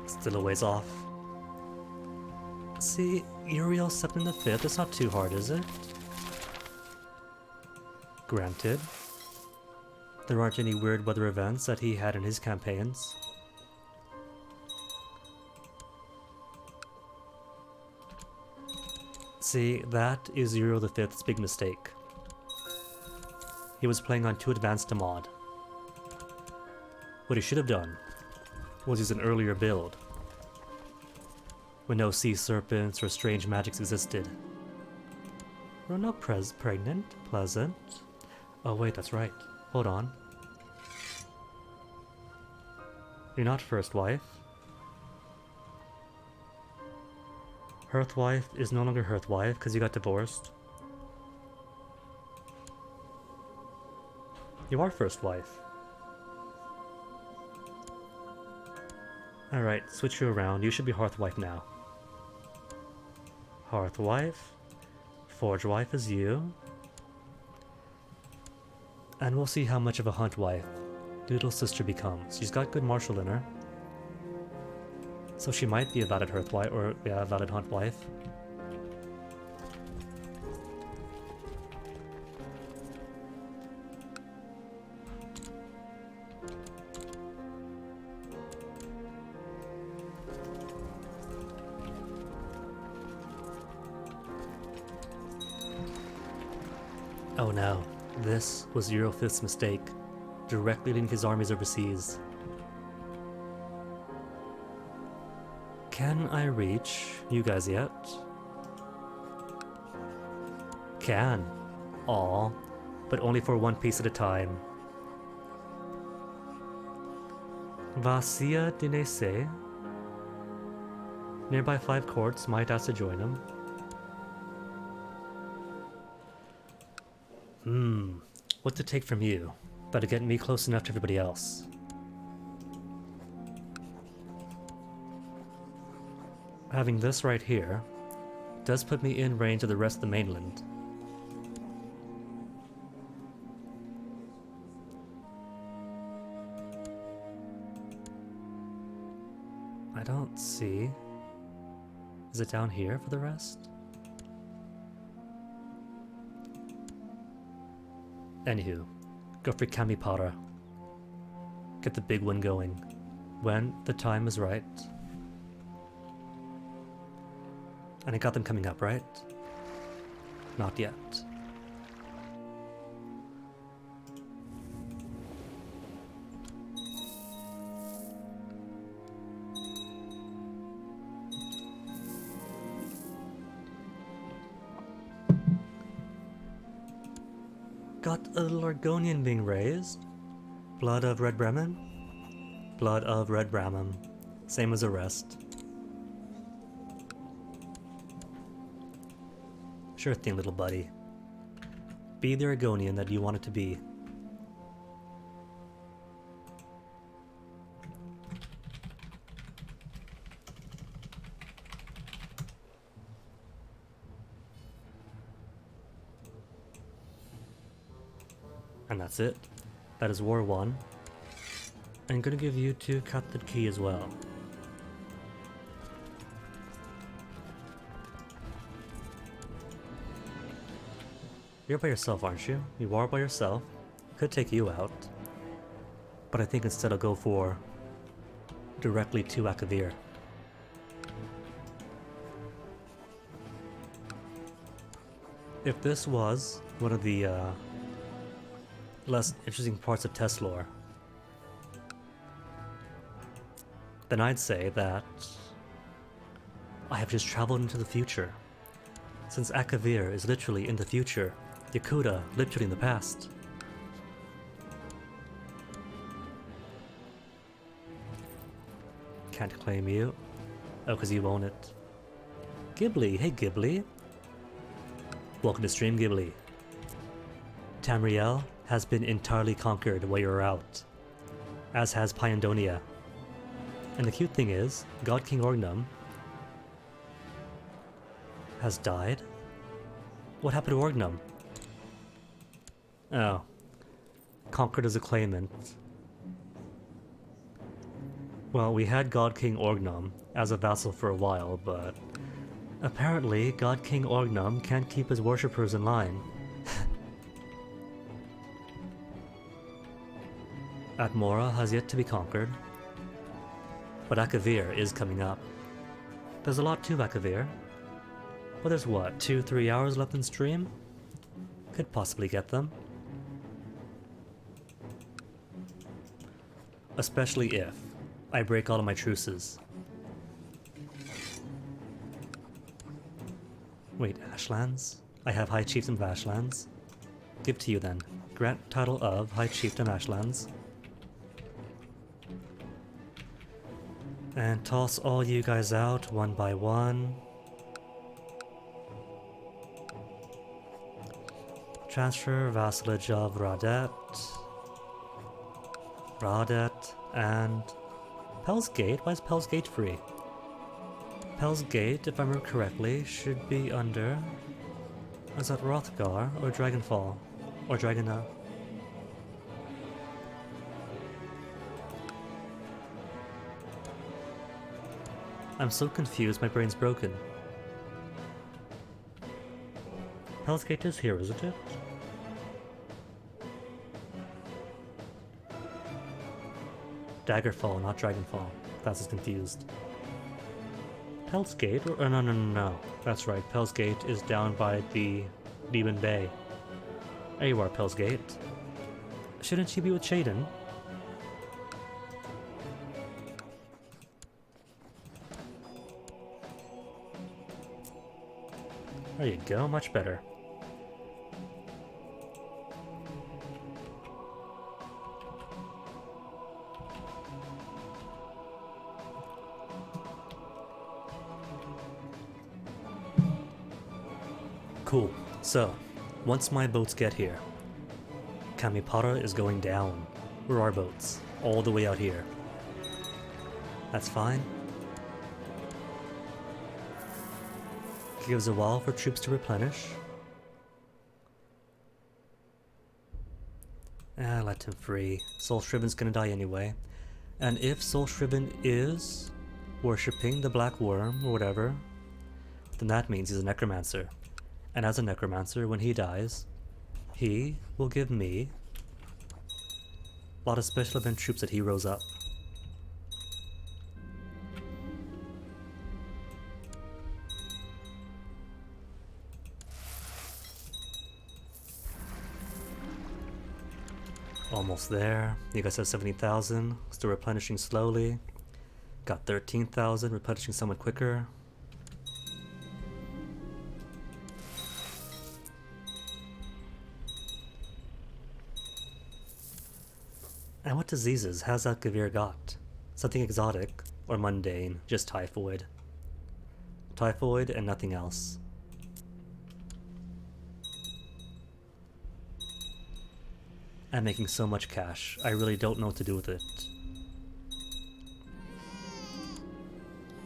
Still a ways off. See, Uriel Septim the 5th, it's not too hard, is it? Granted. There aren't any weird weather events that he had in his campaigns. See, that is Zero the Fifth's big mistake. He was playing on too advanced a mod. What he should have done was use an earlier build, when no sea serpents or strange magics existed. We're not pregnant, pleasant. Oh wait, that's right. Hold on. You're not first wife. Hearthwife is no longer Hearthwife because you got divorced. You are first wife. Alright, switch you around. You should be Hearthwife now. Hearthwife. Forge wife is you. And we'll see how much of a hunt wife Doodle's sister becomes. She's got good martial in her. So she might be a valid Hearthwife, or yeah, a valid hunt wife. Oh no, this was Zero Fifth's mistake, directly leading his armies overseas. Can I reach you guys yet? Can. Aw, but only for one piece at a time. Vasia Dinese. Nearby 5 courts might ask to join him. What to take from you? Better get me close enough to everybody else. Having this right here does put me in range of the rest of the mainland. I don't see. Is it down here for the rest? Anywho, go for Kamipara. Get the big one going. When the time is right. And I got them coming up, right? Not yet. Got a little Argonian being raised. Blood of Red Bremen? Blood of Red Bremen. Same as the rest. Sure thing, little buddy. Be the Argonian that you want it to be. And that's it. That is War 1. I'm gonna give you 2 cut the key as well. You're by yourself, aren't you? You are by yourself. Could take you out. But I think instead I'll go for directly to Akavir. If this was one of the less interesting parts of test lore, then I'd say that I have just traveled into the future. Since Akavir is literally in the future, Yakuta literally in the past. Can't claim you. Oh, because you own it. Ghibli, hey Ghibli. Welcome to stream, Ghibli. Tamriel has been entirely conquered while you're out, as has Pyandonia. And the cute thing is, God King Orgnum has died? What happened to Orgnum? Oh. Conquered as a claimant. Well, we had God King Orgnum as a vassal for a while, but apparently God King Orgnum can't keep his worshippers in line. Atmora has yet to be conquered, but Akavir is coming up. There's a lot to Akavir, but there's what, 2-3 hours left in stream? Could possibly get them. Especially if I break all of my truces. Wait, Ashlands? I have High Chieftain of Ashlands. Give to you then. Grant title of High Chieftain Ashlands. And toss all you guys out one by one. Transfer vassalage of Radet. Radet and Pell's Gate. Why is Pell's Gate free? Pell's Gate, if I remember correctly, should be under... Is that Rothgar or Dragonfall? Or Dragon... I'm so confused, my brain's broken. Pell's Gate is here, isn't it? Daggerfall, not Dragonfall. That's just confused. Pell's Gate? Or, no. That's right, Pell's Gate is down by the Demon Bay. There you are, Pell's Gate. Shouldn't she be with Shaden? There you go, much better. Cool. So, once my boats get here, Kamipara is going down. Where are our boats? All the way out here. That's fine. Gives a while for troops to replenish. Let him free. Soul Shriven's gonna die anyway. And if Soul Shriven is worshipping the Black Worm or whatever, then that means he's a necromancer. And as a necromancer, when he dies, he will give me a lot of special event troops that he rose up. Almost there. You guys have 70,000. Still replenishing slowly. Got 13,000, replenishing somewhat quicker. And what diseases has that Gavir got? Something exotic or mundane, just typhoid. Typhoid and nothing else. I'm making so much cash, I really don't know what to do with it.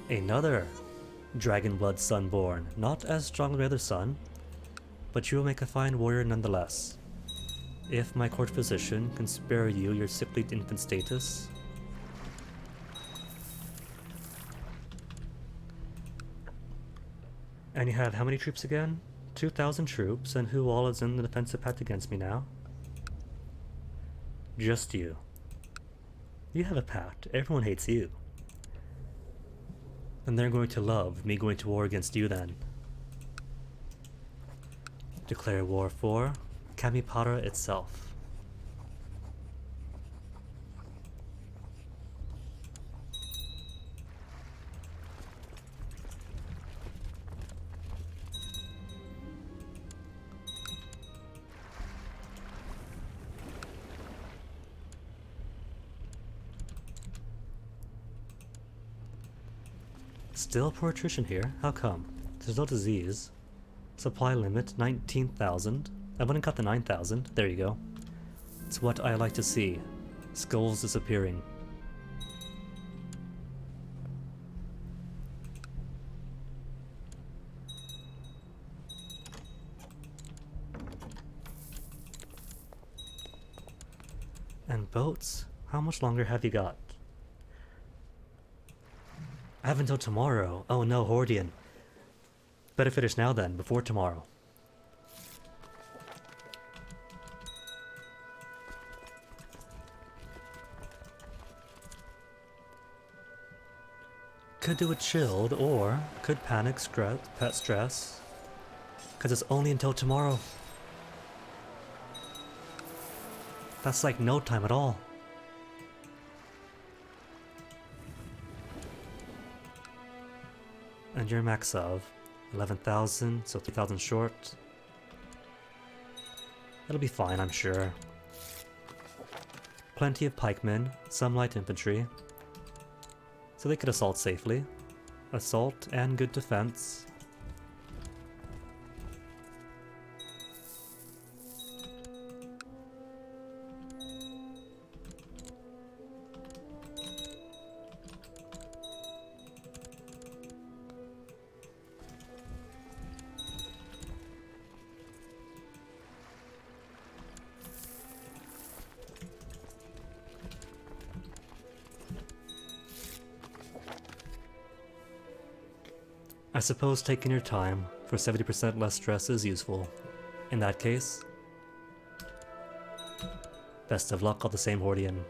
Another Dragonblood Sunborn, not as strong as my other son, but you will make a fine warrior nonetheless. If my court physician can spare you your sickly infant status. And you have how many troops again? 2,000 troops, and who all is in the defensive pact against me now? Just you. You have a pact. Everyone hates you. And they're going to love me going to war against you then. Declare war for Kamipara itself. Still poor attrition here? How come? There's no disease. Supply limit 19,000. I wouldn't cut the 9,000. There you go. It's what I like to see. Skulls disappearing. And boats? How much longer have you got? I have until tomorrow. Oh no, Hordian. Better finish now then, before tomorrow. could do it chilled, or could panic, pet stress, because it's only until tomorrow. That's like no time at all. And your max of 11,000, so 3,000 short. It'll be fine, I'm sure. Plenty of pikemen, some light infantry, so they could assault safely. Assault and good defense. I suppose taking your time for 70% less stress is useful. In that case, best of luck all the same, Hordian.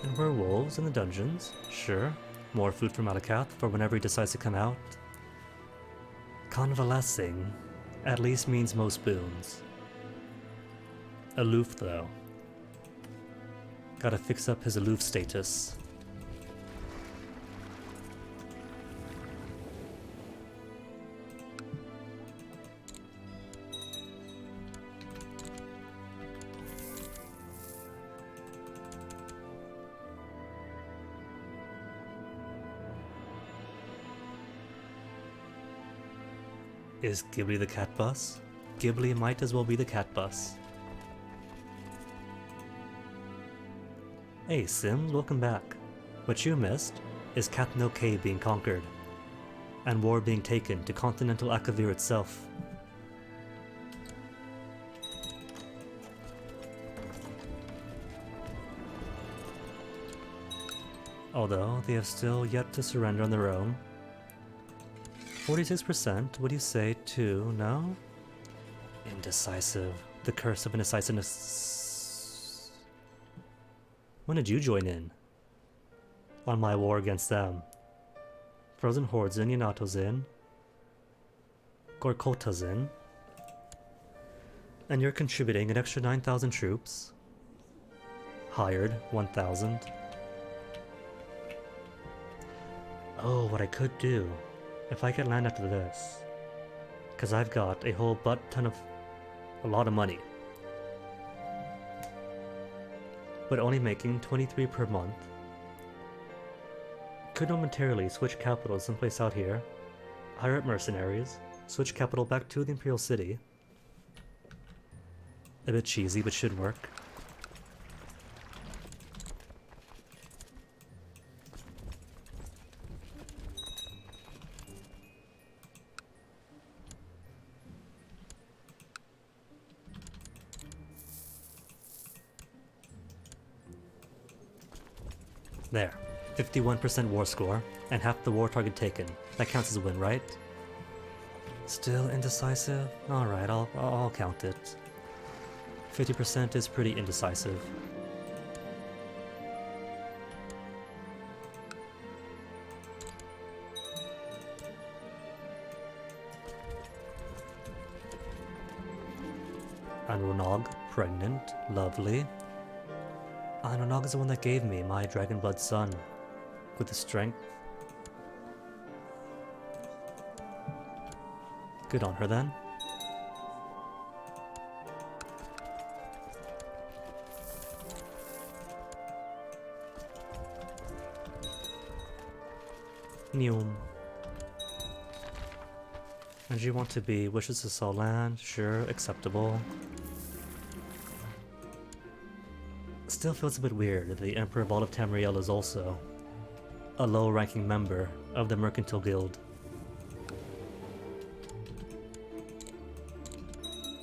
And werewolves in the dungeons, sure. More food for Malakath for whenever he decides to come out. Convalescing at least means most boons. Aloof though. Gotta fix up his aloof status. Is Ghibli the cat bus? Ghibli might as well be the cat bus. Hey Sims, welcome back. What you missed is Kathno K being conquered, and war being taken to continental Akavir itself. Although they have still yet to surrender on their own. 46%, what do you say to, no? Indecisive. The curse of indecisiveness. When did you join in? On my war against them. Frozen Horde's in, Yanato's in. Gorkota's in. And you're contributing an extra 9,000 troops. Hired 1,000. Oh, what I could do. If I get land after this, because I've got a whole a lot of money, but only making 23 per month, could momentarily switch capital someplace out here, hire up mercenaries, switch capital back to the Imperial City. A bit cheesy, but should work. There, 51% war score, and half the war target taken. That counts as a win, right? Still indecisive? Alright, I'll count it. 50% is pretty indecisive. Anronog, pregnant, lovely. Anronog is the one that gave me my dragon blood son, with the strength. Good on her then. Neum. And you want to be wishes to sell land? Sure, acceptable. Still feels a bit weird that the Emperor of all of Tamriel is also a low-ranking member of the Mercantile Guild.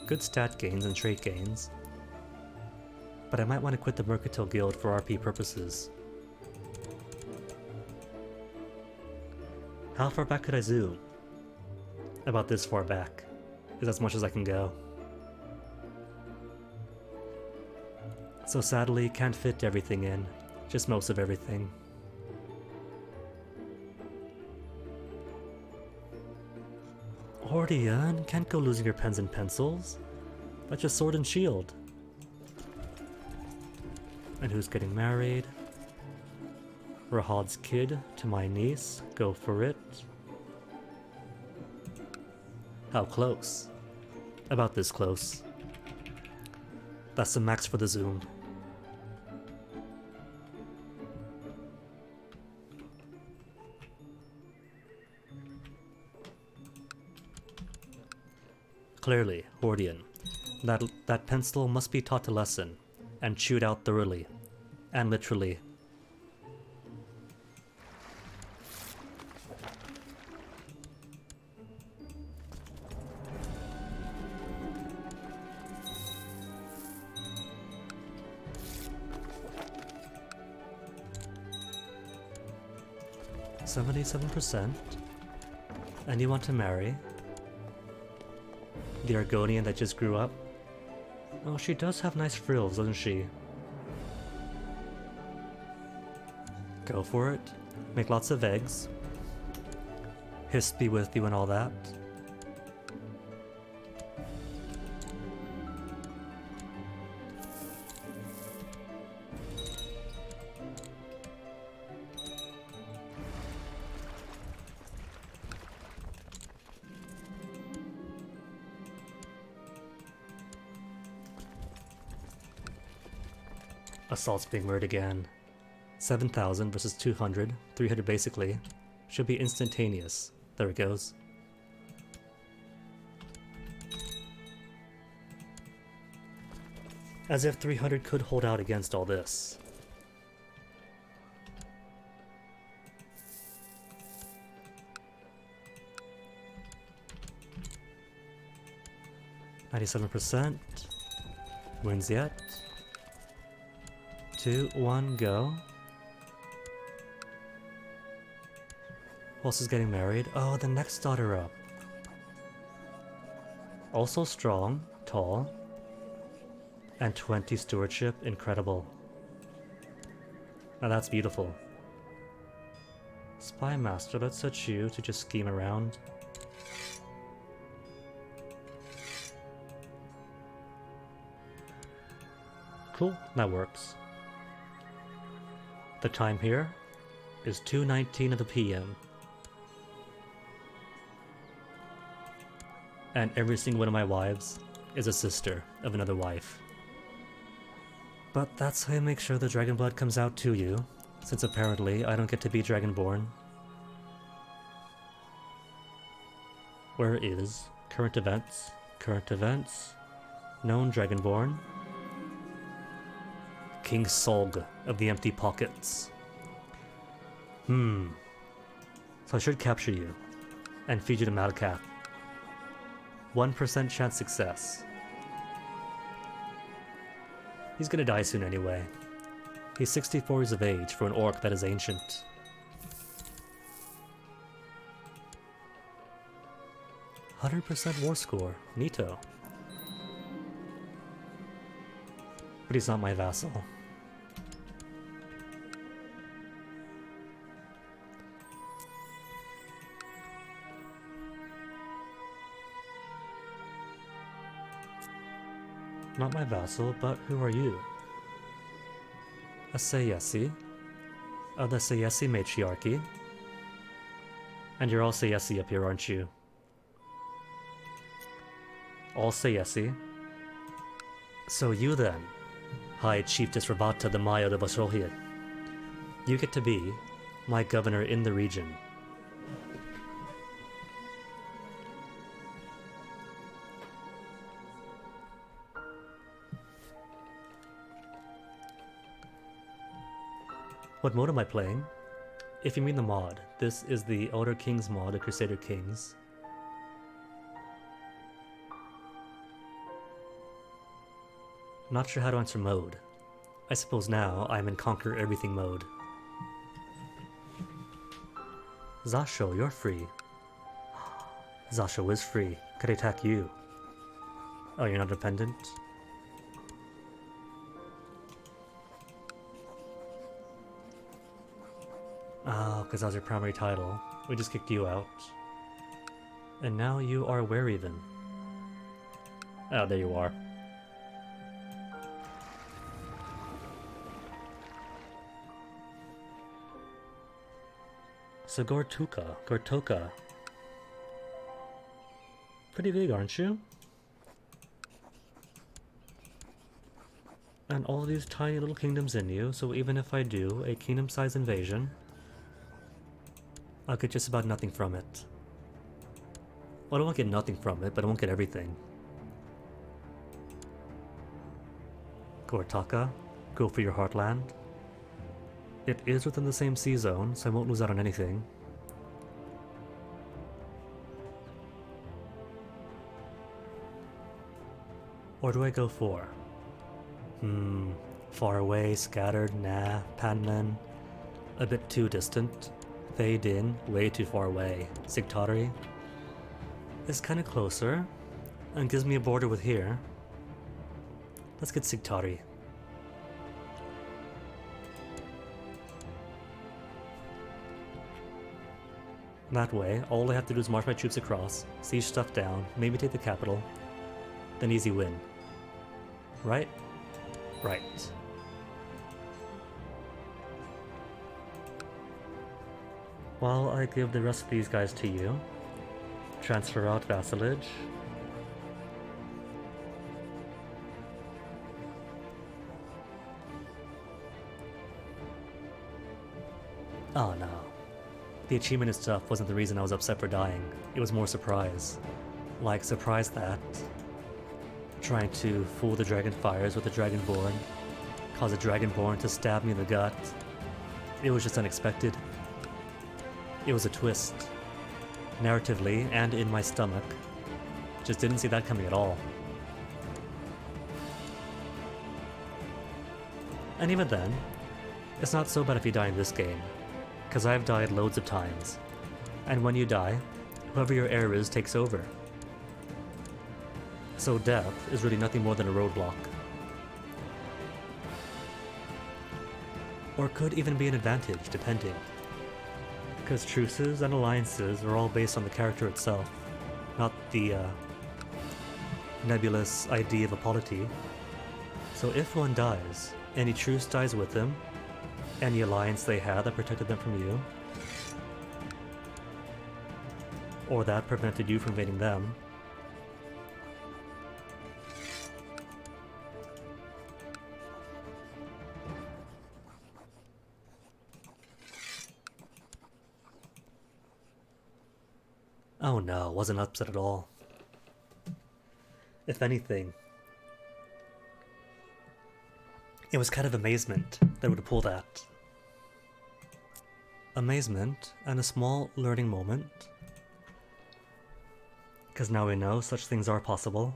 Good stat gains and trait gains, but I might want to quit the Mercantile Guild for RP purposes. How far back could I zoom? about this far back is as much as I can go. So sadly, can't fit everything in, just most of everything. Hordian, can't go losing your pens and pencils. That's just sword and shield. And who's getting married? Rahad's kid to my niece. Go for it. How close? About this close. That's the max for the zoom. Clearly, Hordian, that pencil must be taught a lesson, and chewed out thoroughly, and literally. "77%, and you want to marry the Argonian that just grew up? Oh, she does have nice frills, doesn't she? Go for it. Make lots of eggs. Hiss be with you and all that. Assault's being murdered again. 7,000 versus 200, 300 basically. Should be instantaneous. There it goes. As if 300 could hold out against all this. "97%. Wins yet. 2, 1, go. Who else is getting married? Oh, the next daughter up. Also strong, tall, and 20 stewardship, incredible. Now that's beautiful. Spy Master, let's set you to just scheme around. Cool, that works. The time here is 2:19 of the PM. And every single one of my wives is a sister of another wife. But that's how you make sure the dragon blood comes out to you, since apparently I don't get to be dragonborn. Where is current events? Current events. Known dragonborn. King Solg of the Empty Pockets. So I should capture you and feed you to Malkath. 1% chance success. He's gonna die soon anyway. He's 64 years of age for an orc that is ancient. "100% war score. Neato. But he's not my vassal. Not my vassal, but who are you? A Sayesi of the Sayesi matriarchy. And you're all Sayesi up here, aren't you? All Sayesi. So you then, High Chiefess Rabata the Maya de Basrohir, you get to be my governor in the region. What mode am I playing? If you mean the mod, this is the Elder Kings mod of Crusader Kings. Not sure how to answer mode. I suppose now I'm in Conquer Everything mode. Zasho, you're free. Zasha is free. Could attack you. Oh, you're not dependent? Oh, because that was your primary title. We just kicked you out. And now you are where even? Oh, there you are. So Gortoka. Pretty big, aren't you? And all these tiny little kingdoms in you, so even if I do a kingdom-sized invasion, I'll get just about nothing from it. Well, I won't get nothing from it, but I won't get everything. Gortaka, go for your heartland. It is within the same sea zone, so I won't lose out on anything. Or do I go for? Far away, scattered, nah, Panmen. A bit too distant. Fade in, way too far away. Sigtari is kind of closer, and gives me a border with here. Let's get Sigtari. That way, all I have to do is march my troops across, siege stuff down, maybe take the capital, then easy win. Right? Right. While I give the rest of these guys to you, transfer out vassalage. Oh no. The achievement and stuff wasn't the reason I was upset for dying. It was more surprise. Like, surprise that trying to fool the Dragonfires with the Dragonborn, cause a Dragonborn to stab me in the gut. It was just unexpected. It was a twist. Narratively, and in my stomach. Just didn't see that coming at all. And even then, it's not so bad if you die in this game, because I've died loads of times. And when you die, whoever your heir is takes over. So death is really nothing more than a roadblock. Or could even be an advantage, depending. Because truces and alliances are all based on the character itself, not the nebulous idea of a polity. So if one dies, any truce dies with them, any alliance they had that protected them from you, or that prevented you from invading them, oh no, wasn't upset at all. If anything, it was kind of amazement that would pull that. Amazement and a small learning moment. Because now we know such things are possible.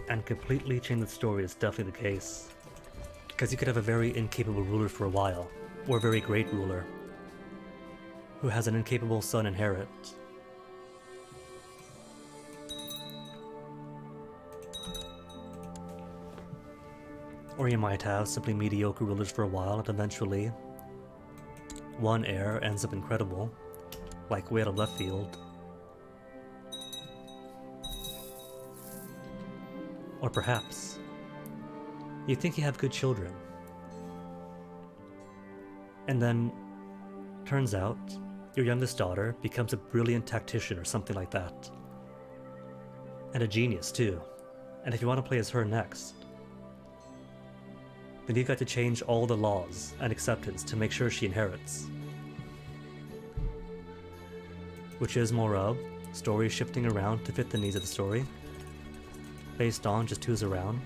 And completely change the story is definitely the case. Because you could have a very incapable ruler for a while, or a very great ruler, who has an incapable son inherit. Or you might have simply mediocre rulers for a while, and eventually one heir ends up incredible, like way out of left field. Or perhaps you think you have good children, and then turns out your youngest daughter becomes a brilliant tactician or something like that. And a genius too. And if you want to play as her next, then you've got to change all the laws and acceptance to make sure she inherits. Which is more of story shifting around to fit the needs of the story, based on just who's around.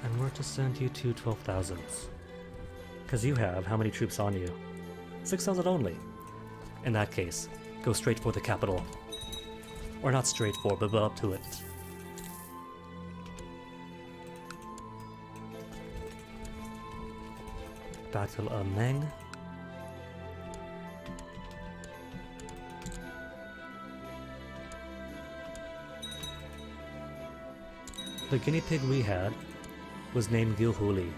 And we're to send you to 12,000. Because you have how many troops on you? 6,000 only. In that case, go straight for the capital. Or not straight for, but up to it. Battle of Meng. The guinea pig we had was named Gilhuli.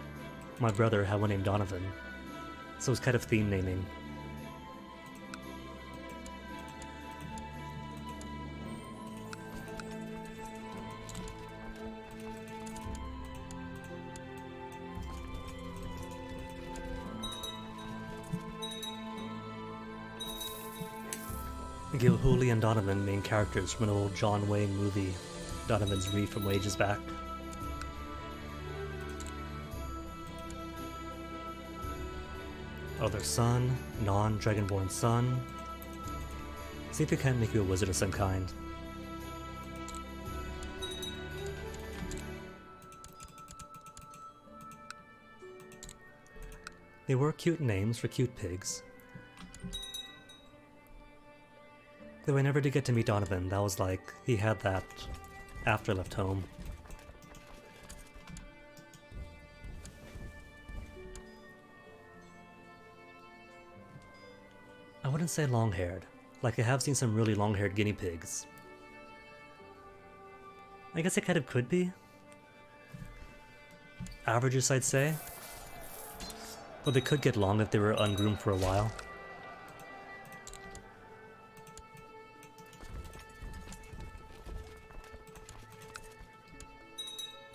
My brother had one named Donovan, so it was kind of theme naming. Gilhuli and Donovan, main characters from an old John Wayne movie, Donovan's Reef from ages back. Other son, non-dragonborn son. See if we can't make you a wizard of some kind. They were cute names for cute pigs. Though I never did get to meet Donovan, that was like, he had that after I left home. I wouldn't say long-haired, like I have seen some really long-haired guinea pigs. I guess it kind of could be. Averages, I'd say. But they could get long if they were ungroomed for a while.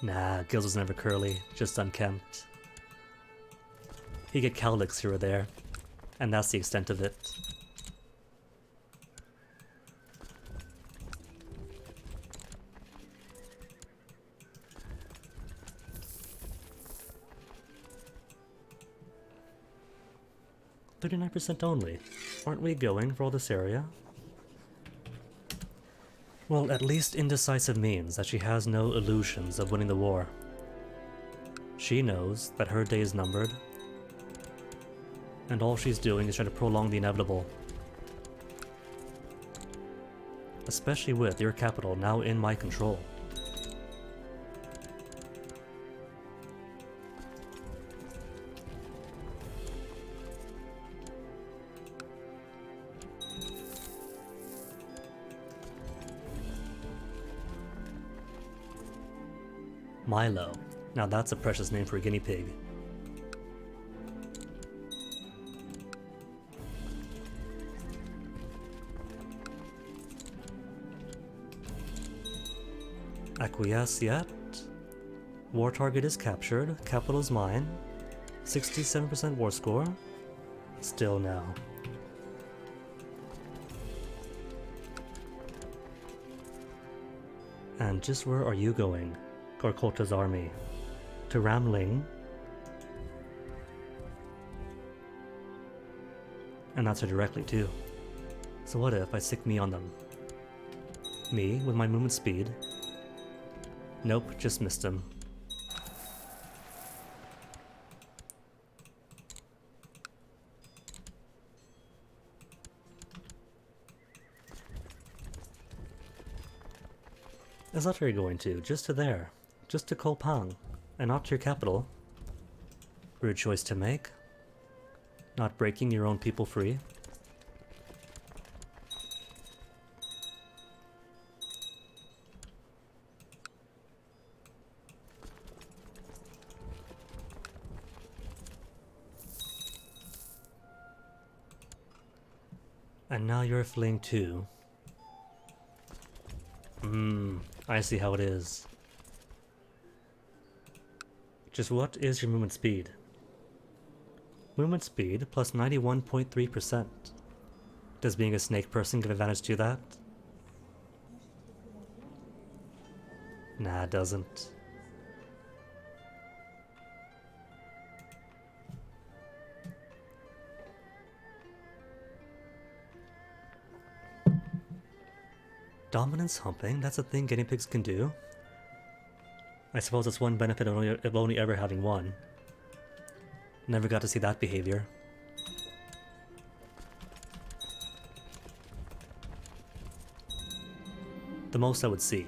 Nah, Gills was never curly, just unkempt. He'd get cowlicks here or there, and that's the extent of it. %39 only. Aren't we going for all this area? Well, at least indecisive means that she has no illusions of winning the war. She knows that her day is numbered, and all she's doing is trying to prolong the inevitable. Especially with your capital now in my control. Milo. Now that's a precious name for a guinea pig. Acquiesce yet? War target is captured. Capital is mine. 67% war score. Still now. And just where are you going? Gorkota's army. To Ramling. And that's her directly too. So what if I stick me on them? Me with my movement speed. Nope, just missed him. Is that where you're going to? Just to there. Just to Kolpang, and not to your capital. Rude choice to make. Not breaking your own people free. And now you're fleeing too. I see how it is. Just what is your movement speed? Movement speed plus 91.3%. Does being a snake person give advantage to that? Nah, it doesn't. Dominance humping, that's a thing guinea pigs can do. I suppose it's one benefit of only ever having one. Never got to see that behavior. The most I would see,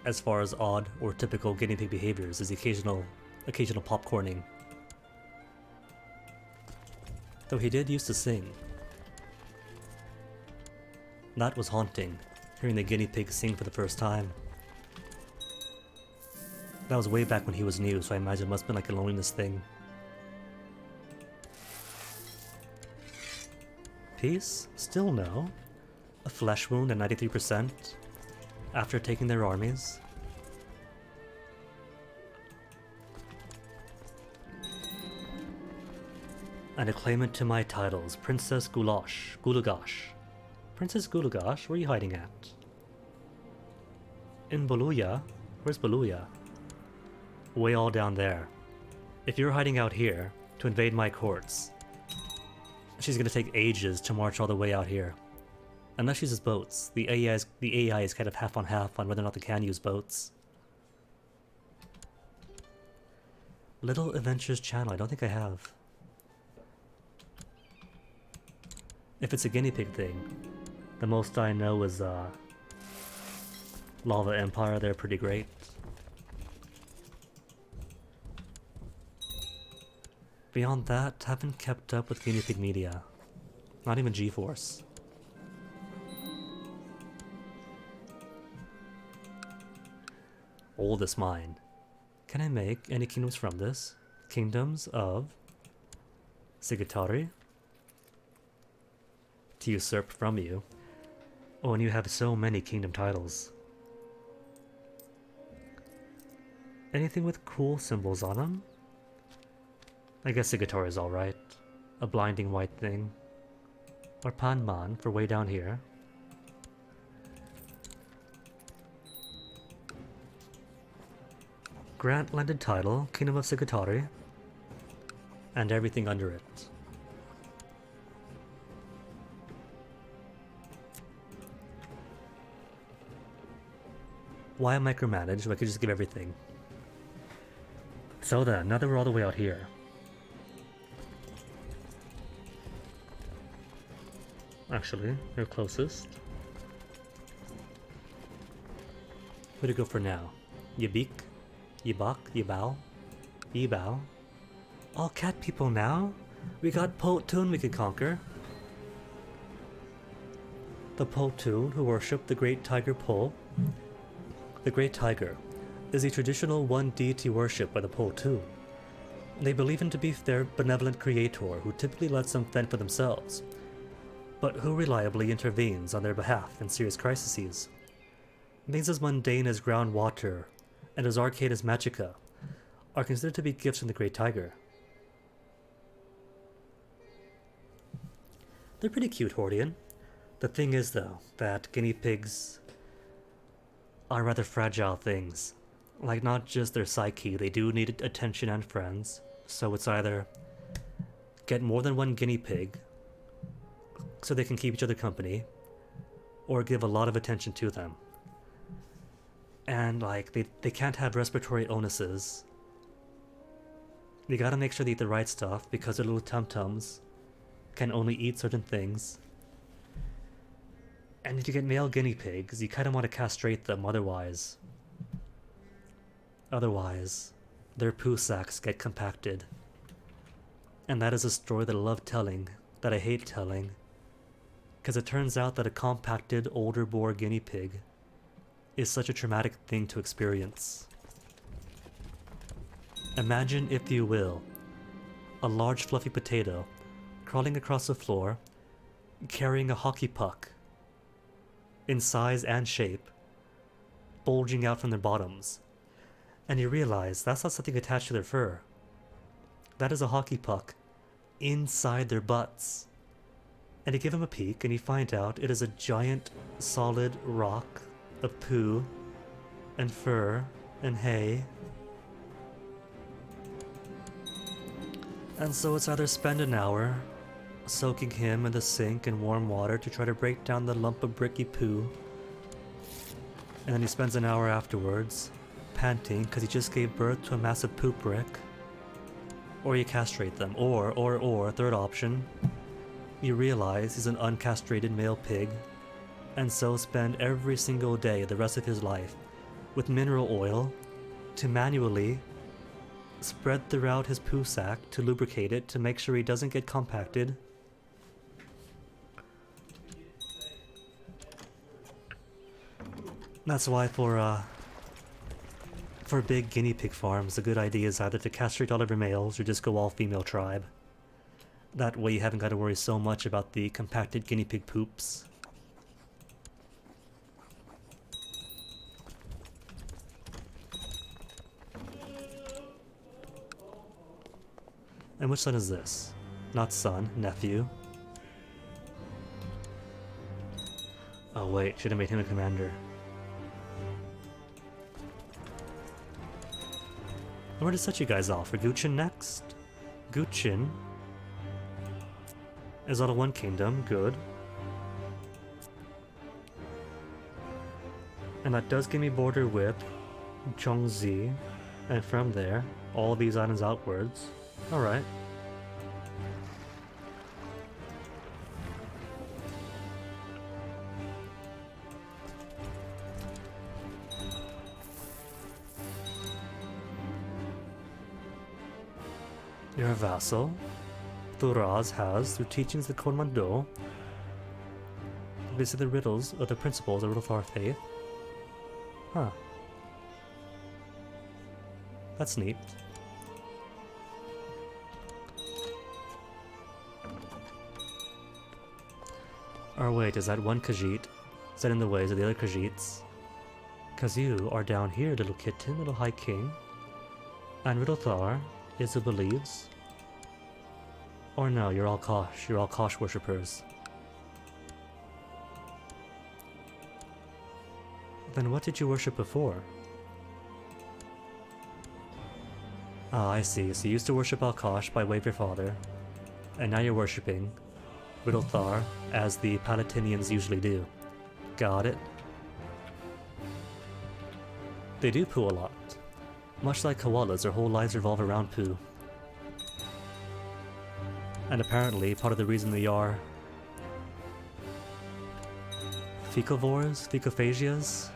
as far as odd or typical guinea pig behaviors, is the occasional popcorning. Though he did used to sing. That was haunting, hearing the guinea pig sing for the first time. That was way back when he was new, so I imagine it must have been like a loneliness thing. Peace? Still no. A flesh wound at 93% after taking their armies. And a claimant to my titles, Princess Gulagash. Princess Gulagash, where are you hiding at? In Boluya? Where's Boluya? Way all down there. If you're hiding out here to invade my courts, she's gonna take ages to march all the way out here. Unless she uses boats. The AI is kind of half on whether or not they can use boats. Little Adventures channel, I don't think I have. If it's a guinea pig thing, the most I know is Lava Empire, they're pretty great. Beyond that, haven't kept up with guinea pig media. Not even GeForce. Oldest mine. Can I make any kingdoms from this? Kingdoms of Sigatari? To usurp from you. Oh, and you have so many kingdom titles. Anything with cool symbols on them? I guess Sigatari is alright. A blinding white thing. Or Panman for way down here. Grant landed title, Kingdom of Sigatari. And everything under it. Why micromanage if I could just give everything? So then, now that we're all the way out here. Actually, you're closest. Who to go for now? Yabik? Yibak? Yibao? Yibao? All cat people now? We got Potun we could conquer. The Potun who worship the great tiger Pol. The great tiger is a traditional one deity worship by the Potun. They believe him to be their benevolent creator who typically lets them fend for themselves, but who reliably intervenes on their behalf in serious crises. Things as mundane as groundwater and as arcane as Magica are considered to be gifts from the Great Tiger. They're pretty cute, Hordian. The thing is, though, that guinea pigs are rather fragile things. Like, not just their psyche, they do need attention and friends, so it's either get more than one guinea pig so they can keep each other company, or give a lot of attention to them. And like, they can't have respiratory illnesses. You gotta make sure they eat the right stuff because their little tum-tums can only eat certain things. And if you get male guinea pigs, you kinda want to castrate them, otherwise their poo sacs get compacted. And that is a story that I love telling, that I hate telling, because it turns out that a compacted older boar guinea pig is such a traumatic thing to experience. Imagine, if you will, a large fluffy potato crawling across the floor, carrying a hockey puck in size and shape, bulging out from their bottoms. And you realize that's not something attached to their fur. That is a hockey puck inside their butts. And you give them a peek and you find out it is a giant solid rock of poo and fur and hay. And so it's either spend an hour soaking him in the sink in warm water to try to break down the lump of bricky poo, and then he spends an hour afterwards panting because he just gave birth to a massive poop brick. Or you castrate them. Or, third option, you realize he's an uncastrated male pig, and so spend every single day the rest of his life with mineral oil to manually spread throughout his poo sac to lubricate it to make sure he doesn't get compacted. That's why for big guinea pig farms, a good idea is either to castrate all of your males or just go all female tribe. That way you haven't got to worry so much about the compacted guinea pig poops. And which son is this? Not son, nephew. Oh wait, should have made him a commander. Where to set you guys off? For Guchin next? Guchin is out of one kingdom, good. And that does give me border with Zhongzi, and from there, all these islands outwards. Alright. You're a vassal. Thuraz has, through teachings of the Konmando, basically the riddles, or the principles of Riddle faith. Huh. That's neat. Or wait, is that one Khajiit set in the ways of the other Khajiits? Cause you are down here, little kitten, little high king. And Riddlethar is who believes. Or no, you're all Kosh worshippers. Then what did you worship before? Ah, I see. So you used to worship Alkosh by way of your father, and now you're worshipping Riddlethar as the Palatinians usually do. Got it. They do poo a lot. Much like koalas, their whole lives revolve around poo. And apparently, part of the reason they are fecalvores, fecophagias,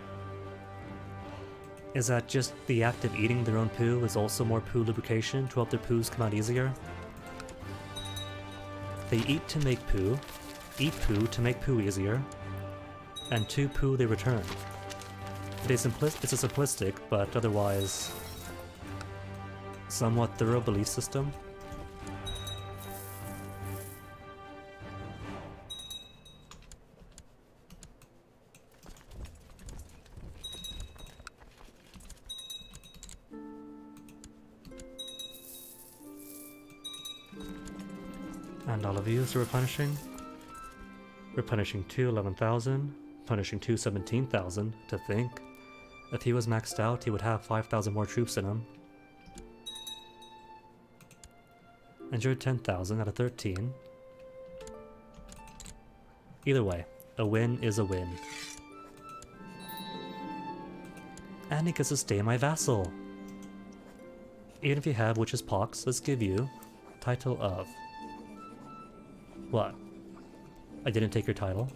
is that just the act of eating their own poo is also more poo lubrication to help their poos come out easier. They eat to make poo, eat poo to make poo easier, and to poo they return. It's a simplistic, but otherwise somewhat thorough belief system. And all of you, so replenishing. Replenishing 2, 11,000. Replenishing 2, 17,000. To think. If he was maxed out, he would have 5,000 more troops in him. And you're 10,000 out of 13. Either way, a win is a win. And he gets to stay my vassal. Even if you have Witch's Pox, let's give you title of... What? I didn't take your title?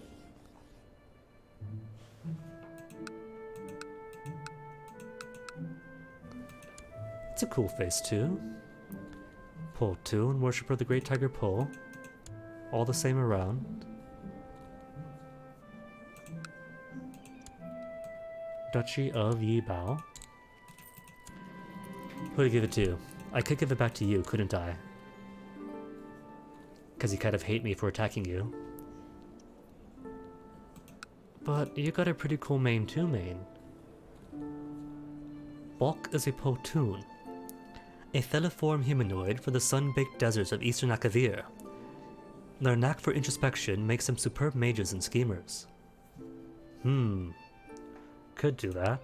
It's a cool face too. Poltoon, worshipper of the Great Tiger Pole. All the same around. Duchy of Yibao. Who to give it to? I could give it back to you, couldn't I? Because you kind of hate me for attacking you. But you got a pretty cool main too, main. Bulk is a Poltoon, a feliform humanoid for the sun-baked deserts of eastern Akavir. Their knack for introspection makes them superb mages and schemers. Could do that.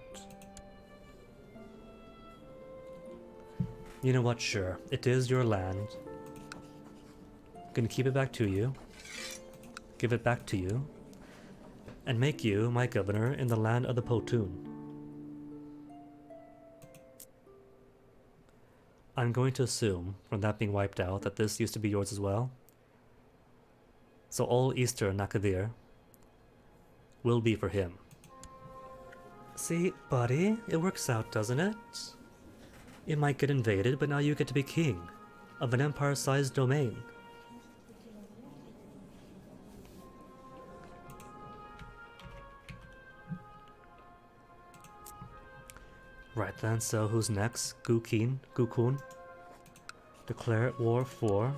You know what, sure, it is your land. Gonna keep it back to you, give it back to you, and make you my governor in the land of the Poltoon. I'm going to assume, from that being wiped out, that this used to be yours as well. So all Eastern Nakavir will be for him. See, buddy, it works out, doesn't it? You might get invaded, but now you get to be king of an empire-sized domain. Right then, so who's next? Gukun. Declare war for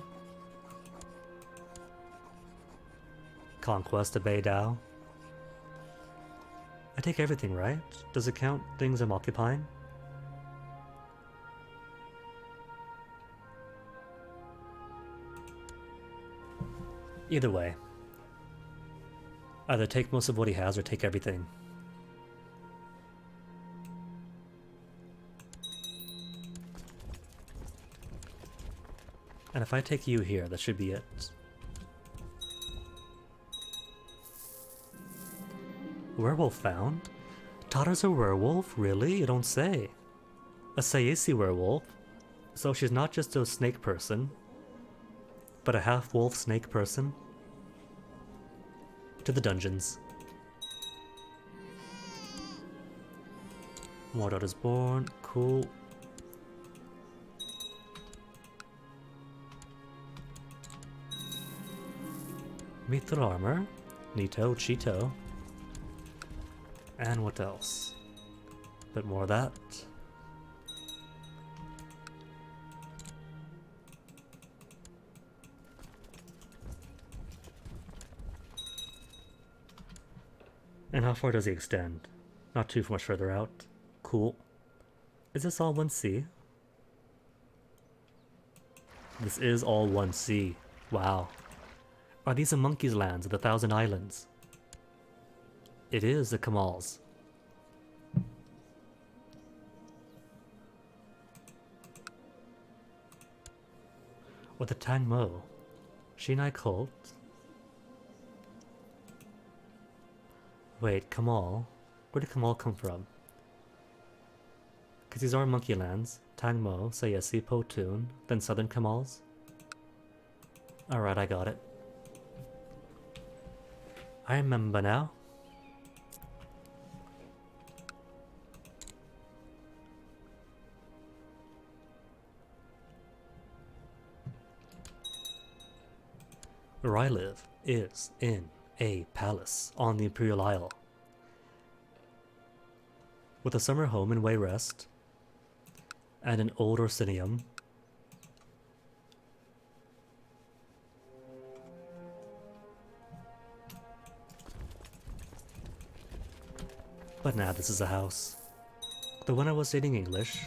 conquest of Beidao. I take everything, right? Does it count things I'm occupying? Either way. Either take most of what he has or take everything. And if I take you here, that should be it. Werewolf found? Tata's a werewolf? Really? You don't say. A Sayesi werewolf? So she's not just a snake person, but a half-wolf snake person? To the dungeons. More daughters born. Cool. Mithril armor. Nito, Cheeto. And what else? Bit more of that. And how far does he extend? Not too much further out. Cool. Is this all 1C? This is all 1C. Wow. Are these the Monkey's Lands of the Thousand Islands? It is the Kamals. Or the Tang Mo. Shinai cult. Wait, Kamal? Where did Kamal come from? Because these are Monkey Lands. Tang Mo, Sayesi, Potun, then Southern Kamals. Alright, I got it. I remember now. Where I live is in a palace on the Imperial Isle, with a summer home in Wayrest and an old Orsinium. But nah, this is a house. Though when I was studying English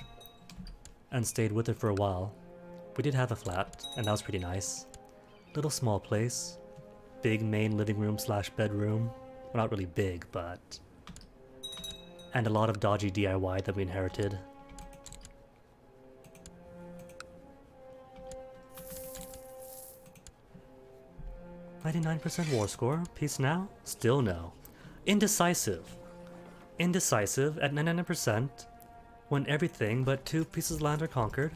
and stayed with her for a while, we did have a flat, and that was pretty nice. Little small place. Big main living room slash bedroom. Well, not really big, but... And a lot of dodgy DIY that we inherited. "99% war score? Peace now? Still no. Indecisive. Indecisive at 99% when everything but 2 pieces of land are conquered.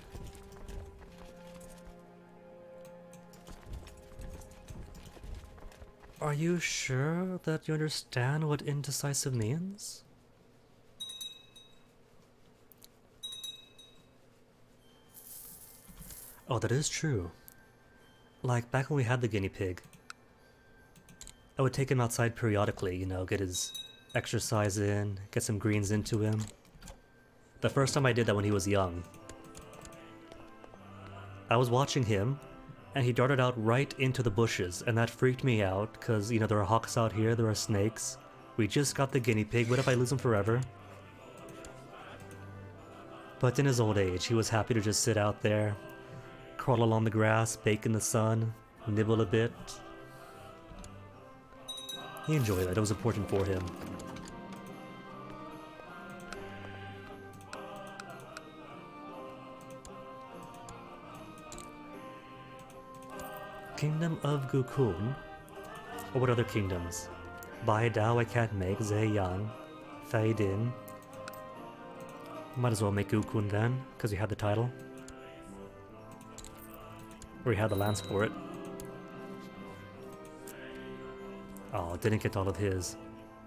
Are you sure that you understand what indecisive means? Oh, that is true. Like, back when we had the guinea pig, I would take him outside periodically, you know, get his exercise in, get some greens into him. The first time I did that when he was young, I was watching him, and he darted out right into the bushes, and that freaked me out, because, you know, there are hawks out here, there are snakes. We just got the guinea pig, what if I lose him forever? But in his old age, he was happy to just sit out there, crawl along the grass, bake in the sun, nibble a bit. He enjoyed it, it was important for him. Kingdom of Gukun? Or what other kingdoms? Bai Dao I can't make, Zeiyang, Fei Din. Might as well make Gukun then, because you had the title. Or he had the lance for it. Oh, didn't get all of his.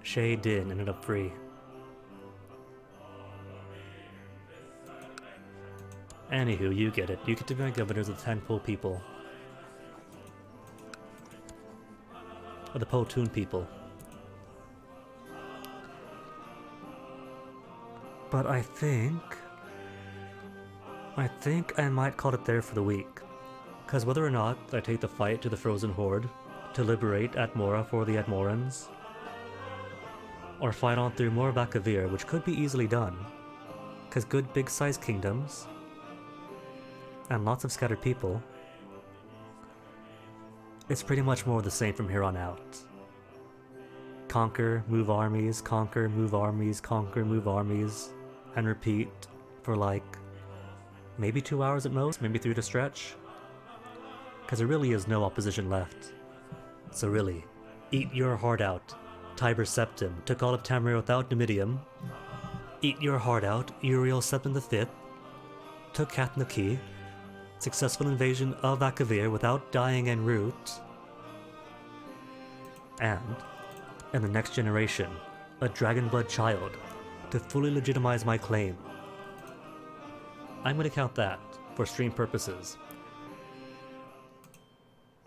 Shay did, ended up free. Anywho, you get it. You get to be my governors of the 10 Po people. Or the Po-Toon people. But I think I might call it there for the week. Because whether or not I take the fight to the Frozen Horde to liberate Atmora for the Atmorans, or fight on through more Vakavir, which could be easily done, because good big-sized kingdoms, and lots of scattered people, it's pretty much more of the same from here on out. Conquer, move armies, conquer, move armies, conquer, move armies, and repeat for like maybe 2 hours at most, maybe 3 to stretch. Because there really is no opposition left. So really, eat your heart out. Tiber Septim took all of Tamriel without Numidium. Eat your heart out. Uriel Septim V took Kathnaki. Successful invasion of Akavir without dying en route. And, in the next generation, a Dragonblood child to fully legitimize my claim. I'm going to count that, for stream purposes,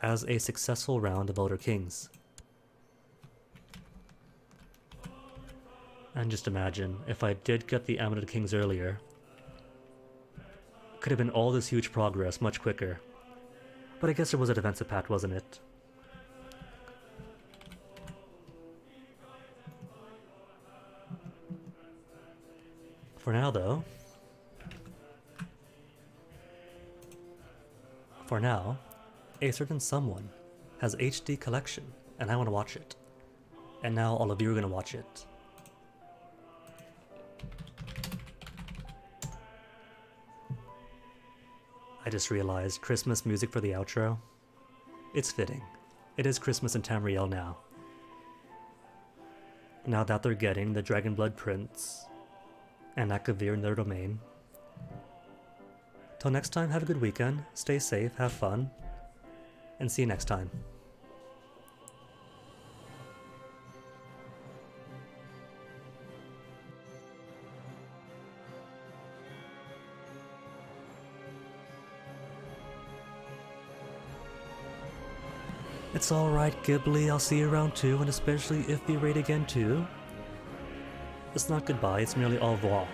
as a successful round of Elder Kings. And just imagine, if I did get the Amulet Kings earlier, could have been all this huge progress much quicker. But I guess there was a defensive pact, wasn't it? For now, though, a certain someone has HD collection, and I want to watch it. And now all of you are going to watch it. I just realized Christmas music for the outro. It's fitting. It is Christmas in Tamriel now. Now that they're getting the Dragonblood Prince and Akavir in their domain. Till next time, have a good weekend, stay safe, have fun, and see you next time. It's alright, Ghibli, I'll see you around too, and especially if we raid again too. It's not goodbye, it's merely au revoir.